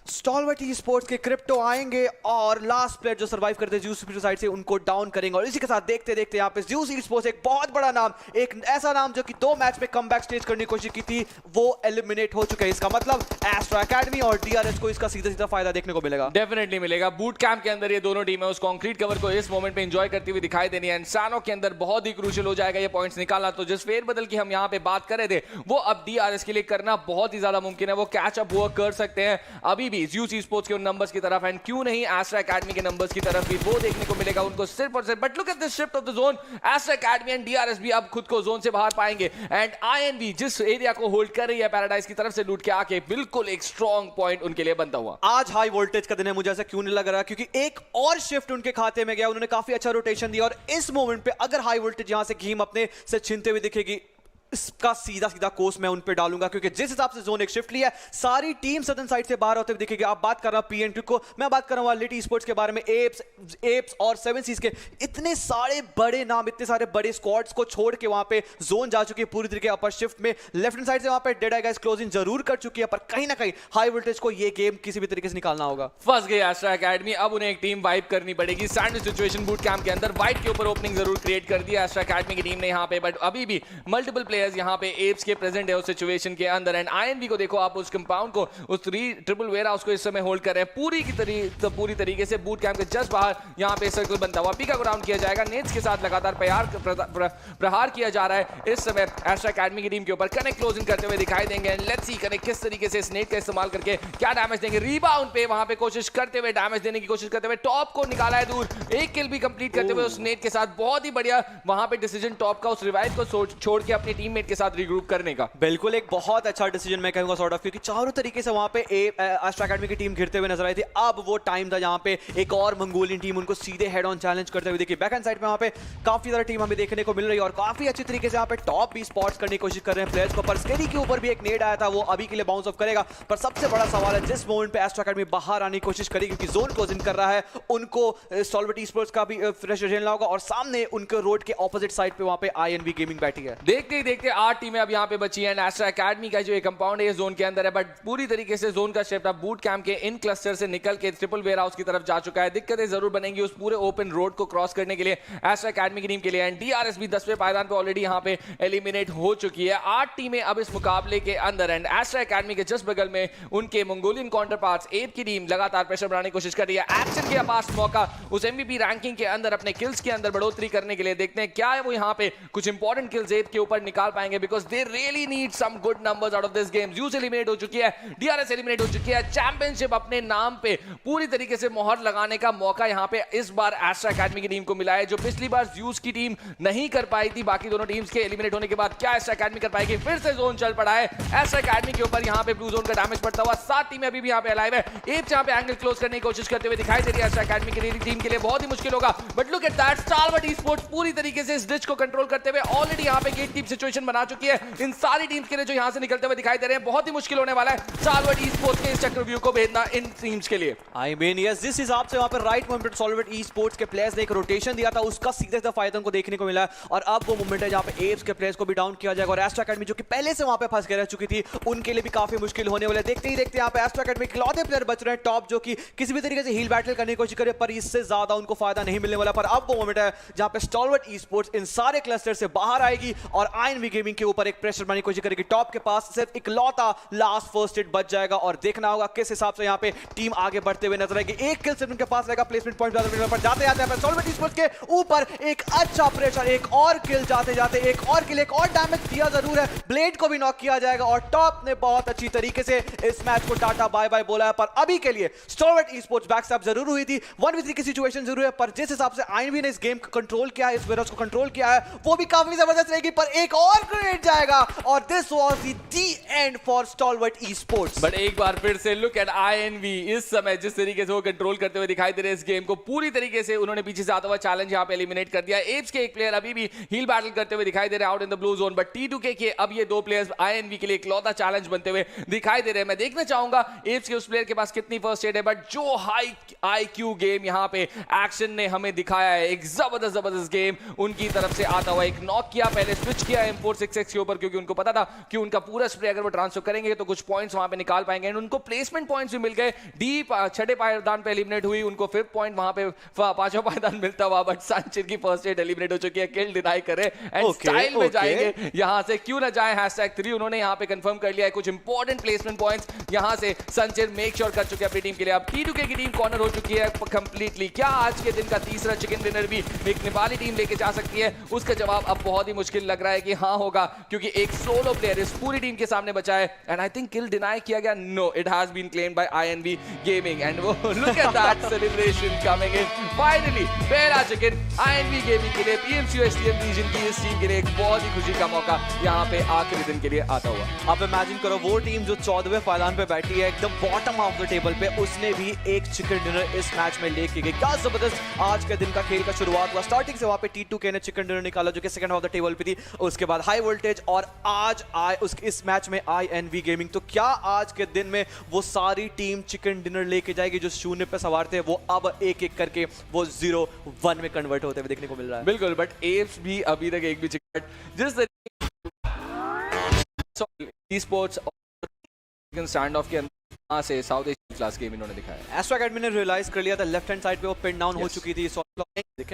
स्टॉलवर्ट ई-स्पोर्ट्स के क्रिप्टो आएंगे और लास्ट प्लेयर जो सर्वाइव करते हैं ज़्यूस साइड से उनको डाउन करेंगे। और इसी के साथ देखते देखते यहाँ पे ज़्यूस ई-स्पोर्ट्स एक बहुत बड़ा नाम, एक ऐसा नाम जो कि 2 मैच में कमबैक स्टेज करने की कोशिश की थी, वो एलिमिनेट हो चुका है। इसका मतलब एस्ट्रो एकेडमी और डीआरएस को इसका सीधा सीधा फायदा देखने को मिलेगा, डेफिनेटली मिलेगा। बूट कैंप के अंदर ये दोनों टीमें उस कॉन्क्रीट कवर को इस मोमेंट पे एंजॉय करती हुई दिखाई देनी है एंड सानो के अंदर बहुत ही क्रूशियल हो जाएगा ये पॉइंट्स निकालना। तो जिस फेरबदल की हम यहाँ पे बात कर रहे थे वो अब डीआरएस के लिए करना बहुत ही ज्यादा मुमकिन है, वो कैच अप वो कर सकते हैं अभी भी ज़्यूस ई-स्पोर्ट्स उन नंबर्स की तरफ एंड क्यों नहीं एस्ट्रो एकेडमी के नंबर्स की तरफ भी वो देखने को मिलेगा उनको सिर्फ और सिर्फ। But look at this shift of the zone, astro academy and DRS भी अब खुद को जोन से बाहर पाएंगे एंड आईएनवी जिस एरिया को होल्ड कर रही है पैराडाइज की तरफ से लूट के आके बिल्कुल एक स्ट्रॉन्ग पॉइंट उनके लिए बनता हुआ। आज हाई वोल्टेज का दिन है, मुझे ऐसा क्यों नहीं लग रहा, क्योंकि एक और शिफ्ट उनके खाते में गया, उन्होंने काफी अच्छा रोटेशन दिया और इस मोमेंट पे अगर हाई वोल्टेज यहां से गेम अपने से छीनते हुए दिखेगी, इसका सीधा सीधा कोर्स मैं उन पे डालूंगा, क्योंकि जिस हिसाब से जोन एक शिफ्ट लिया है सारी टीम सदन साइड से बाहर होते हुए दिखेगी। आप बात कर रहा हूं पीएनटी को, मैं बात कर रहा हूं लिट ई-स्पोर्ट्स के बारे में, एप्स और 7 सीज के इतने सारे बड़े नाम, इतने सारे बड़े स्क्वाड्स को छोड़ के वहां पे जोन जा चुकी है पूरी तरीके अपर शिफ्ट में। लेफ्ट हैंड साइड से वहां पे डेड आई गाइस क्लोजिंग जरूर कर चुकी है, पर कहीं ना कहीं हाई वोल्टेज को ये गेम किसी भी तरीके से निकालना होगा। फंस गई एस्ट्रो एकेडमी, अब उन्हें एक टीम वाइप करनी पड़ेगी। सैंडविच सिचुएशन बूट कैंप के अंदर वाइट के ऊपर ओपनिंग जरूर क्रिएट कर दिया एस्ट्रो एकेडमी की टीम ने यहाँ पे, बट अभी भी मल्टीपल प्लेयर्स यहाँ पे एप्स के प्रेजेंट है उस सिचुएशन के अंदर एंड आईएनवी को देखो आप, उस कंपाउंड को, उस ट्रिपल वेयर हाउस को इस समय होल्ड कर रहे हैं पूरी तरीके से बूट कैंप के जस्ट बाहर यहाँ पे सर्कल बनता हुआ। पीका को डाउन किया जाएगा, नेट्स के साथ लगातार प्रहार किया जा रहा है इस समय एस्ट्रो एकेडमी की टीम के ऊपर। कनेक्ट क्लोजिंग करते हुए दिखाई देंगे एंड लेट्स सी कनेक्ट किस तरीके से स्नेक का इस्तेमाल करके क्या डैमेज देंगे। रीबाउंड पे वहां पे कोशिश करते हुए, डैमेज देने की कोशिश करते हुए टॉप को निकाला है दूर, एक किल भी कंप्लीट करते हुए उस नेट के साथ। बहुत ही बढ़िया वहां पे डिसीजन टॉप का उस रिवाइव को छोड़ के अपने टीममेट के साथ रीग्रुप करने का। बिल्कुल एक बहुत अच्छा डिसीजन मैं कहूंगा सॉर्ट ऑफ, क्योंकि चारों तरीके से वहां पे एस्ट्रो एकेडमी की टीम घिरते हुए नजर आई थी। अब वो टाइम था जहां पे एक और मंगोलियन टीम उनको सीधे हेड ऑन चैलेंज करते हुए देखिए। बैक हैंड साइड में वहां पे काफी ज्यादा टीम हमें देखने को मिल रही है और काफी अच्छी तरीके से यहाँ पे टॉप भी स्पॉट्स करने की कोशिश कर रहे हैं प्लेयर्स को। पर स्केरी के ऊपर भी एक नेड आया था, वो अभी के लिए बाउंस ऑफ करेगा। पर सबसे बड़ा सवाल है जिस मोमेंट पे एस्ट्रो एकेडमी बाहर आने की कोशिश करेगी, क्योंकि जोन क्लोज इन कर रहा है, उनको स्टॉलवर्ट ई-स्पोर्ट्स का भी फ्रेश झेलना होगा और सामने उनके रोड के ऑपोजिट साइड पे वहां पे आईएनवी गेमिंग बैठी है। देखते ही देखते 8 टीमें अब यहाँ पे बची हैं। एस्ट्रो एकेडमी का जो कंपाउंड है ये जोन के अंदर है, बट पूरी तरीके से जोन का शिफ्ट अब बूट कैंप के इन क्लस्टर से निकल के ट्रिपल वेयर हाउस की तरफ जा चुका है। दिक्कतें जरूर बनेंगी उस पूरे ओपन रोड को क्रॉस करने के लिए एस्ट्रो एकेडमी की टीम के लिए एंड डीआरएस भी 10वें पायदान पे ऑलरेडी यहाँ पे एलिमिनेट हो चुकी है। 8 टीमें अब इस मुकाबले के अंदर एंड एस्ट्रो एकेडमी के जस्ट बगल में उनके मंगोलियन काउंटर पार्ट्स एप की टीम लगातार प्रेशर बनाने की कोशिश कर रही है। एक्शन के पास मौका उस एमवीपी रैंकिंग के अंदर अपने किल्स के अंदर बढ़ोतरी करने के लिए, देखते हैं क्या है वो यहाँ पे कुछ इंपॉर्टेंट किल्स एप के ऊपर निकाल निकाल पाएंगे, because they really need some good numbers out of this game. यूज एलिमिनेट हो चुकी है, डीआरएस एलिमिनेट हो चुकी है, चैंपियनशिप अपने नाम पे पूरी तरीके से मोहर लगाने का मौका यहाँ पे इस बार एस्ट्रा एकेडमी की टीम को मिला है, जो पिछली बार यूज की टीम नहीं कर पाई थी। बाकी दोनों टीम्स के एलिमिनेट होने के बाद क्या एस्ट्रा एकेडमी कर पाएगी? फिर से जोन चल पड़ा है एस्ट्रा एकेडमी के ऊपर, यहाँ पे ब्लू जोन का डैमेज पड़ता हुआ। 7 टीमें अभी भी यहाँ पे अलाइव है। एप्स यहाँ पे एंगल क्लोज करने की कोशिश करते हुए दिखाई दे रही है एस्ट्रा एकेडमी की टीम के लिए। बहुत ही मुश्किल होगा, but look at that, Stalwart esports पूरी तरीके से इस डिच को कंट्रोल करते हुए ऑलरेडी यहाँ पे गेट कीप सिचुएशन बना चुकी है इन सारी टीम्स के लिए जो यहाँ से निकलते हुए दिखाई दे रहे हैं। बहुत ही मुश्किल होने वाला है स्टारवर्ड ई-स्पोर्ट्स के इस चक्रव्यूह को भेजना इन टीम्स के लिए। आई मीन यस, जिस हिसाब से वहाँ पर राइट मोमेंट स्टारवर्ड ई-स्पोर्ट्स के प्लेयर्स ने एक रोटेशन दिया था, उसका सीधे सीधा फायदा उनको देखने को मिला है। और अब वो मोमेंट है जहाँ पे एप्स के प्लेयर्स को भी डाउन किया जाएगा और एस्ट्रा एकेडमी जो कि पहले से वहाँ पे फंस के रह चुकी थी, उनके लिए भी काफी मुश्किल होने वाले। देखते ही देखते यहाँ पे एस्ट्रा एकेडमी इकलौते प्लेयर बच रहे हैं टॉप, जो कि किसी भी तरीके से हील बैटल करने की कोशिश करे, पर इससे ज्यादा उनको फायदा नहीं मिलने वाला। पर अब वो मोमेंट है जहाँ पे स्टारवर्ड ई-स्पोर्ट्स इन सारे क्लस्टर से बाहर आएगी और आईएनवी गेमिंग के ऊपर एक प्रेशर बनाने की कोशिश करेगी। टॉप के पास सिर्फ इकलौता लास्ट फर्स्ट हिट बच जाएगा और देखना होगा किस हिसाब से यहाँ पे टीम आगे बढ़ते हुए नजर आएगी। एक किल सिर्फ उनके पास रहेगा, प्लेसमेंट पॉइंट पर जाते जाते स्टारवर्ड ई-स्पोर्ट्स के ऊपर एक अच्छा प्रेशर, एक और किल जाते जाते, एक और किल, एक और डैमेज दिया जरूर है, ब्लेड को भी नॉक किया जाएगा और टॉप ने बहुत अच्छी तरीके से इस मैच को टाटा बाय बाय बोला है। पर अभी के लिए स्टारवर्ड ई-स्पोर्ट्स बैकस्टैप जरूर हुई थी, 1v3 की सिचुएशन जरूर है, पर जिस हिसाब से आईएनवी ने इस गेम को कंट्रोल किया है, इस वायरस को कंट्रोल किया है, वो भी काफी जबरदस्त रहेगी। पर एक और ग्रेनेड जाएगा और this was the end for Stalwart esports. But एक बार फिर से लुक एट आईएनवी, इस समय जिस तरीके से वो कंट्रोल करते हुए दिखाई दे रहे हैं इस गेम को, पूरी तरीके से उन्होंने पीछे से आता हुआ चैलेंज यहाँ पे एलिमिनेट कर दिया। एप्स के एक प्लेयर अभी भी हील बैटल करते हुए दिखाई दे रहे हैं out in the blue zone, but T2K के अब ये 2 प्लेयर्स आईएनवी के लिए इकलौता चैलेंज बनते हुए दिखाई दे रहे हैं। मैं देखना चाहूंगा एप्स के उस प्लेयर के पास कितनी फर्स्ट एड है, बट जो हाई आईक्यू गेम यहाँ पे एक्शन ने हमें दिखाया है, एक जबरदस्त गेम उनकी तरफ से आता हुआ। एक नॉक किया, पहले स्विच किया M466 के ऊपर, क्योंकि उनको पता था कि उनका पूरा स्प्रे अगर वो ट्रांसफर करेंगे तो कुछ पॉइंट्स वहां पे निकाल पाएंगे, एंड उनको प्लेसमेंट पॉइंट्स भी मिल गए। डी छठे पायदान पे एलिमिनेट हुई, उनको 5th पॉइंट वहां पे 5वां पायदान मिलता हुआ, बट संचिर की फर्स्ट एड एलिमिनेट हो चुकी है, किल डिनाई करे एंड स्टाइल में जाएंगे यहां से, क्यों ना जाए। #3 उन्होंने यहां पे कंफर्म कर लिया है कुछ इंपॉर्टेंट प्लेसमेंट पॉइंट्स यहां से संचिर मेक श्योर कर चुके हैं अपनी टीम के लिए। अब T2K की टीम कॉर्नर हो चुकी है कंप्लीटली। क्या आज के दिन का तीसरा चिकन डिनर भी एक नेपाली टीम लेके जा सकती है? उसका जवाब अब बहुत ही मुश्किल लग रहा है कि हाँ होगा, क्योंकि एक सोलो प्लेयर इस पूरी टीम के सामने बचा है and I think kill deny किया गया। No, it has been claimed by INV gaming and वो look at that celebration coming in. Finally पहला चिकन आईएनवी गेमिंग के लिए, PMCO रीजन की इस टीम के लिए एक बहुत ही खुशी का मौका यहाँ पे आखिरी दिन के लिए आता हुआ। आप इमेजिन करो वो टीम जो 14वें पायदान पे बैठी है एकदम बॉटम ऑफ द टेबल पे, उसने भी एक चिकन डिनर इस मैच में लेके गई। क्या जबरदस्त आज के दिन का खेल का शुरुआत हुआ। स्टार्टिंग से वहां पे T2K ने चिकन डिनर निकाला जो कि सेकंड ऑफ द टेबल पे थी, उसके बाद हाई वोल्टेज और आज इस मैच में आईएनवी गेमिंग। तो क्या आज के दिन में वो सारी टीम चिकन डिनर लेके जाएगी? जो शून्य पे सवार थे वो अब एक एक करके वो 0-1 में कन्वर्ट होते हुए देखने को मिल रहा है। बिल्कुल, बट एप्स भी अभी तक एक भी चिकन जिस तरीके स्पोर्ट्स स्टैंड ऑफ के अंदर से साउथ एशियन क्लास गेम इन्होंने दिखाया। एस्ट्रा एकेडमी ने रियलाइज कर लिया था लेफ्ट हैंड साइड पे वो पिन डाउन हो चुकी थी,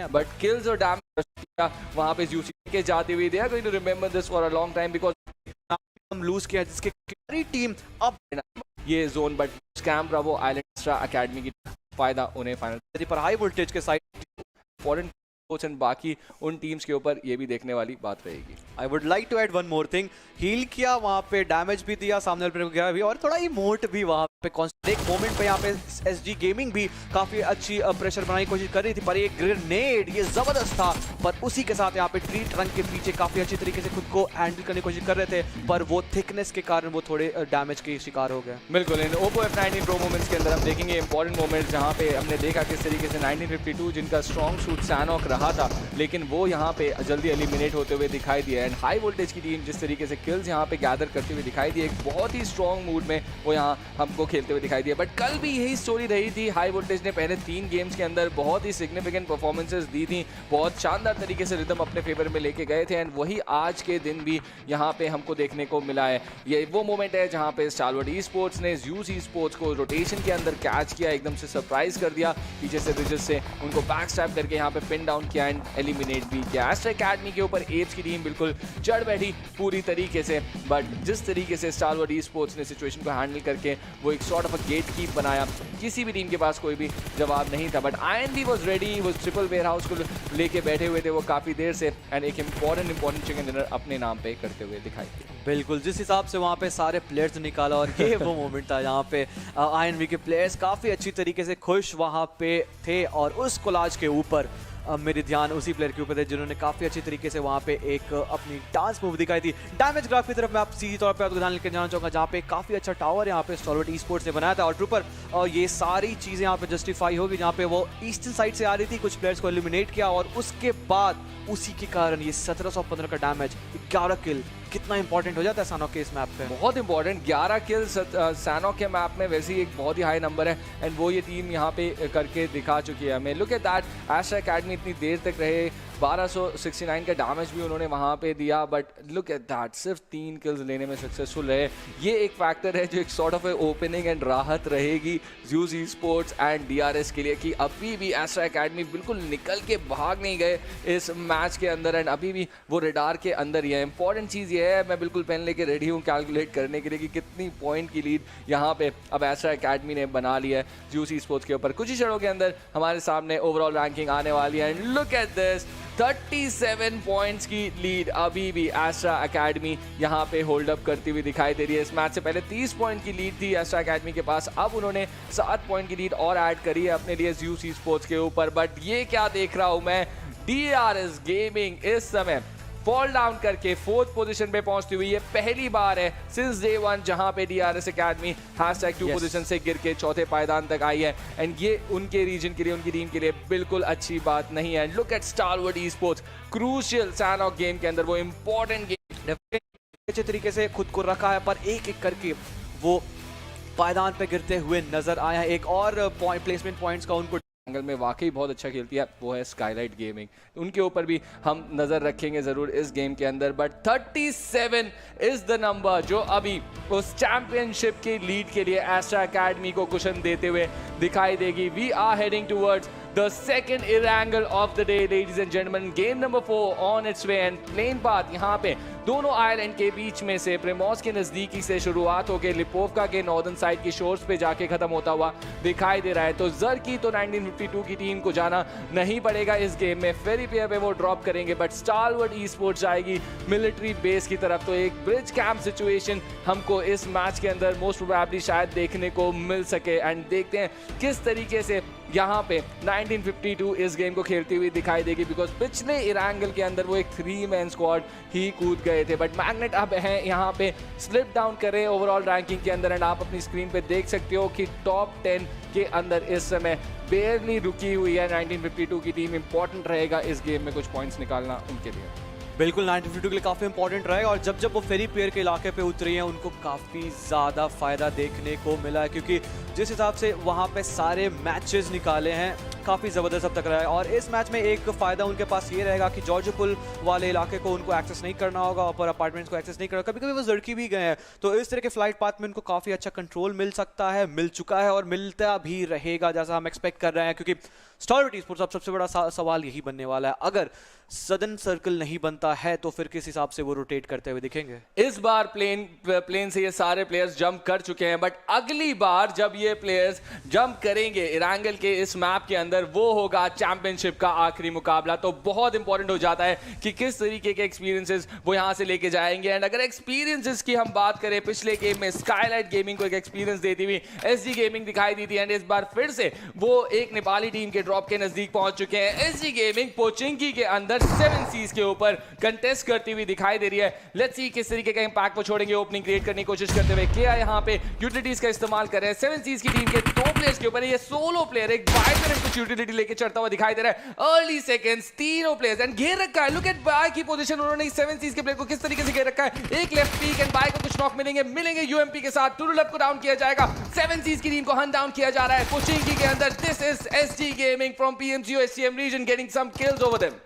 बट किल्स और डैमेज वहां पे यूसी के जाते हुए, they are going to remember this for a long time, because हम लूज किया जिसके सारी टीम अब ये zone, but scam bravo island Astra Academy की फायदा उन्हें फाइनल पर हाई वोल्टेज के साइड फॉरेन कोच एंड बाकी उन टीम्स के ऊपर ये भी देखने वाली बात रहेगी। I would like to add one more thing, heal किया वहां पे, डैमेज भी दिया सामने वाले प्लेयर को भी, और थोड़ा इमोट भी वहां पे कॉन्स्टेंट एक मोमेंट पे यहाँ पे एसजी गेमिंग भी काफी अच्छी प्रेशर बनाने की कोशिश कर रही थी, पर एक ग्रेनेड ये जबरदस्त था, पर उसी के साथ यहाँ पे ट्री ट्रंक के पीछे काफी अच्छी तरीके से खुद को हैंडल करने की कोशिश कर रहे थे, पर वो थिकनेस के कारण वो थोड़े डैमेज के शिकार हो गए। बिल्कुल, इन ओप्पो F19 प्रो मोमेंट्स के अंदर हम देखेंगे इंपॉर्टेंट मोमेंट्स जहाँ पे हमने देखा किस तरीके से 1952 जिनका स्ट्रॉन्ग शूट सैनॉक रहा था, लेकिन वो यहाँ पे जल्दी एलिमिनेट होते हुए दिखाई दिया, एंड हाई वोल्टेज की टीम जिस तरीके से किल्स यहाँ पे गैदर करते हुए दिखाई दी, एक बहुत ही स्ट्रॉन्ग मूड में वो यहाँ हमको खेलते हुए दिखाई दिया। बट कल भी यही स्टोरी रही थी, हाई वोल्टेज ने पहले 3 गेम्स के अंदर बहुत ही सिग्निफिकेंट परफॉर्मेंसेस दी थी, बहुत शानदार तरीके से रिदम अपने फेवर में लेके गए थे, एंड वही आज के दिन भी यहाँ पे हमको देखने को मिला है। ये वो मोमेंट है जहाँ पे स्टारवर्ड ई-स्पोर्ट्स ने ज़्यूस ई-स्पोर्ट्स को रोटेशन के अंदर कैच किया, एकदम से सरप्राइज कर दिया, पीछे से रिजस से उनको बैक स्टैप करके यहाँ पे पिन डाउन किया एंड एलिमिनेट भी किया। एस्ट्रा एकेडमी के ऊपर एप्स की टीम बिल्कुल चढ़ बैठी पूरी तरीके से, बट जिस तरीके से स्टारवर्ड ई-स्पोर्ट्स ने सिचुएशन को हैंडल करके वो एक sort of a gate keep बनाया, किसी भी टीम के पास कोई भी जवाब नहीं था, बट INV वाज रेडी, वो ट्रिपल वेयर हाउस को लेके बैठे हुए थे वो काफ़ी देर से, एंड एक इंपॉर्टेंट चिकन डिनर अपने नाम पे करते हुए दिखाई दिए। बिल्कुल, जिस हिसाब से वहाँ पे सारे प्लेयर्स निकाला, और ये वो मोमेंट था जहाँ पे INV के प्लेयर्स काफ़ी अच्छी तरीके से खुश वहाँ पे थे, और उस कोलाज के ऊपर मेरे ध्यान उसी प्लेयर के ऊपर थे जिन्होंने काफ़ी अच्छी तरीके से वहाँ पे एक अपनी डांस मूव दिखाई थी। डैमेज ग्राफ की तरफ मैं आप सीधी तौर पे आपको ध्यान लेकर जाना चाहूँगा, जहाँ पे काफ़ी अच्छा टावर यहाँ पे स्टॉलवर्ट ई-स्पोर्ट्स ने बनाया था, और ट्रूपर ये सारी चीज़ें यहाँ पे जस्टिफाई होगी, जहाँ पे वो ईस्टर्न साइड से आ रही थी, कुछ प्लेयर्स को एलिमिनेट किया, और उसके बाद उसी के कारण ये 1715 का डैमेज, 11 किल कितना इंपॉर्टेंट हो जाता है सैनॉक के इस मैप पे। बहुत इंपॉर्टेंट, 11 किल सैनॉक के मैप में वैसे ही एक बहुत ही हाई नंबर है, एंड वो ये टीम यहाँ पे करके दिखा चुकी है हमें। Look at that, Astra Academy इतनी देर तक रहे, 1269 का डैमेज भी उन्होंने वहाँ पे दिया, बट लुक एट दैट, सिर्फ 3 किल्स लेने में सक्सेसफुल रहे। ये एक फैक्टर है जो एक सॉर्ट ऑफ ओपनिंग एंड राहत रहेगी ज़्यूस ई-स्पोर्ट्स एंड DRS के लिए, कि अभी भी एस्ट्रा एकेडमी बिल्कुल निकल के भाग नहीं गए इस मैच के अंदर, एंड अभी भी वो रेडार के अंदर ही है। इंपॉर्टेंट चीज़ ये है, मैं बिल्कुल पेन लेके रेडी हूँ कैलकुलेट करने के लिए कि कितनी पॉइंट की लीड यहाँ पे अब एस्ट्रा एकेडमी ने बना ली है ज़्यूस ई-स्पोर्ट्स के ऊपर। कुछ ही क्षणों के अंदर हमारे सामने ओवरऑल रैंकिंग आने वाली है, and look at this, 37 points की लीड अभी भी एस्ट्रा एकेडमी यहाँ पे होल्ड अप करती हुई दिखाई दे रही है। इस मैच से पहले 30 पॉइंट की लीड थी एस्ट्रा एकेडमी के पास, अब उन्होंने 7 पॉइंट की लीड और ऐड करी है अपने लिए ज़्यूस ई-स्पोर्ट्स के ऊपर। बट ये क्या देख रहा हूँ मैं, DRS गेमिंग इस समय फॉल डाउन करके 4th पोजीशन पे पहुंचती हुई। ये पहली बार है सिंस डे 1 जहां पे DRS एकेडमी #2 पोजीशन से गिर के 4थे पायदान तक आई है, एंड ये उनके रीजन के लिए, उनकी टीम के लिए बिल्कुल अच्छी बात नहीं है। Look at Stalwart esports, crucial Sanhok game के अंदर वो इंपॉर्टेंट गेम अच्छे तरीके से खुद को रखा है, पर एक एक करके वो पायदान पे गिरते हुए नजर आया। एक और प्लेसमेंट पॉइंट्स का उनको एंगल में वाकई बहुत अच्छा खेलती है, वो है स्काईलाइट गेमिंग, उनके ऊपर भी हम नज़र रखेंगे ज़रूर इस गेम के अंदर। बट 37 इज़ द नंबर जो अभी उस चैंपियनशिप के लीड के लिए एस्ट्रा एकेडमी को कुशन देते हुए दिखाई देगी। We are heading towards the second Irangle of the day, ladies and gentlemen. Game number 4 on its way, and plane path यहाँ पे दोनों आइलैंड के बीच में से प्रेमोस के नज़दीकी से शुरुआत होकर लिपोवका के नॉर्दर्न साइड की शोर्स पे जाके खत्म होता हुआ दिखाई दे रहा है। तो जर की तो 1952 की टीम को जाना नहीं पड़ेगा इस गेम में, फेरी पियर पे वो ड्रॉप करेंगे, बट स्टारवर्ड ई-स्पोर्ट्स जाएगी मिलिट्री बेस की तरफ। तो एक ब्रिज कैंप सिचुएशन हमको इस मैच के अंदर मोस्ट प्रोबेबली शायद देखने को मिल सके, एंड देखते हैं किस तरीके से यहाँ पे 1952 इस गेम को खेलती हुई दिखाई देगी, बिकॉज पिछले इरांगल के अंदर वो एक 3-मैन स्क्वाड ही कूद गए थे। बट मैग्नेट अब हैं यहाँ पे स्लिप डाउन कर रहे हैं ओवरऑल रैंकिंग के अंदर, एंड आप अपनी स्क्रीन पे देख सकते हो कि टॉप 10 के अंदर इस समय बेयरली रुकी हुई है 1952 की टीम। इंपॉर्टेंट रहेगा इस गेम में कुछ पॉइंट्स निकालना उनके लिए। बिल्कुल 1952 के लिए काफ़ी इंपॉर्टेंट रहेगा, और जब वो फेरी पियर के इलाके पे उतरी हैं उनको काफ़ी ज़्यादा फ़ायदा देखने को मिला है, क्योंकि जिस हिसाब से वहाँ पे सारे मैचेस निकाले हैं काफ़ी ज़बरदस्त अब तक रहा है। और इस मैच में एक फ़ायदा उनके पास ये रहेगा कि जॉर्ज पुल वाले इलाके को उनको एक्सेस नहीं करना होगा, और अपार्टमेंट्स को एक्सेस नहीं करना, कभी कभी वो लड़की भी गए हैं, तो इस तरह के फ्लाइट पाथ में उनको काफ़ी अच्छा कंट्रोल मिल सकता है, मिल चुका है और मिलता भी रहेगा जैसा हम एक्सपेक्ट कर रहे हैं। क्योंकि स्टारवर्ड ई-स्पोर्ट्स अब सबसे बड़ा सवाल यही बनने वाला है, अगर सदन सर्कल नहीं बनता है तो फिर किस हिसाब से वो रोटेट करते हुए दिखेंगे। इस बार प्लेन से ये सारे प्लेयर्स जंप कर चुके हैं, बट अगली बार जब ये प्लेयर्स जंप करेंगे इरांगल के इस मैप के अंदर, वो होगा चैंपियनशिप का आखिरी मुकाबला। तो बहुत इंपॉर्टेंट हो जाता है कि किस तरीके के एक्सपीरियंसेस वो यहाँ से लेके जाएंगे। एंड अगर एक्सपीरियंसेस की हम बात करें, पिछले गेम में स्काईलाइट गेमिंग को एक एक्सपीरियंस देती हुई SG गेमिंग दिखाई दी थी, एंड इस बार फिर से वो एक नेपाली टीम के ड्रॉप के नजदीक पहुंच चुके हैं। SG गेमिंग पोचिंकी के अंदर 7 सीज के ऊपर कंटेस्ट करती हुई दिखाई दे रही है। लेट्स सी किस तरीके का इंपैक्ट वो छोड़ेंगे ओपनिंग क्रिएट करने की कोशिश करते हुए। क्या यहाँ पे यूटिलिटीज का इस्तेमाल कर रहे हैं 7 सीज की टीम के 2 प्लेयर्स के ऊपर। ये सोलो प्लेयर एक बाय तरफ कुछ यूटिलिटी लेके चढ़ता हुआ दिखाई दे रहा है। अर्ली सेकंड्स, तीनों प्लेयर्स एंड घेर रखा है। लुक एट बाय की पोजीशन, उन्होंने 7 सीज के प्लेयर को किस तरीके से घेर रखा है। एक लेफ्ट पीक एंड बाय को कुछ नॉक मिलेंगे यूएमपी के साथ। टुरुलप को डाउन किया जाएगा, 7 सीज की टीम को हंट डाउन किया जा रहा है पोचिंकी के अंदर। This is SG gaming from PMGO SCM region getting some kills over them.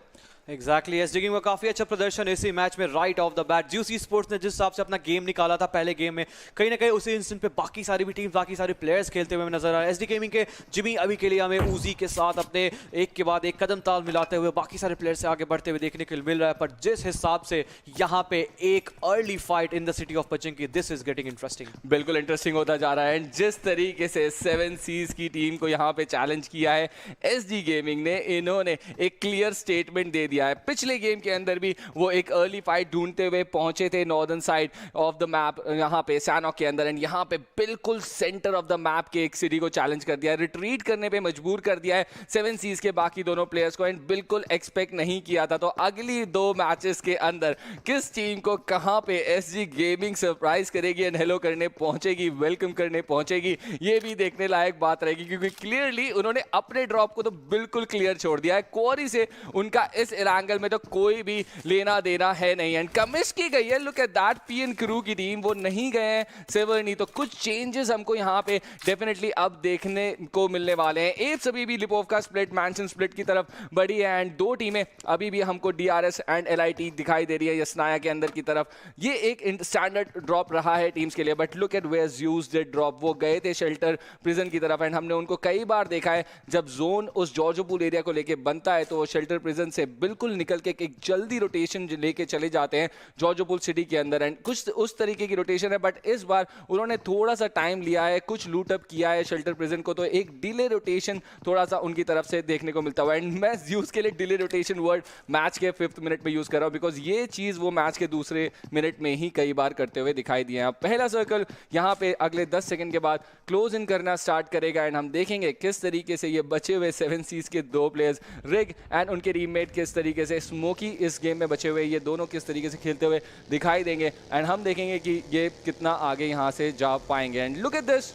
Exactly SD gaming का काफी अच्छा प्रदर्शन इसी मैच में right off the bat. Zeus sports ने जिस हिसाब से अपना गेम निकाला था पहले गेम में, कहीं ना कहीं उसी इंस्टेंट पे बाकी सारी भी टीम्स, बाकी सारे प्लेयर्स खेलते हुए नजर आ रहे हैं। एसडी गेमिंग के जिमी अभी के लिए हमें उजी के साथ अपने एक के बाद एक कदम ताल मिलाते हुए बाकी सारे प्लेयर्स से आगे बढ़ते हुए देखने को मिल रहा है। पर जिस हिसाब से यहाँ पे एक early fight in the city of Pochinki, this is getting interesting. बिल्कुल इंटरेस्टिंग होता जा रहा है। एंड जिस तरीके से 7 सीज की टीम को यहाँ पे चैलेंज किया है एसडी गेमिंग ने, इन्होंने एक क्लियर स्टेटमेंट दे दिया है। पिछले गेम के अंदर भी वो एक अर्ली फाइट ढूंढते हुए पहुंचे थे northern side of the map, यहाँ पे सैनॉक के अंदर, एंड यहाँ पे बिल्कुल सेंटर ऑफ द मैप के एक सिटी को चैलेंज कर दिया है, रिट्रीट करने पे मजबूर कर दिया है 7 सीज के बाकी दोनों प्लेयर्स को, एंड बिल्कुल एक्सपेक्ट नहीं किया था। तो अगली 2 मैचेस के अंदर किस टीम को कहां पे एसजी गेमिंग सरप्राइज करेगी एंड हेलो करने पहुंचेगी, वेलकम करने पहुंचेगी, ये भी देखने लायक बात रहेगी, क्योंकि क्लियरली उन्होंने अपने ड्रॉप को तो बिल्कुल क्लियर छोड़ दिया है। क्वारी से उनका इस एंगल में तो कोई भी लेना देना है नहीं, एंड कमिश की गई है। Look at that PN crew की टीम, वो नहीं गए हैं सेवर्नी, तो कुछ चेंजेस हमको यहाँ पे डेफिनेटली अब देखने को मिलने वाले हैं। एप्स अभी भी लिपोवका स्प्लिट, मैंशन स्प्लिट की तरफ बढ़ी है, एंड 2 टीमें अभी भी हमको डीआरएस एंड एलआईटी दिखाई दे रही है यसनाया के अंदर की तरफ। ये एक स्टैंडर्ड ड्रॉप रहा है टीम्स के लिए, but look at where used that drop. वो गए थे शेल्टर प्रिजन की तरफ, एंड हमने उनको कई बार देखा है जब जोन उस जॉर्जोपुल एरिया को लेके बनता है तो वो शेल्टर प्रिजन से बिल्कुल निकल के एक जल्दी रोटेशन लेके चले जाते हैं जॉर्जोपुल सिटी के अंदर, एंड कुछ उस तरीके की रोटेशन है। बट इस बार उन्होंने थोड़ा सा टाइम लिया है, कुछ लूट अप किया है शेल्टर प्रिजन को, तो एक डिले रोटेशन थोड़ा सा उनकी तरफ से देखने को मिलता हुआ है। एंड मैं यूज के लिए डिले रोटेशन वर्ड मैच के 5th मिनट में यूज कर रहा हूं, बिकॉज ये चीज वो मैच के दूसरे मिनट में ही कई बार करते हुए दिखाई दिए हैं। पहला सर्कल यहाँ पे अगले 10 सेकंड के बाद क्लोज इन करना स्टार्ट करेगा, एंड हम देखेंगे किस तरीके से ये बचे हुए 7 सीज के 2 प्लेयर्स रिग एंड उनके टीममेट किस तरीके से, स्मोकी इस गेम में बचे हुए ये दोनों किस तरीके से खेलते हुए दिखाई देंगे, एंड हम देखेंगे कि ये कितना आगे यहाँ से जा पाएंगे। And look at this,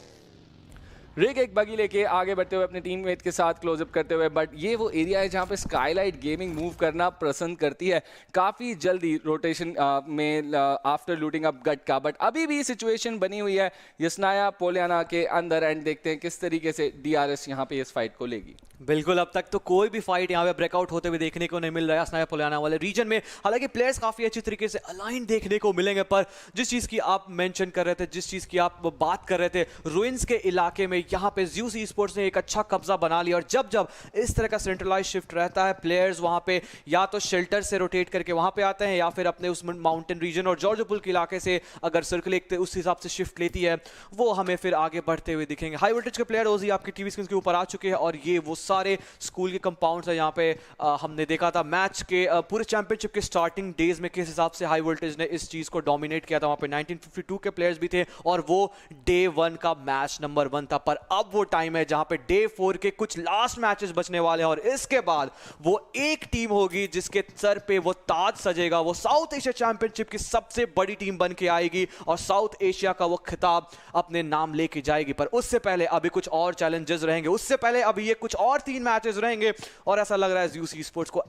rig एक बगी लेके आगे बढ़ते हुए अपने टीममेट के साथ क्लोजअप करते हुए, बट ये वो एरिया है जहाँ पे स्काईलाइट गेमिंग मूव करना पसंद करती है काफ़ी जल्दी रोटेशन में आफ्टर लूटिंग अप गट का। बट अभी भी सिचुएशन बनी हुई है यसनाया पोलियाना के अंदर, एंड देखते हैं किस तरीके से डीआरएस यहाँ पे इस फाइट को लेगी। बिल्कुल, अब तक तो कोई भी फाइट यहाँ पे ब्रेकआउट होते हुए देखने को नहीं मिल रहा है यसनाया पोलियाना वाले रीजन में। हालांकि प्लेयर्स काफ़ी अच्छी तरीके से अलाइन देखने को मिलेंगे, पर जिस चीज़ की आप मेंशन कर रहे थे, जिस चीज़ की आप बात कर रहे थे, रुइंस के इलाके में यहाँ पे ज्यूसी स्पोर्ट्स ने एक अच्छा कब्जा बना लिया, और जब जब इस तरह का सेंट्रलाइज शिफ्ट रहता है, प्लेयर्स वहाँ पे या तो शेल्टर से रोटेट करके वहाँ पे आते हैं, या फिर अपने उस माउंटेन रीजन और जॉर्जोपुल के इलाके से अगर सर्कल एक उस हिसाब से शिफ्ट लेती है, वो हमें फिर आगे बढ़ते हुए दिखेंगे। हाई वोल्टेज के प्लेयर ओजी आपकी टीवी स्क्रीन के ऊपर आ चुके हैं, और ये वो सारे स्कूल के कंपाउंड्स है यहाँ पे हमने देखा था मैच के पूरे चैंपियनशिप के स्टार्टिंग डेज में किस हिसाब से हाई वोल्टेज ने इस चीज को डोमिनेट किया था। वहाँ पे 1952 के प्लेयर्स भी थे, और वो डे 1 का मैच नंबर 1 था। पर अब वो टाइम है जहाँ पे डे 4 के कुछ लास्ट मैचेस बचने वाले हैं, और इसके बाद वो एक टीम होगी जिसके सर पे वो ताज सजेगा, वो साउथ एशिया चैंपियनशिप की सबसे बड़ी टीम बन के आएगी और साउथ एशिया का वो खिताब अपने नाम लेके जाएगी। पर उससे पहले अभी कुछ और चैलेंजेस रहेंगे, उससे पहले अभी ये कुछ और 3 मैचेस रहेंगे, और ऐसा लग रहा है यूसी स्पोर्ट्स को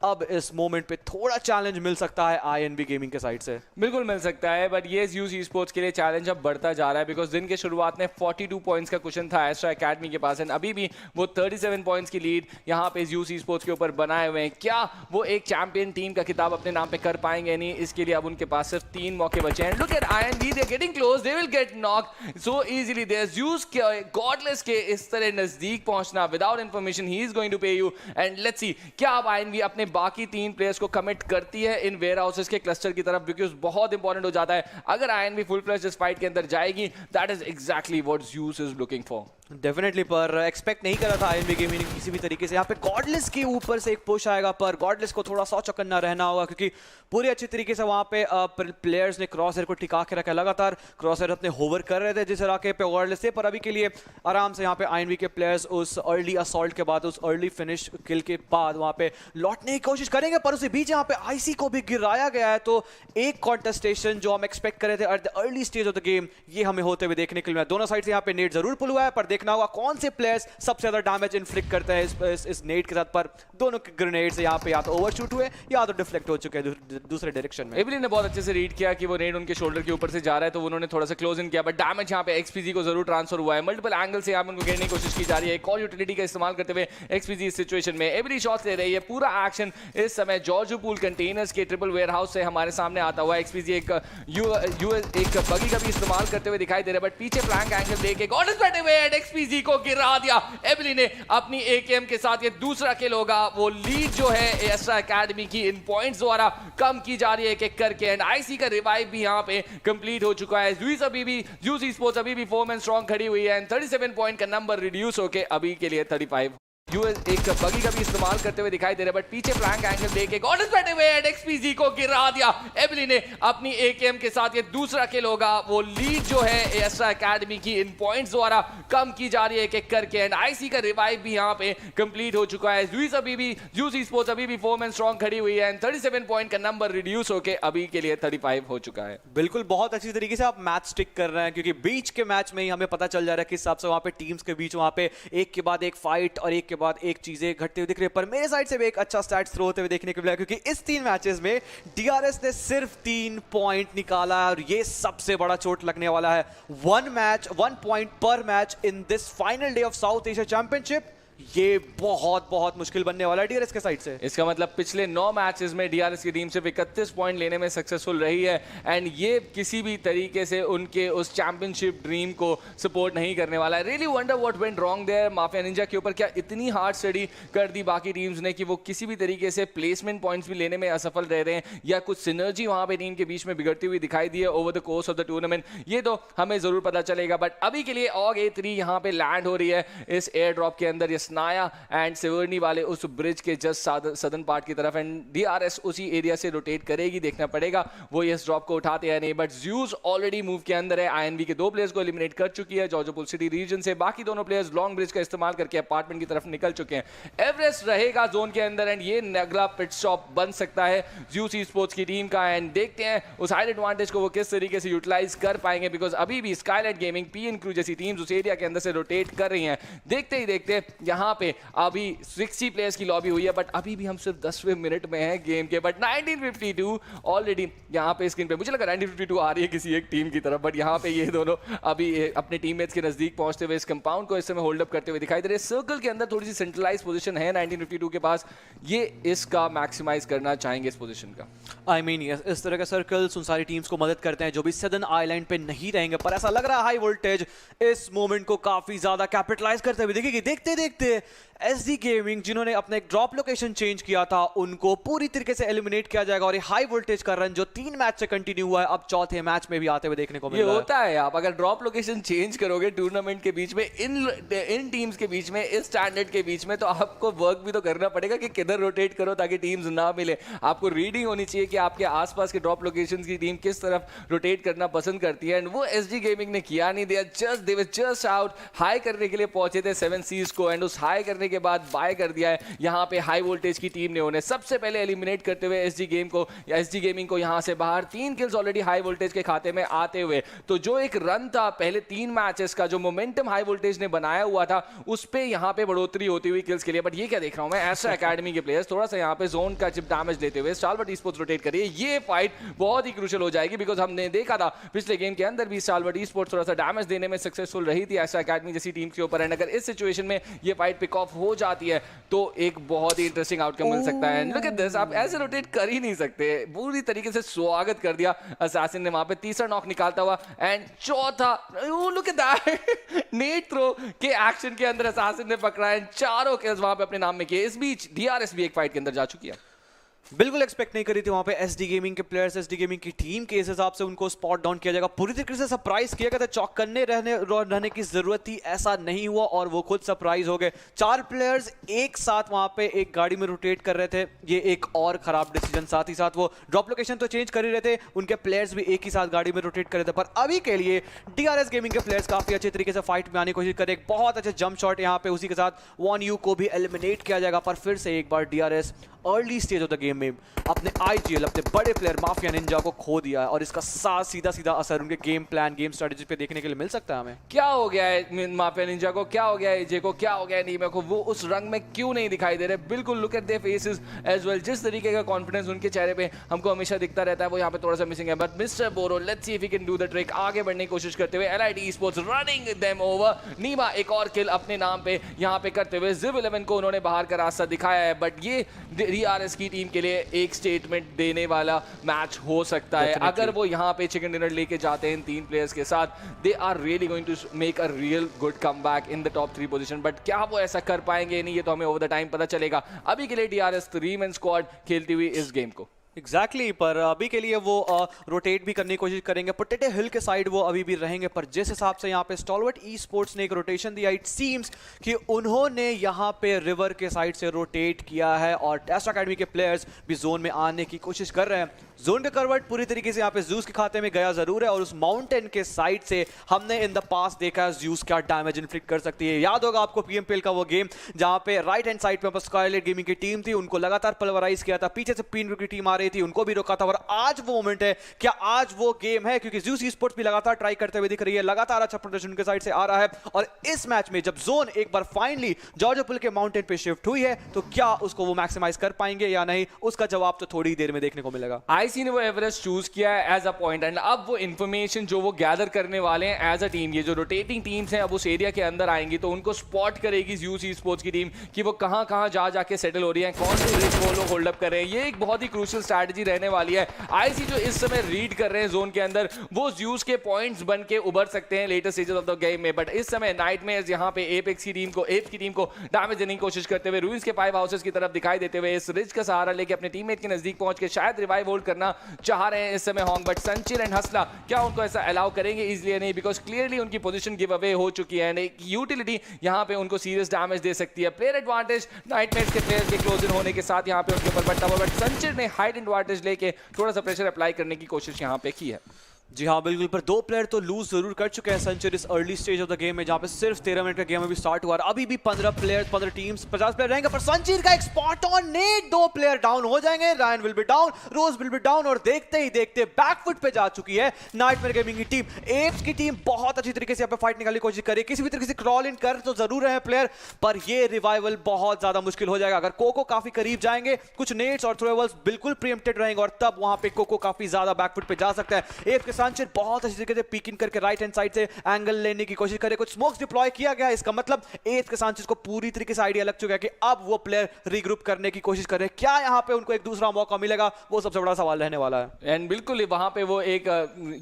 अब इस मोमेंट पे थोड़ा चैलेंज मिल सकता है आईएनबी गेमिंग के साइड से। बिल्कुल मिल सकता है, बट ये यूसी स्पोर्ट्स के लिए चैलेंज अब बढ़ता जा रहा है, बिकॉज दिन के शुरुआत में 42 पॉइंट्स का क्वेश्चन था एस्ट्रा एकेडमी के पास, एंड अभी भी वो 37 पॉइंट्स की लीड यहाँ पे यूसी स्पोर्ट्स के ऊपर बनाए हुए हैं। क्या वो एक चैंपियन टीम का खिताब अपने नाम पे कर पाएंगे? नहीं, इसके लिए अब उनके पास सिर्फ 3 मौके बचे हैं। Look at INB, they are getting close, they will get knock so easily. They use Godless के इस तरह नजदीक पहुंचना without information, he is going to pay you, and let's see क्या अब आईएनबी अपने बाकी 3 प्लेयर्स को कमिट करती है इन वेयर हाउसेस के क्लस्टर की तरफ, बिकॉज बहुत इंपॉर्टेंट हो जाता है अगर आईएनबी फुल फ्लैश इस फाइट के अंदर जाएगी। That is exactly what Zeus is looking for. Definitely, पर एक्सपेक्ट नहीं कर रहा था आईएनबी गेमिंग किसी भी तरीके से यहाँ पे गॉडलेस के ऊपर से एक पुश आएगा, पर गॉडलेस को थोड़ा सा चौकन्ना रहना होगा, क्योंकि पूरी अच्छी तरीके से वहाँ पे प्लेयर्स ने क्रॉसहेयर को टिका के रखा, लगातार क्रॉसहेयर अपने होवर कर रहे थे जिस इलाके पे गॉडलेस थे। पर अभी के लिए आराम से यहाँ पे आईएनबी के प्लेयर्स उस अर्ली असॉल्ट के बाद, उस अर्ली फिनिश किल के बाद वहाँ पे लौटने की कोशिश करेंगे, पर उसी बीच यहाँ पे आईसी को भी गिराया गया है। तो एक कॉन्टेस्टेशन जो हम एक्सपेक्ट कर रहे थे at the early stage of the game, ये हमें होते हुए देखने को मिला। दोनों साइड से यहाँ पे नेट जरूर पुल हुआ है, पर देखना होगा कौन से प्लेयर्स सबसे ज्यादा डैमेज इन्फ्लिक्ट करते हैं इस नेट के साथ। पर दोनों के ग्रेनेड्स यहाँ पे या तो ओवरशूट हुए या तो डिफ्लेक्ट हो चुके हैं दूसरे डायरेक्शन में। एवलिन ने बहुत अच्छे से रीड किया कि वो रेड उनके शोल्डर के ऊपर से जा रहा है, तो उन्होंने थोड़ा सा क्लोज इन किया, बट डैमेज यहाँ पे एक्सपीजी को जरूर ट्रांसफर हुआ है। मल्टीपल एंगल से यहाँ पे उनको घेरने की कोशिश की जा रही है। एक और यूटिलिटी का का इस्तेमाल करते हुए एक्सपीजी इस सिचुएशन में एवरी शॉट्स ले रही है। पूरा एक्शन इस समय जॉर्जो पूल कंटेनर्स के ट्रिपल वेयरहाउस से हमारे सामने आता हुआ। एक्सपीजी एक बगी का भी इस्तेमाल करते हुए दिखाई दे रहा है, बट पीछे फ्लैंक एंगल देके गॉडस बैठे हुए एक्सपीजी को गिरा दिया एवली ने अपनी एकेएम के साथ। ये दूसरा किल होगा। वो लीड जो है एस्ट्रा एकेडमी की इन पॉइंट्स द्वारा कम की जा रही है एक एक करके, एंड आईसी का रिवाइव भी यहाँ पे कंप्लीट हो चुका है। ज़ूस स्पोर्ट्स अभी भी 4 मैन स्ट्रॉन्ग खड़ी हुई है, एंड 37 पॉइंट का नंबर रिड्यूस होके अभी के लिए 35। एक बगी का भी इस्तेमाल करते हुए दिखाई दे रहा है, बट पीछे फ्लैंक एंगल देके गॉडस बैठे हुए एक्सपीजी को गिरा दिया एवली ने अपनी एकेएम के साथ। ये दूसरा किल होगा। वो लीड जो है एस्ट्रा एकेडमी की इन पॉइंट्स द्वारा कम की जा रही है एक एक करके, एंड आईसी का रिवाइव भी यहाँ पे कंप्लीट हो चुका है। ज़ूस स्पोर्ट्स अभी भी 4 मैन स्ट्रॉन्ग खड़ी हुई है, एंड 37 पॉइंट का नंबर रिड्यूस होके अभी के लिए 35 हो चुका है। बिल्कुल, बहुत अच्छी तरीके से आप मैच स्टिक कर रहे हैं, क्योंकि बीच के मैच में ही हमें पता चल जा रहा है किस हिसाब से वहां पे टीम्स के बीच वहां पे एक के बाद एक फाइट और एक के बाद एक चीजें घटते हुए दिख रही है। पर मेरे साइड से भी एक अच्छा स्टैट थ्रो होते हुए देखने को मिला, क्योंकि इस 3 मैचेस में डीआरएस ने सिर्फ 3 पॉइंट निकाला है, और ये सबसे बड़ा चोट लगने वाला है। 1 पॉइंट पर match in this final day of south Asia championship, ये बहुत बहुत मुश्किल बनने वाला है डीआरएस के साइड से। इसका मतलब पिछले 9 मैचेस में डीआरएस की टीम सिर्फ 31 पॉइंट लेने में सक्सेसफुल रही है, एंड ये किसी भी तरीके से उनके उस चैंपियनशिप ड्रीम को सपोर्ट नहीं करने वाला है। Really wonder what went wrong there. Mafia ninja के ऊपर क्या इतनी हार्ड स्टडी कर दी बाकी टीम्स ने कि वो किसी भी तरीके से प्लेसमेंट पॉइंट्स भी लेने में असफल रह रहे हैं, या कुछ सिनर्जी वहां पे टीम के बीच में बिगड़ती हुई दिखाई दी है over the course of the tournament, ये तो हमें जरूर पता चलेगा। बट अभी के लिए ऑग A3 यहाँ पे लैंड हो रही है इस एयर ड्रॉप के अंदर। ये स्नाया एंड सिवर्नी वाले उस ब्रिज के जस्ट सदर्न पार्ट की तरफ, एंड डीआरएस उसी एरिया से रोटेट करेगी। देखना पड़ेगा वो इस ड्रॉप को उठाते हैं नहीं, बट ज़्यूस ऑलरेडी मूव के अंदर है। आईएनबी के 2 प्लेयर्स को एलिमिनेट कर चुकी है जॉर्जो पूल सिटी रीजन से। बाकी दोनों प्लेयर्स लॉन्ग ब्रिज का इस्तेमाल करके अपार्टमेंट की तरफ निकल चुके हैं। एवरेस्ट रहेगा जोन के अंदर, एंड ये अगला पिट स्टॉप बन सकता है ज़्यूस स्पोर्ट्स की टीम का, एंड देखते हैं उस हाइड एडवांटेज को वो किस तरीके से यूटिलाइज कर पाएंगे, बिकॉज अभी भी स्काईलाइट गेमिंग, पीएन क्रू जैसी टीम्स उस एरिया के अंदर से रोटेट कर रही हैं। देखते ही देखते यहाँ पे अभी 60 प्लेयर्स की लॉबी हुई है, बट अभी भी हम सिर्फ 10वें मिनट में हैं गेम के। बट 1952 ऑलरेडी यहाँ पे स्क्रीन पे, मुझे लगा 1952 आ रही है किसी एक टीम की तरफ, बट यहाँ पे ये दोनों अभी अपने टीममेट्स के नजदीक पहुंचते हुए इस कंपाउंड को इस समय होल्ड अप करते हुए दिखाई दे रहे हैं। सर्कल के अंदर थोड़ी सी सेंट्रलाइज पोजीशन है 1952 के पास, ये इसका मैक्सिमाइज करना चाहेंगे इस पोजीशन का। आई मीन इस तरह के सर्कल्स उन सारी टीम्स को मदद करते हैं जो भी सदर्न आइलैंड पे नहीं रहेंगे, पर ऐसा लग रहा है हाई वोल्टेज इस मोमेंट को काफी ज्यादा कैपिटलाइज करते हुए दिखेगी। देखते देखते एसडी गेमिंग जिन्होंने अपने एक ड्रॉप लोकेशन चेंज किया था उनको पूरी तरीके से एलिमिनेट किया जाएगा, और ये हाई वोल्टेज का रन जो 3 मैच से कंटिन्यू हुआ है अब चौथे मैच में भी आते हुए देखने को मिल रहा है। ये होता है, आप अगर ड्रॉप लोकेशन चेंज करोगे टूर्नामेंट के बीच में, इन टीम्स के बीच में, इस स्टैंडर्ड के बीच में, तो आपको वर्क भी तो करना पड़ेगा कि किधर रोटेट करो ताकि टीम्स ना मिले। आपको रीडिंग होनी चाहिए कि आपके आसपास के ड्रॉप लोकेशंस की टीम किस तरफ रोटेट करना पसंद करती है, एंड वो एसडी गेमिंग ने किया नहीं दिया। दे वर जस्ट आउट, हाई करने के लिए पहुंचे थे 7 सीज को, एंड उस हाई करने के बाद बाय कर दिया है यहाँ पे हाई वोल्टेज की टीम ने उन्हें सबसे पहले एलिमिनेट करते हुए एसडी गेमिंग को यहाँ से बाहर। 3 किल्स ऑलरेडी हाई वोल्टेज के खाते में आते हुए, तो जो एक रन था पहले 3 मैचेस का, जो मोमेंटम हाई वोल्टेज ने बनाया हुआ था, उस पे यहाँ पे बढ़ोतरी होती हुई किल्स के लिए। बट ये क्या देख रहा हूं मैं, एस्ट्रा एकेडमी के प्लेयर्स थोड़ा सा यहाँ पे जोन का चिप डैमेज लेते हुए स्टालवर्ट ई-स्पोर्ट्स रोटेट करिए। ये फाइट बहुत ही क्रूशियल हो जाएगी, बिकॉज हमने देखा था पिछले गेम के अंदर भी स्टालवर्ट ई-स्पोर्ट्स थोड़ा सा डैमेज देने में सक्सेसफुल रही थी एस्ट्रा एकेडमी जैसी टीम के ऊपर, एंड अगर इस सिचुएशन में ये फाइट पिक ऑफ हो जाती है तो एक बहुत ही इंटरेस्टिंग आउटकम मिल सकता है। लुक एट दिस, आप ऐसे रोटेट कर ही नहीं सकते। पूरी तरीके से स्वागत कर दिया असैसिन ने वहां पे, तीसरा नॉक निकालता हुआ, एंड चौथा look at that nade throw के एक्शन के अंदर असैसिन ने पकड़ा है, 4 किल्स वहां पे अपने नाम में किए। इस बीच डीआरएस भी एक फाइट के अंदर जा चुकी है। बिल्कुल एक्सपेक्ट नहीं करी थी वहां पे एसडी गेमिंग के प्लेयर्स, एसडी गेमिंग की टीम के इस हिसाब से उनको स्पॉट डाउन किया जाएगा, पूरी तरीके से सरप्राइज किया गया था। चौक करने रहने की जरूरत थी, ऐसा नहीं हुआ और वो खुद सरप्राइज हो गए। 4 प्लेयर्स एक साथ वहां पे एक गाड़ी में रोटेट कर रहे थे, ये एक और खराब डिसीजन। साथ ही साथ वो ड्रॉप लोकेशन तो चेंज कर ही रहे थे, उनके प्लेयर्स भी एक ही साथ गाड़ी में रोटेट कर रहे थे। पर अभी के लिए डीआरएस गेमिंग के प्लेयर्स काफी अच्छे तरीके से फाइट में आने की कोशिश करे, एक बहुत अच्छे जंप शॉट यहाँ पे, उसी के साथ 1U को भी एलिमिनेट किया जाएगा। पर फिर से एक बार DRS early stage of the game game में अपने IGL अपने बड़े प्लेयर माफिया निंजा को खो दिया है, और इसका सीधा असर उनके गेम प्लान गेम स्ट्रेटेजी पे देखने के लिए मिल सकता है हमें। क्या हो गया है माफिया निंजा को, क्या हो गया है एजे को, क्या हो गया है नीमा को, वो उस रंग में क्यों नहीं दिखाई दे रहे? बिल्कुल look at their faces as well, जिस तरीके का कॉन्फिडेंस उनके चेहरे पे हमको हमेशा दिखता रहता है वो यहाँ पे थोड़ा सा मिसिंग है। But mister Boro, let's see if he can do the trick. आगे बढ़ने की कोशिश करते हुए LID sports running them over. Neema एक और किल अपने नाम पे यहाँ पे करते हुए Ziv 11 को उन्होंने बाहर का रास्ता दिखाया है, बट ये DRS की टीम के लिए एक स्टेटमेंट देने वाला मैच हो सकता है। अगर वो यहाँ पे चिकन डिनर लेके जाते हैं इन 3 प्लेयर्स के साथ, they are really going to make a real good comeback in the top 3 position. बट क्या वो ऐसा कर पाएंगे नहीं, ये तो हमें ओवर द टाइम पता चलेगा। अभी के लिए DRS 3-man स्क्वाड खेलती हुई इस गेम को। एग्जैक्टली पर अभी के लिए वो रोटेट भी करने की कोशिश करेंगे। पोटैटो हिल के साइड वो अभी भी रहेंगे, पर जिस हिसाब से यहाँ पे स्टॉलवर्ट ई स्पोर्ट्स ने एक रोटेशन दिया, इट सीम्स कि उन्होंने यहाँ पे रिवर के साइड से रोटेट किया है और टेस्ट अकेडमी के प्लेयर्स भी जोन में आने की कोशिश कर रहे हैं। जोन का करवट पूरी तरीके से यहाँ पे जूस के खाते में गया जरूर है, और उस माउंटेन के साइड से हमने इन द पास देखा है जूस क्या डैमेज इन्फ्लिक्ट कर सकती है। याद होगा आपको PMPL का वो गेम जहाँ पे राइट हैंड साइड पे स्कारलेट गेमिंग की टीम थी, उनको लगातार पल्वराइज किया था, पीछे से पीन की टीम आ रही थी, उनको भी रोका था। और आज वो मोमेंट है, क्या आज वो गेम है? क्योंकि जूस स्पोर्ट्स भी लगातार ट्राई करते हुए दिख रही है, लगातार अच्छा प्रदर्शन उनके साइड से आ रहा है। और इस मैच में जब जोन एक बार फाइनली जॉर्जिया पुल के माउंटेन पे शिफ्ट हुई है, तो क्या उसको वो मैक्सिमाइज कर पाएंगे या नहीं, उसका जवाब तो थोड़ी देर में देखने को मिलेगा। आईसी ने वो एवरेस्ट चूज किया है एज अ पॉइंट, एंड अब वो इन्फॉर्मेशन जो वो गैदर करने वाले हैं एज अ टीम, ये जो रोटेटिंग टीम्स हैं अब उस एरिया के अंदर आएंगी, तो उनको स्पॉट करेगी यूसी स्पोर्ट्स की टीम कि वो कहां कहां जाके सेटल हो रही है, कौन से रिस्क वो लोग होल्ड अप कर रहे हैं। ये एक बहुत ही क्रूशियल स्ट्रैटेजी रहने वाली है। आईसी जो इस समय रीड कर रहे हैं जोन के अंदर, वो यूज के पॉइंट्स बन के उभर सकते हैं later stages of the game में। बट इस समय नाइटमेयर्स यहाँ पे एपेक्स की टीम को डैमेज देने की कोशिश करते हुए रूइंस के 5 हाउसेस की तरफ दिखाई देते हुए इस रिज का सहारा लेके अपने टीममेट के नजदीक पहुंच के शायद रिवाइव होल्ड करना चाह रहे हैं इस समय हॉन्ग। बट संचिर एंड हसला क्या उनको ऐसा अलाउ करेंगे? इजीली नहीं, बिकॉज क्लियरली उनकी पोजीशन गिव अवे हो चुकी है, एंड एक यूटिलिटी यहाँ पे उनको सीरियस डैमेज दे सकती है। प्लेयर एडवांटेज नाइटमेयर्स के प्लेयर्स के क्लोज इन होने के साथ यहाँ पे उनके ऊपर बट्टा हुआ, बट संचिर ने हाइट एडवांटेज लेके थोड़ा सा प्रेशर अप्लाई करने की कोशिश यहाँ पे की है। जी हाँ बिल्कुल, पर 2 प्लेयर तो लूज जरूर कर चुके हैं संचिर इस early stage of the game में, जहाँ पे सिर्फ 13 मिनट का गेम अभी स्टार्ट हुआ, अभी भी 15 टीम्स 50 प्लेयर रहेंगे। पर संचिर का एक spot on nade, 2 player down हो जाएंगे, Ryan will be down, Rose will be down, और देखते ही देखते बैकफुट पे जा चुकी है नाइटमेयर गेमिंग की टीम। एप्स की टीम बहुत अच्छी तरीके से यहाँ पे फाइट निकालने की कोशिश करी, किसी भी तरीके से क्रॉल इन कर तो जरूर रहे प्लेयर, पर ये रिवाइवल बहुत ज्यादा मुश्किल हो जाएगा। अगर कोको काफी करीब जाएंगे, कुछ नेट्स और थ्रोवल्स बिल्कुल प्रीएम्प्टेड रहेंगे, और तब वहां पे कोको काफी ज्यादा बैकफुट पे जा सकता है। एप्स के संचिर बहुत अच्छी तरीके से पीकिंग करके राइट हैंड साइड से एंगल लेने की कोशिश करे, कुछ स्मोक्स डिप्लॉय किया गया। इसका मतलब एथ के सांचेज को पूरी तरीके से आइडिया लग चुका है कि अब वो प्लेयर रीग्रुप करने की कोशिश कर रहे हैं। क्या यहाँ पे उनको एक दूसरा मौका मिलेगा, वो सबसे बड़ा सवाल रहने वाला है। एंड बिल्कुल वहां पे वो एक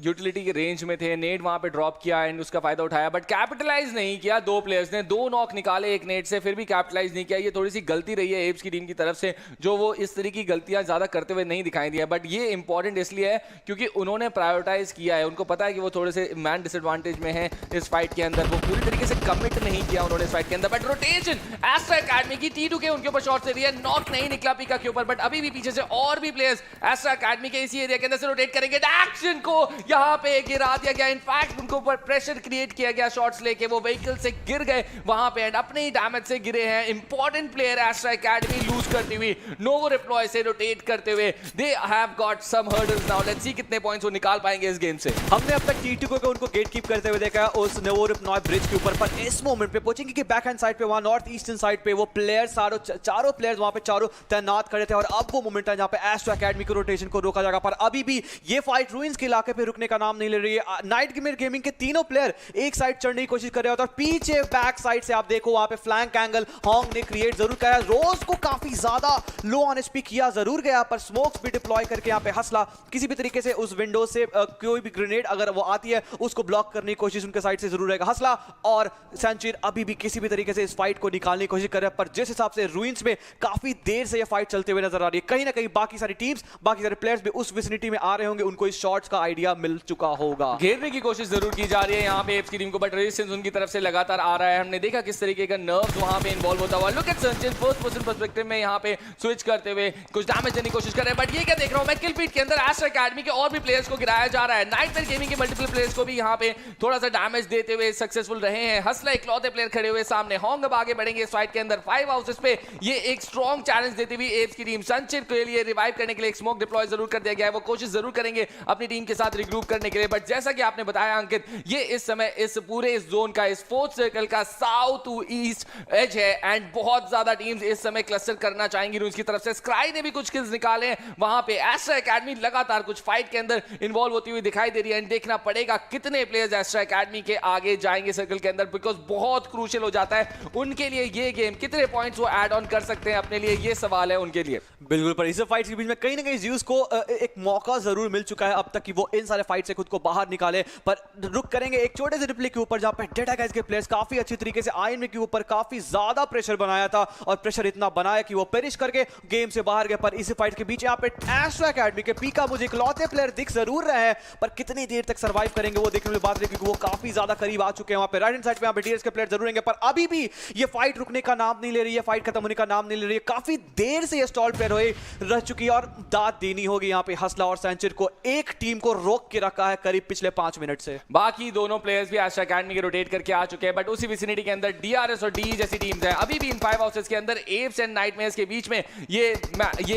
यूटिलिटी के रेंज में थे, नेट वहां पे ड्रॉप किया एंड उसका फायदा उठाया, बट कैपिटलाइज नहीं किया। 2 प्लेयर्स ने 2 नॉक निकाले एक नेट से, फिर भी कैपिटलाइज नहीं किया। ये थोड़ी सी गलती रही है एप्स की टीम की तरफ से, जो वो इस तरह की गलतियां ज्यादा करते हुए नहीं दिखाई दिया। बट ये इंपॉर्टेंट इसलिए है क्योंकि उन्होंने प्रायोरिटाइज किया है, उनको पता है कि वो थोड़े से मैन डिसएडवांटेज में है इस फाइट के अंदर, वो पूरी तरीके से कमिट नहीं किया उन्होंने इस फाइट के अंदर। बट रोटेशन एस्ट्रा एकेडमी की T2 के उनके ऊपर शॉट से दिया, नॉक नहीं निकला पीका के ऊपर, बट अभी भी पीछे से और भी प्लेयर्स एस्ट्रा एकेडमी के इसी एरिया के अंदर से रोटेट करेंगे। एक्शन को यहां पे गिरा दिया गया, इनफैक्ट उनको ऊपर प्रेशर क्रिएट किया गया शॉट्स लेके, वो व्हीकल से गिर गए वहां पे एंड अपने ही डैमेज से गिरे हैं। Important player Astra Academy lose करती हुई, नोवो रिप्लॉय से रोटेट करते हुए, they have got some hurdles now. Let's see कितने पॉइंट्स वो निकाल पाएंगे इस गेम से। हमने अब तक T2 को उनको गेट कीप करते हुए देखा उस नोवो रिप्लॉय ब्रिज के ऊपर, पर इस मोमेंट पे पहुंचेंगे कि बैक हैंड साइड पे, वहां नॉर्थ ईस्टर्न साइड पे वो प्लेयर चारों प्लेयर्स वहां पे चारों तैनात खड़े थे, और अब वो मोमेंट है जहां पे एस्ट्रो एकेडमी को रोटेशन को रोका जाएगा। पर अभी भी ये फाइट रूइंस के इलाके पे रुकने का नाम नहीं ले रही है। नाइटमेयर गेमिंग के तीनों प्लेयर एक साइड चढ़ने की कोशिश कर रहे होते हैं, और पीछे बैक साइड से आप देखो वहां पे फ्लैंक एंगल हॉन्ग ने क्रिएट जरूर किया। रोज को काफी ज्यादा लो ऑन एचपी किया जरूर गया, पर स्मोक्स भी डिप्लॉय करके यहाँ पे हसला किसी भी तरीके से उस विंडो से कोई भी ग्रेनेड अगर वो आती है उसको ब्लॉक करने की कोशिश उनके साइड से जरूर रहेगा। हसला और सैंचिर अभी भी किसी भी तरीके से इस फाइट को निकालने की कोशिश कर रहे हैं, पर जिस हिसाब से रूइंस में काफी देर से ये फाइट चलते हुए नजर आ रही है, कहीं ना कहीं बाकी सारी टीम्स, बाकी सारे प्लेयर्स भी उस विसिनिटी में आ रहे होंगे, उनको इस शॉट्स का आइडिया मिल चुका होगा। घेरने की कोशिश जरूर की जा रही है यहाँ पे एप्स की टीम को, बट रेजिस्टेंस उनकी तरफ से लगातार आ रहा है। हमने देखा किस तरीके का नर्व्स वहां पे इन्वॉल्व होता हुआ। लुक एट संचिर फर्स्ट पर्सन पर्सपेक्टिव में यहाँ पे स्विच करते हुए कुछ डैमेज देने की कोशिश कर रहे हैं, बट ये क्या देख रहा हूं मैं, किल फीड के अंदर एस्ट्रा एकेडमी के और भी प्लेयर्स को गिराया जा रहा रहा है। नाइटमेयर गेमिंग के मल्टीपल प्लेयर्स को भी यहाँ पे थोड़ा सा डैमेज देते हुए सक्सेसफुल रहे हैं। हसला इकलौते प्लेयर खड़े हुए सामने, होंग अब आगे बढ़ेंगे इस फाइट के अंदर 5 हाउसेस पे। ये एक स्ट्रॉन्ग चैलेंज देती हुई एप्स की टीम संचित के लिए रिवाइव करने के लिए एक स्मोक डिप्लॉय जरूर कर दिया गया है। वो कोशिश जरूर करेंगे अपनी टीम के साथ रिग्रुप करने के लिए, बट जैसा कि आपने बताया अंकित, ये इस समय इस पूरे इस जोन का, इस 4th सर्कल का साउथ ईस्ट एज है एंड बहुत ज्यादा टीम्स इस समय क्लस्टर करना चाहेंगी रूस की तरफ से। स्काई ने भी कुछ किल्स निकाले हैं वहां पे। एस्ट्रा एकेडमी लगातार कुछ फाइट के अंदर इन्वॉल्व होती हुई दिखाई दे रही है एंड देखना पड़ेगा कितने प्लेयर्स एस्ट्रा एकेडमी के आगे जाएंगे सर्कल के अंदर, बिकॉज बहुत क्रूशियल हो जाता है उनके लिए ये गेम। कितने पॉइंट्स वो ऐड ऑन कर सकते हैं अपने लिए, ये सवाल है उनके लिए। बिल्कुल, पर इस फाइट्स के बीच में कहीं ना कहीं ज़्यूस को एक मौका जरूर मिल चुका है अब तक कि वो इन सारे फाइट से खुद को बाहर निकाले, पर रुक करेंगे एक छोटे से रिप्ले के ऊपर जहां पे डेटा गाइस के प्लेयर्स काफी अच्छी तरीके से आयन के ऊपर काफी ज्यादा प्रेशर बनाया था और प्रेशर इतना बनाया कि वो पेरिश करके गेम से बाहर गए। पर इस फाइट के बीच यहाँ पे एस्ट्रा एकेडमी के पीका मुझे इकलौते प्लेयर दिख जरूर रहे हैं, पर कितनी देर तक सर्वाइव करेंगे वो देखने में बात रही, क्योंकि वो काफी ज्यादा करीब आ चुके हैं। वहां पे राइट हैंड साइड पे यहाँ पे डीएस के प्लेयर जरूर रहेंगे, पर अभी भी ये फाइट रुकने का नाम नहीं ले रही है, फाइट खत्म होने का नाम नहीं ले रही है। काफी देर से ये स्टॉल प्लेयर रह चुकी है और दाद देनी होगी यहाँ पे हसला और सैंचर को। एक टीम को रोक के रखा है करीब पिछले 5 मिनट से। बाकी दोनों प्लेयर्स भी एस्ट्रा एकेडमी के रोटेट करके आ चुके हैं, बट उसी विसिनिटी के अंदर डीआरएस और डी जैसी टीम्स हैं। अभी भी इन 5 हाउसेस के अंदर एप्स एंड नाइटमेयर्स के बीच में ये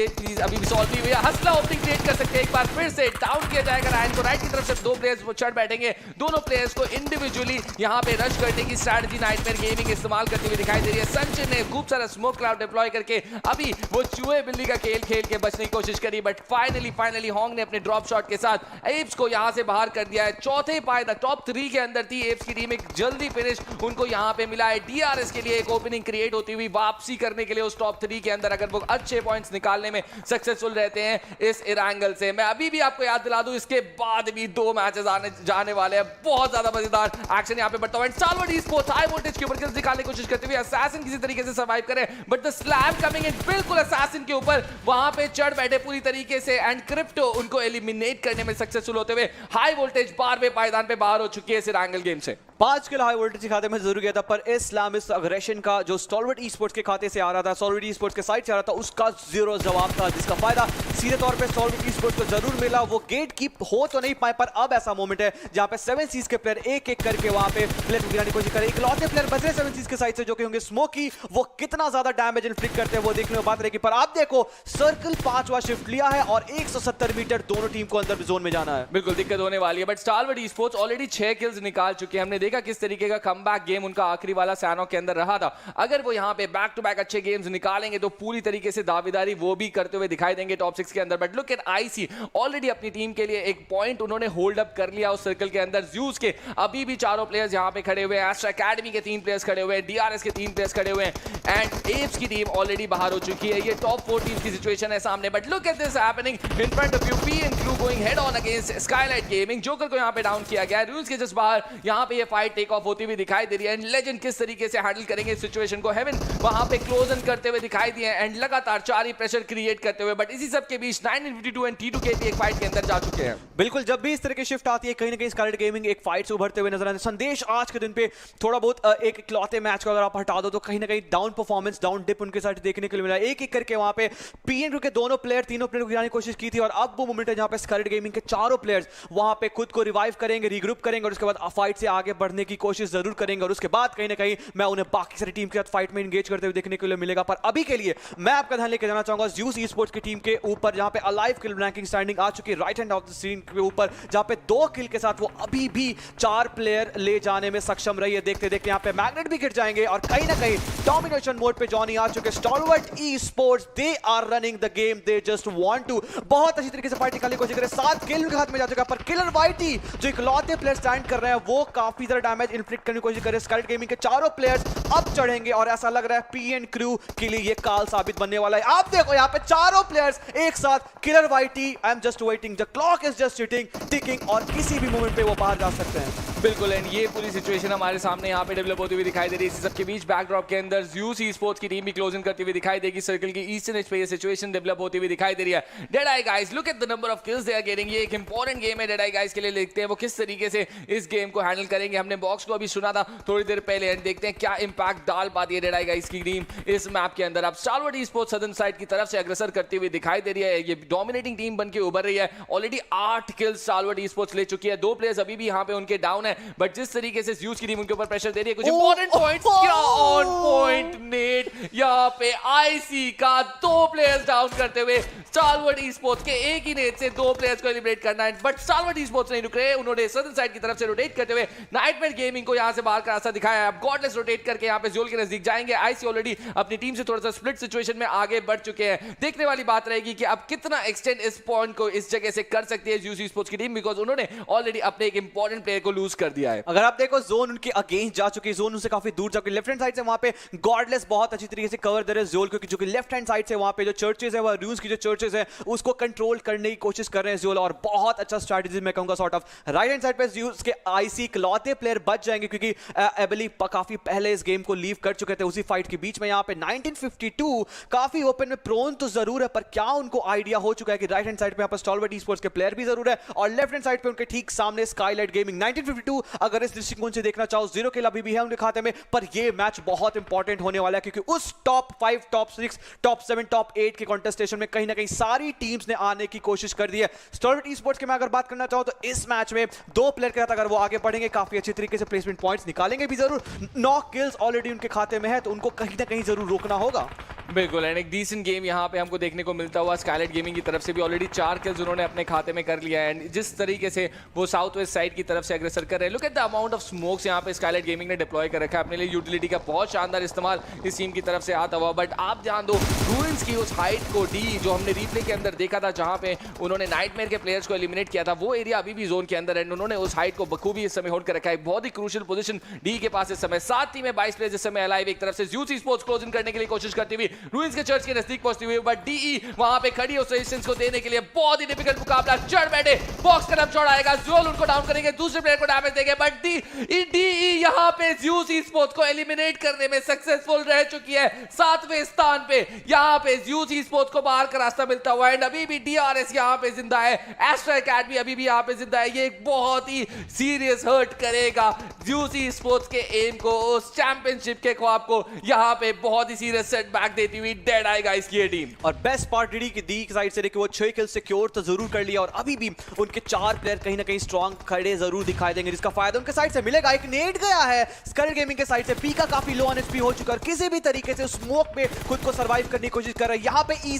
चीज अभी भी सॉल्व नहीं हुई है। हसला ओपनिंग क्रिएट कर सकते हैं, एक बार फिर से डाउन किया जाएगा रायन को। राइट की तरफ से 2 प्लेयर्स वो चढ़ बैठेंगे, दोनों प्लेयर्स को इंडिविजुअली यहाँ पे रश करने की स्ट्रैटेजी नाइटमेयर गेमिंग इस्तेमाल करती हुई दिखाई दे रही है। संचिन ने खूब सारा स्मोक क्लाउड डिप्लॉय करके अभी वो चूहे बिल्ली का खेल खेल के बचने की कोशिश करी, बट फाइनली होंग ने अपने ड्रॉप शॉट के साथ एप्स को यहाँ से बाहर कर दिया है। चौथे पाए टॉप 3 के अंदर थी एप्स की टीम, एक जल्दी फिनिश उनको यहाँ पे मिला है। डीआरएस के लिए एक ओपनिंग क्रिएट होती हुई वापसी करने के लिए उस टॉप 3 के अंदर, अगर वो अच्छे पॉइंट्स निकालने में सक्सेसफुल रहते हैं इस इरांगल से। मैं अभी भी आपको याद दिला दूं, इसके बाद भी 2 मैचेस आने जाने वाले हैं, बहुत ज्यादा मजेदार एक्शन यहाँ पे बढ़ता हुआ। साल्वर ई-स्पोर्ट्स हाई वोल्टेज के ऊपर किल्स निकालने की कोशिश करते हुए असैसिन किसी तरीके से सर्वाइव करे, but the slam coming in बिल्कुल असैसिन के ऊपर वहां पे चढ़ बैठे पूरी तरीके से एंड क्रिप्टो उनको एलिमिनेट करने में सक्सेसफुल होते हुए हाई वोल्टेज 12वें पायदान पे बाहर हो चुकी है इस इरांगल गेम से। 5 किल हाई वोल्टेज के खाते में जरूर गया था, पर इस्लामिस्ट अग्रेशन का जो स्टॉलवर्ट ई-स्पोर्ट्स के खाते से आ रहा था, स्टॉलवर्ट ई-स्पोर्ट्स के साइड से आ रहा था, उसका 0 जवाब था, जिसका फायदा सीधे तौर पे स्टॉलवर्ट ई-स्पोर्ट्स को जरूर मिला। वो गेट कीप हो तो नहीं पाए, पर अब ऐसा मोमेंट है जहां पे 7 सीज के प्लेयर एक एक करके वहां पे प्लेयर को गिराने की कोशिश करे। इकलौते प्लेयर बच रहे 7 सीज के साइड से जो कि होंगे स्मोकी, वो कितना ज्यादा डैमेज इन्फ्लिक्ट करते हैं वो देखने में बात रहेगी। पर आप देखो सर्कल 5वां शिफ्ट लिया है और 170 मीटर दोनों टीम को अंदर जोन में जाना है। बिल्कुल दिक्कत होने वाली है, but stalwart esports already 6 kills निकाल चुके हैं। हमने देखा किस तरीके का कमबैक गेम उनका आखिरी वाला सैनो के अंदर रहा था। अगर वो यहाँ पे बैक टू बैक अच्छे गेम्स निकालेंगे तो पूरी तरीके से दावेदारी वो भी करते हुए दिखाई देंगे टॉप 6 के अंदर। But look eight IC, already अपनी टीम के लिए एक पॉइंट उन्होंने होल्ड अप कर लिया उस सर्कल के अंदर। ज़्यूस के अभी भी 4 प्लेयर्स यहाँ पे खड़े हुए हैं, एस्ट्रा एकेडमी के 3 प्लेयर्स खड़े हुए हैं, डीआरएस के 3 प्लेयर्स खड़े हुए हैं एंड एप्स की टीम ऑलरेडी बाहर हो चुकी है। ये टॉप 4 टीम्स की सिचुएशन है सामने, but look at this happening in front of you. PMPL going head on against Skylight gaming. Joker को यहाँ पे डाउन किया गया है, रूल्स के जस्ट बाहर यहाँ पे ये फाइट टेक ऑफ होती हुई दिखाई दे रही है। लेजेंड किस तरीके से हैंडल करेंगे इस सिचुएशन को, हेवन वहां पे क्लोज इन करते हुए दिखाई दिए एंड लगातार 4 ही प्रेशर क्रिएट करते हुए। बट इसी सब के बीच 952 एंड T2K भी एक फाइट के अंदर जा चुके हैं। बिल्कुल, जब भी इस तरह की शिफ्ट आती है कहीं ना कहीं स्काईलाइट गेमिंग एक फाइट से उभरते हुए नजर आते हैं। संदेश आज के दिन पे थोड़ा बहुत एक इकलौते मैच को अगर आप हटा दो तो कहीं ना कहीं डाउन परफॉर्मेंस, डाउन डिप उनके साथ देखने के लिए मिला। एक एक करके वहां पे PNPL के तीनों प्लेयर को गिराने की कोशिश की थी और अब वो मोमेंट है जहां पे स्काईलाइट गेमिंग के 4 प्लेयर्स वहां पे खुद को रिवाइव करेंगे, रीग्रुप करेंगे और उसके बाद फाइट से आगे बढ़ने की कोशिश जरूर करेंगे और उसके बाद कहीं ना कहीं मैं उन्हें बाकी सारी टीम के साथ फाइट में एंगेज करते हुए देखने के लिए मिलेगा। पर अभी के लिए मैं आपका ध्यान लेके जाना चाहूंगा ज़्यूस ई-स्पोर्ट्स की टीम के ऊपर, जहां पे अलाइव किल रैंकिंग स्टैंडिंग आ चुकी है right hand of the screen के ऊपर, जहां पे 2 किल के साथ वो अभी भी 4 प्लेयर ले जाने में सक्षम रही है। देखते देखते यहां पे मैग्नेट भी गिर जाएंगे और कहीं ना कहीं डोमिनेशन मोड पे जॉनी आ चुके। Stalwart esports they are running the game, they just want to बहुत अच्छी तरीके से फाइट निकालने की कोशिश करे। 7 किल उनके हाथ में जा चुका, पर किलर वाइटी जो इकलौते प्लेयर स्टैंड कर रहे हैं वो काफी ज्यादा डैमेज इन्फ्लिक्ट करने की कोशिश करे। स्काईलाइट गेमिंग के 4 प्लेयर्स अब चढ़ेंगे और ऐसा लग रहा है PN क्रू के लिए ये काल साबित बनने वाला है। आप देखो यहाँ पे 4 प्लेयर्स एक साथ, killer whitey, I am just waiting, the clock is just ticking और किसी भी मोमेंट पे वो बाहर जा सकते हैं। बिल्कुल, एंड ये पूरी सिचुएशन हमारे सामने यहाँ पे डेवलप होती हुई दिखाई दे रही है। इसी सबके बीच बैकड्रॉप के अंदर ज़्यूस ई स्पोर्ट्स की टीम भी क्लोजिंग करती हुई दिखाई देगी। सर्कल की ईस्टर्न एज पे ये सिचुएशन डेवलप होती हुई दिखाई दे रही है। Dead Eye guys, look at the number of kills they are getting. ये एक इंपॉर्टेंट गेम है डेड आई गाइस के लिए। देखते हैं वो किस तरीके से इस गेम को हैंडल करेंगे। हमने बॉक्स को अभी सुना था थोड़ी देर पहले, एंड देखते हैं क्या इंपैक्ट डाल पाती है डेड आई गाइस की टीम इस मैप के अंदर। अब स्टारवर्ड ई स्पोर्ट्स सदर्न साइड की तरफ से अग्रसर करती हुई दिखाई दे रही है। ये डोमिनेटिंग टीम बनके उभर रही है। ऑलरेडी 8 किल्स स्टारवर्ड ई स्पोर्ट्स ले चुकी है। 2 प्लेयर्स अभी भी यहाँ पे उनके डाउन है, बट जिस तरीके से ज़्यूस की टीम उनके ऊपर प्रेशर दे रही है, कुछ इंपॉर्टेंट पॉइंट्स क्या ऑन पॉइंट नेट यहाँ पे आईसी का 2 प्लेयर्स डाउन करते हुए स्टारवर्ड ई स्पोर्ट्स के एक ही नेट से 2 प्लेयर्स को एलिमिनेट करना है। बट स्टारवर्ड ई स्पोर्ट्स नहीं रुक रहे, उन्होंने सदर्न साइड की तरफ से रोटेट करते हुए नाइटमेयर गेमिंग को यहाँ से बाहर का रास्ता दिखाया है। अब गॉडलेस रोटेट करके यहाँ पे ज़ोल के नजदीक जाएंगे। आईसी ऑलरेडी अपनी टीम से थोड़ा सा स्प्लिट सिचुएशन में आगे बढ़ चुके हैं। देखने वाली बात रहेगी कि अब कितना एक्सटेंड इस पॉइंट को इस जगह से कर सकती है ज़्यूस ई स्पोर्ट्स की टीम, बिकॉज उन्होंने ऑलरेडी अपने एक इंपॉर्टेंट प्लेयर को लूज कर दिया है। अगर आप देखो जोन उनके अगेंस्ट जा चुकी है, जोन उनसे काफी दूर जा चुकी है। लेफ्ट हैंड साइड से वहां पे गॉडलेस बहुत अच्छी तरीके से कवर दे रहे हैं जोल, क्योंकि जो कि लेफ्ट हैंड साइड से वहां पे जो चर्चेस है, वो रूस की जो चर्चेस है उसको कंट्रोल करने की कोशिश कर रहे हैं जोल, और बहुत अच्छा स्ट्रैटेजी मैं कहूंगा sort of. Right hand side पे यूज के आईसी इकलौते प्लेयर बच जाएंगे, क्योंकि एबली काफी पहले इस गेम को लीव कर चुके थे उसी फाइट के बीच में। यहाँ पे 1952 काफी ओपन में प्रोन तो जरूर है, पर क्या उनको आइडिया हो चुका है कि राइट हैंड साइड पे यहाँ पर स्टारवर्ड ई स्पोर्ट्स के प्लेयर भी जरूर है, और लेफ्ट हैंड साइड पे उनके ठीक सामने स्काईलाइट गेमिंग। 1952 अगर इस दृष्टिकोण से देखना चाहो, 0 किल अभी भी है उनके खाते में, पर ये मैच बहुत इंपॉर्टेंट होने वाला है, क्योंकि उस टॉप 5, टॉप 6, टॉप 7, टॉप 8 के कॉन्टेस्टेशन में कहीं ना कहीं सारी टीम्स ने आने की कोशिश कर दी है। स्टारवर्ड ई स्पोर्ट्स के मैं अगर बात करना चाहूं तो इस मैच में 2 प्लेयर के साथ अगर वो आगे बढ़ेंगे, काफी अच्छी तरीके से प्लेसमेंट पॉइंट्स निकालेंगे भी जरूर। 9 किल्स ऑलरेडी उनके खाते में है, तो उनको कहीं ना कहीं जरूर रोकना होगा। बिल्कुल, एंड एक डिसेंट गेम यहाँ पे हमको देखने को मिलता हुआ। स्काईलाइट गेमिंग की तरफ से भी ऑलरेडी 4 किल्स उन्होंने अपने खाते में कर लिया है, एंड जिस तरीके से वो साउथ वेस्ट साइड की तरफ से अग्रसर कर रहे हैं। Look at the amount of smokes यहाँ पे स्काईलाइट गेमिंग ने डिप्लॉय कर रखा है अपने लिए। यूटिलिटी का बहुत शानदार इस्तेमाल इस टीम की तरफ से आता हुआ, बट आप ध्यान दो रूइंस की उस हाइट को, डी जो हमने रिप्ले के अंदर देखा था जहां पे उन्होंने नाइटमेयर के प्लेयर्स को एलिमिनेट किया था, वो एरिया अभी भी जोन के अंदर है। उन्होंने उस हाइट को बखूबी इस समय होल्ड कर रखा है। बहुत ही क्रूशियल पोजीशन डी के पास इस समय। 7 टीमें 22 प्लेयर्स इस समय अलाइव। एक तरफ से ज़्यूस ई स्पोर्ट्स क्लोजिंग करने के लिए कोशिश करती हुई रूइंस के चर्च के नजदीक पहुंचती हुई, बट डीई वहां पे खड़ी उस रेजिस्टेंस को देने के लिए बहुत ही डिफिकल्ट मुकाबला। चढ़ बैठे, बॉक्स कदम चढ़ाएगा, ज़ोल उनको डाउन करेंगे, दूसरे प्लेयर को डैमेज देंगे, बट डीई यहां पे ज़्यूस ई स्पोर्ट्स को एलिमिनेट करने में सक्सेसफुल रह चुकी है। 7वें स्थान पे यहां पे ज़्यूस ई स्पोर्ट्स को बाहर का रास्ता मिलता हुआ, एंड अभी भी डीआरएस यहां पे जिंदा है, एस्ट्रा एकेडमी अभी भी यहां पे जिंदा है। ये एक बहुत ही सीरियस हर्ट करेगा ज़्यूस ई स्पोर्ट्स के एम को, उस चैंपियनशिप के ख्वाब को यहां पे बहुत ही सीरियस सेटबैक देती हुई डेड आई गाइस की टीम। और बेस्ट पार्ट डी की साइड से देखिए, वो 6 किल सिक्योर तो जरूर कर लिया, और अभी भी उनके 4 प्लेयर कहीं ना कहीं स्ट्रॉन्ग खड़े जरूर दिखाई देंगे, जिसका फायदा उनके साइड से मिलेगा। एक नेट गया है स्कल गेमिंग के साइड से, पीका काफी लो ऑन एचपी हो चुका है, किसी भी तरीके से स्मोक में खुद को सर्वाइव करने की कोशिश कर रहा है। यहाँ पे